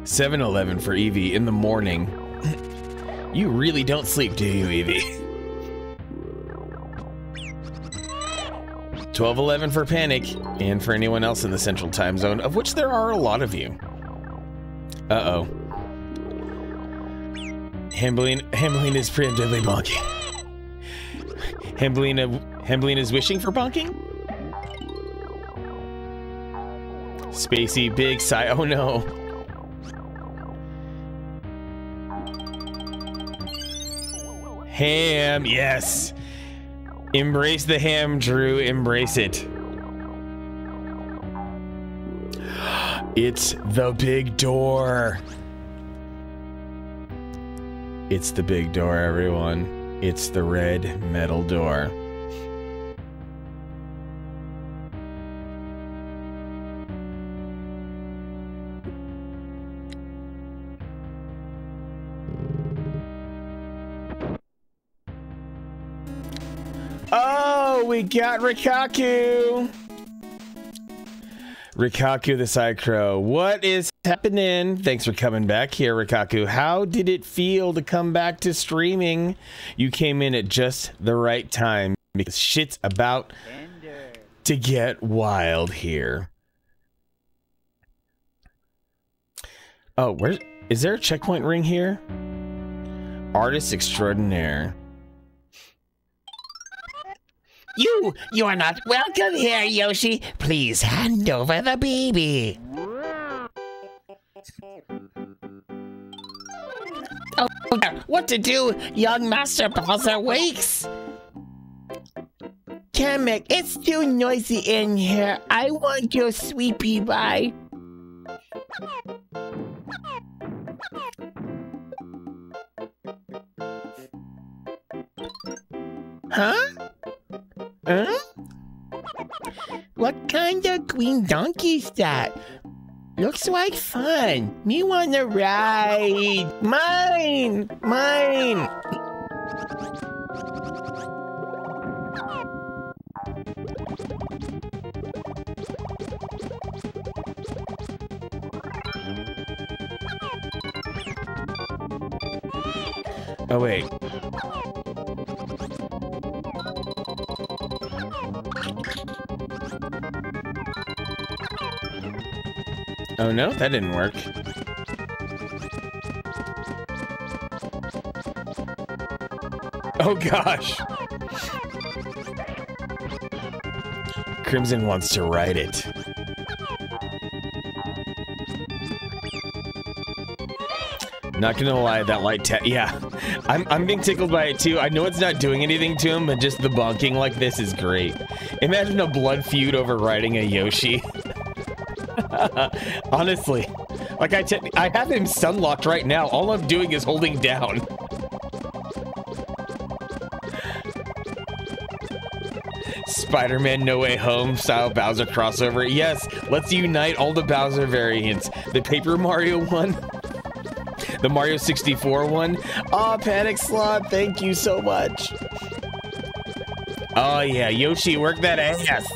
(7:11) for Evie in the morning. You really don't sleep, do you, Evie? 12:11 for Panic, and for anyone else in the Central Time Zone, of which there are a lot of you. Uh-oh. Hambeline is preemptively bonking. Hambeline is wishing for bonking? Spacey, big sigh. Oh no. Ham, yes. Embrace the ham, Drew. Embrace it. It's the big door. It's the big door, everyone. It's the red metal door. Oh, we got Rikaku. Rikaku the Side Crow. What is happening? Thanks for coming back here, Rikaku. How did it feel to come back to streaming? You came in at just the right time because shit's about to get wild here. Oh, where is there a checkpoint ring here? Artist extraordinaire. You are not welcome here, Yoshi. Please hand over the baby. Oh, What to do, young Master Bowser Wakes? Kamek, it's too noisy in here. I want your sweepy bye. Huh? Huh? What kind of green donkey's that? Looks like fun. Me wanna ride. Mine! Mine! Oh, wait. Oh no, that didn't work. Oh gosh. Crimson wants to ride it. Not gonna lie, that light yeah. I'm being tickled by it too. I know it's not doing anything to him, but just the bonking like this is great. Imagine a blood feud over riding a Yoshi. Honestly, like I have him stun locked right now. All I'm doing is holding down. Spider-Man No Way Home style Bowser crossover. Yes, let's unite all the Bowser variants. The Paper Mario one, the Mario 64 one. Oh, Panic Slot, thank you so much. Oh yeah, Yoshi, work that ass.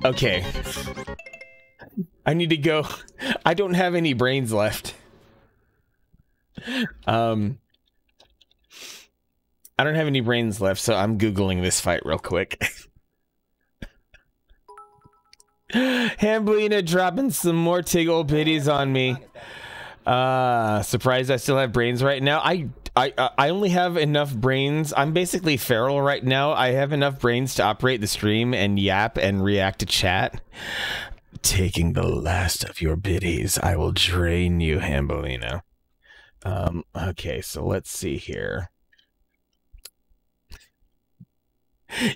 Okay. I need to go. I don't have any brains left. I don't have any brains left, so I'm Googling this fight real quick. Hamblina dropping some more Tiggle biddies on me. Surprised I still have brains right now. I only have enough brains. I'm basically feral right now. I have enough brains to operate the stream and yap and react to chat. Taking the last of your biddies, I will drain you, Hambolino. Okay, so let's see here.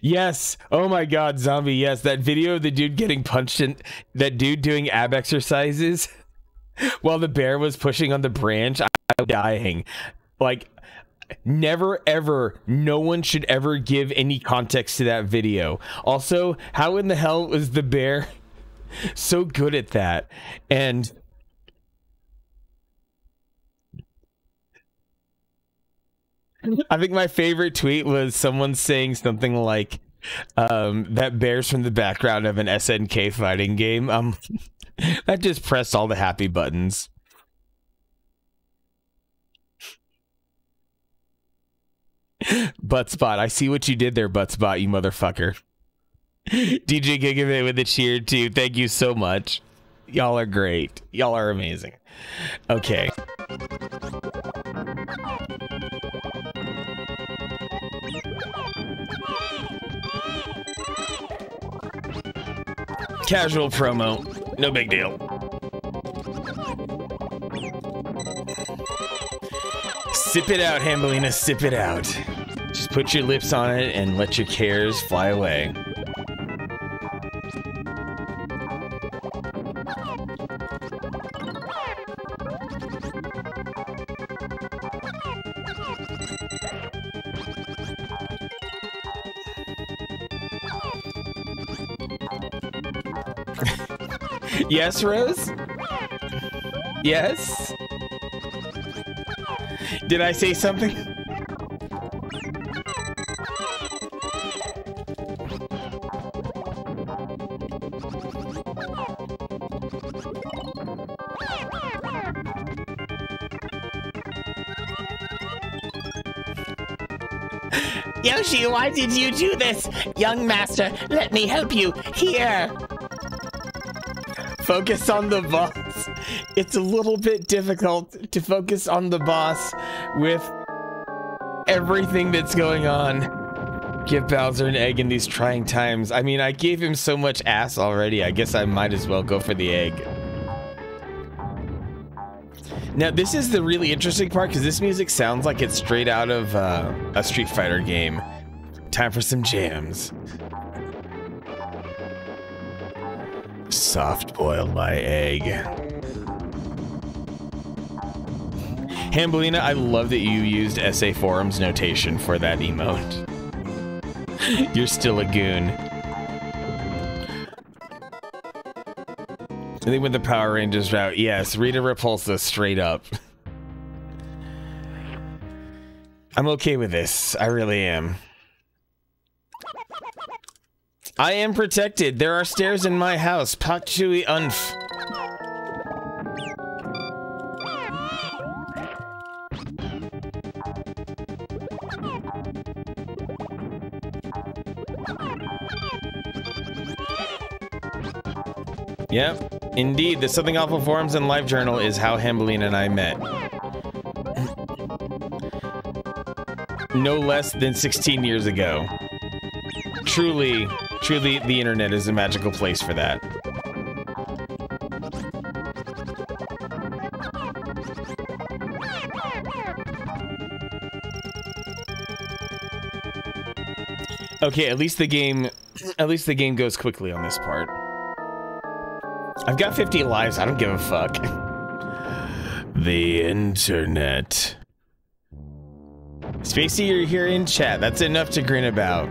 Yes. Oh my god, Zombie, yes. That video of the dude getting punched in, that dude doing ab exercises while the bear was pushing on the branch. I'm dying. Like, never ever, no one should ever give any context to that video. Also, how in the hell was the bear so good at that? And I think my favorite tweet was someone saying something like, that bear's from the background of an SNK fighting game. That just pressed all the happy buttons. Buttspot, I see what you did there, Buttspot, you motherfucker. DJ Gigabit with a cheer too. Thank you so much. Y'all are great. Y'all are amazing. Okay. Casual promo. No big deal. Sip it out, Hambolina. Sip it out. Just put your lips on it and let your cares fly away. Yes, Rose? Yes? Did I say something? Yoshi, why did you do this? Young master, let me help you. Here. Focus on the boss. It's a little bit difficult to focus on the boss with everything that's going on. Give Bowser an egg in these trying times. I mean, I gave him so much ass already. I guess I might as well go for the egg. Now, this is the really interesting part because this music sounds like it's straight out of a Street Fighter game. Time for some jams. Soft boil my egg. Hambelina, I love that you used SA Forums notation for that emote. You're still a goon. I think with the Power Rangers route, yes, Rita Repulsa straight up. I'm okay with this. I really am. I am protected. There are stairs in my house. Pak Chui Unf. Yep, indeed. The Something Awful Forums and Live Journal is how Hambelina and I met. No less than 16 years ago. Truly, truly, the internet is a magical place for that. Okay, at least the game goes quickly on this part. I've got 50 lives, I don't give a fuck. The internet. Spacey, you're here in chat. That's enough to grin about.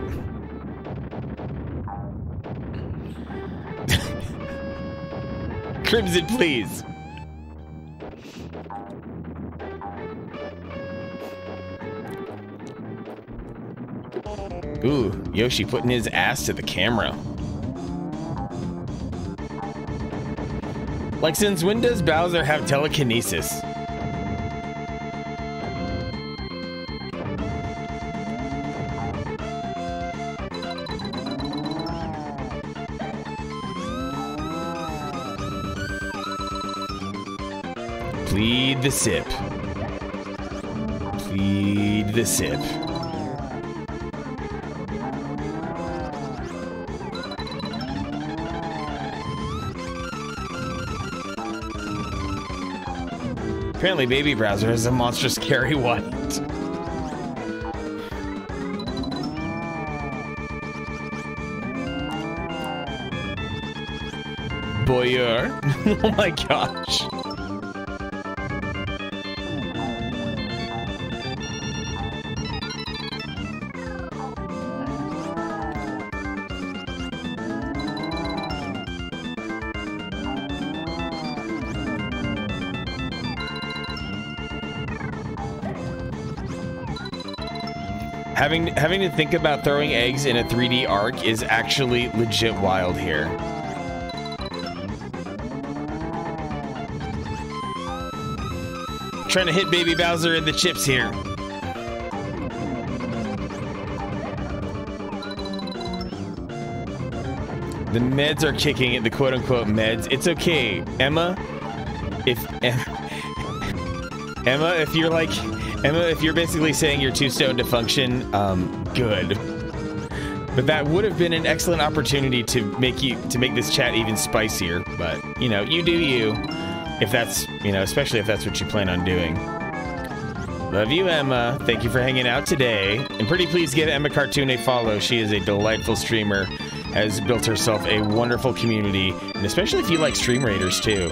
Crimson, please. Ooh, Yoshi putting his ass to the camera. Like, since when does Bowser have telekinesis? Plead the sip. Plead the sip. Apparently Baby Bowser is a monstrous scary white. Boyer. Oh my gosh. Having to think about throwing eggs in a 3D arc is actually legit wild here. Trying to hit Baby Bowser in the chips here. The meds are kicking it, the quote-unquote meds. It's okay, Emma. If you're basically saying you're too stoned to function, good. But that would have been an excellent opportunity to make this chat even spicier. But you know, you do you. If that's, you know, especially if that's what you plan on doing. Love you, Emma. Thank you for hanging out today. And pretty please give Emma Cartoon a follow. She is a delightful streamer, has built herself a wonderful community, and especially if you like Stream Raiders too.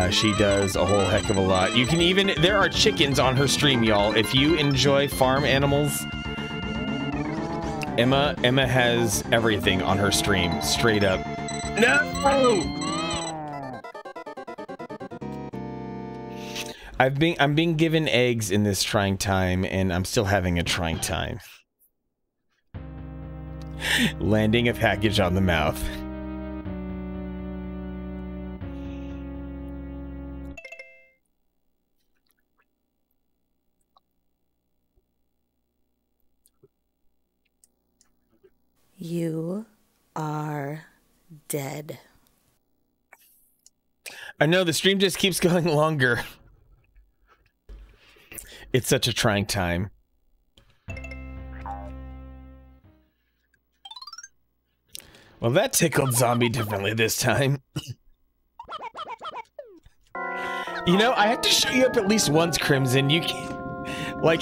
She does a whole heck of a lot. You can even, there are chickens on her stream, y'all. If you enjoy farm animals, Emma has everything on her stream, straight up. No! I'm being given eggs in this trying time, and I'm still having a trying time. Landing a package on the mouth. You are dead. I know, the stream just keeps going longer. It's such a trying time. Well, that tickled Zombie differently this time. You know, I have to show you up at least once, Crimson. You can't, like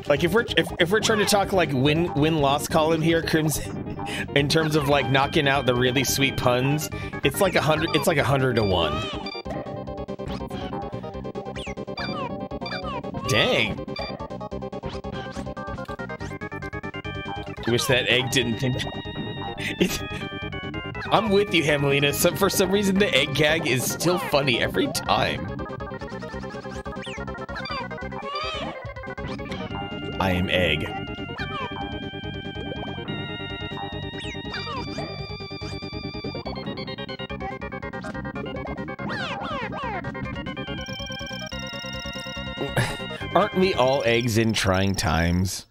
if we're trying to talk like win-loss column here, Crimson, in terms of like knocking out the really sweet puns, it's like 100. It's like 100-1. Dang. Wish that egg didn't think. I'm with you, Hamelina. For some reason, the egg gag is still funny every time. I am egg. Aren't we all eggs in trying times?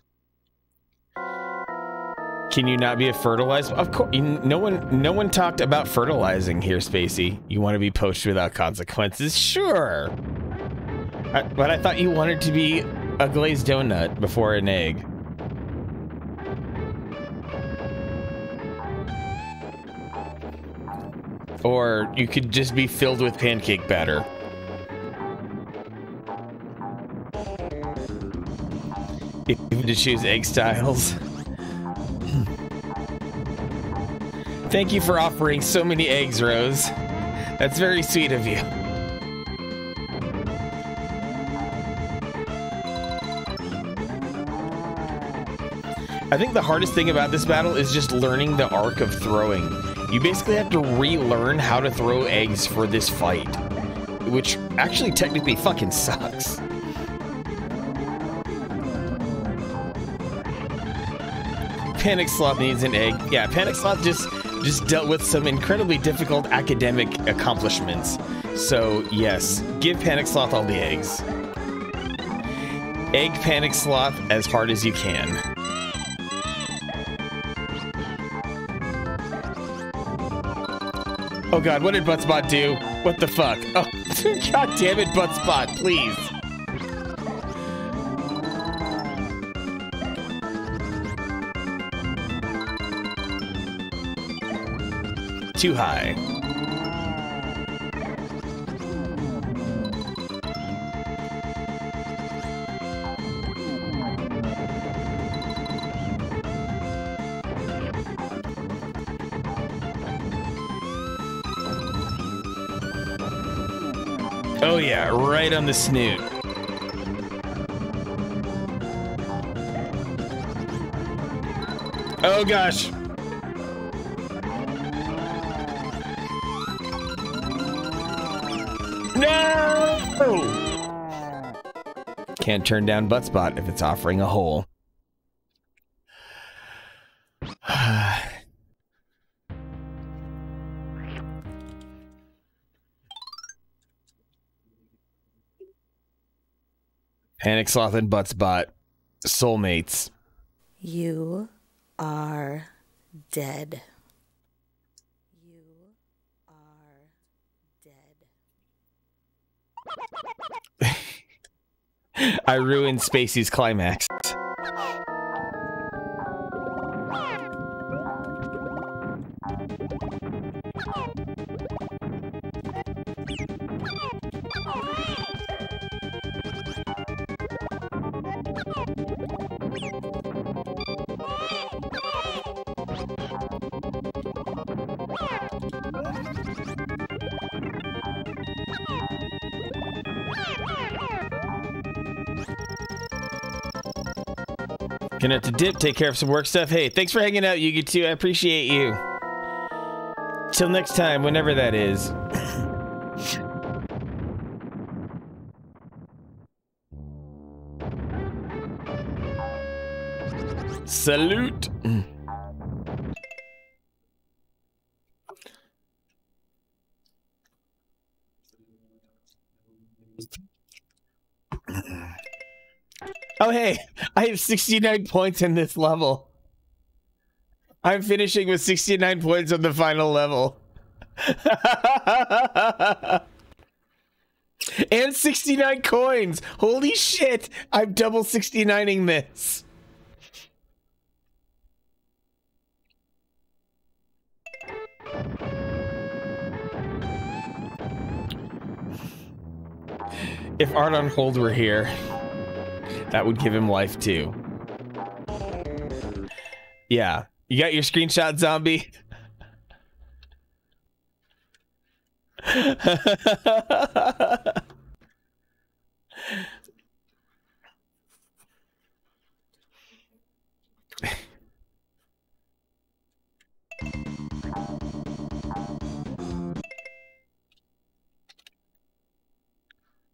Can you not be a fertilizer? Of course, no one talked about fertilizing here, Spacey. You want to be poached without consequences? Sure. But I thought you wanted to be a glazed donut before an egg. Or you could just be filled with pancake batter. If you had to choose egg styles. Thank you for offering so many eggs, Rose. That's very sweet of you. I think the hardest thing about this battle is just learning the arc of throwing. You basically have to relearn how to throw eggs for this fight, which actually technically fucking sucks. Panic Sloth needs an egg. Yeah, Panic Sloth just dealt with some incredibly difficult academic accomplishments. So yes, give Panic Sloth all the eggs. Egg Panic Sloth as hard as you can. Oh god, what did Buttspot do? What the fuck? Oh, god damn it, Buttspot, please. Too high. Oh yeah, right on the snoot. Oh gosh. No! Can't turn down Buttspot if it's offering a hole. Panic Sloth and Buttspot, soulmates. You are dead. You are dead. I ruined Spacey's climax. Gonna have to dip, take care of some work stuff. Hey, thanks for hanging out, Yugi 2. I appreciate you. Till next time, whenever that is. Salute. Oh, hey, I have 69 points in this level. I'm finishing with 69 points on the final level. And 69 coins. Holy shit. I'm double 69ing this. If Art on Hold were here, that would give him life too. Yeah. You got your screenshot, zombie?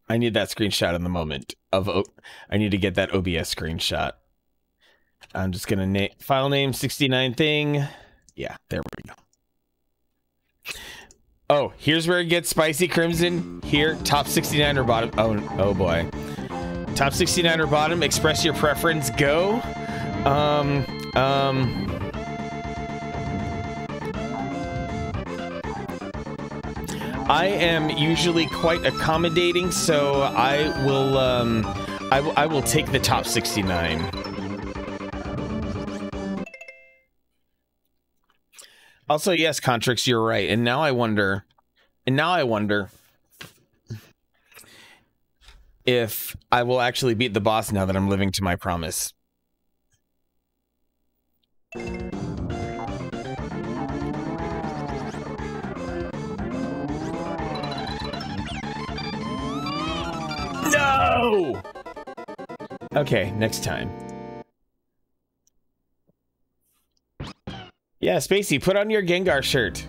I need that screenshot in the moment of I need to get that OBS screenshot. I'm just gonna file name 69 thing. Yeah, there we go. Oh, here's where it gets spicy, Crimson. Here, top 69 or bottom. Oh boy. Top 69 or bottom, express your preference, go. I am usually quite accommodating, so I will take the top 69. Also, yes, Contrix, you're right. And now I wonder if I will actually beat the boss now that I'm living to my promise. No! Okay, next time. Yeah, Spacey, put on your Gengar shirt.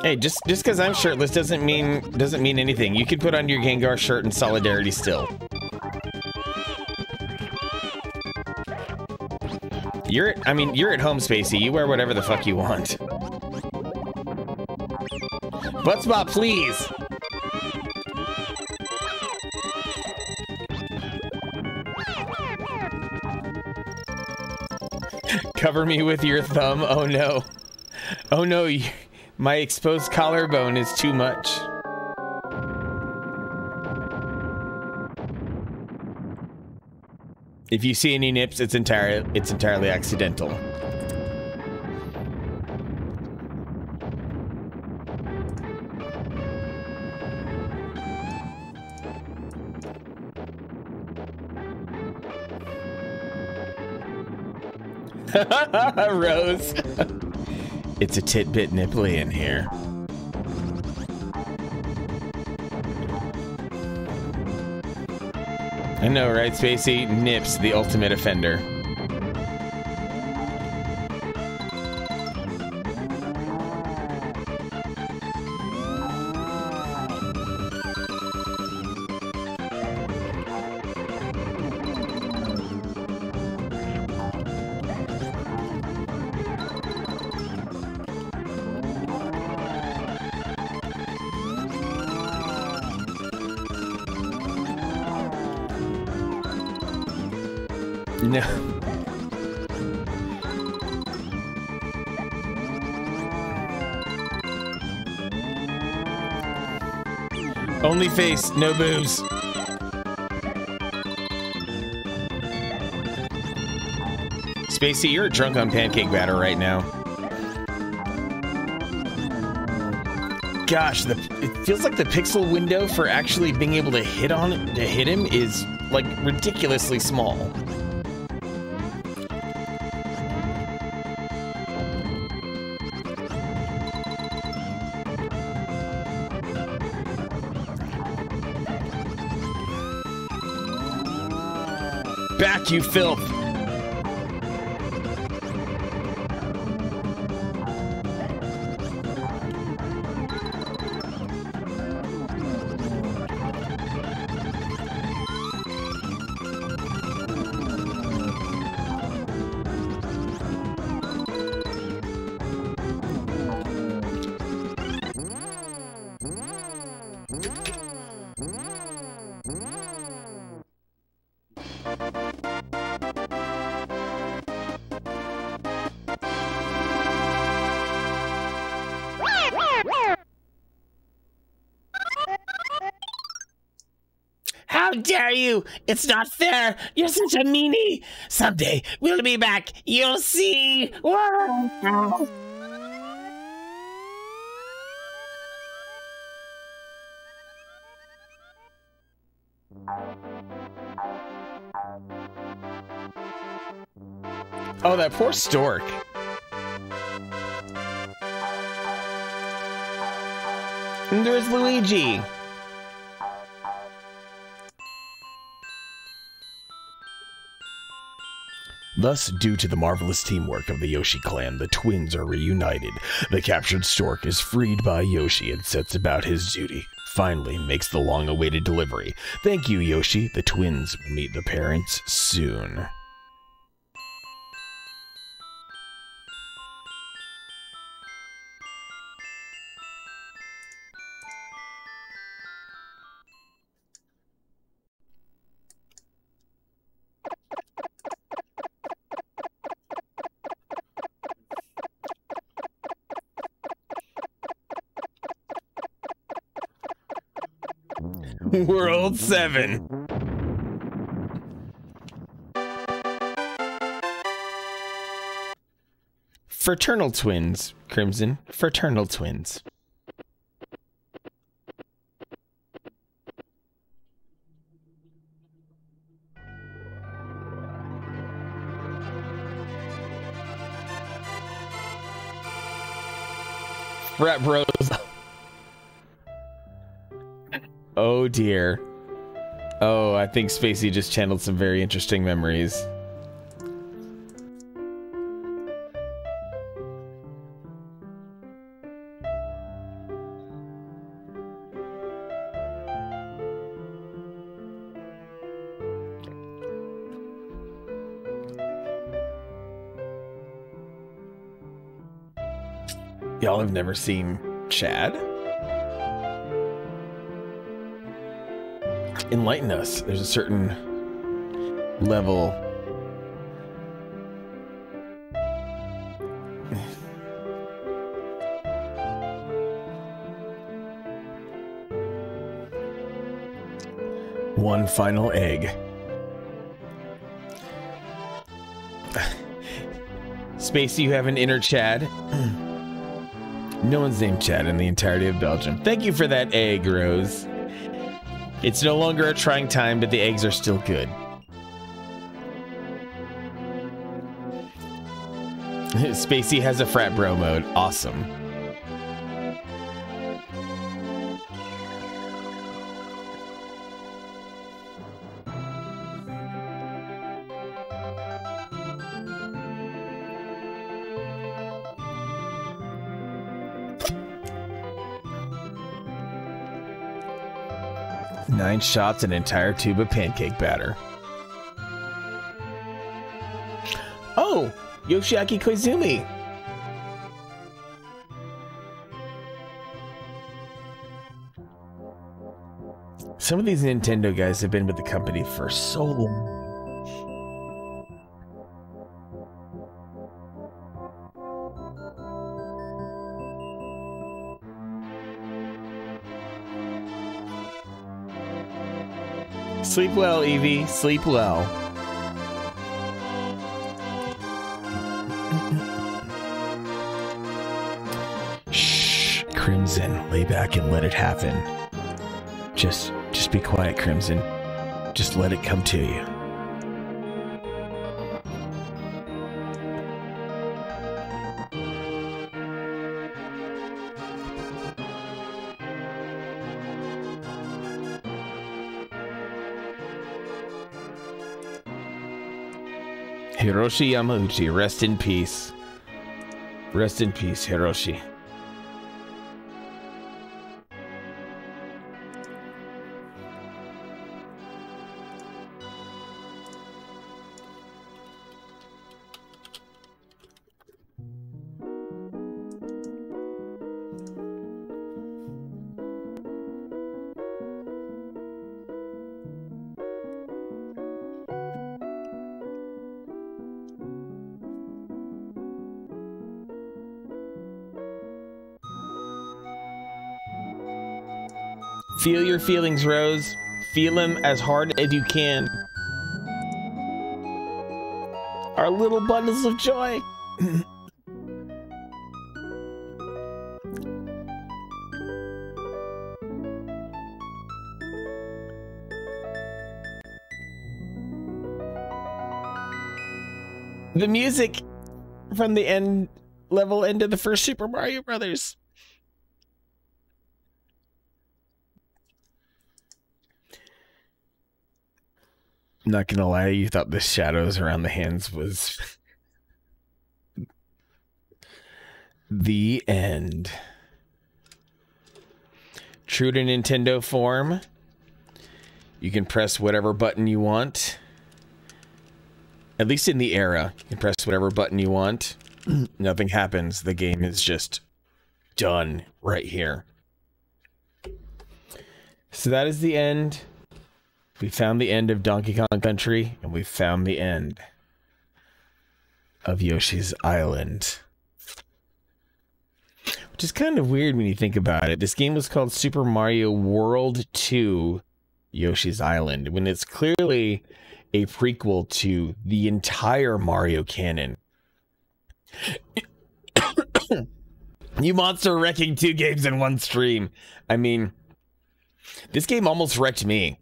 Hey, just because I'm shirtless doesn't mean anything. You can put on your Gengar shirt in solidarity still. You're at home, Spacey. You wear whatever the fuck you want. Buttsbot, please. Cover me with your thumb. Oh no. Oh no, my exposed collarbone is too much. If you see any nips, it's entirely accidental. Rose. It's a tidbit nipply in here. I know, right, Spacey? Nips, the ultimate offender. No. Only face, no boobs. Spacey, you're drunk on pancake batter right now. Gosh, it feels like the pixel window for actually being able to hit him is like ridiculously small. Back, you filth! How dare you? It's not fair. You're such a meanie. Someday we'll be back. You'll see. Whoa. Oh, that poor stork. And there's Luigi. Thus, due to the marvelous teamwork of the Yoshi clan, the twins are reunited. The captured stork is freed by Yoshi and sets about his duty. Finally makes the long-awaited delivery. Thank you, Yoshi. The twins will meet the parents soon. World 7. Fraternal twins, Crimson. Fraternal twins. Frat bros. Oh dear. Oh, I think Spacey just channeled some very interesting memories. Y'all have never seen Chad? Enlighten us. There's a certain level. One final egg. Spacey, you have an inner Chad. No one's named Chad in the entirety of Belgium. Thank you for that egg, Rose. It's no longer a trying time, but the eggs are still good. Spacey has a frat bro mode. Awesome. Nine shots, an entire tube of pancake batter. Oh, Yoshiaki Koizumi. Some of these Nintendo guys have been with the company for so long. Sleep well, Evie. Sleep well. Shh, Crimson. Lay back and let it happen. Just be quiet, Crimson. Just let it come to you. Hiroshi Yamauchi, rest in peace. Rest in peace, Hiroshi. Feel your feelings, Rose. Feel him as hard as you can. Our little bundles of joy. The music from the end level end of the first Super Mario Brothers. Not gonna lie, you thought the shadows around the hands was the end. True to Nintendo form, you can press whatever button you want. At least in the era, you can press whatever button you want. Nothing happens. The game is just done right here. So that is the end. We found the end of Donkey Kong Country, and we found the end of Yoshi's Island. Which is kind of weird when you think about it. This game was called Super Mario World 2 Yoshi's Island, when it's clearly a prequel to the entire Mario canon. You monster wrecking 2 games in one stream. I mean, this game almost wrecked me.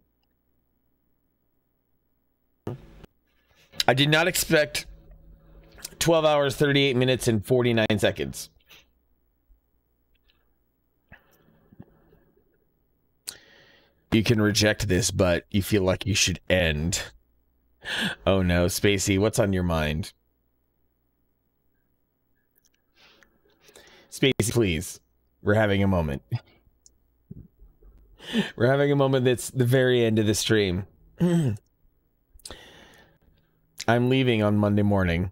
I did not expect 12 hours, 38 minutes, and 49 seconds. You can reject this, but you feel like you should end. Oh no, Spacey, what's on your mind? Spacey, please. We're having a moment. We're having a moment that's the very end of the stream. I'm leaving on Monday morning.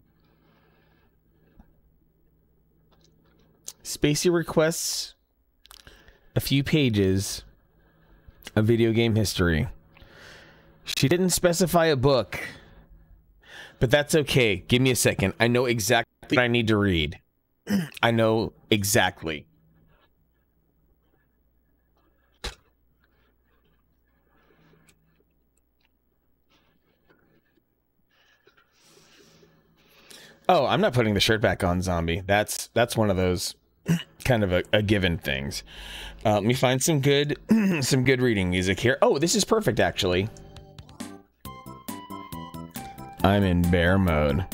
Spacey requests a few pages of video game history. She didn't specify a book, but that's okay. Give me a second. I know exactly what I need to read. I know exactly. Oh, I'm not putting the shirt back on, Zombie. That's one of those kind of a given things. Let me find some good some good reading music here. Oh, this is perfect, actually. I'm in bear mode.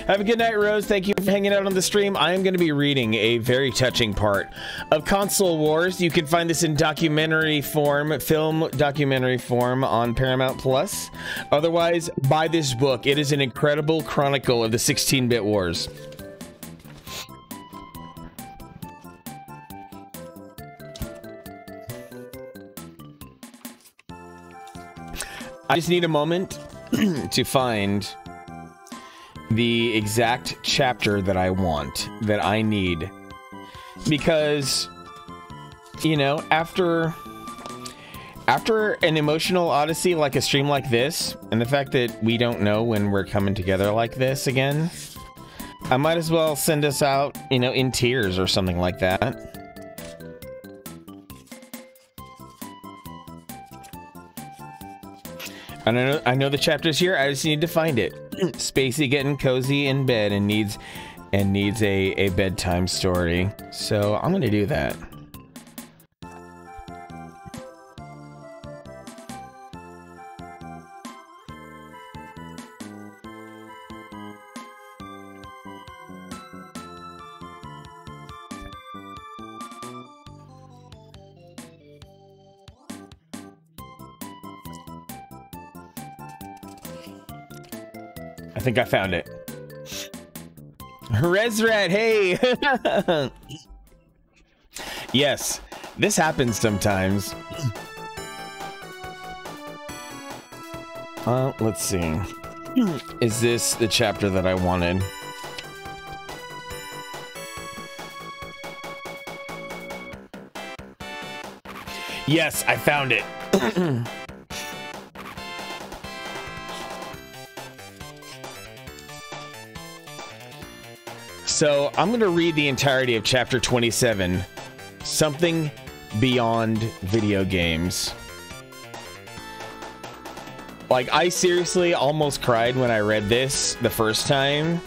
Have a good night, Rose. Thank you for hanging out on the stream. I am going to be reading a very touching part of Console Wars. You can find this in documentary form, film documentary form on Paramount Plus. Otherwise, buy this book. It is an incredible chronicle of the 16-bit wars. I just need a moment to find the exact chapter that I want, that I need, because, you know, after an emotional odyssey like a stream like this, and the fact that we don't know when we're coming together like this again, I might as well send us out, you know, in tears or something like that. I know the chapter's here. I just need to find it. Spacey getting cozy in bed and needs a bedtime story. So I'm gonna do that. I think I found it. Resred, hey! Yes, this happens sometimes. Let's see. Is this the chapter that I wanted? Yes, I found it. So I'm going to read the entirety of chapter 27, Something Beyond Video Games. Like, I seriously almost cried when I read this the first time.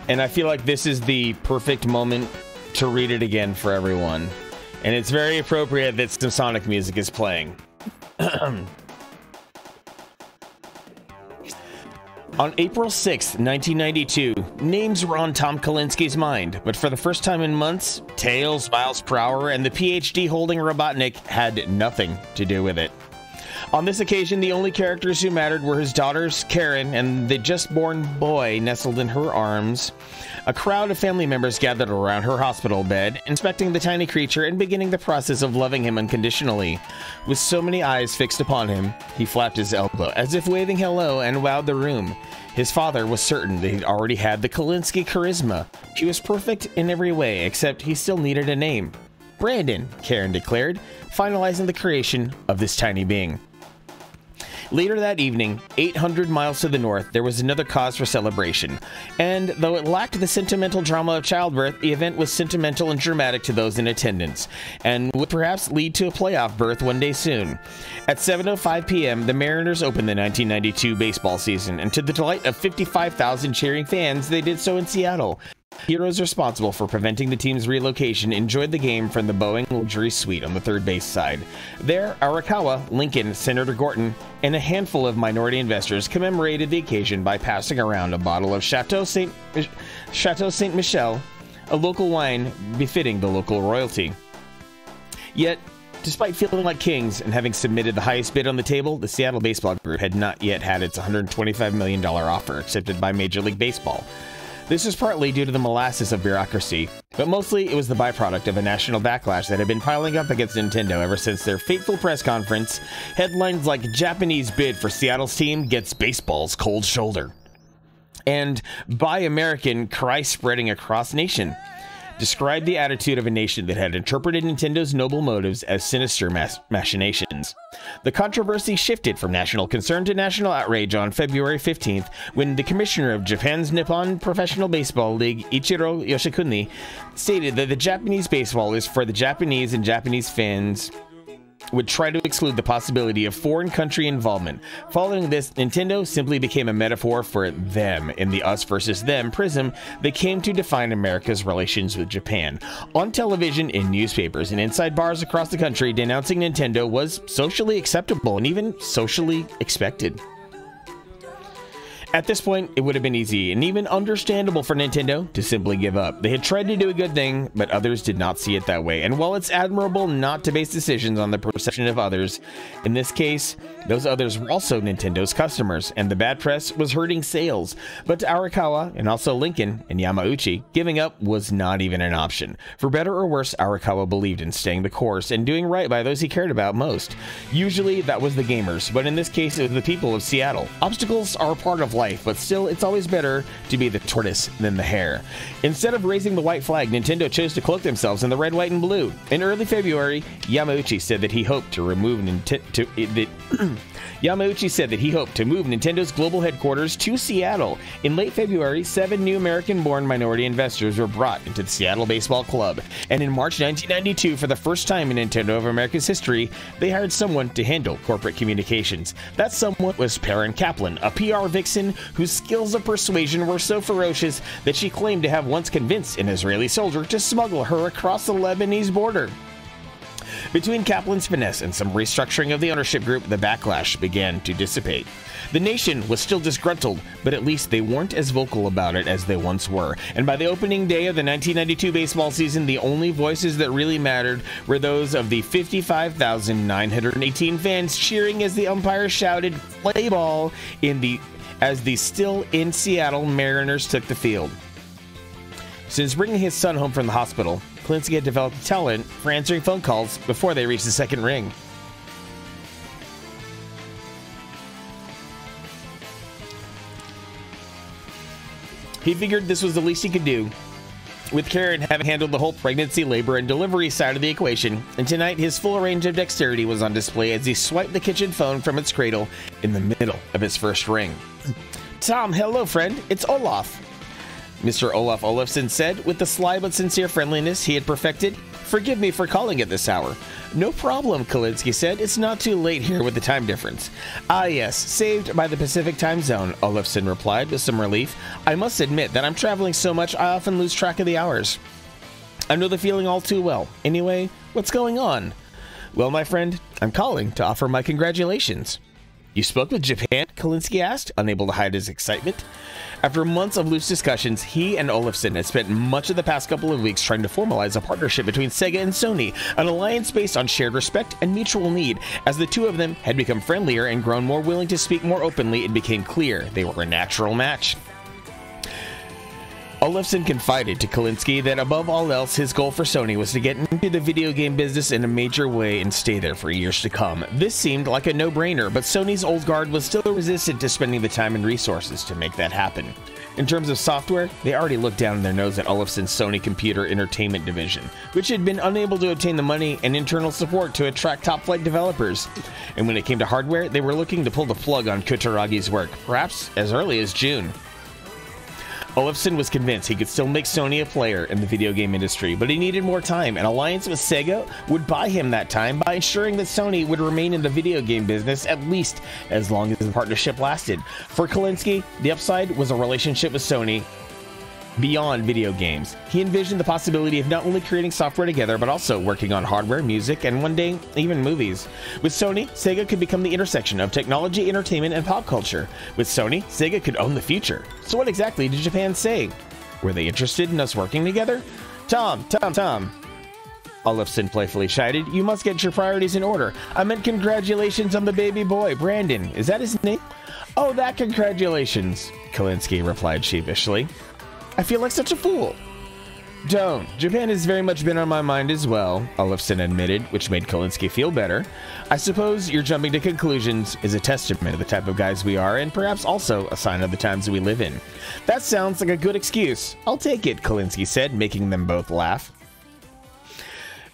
And I feel like this is the perfect moment to read it again for everyone. And it's very appropriate that some Sonic music is playing. On April 6th, 1992, names were on Tom Kalinski's mind, but for the first time in months, Tails, Miles Prower, and the PhD holding Robotnik had nothing to do with it. On this occasion, the only characters who mattered were his daughters, Karen, and the just-born boy nestled in her arms. A crowd of family members gathered around her hospital bed, inspecting the tiny creature and beginning the process of loving him unconditionally. With so many eyes fixed upon him, he flapped his elbow, as if waving hello, and wowed the room. His father was certain that he'd already had the Kalinski charisma. He was perfect in every way, except he still needed a name. Brandon, Karen declared, finalizing the creation of this tiny being. Later that evening, 800 miles to the north, there was another cause for celebration. And though it lacked the sentimental drama of childbirth, the event was sentimental and dramatic to those in attendance, and would perhaps lead to a playoff berth one day soon. At 7:05 p.m., the Mariners opened the 1992 baseball season, and to the delight of 55,000 cheering fans, they did so in Seattle. Heroes responsible for preventing the team's relocation enjoyed the game from the Boeing luxury suite on the third base side. There, Arakawa, Lincoln, Senator Gorton, and a handful of minority investors commemorated the occasion by passing around a bottle of Chateau Saint Michel, a local wine befitting the local royalty. Yet, despite feeling like kings and having submitted the highest bid on the table, the Seattle Baseball Group had not yet had its $125 million offer accepted by Major League Baseball. This was partly due to the molasses of bureaucracy, but mostly it was the byproduct of a national backlash that had been piling up against Nintendo ever since their fateful press conference. Headlines like "Japanese bid for Seattle's team gets baseball's cold shoulder," and "Buy American" cry spreading across nation described the attitude of a nation that had interpreted Nintendo's noble motives as sinister machinations. The controversy shifted from national concern to national outrage on February 15th, when the commissioner of Japan's Nippon Professional Baseball League, Ichiro Yoshikuni, stated that the Japanese baseball is for the Japanese and Japanese fans would try to exclude the possibility of foreign country involvement. Following this, Nintendo simply became a metaphor for them in the us versus them prism that came to define America's relations with Japan. On television, in newspapers, and inside bars across the country, denouncing Nintendo was socially acceptable and even socially expected. At this point, it would have been easy and even understandable for Nintendo to simply give up. They had tried to do a good thing, but others did not see it that way. And while it's admirable not to base decisions on the perception of others, in this case, those others were also Nintendo's customers, and the bad press was hurting sales. But to Arakawa, and also Lincoln and Yamauchi, giving up was not even an option. For better or worse, Arakawa believed in staying the course and doing right by those he cared about most. Usually, that was the gamers, but in this case, it was the people of Seattle. Obstacles are a part of life, but still, it's always better to be the tortoise than the hare. Instead of raising the white flag, Nintendo chose to cloak themselves in the red, white, and blue. In early February, Yamauchi said that he hoped to move Nintendo's global headquarters to Seattle. In late February, 7 new American-born minority investors were brought into the Seattle Baseball Club. And in March 1992, for the first time in Nintendo of America's history, they hired someone to handle corporate communications. That someone was Perrin Kaplan, a PR vixen whose skills of persuasion were so ferocious that she claimed to have once convinced an Israeli soldier to smuggle her across the Lebanese border. Between Kaplan's finesse and some restructuring of the ownership group, the backlash began to dissipate. The nation was still disgruntled, but at least they weren't as vocal about it as they once were. And by the opening day of the 1992 baseball season, the only voices that really mattered were those of the 55,918 fans cheering as the umpire shouted "Play ball" as the still in Seattle Mariners took the field. Since bringing his son home from the hospital, Kalinski had developed a talent for answering phone calls before they reached the second ring. He figured this was the least he could do, with Karen having handled the whole pregnancy, labor, and delivery side of the equation, and tonight his full range of dexterity was on display as he swiped the kitchen phone from its cradle in the middle of his first ring. "Tom, hello friend, it's Olaf," Mr. Olaf Olafsson said, with the sly but sincere friendliness he had perfected. "Forgive me for calling at this hour. No problem, Kalinsky said. It's not too late here with the time difference. Ah, yes, saved by the Pacific time zone, Olafson replied with some relief. I must admit that I'm traveling so much I often lose track of the hours. I know the feeling all too well. Anyway, what's going on? Well, my friend, I'm calling to offer my congratulations. You spoke with Japan? Kalinsky asked, unable to hide his excitement. After months of loose discussions, he and Olafson had spent much of the past couple of weeks trying to formalize a partnership between Sega and Sony, an alliance based on shared respect and mutual need. As the two of them had become friendlier and grown more willing to speak more openly, it became clear they were a natural match. Olafson confided to Kalinsky that above all else, his goal for Sony was to get into the video game business in a major way and stay there for years to come. This seemed like a no-brainer, but Sony's old guard was still resistant to spending the time and resources to make that happen. In terms of software, they already looked down their nose at Olafson's Sony Computer Entertainment division, which had been unable to obtain the money and internal support to attract top-flight developers. And when it came to hardware, they were looking to pull the plug on Kutaragi's work, perhaps as early as June. Olafson was convinced he could still make Sony a player in the video game industry, but he needed more time. An alliance with Sega would buy him that time by ensuring that Sony would remain in the video game business at least as long as the partnership lasted. For Kalinsky, the upside was a relationship with Sony beyond video games. He envisioned the possibility of not only creating software together, but also working on hardware, music, and one day, even movies. With Sony, Sega could become the intersection of technology, entertainment, and pop culture. With Sony, Sega could own the future. So what exactly did Japan say? Were they interested in us working together? Tom. Olafson playfully chided. You must get your priorities in order. I meant congratulations on the baby boy, Brandon. Is that his name? Oh, that congratulations, Kalinsky replied sheepishly. I feel like such a fool. Don't. Japan has very much been on my mind as well, Olafson admitted, which made Kalinsky feel better. I suppose your jumping to conclusions is a testament to the type of guys we are, and perhaps also a sign of the times we live in. That sounds like a good excuse. I'll take it, Kalinsky said, making them both laugh.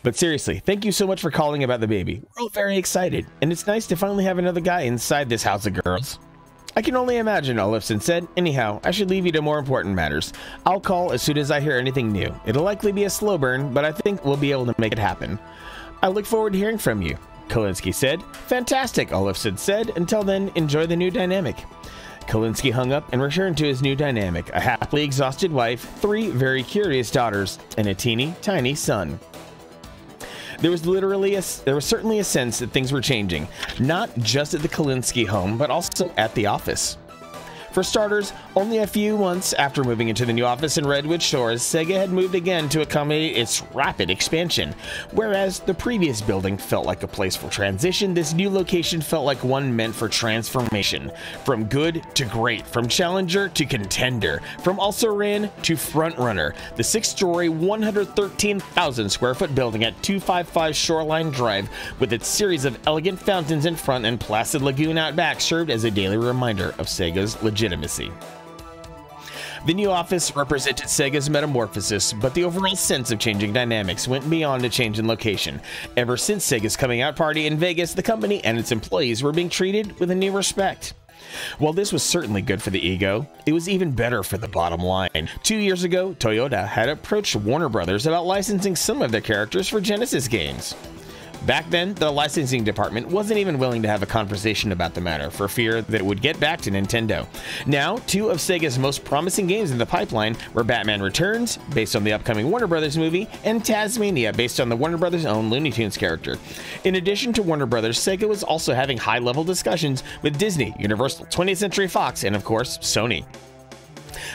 But seriously, thank you so much for calling about the baby. We're all very excited, and it's nice to finally have another guy inside this house of girls. I can only imagine, Olafson said. Anyhow, I should leave you to more important matters. I'll call as soon as I hear anything new. It'll likely be a slow burn, but I think we'll be able to make it happen. I look forward to hearing from you, Kalinsky said. Fantastic, Olafson said. Until then, enjoy the new dynamic. Kalinsky hung up and returned to his new dynamic, a happily exhausted wife, 3 very curious daughters, and a teeny tiny son. There was certainly a sense that things were changing, not just at the Kalinsky home, but also at the office. For starters, only a few months after moving into the new office in Redwood Shores, Sega had moved again to accommodate its rapid expansion. Whereas the previous building felt like a place for transition, this new location felt like one meant for transformation. From good to great, from challenger to contender, from also-ran to frontrunner. The 6-story, 113,000 square foot building at 255 Shoreline Drive, with its series of elegant fountains in front and placid lagoon out back, served as a daily reminder of Sega's legitimacy. The new office represented Sega's metamorphosis, but the overall sense of changing dynamics went beyond a change in location. Ever since Sega's coming out party in Vegas, the company and its employees were being treated with a new respect. While this was certainly good for the ego, it was even better for the bottom line. 2 years ago, Toyota had approached Warner Brothers about licensing some of their characters for Genesis games. Back then, the licensing department wasn't even willing to have a conversation about the matter for fear that it would get back to Nintendo. Now, 2 of Sega's most promising games in the pipeline were Batman Returns, based on the upcoming Warner Brothers movie, and Tasmania, based on the Warner Brothers' own Looney Tunes character. In addition to Warner Brothers, Sega was also having high-level discussions with Disney, Universal, 20th Century Fox, and of course, Sony.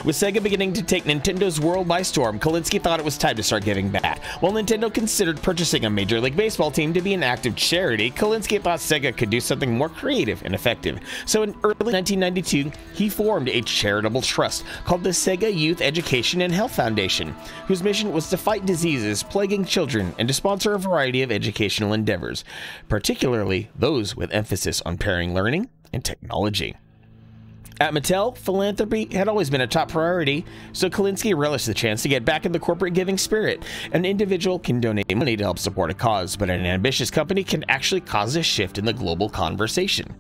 With Sega beginning to take Nintendo's world by storm, Kalinsky thought it was time to start giving back. While Nintendo considered purchasing a Major League Baseball team to be an act of charity, Kalinsky thought Sega could do something more creative and effective. So in early 1992, he formed a charitable trust called the Sega Youth Education and Health Foundation, whose mission was to fight diseases plaguing children and to sponsor a variety of educational endeavors, particularly those with emphasis on pairing learning and technology. At Mattel, philanthropy had always been a top priority, so Kalinsky relished the chance to get back in the corporate giving spirit. An individual can donate money to help support a cause, but an ambitious company can actually cause a shift in the global conversation.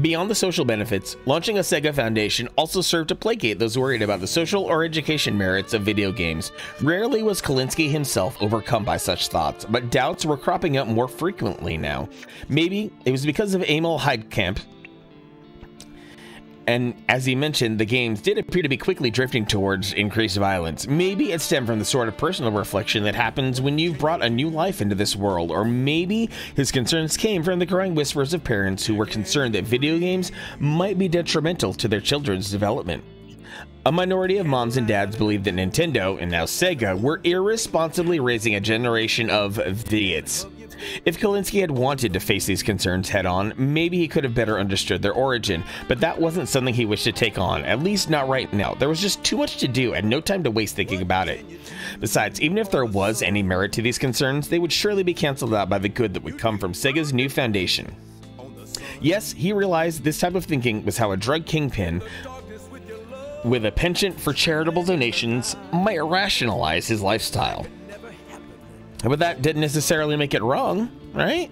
Beyond the social benefits, launching a Sega Foundation also served to placate those worried about the social or education merits of video games. Rarely was Kalinske himself overcome by such thoughts, but doubts were cropping up more frequently now. Maybe it was because of Emil Heidkamp, and as he mentioned, the games did appear to be quickly drifting towards increased violence. Maybe it stemmed from the sort of personal reflection that happens when you've brought a new life into this world, or maybe his concerns came from the growing whispers of parents who were concerned that video games might be detrimental to their children's development. A minority of moms and dads believed that Nintendo, and now Sega, were irresponsibly raising a generation of idiots. If Kalinske had wanted to face these concerns head-on, maybe he could have better understood their origin, but that wasn't something he wished to take on, at least not right now. There was just too much to do and no time to waste thinking about it. Besides, even if there was any merit to these concerns, they would surely be cancelled out by the good that would come from Sega's new foundation. Yes, he realized this type of thinking was how a drug kingpin with a penchant for charitable donations might rationalize his lifestyle. But that didn't necessarily make it wrong, right?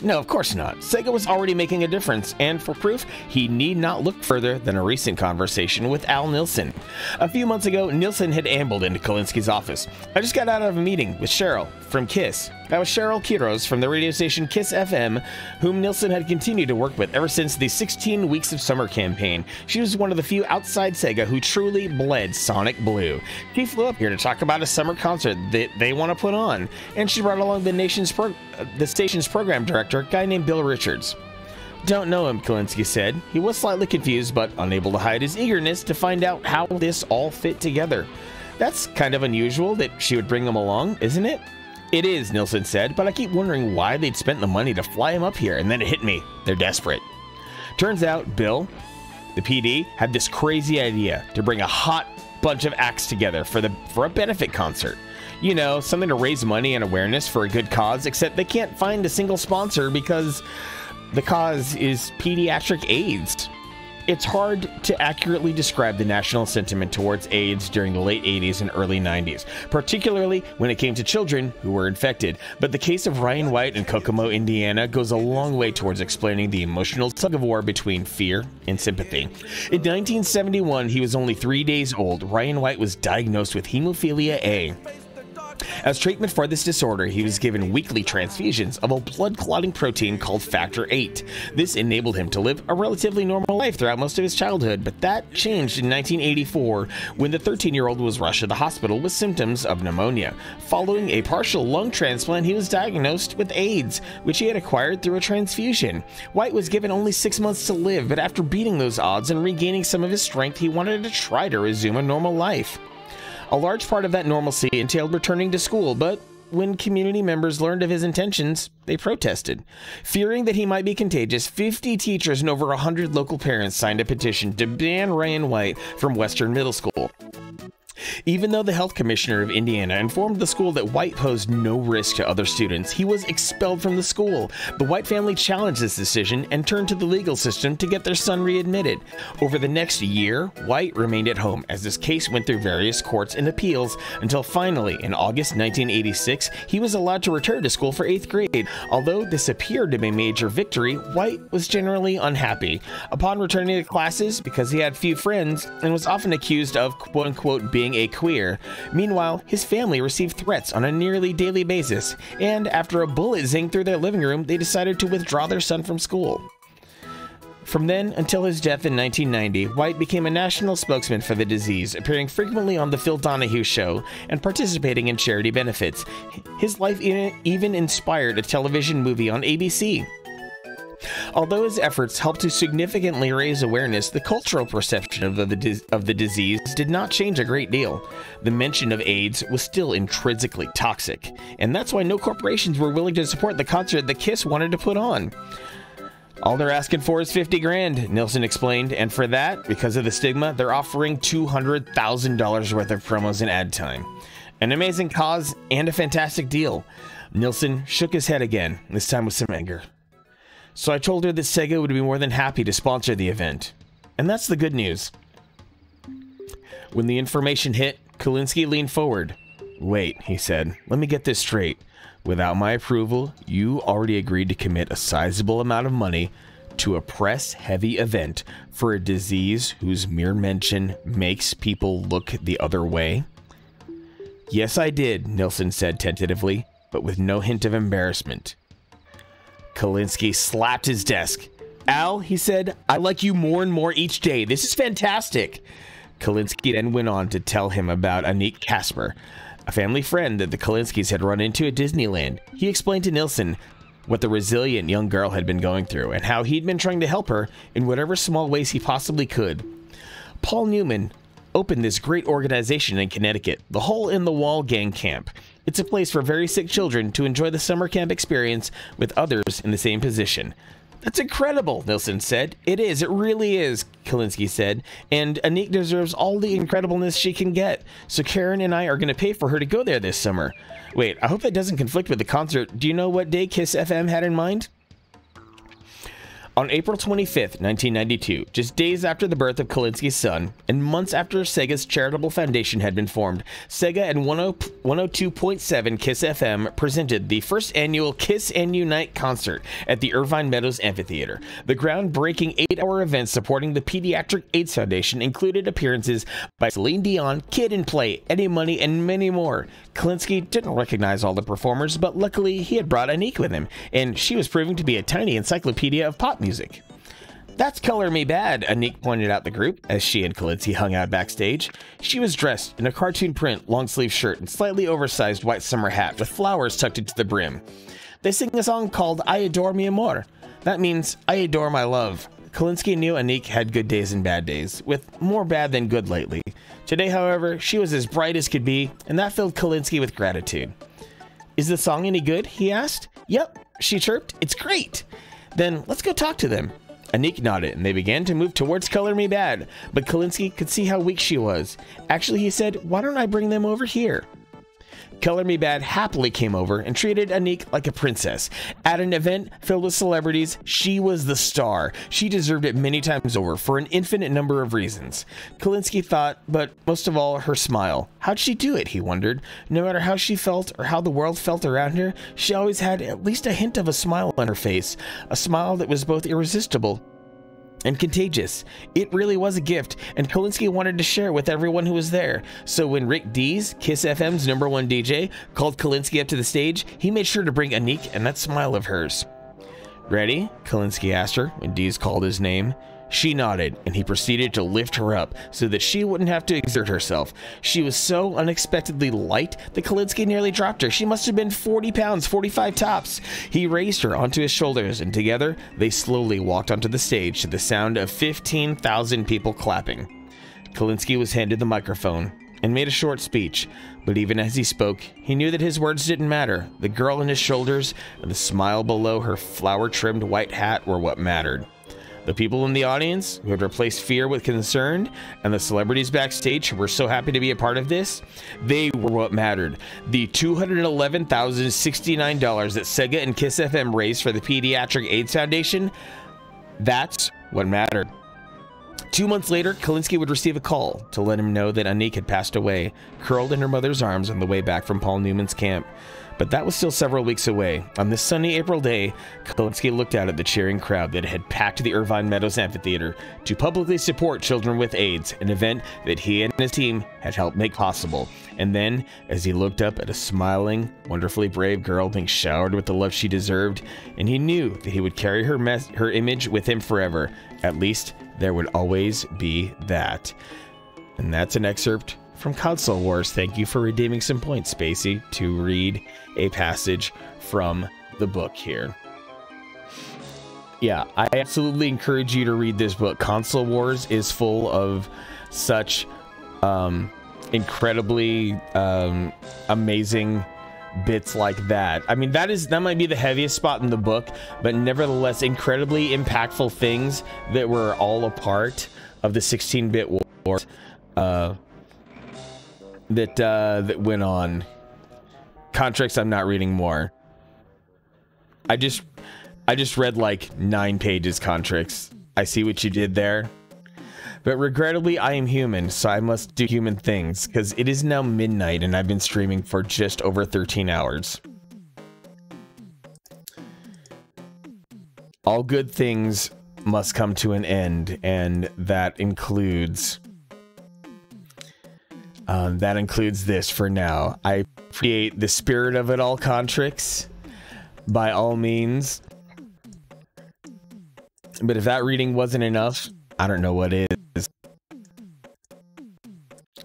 No, of course not. Sega was already making a difference, and for proof, he need not look further than a recent conversation with Al Nilsson. A few months ago, Nilsson had ambled into Kalinske's office. I just got out of a meeting with Cheryl from KISS. That was Cheryl Quiros from the radio station KISS FM, whom Nilsson had continued to work with ever since the 16 Weeks of Summer campaign. She was one of the few outside Sega who truly bled Sonic Blue. She flew up here to talk about a summer concert that they want to put on, and she brought along the station's program director, a guy named Bill Richards. Don't know him, Kalinske said. He was slightly confused, but unable to hide his eagerness to find out how this all fit together. That's kind of unusual that she would bring him along, isn't it? It is, Nilsson said, but I keep wondering why they'd spent the money to fly him up here, and then it hit me. They're desperate. Turns out Bill, the PD, had this crazy idea to bring a hot bunch of acts together for a benefit concert. You know, something to raise money and awareness for a good cause, except they can't find a single sponsor because the cause is pediatric AIDS. It's hard to accurately describe the national sentiment towards AIDS during the late 80s and early 90s, particularly when it came to children who were infected, but the case of Ryan White in Kokomo, Indiana goes a long way towards explaining the emotional tug-of-war between fear and sympathy. In 1971, he was only 3 days old. Ryan White was diagnosed with hemophilia A. As treatment for this disorder, he was given weekly transfusions of a blood-clotting protein called Factor VIII. This enabled him to live a relatively normal life throughout most of his childhood, but that changed in 1984 when the 13-year-old was rushed to the hospital with symptoms of pneumonia. Following a partial lung transplant, he was diagnosed with AIDS, which he had acquired through a transfusion. White was given only 6 months to live, but after beating those odds and regaining some of his strength, he wanted to try to resume a normal life. A large part of that normalcy entailed returning to school, but when community members learned of his intentions, they protested. Fearing that he might be contagious, 50 teachers and over 100 local parents signed a petition to ban Ryan White from Western Middle School. Even though the health commissioner of Indiana informed the school that White posed no risk to other students, he was expelled from the school. The White family challenged this decision and turned to the legal system to get their son readmitted. Over the next year, White remained at home as this case went through various courts and appeals until finally, in August 1986, he was allowed to return to school for 8th grade. Although this appeared to be a major victory, White was generally unhappy. Upon returning to classes, because he had few friends and was often accused of quote-unquote being a queer. Meanwhile, his family received threats on a nearly daily basis, and after a bullet zinged through their living room, they decided to withdraw their son from school. From then until his death in 1990, White became a national spokesman for the disease, appearing frequently on The Phil Donahue Show and participating in charity benefits. His life even inspired a television movie on ABC. Although his efforts helped to significantly raise awareness, the cultural perception of the disease did not change a great deal. The mention of AIDS was still intrinsically toxic, and that's why no corporations were willing to support the concert that KISS wanted to put on. All they're asking for is 50 grand, Nilsson explained, and for that, because of the stigma, they're offering $200,000 worth of promos and ad time. An amazing cause and a fantastic deal. Nilsson shook his head again, this time with some anger. So I told her that Sega would be more than happy to sponsor the event. And that's the good news. When the information hit, Kalinske leaned forward. Wait, he said, let me get this straight. Without my approval, you already agreed to commit a sizable amount of money to a press-heavy event for a disease whose mere mention makes people look the other way? Yes, I did, Nilsson said tentatively, but with no hint of embarrassment. Kalinsky slapped his desk. Al, he said, I like you more and more each day. This is fantastic. Kalinsky then went on to tell him about Anik Kasper, a family friend that the Kalinskys had run into at Disneyland. He explained to Nilsson what the resilient young girl had been going through and how he'd been trying to help her in whatever small ways he possibly could. Paul Newman opened this great organization in Connecticut, the Hole in the Wall Gang Camp. It's a place for very sick children to enjoy the summer camp experience with others in the same position. That's incredible, Nilsson said. It is, it really is, Kalinsky said, and Anik deserves all the incredibleness she can get, so Karen and I are going to pay for her to go there this summer. Wait, I hope that doesn't conflict with the concert. Do you know what day KISS FM had in mind? On April 25th, 1992, just days after the birth of Kalinsky's son, and months after Sega's charitable foundation had been formed, Sega and 102.7 KISS FM presented the first annual KISS and Unite concert at the Irvine Meadows Amphitheater. The groundbreaking 8-hour event supporting the Pediatric AIDS Foundation included appearances by Celine Dion, Kid and Play, Eddie Money, and many more. Kalinsky didn't recognize all the performers, but luckily he had brought Anik with him, and she was proving to be a tiny encyclopedia of pop music. That's Color Me Bad, Anik pointed out the group as she and Kalinsky hung out backstage. She was dressed in a cartoon print long-sleeve shirt and slightly oversized white summer hat with flowers tucked into the brim. They sing a song called I Adore Mi Amor. That means I adore my love. Kalinsky knew Anik had good days and bad days, with more bad than good lately. Today, however, she was as bright as could be, and that filled Kalinsky with gratitude. Is the song any good? He asked. Yep, she chirped. It's great. Then let's go talk to them. Anik nodded, and they began to move towards Color Me Bad, but Kalinsky could see how weak she was. Actually, he said, why don't I bring them over here? Color Me Bad happily came over and treated Anik like a princess. At an event filled with celebrities, she was the star. She deserved it many times over for an infinite number of reasons. Kalinsky thought, but most of all, her smile. How'd she do it, he wondered. No matter how she felt or how the world felt around her, she always had at least a hint of a smile on her face. A smile that was both irresistible and contagious. It really was a gift, and Kalinsky wanted to share it with everyone who was there. So when Rick Dees, KISS FM's #1 DJ, called Kalinsky up to the stage, he made sure to bring Anik and that smile of hers. Ready? Kalinsky asked her when Dees called his name. She nodded, and he proceeded to lift her up so that she wouldn't have to exert herself. She was so unexpectedly light that Kalinsky nearly dropped her. She must have been 40 pounds, 45 tops. He raised her onto his shoulders, and together they slowly walked onto the stage to the sound of 15,000 people clapping. Kalinsky was handed the microphone and made a short speech, but even as he spoke, he knew that his words didn't matter. The girl on his shoulders and the smile below her flower-trimmed white hat were what mattered. The people in the audience who had replaced fear with concern, and the celebrities backstage who were so happy to be a part of this, they were what mattered. The $211,069 that Sega and KISS FM raised for the Pediatric AIDS Foundation, that's what mattered. 2 months later, Kalinsky would receive a call to let him know that Anik had passed away, curled in her mother's arms on the way back from Paul Newman's camp. But that was still several weeks away. On this sunny April day, Kalinsky looked out at the cheering crowd that had packed the Irvine Meadows Amphitheater to publicly support children with AIDS, an event that he and his team had helped make possible. And then, as he looked up at a smiling, wonderfully brave girl being showered with the love she deserved, and he knew that he would carry her image with him forever. At least, there would always be that. And that's an excerpt from Console Wars. Thank you for redeeming some points, Spacey, to read a passage from the book here. Yeah, I absolutely encourage you to read this book. Console Wars is full of such incredibly amazing bits like that. I mean, that might be the heaviest spot in the book, but nevertheless incredibly impactful things that were all a part of the 16-bit wars that went on. Contracts, I'm not reading more. I just read like 9 pages, Contracts. I see what you did there. But regrettably, I am human, so I must do human things, because it is now midnight and I've been streaming for just over 13 hours. All good things must come to an end, and that includes this for now. I appreciate the spirit of it all, Contrix, by all means. But if that reading wasn't enough, I don't know what is.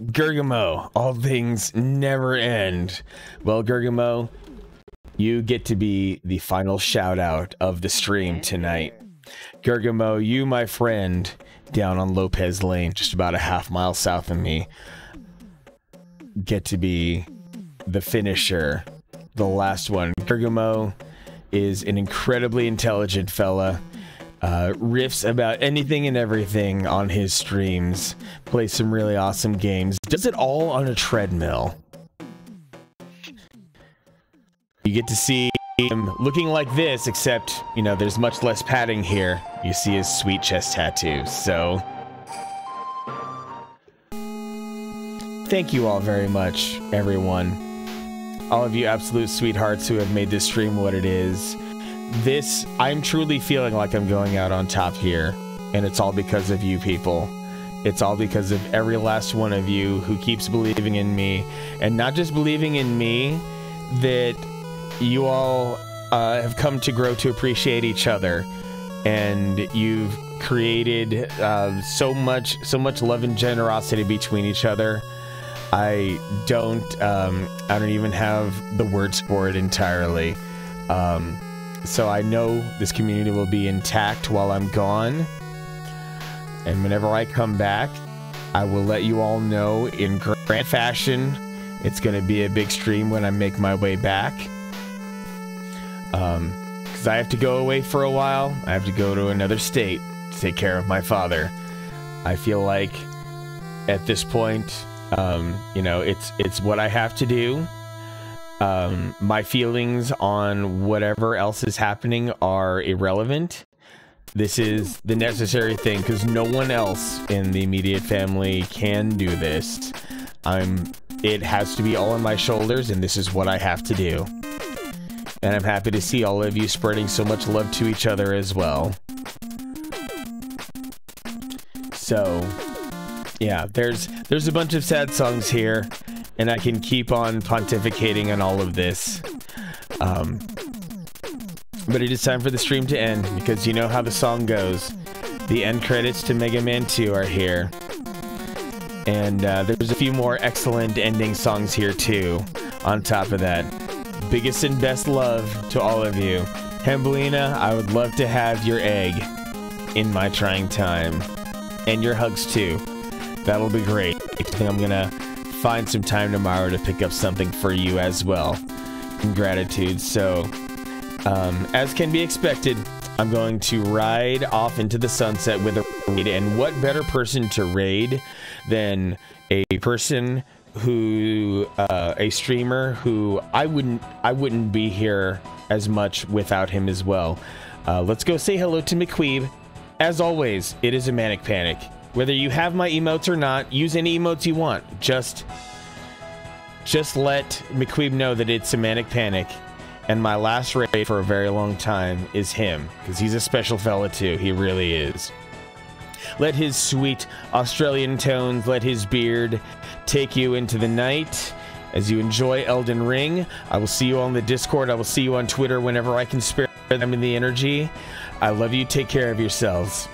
Gergamo, all things never end. Well, Gergamo, you get to be the final shout out of the stream tonight. Gergamo, you, my friend, down on Lopez Lane, just about a half-mile south of me, get to be the finisher, the last one. Gergamo is an incredibly intelligent fella. Riffs about anything and everything on his streams, plays some really awesome games, does it all on a treadmill. You get to see him looking like this, except, you know, there's much less padding here. You see his sweet chest tattoo, so thank you all very much, everyone. All of you absolute sweethearts who have made this stream what it is. I'm truly feeling like I'm going out on top here, and it's all because of you people. It's all because of every last one of you who keeps believing in me, and not just believing in me, that you all have come to grow to appreciate each other, and you've created so much love and generosity between each other. I don't even have the words for it entirely. So I know this community will be intact while I'm gone. And whenever I come back, I will let you all know in grand fashion. It's going to be a big stream when I make my way back. Because I have to go away for a while. I have to go to another state to take care of my father. I feel like at this point, you know, it's what I have to do. My feelings on whatever else is happening are irrelevant. This is the necessary thing, because no one else in the immediate family can do this. It has to be all on my shoulders, and this is what I have to do. And I'm happy to see all of you spreading so much love to each other as well. So, yeah, there's a bunch of sad songs here, and I can keep on pontificating on all of this. But it is time for the stream to end, because you know how the song goes. The end credits to Mega Man 2 are here. And there's a few more excellent ending songs here too, on top of that. Biggest and best love to all of you. Hembelina, I would love to have your egg in my trying time. And your hugs too. That'll be great. I think I'm gonna find some time tomorrow to pick up something for you as well. In gratitude. So, as can be expected, I'm going to ride off into the sunset with a raid. And what better person to raid than a person who, a streamer who I wouldn't be here as much without him as well. Let's go say hello to McQueeb. As always, it is a manic panic. Whether you have my emotes or not, use any emotes you want. Just let McQueeb know that it's a manic panic. And my last raid for a very long time is him, because he's a special fella too. He really is. Let his sweet Australian tones, let his beard take you into the night as you enjoy Elden Ring. I will see you on the Discord. I will see you on Twitter whenever I can spare them in the energy. I love you. Take care of yourselves.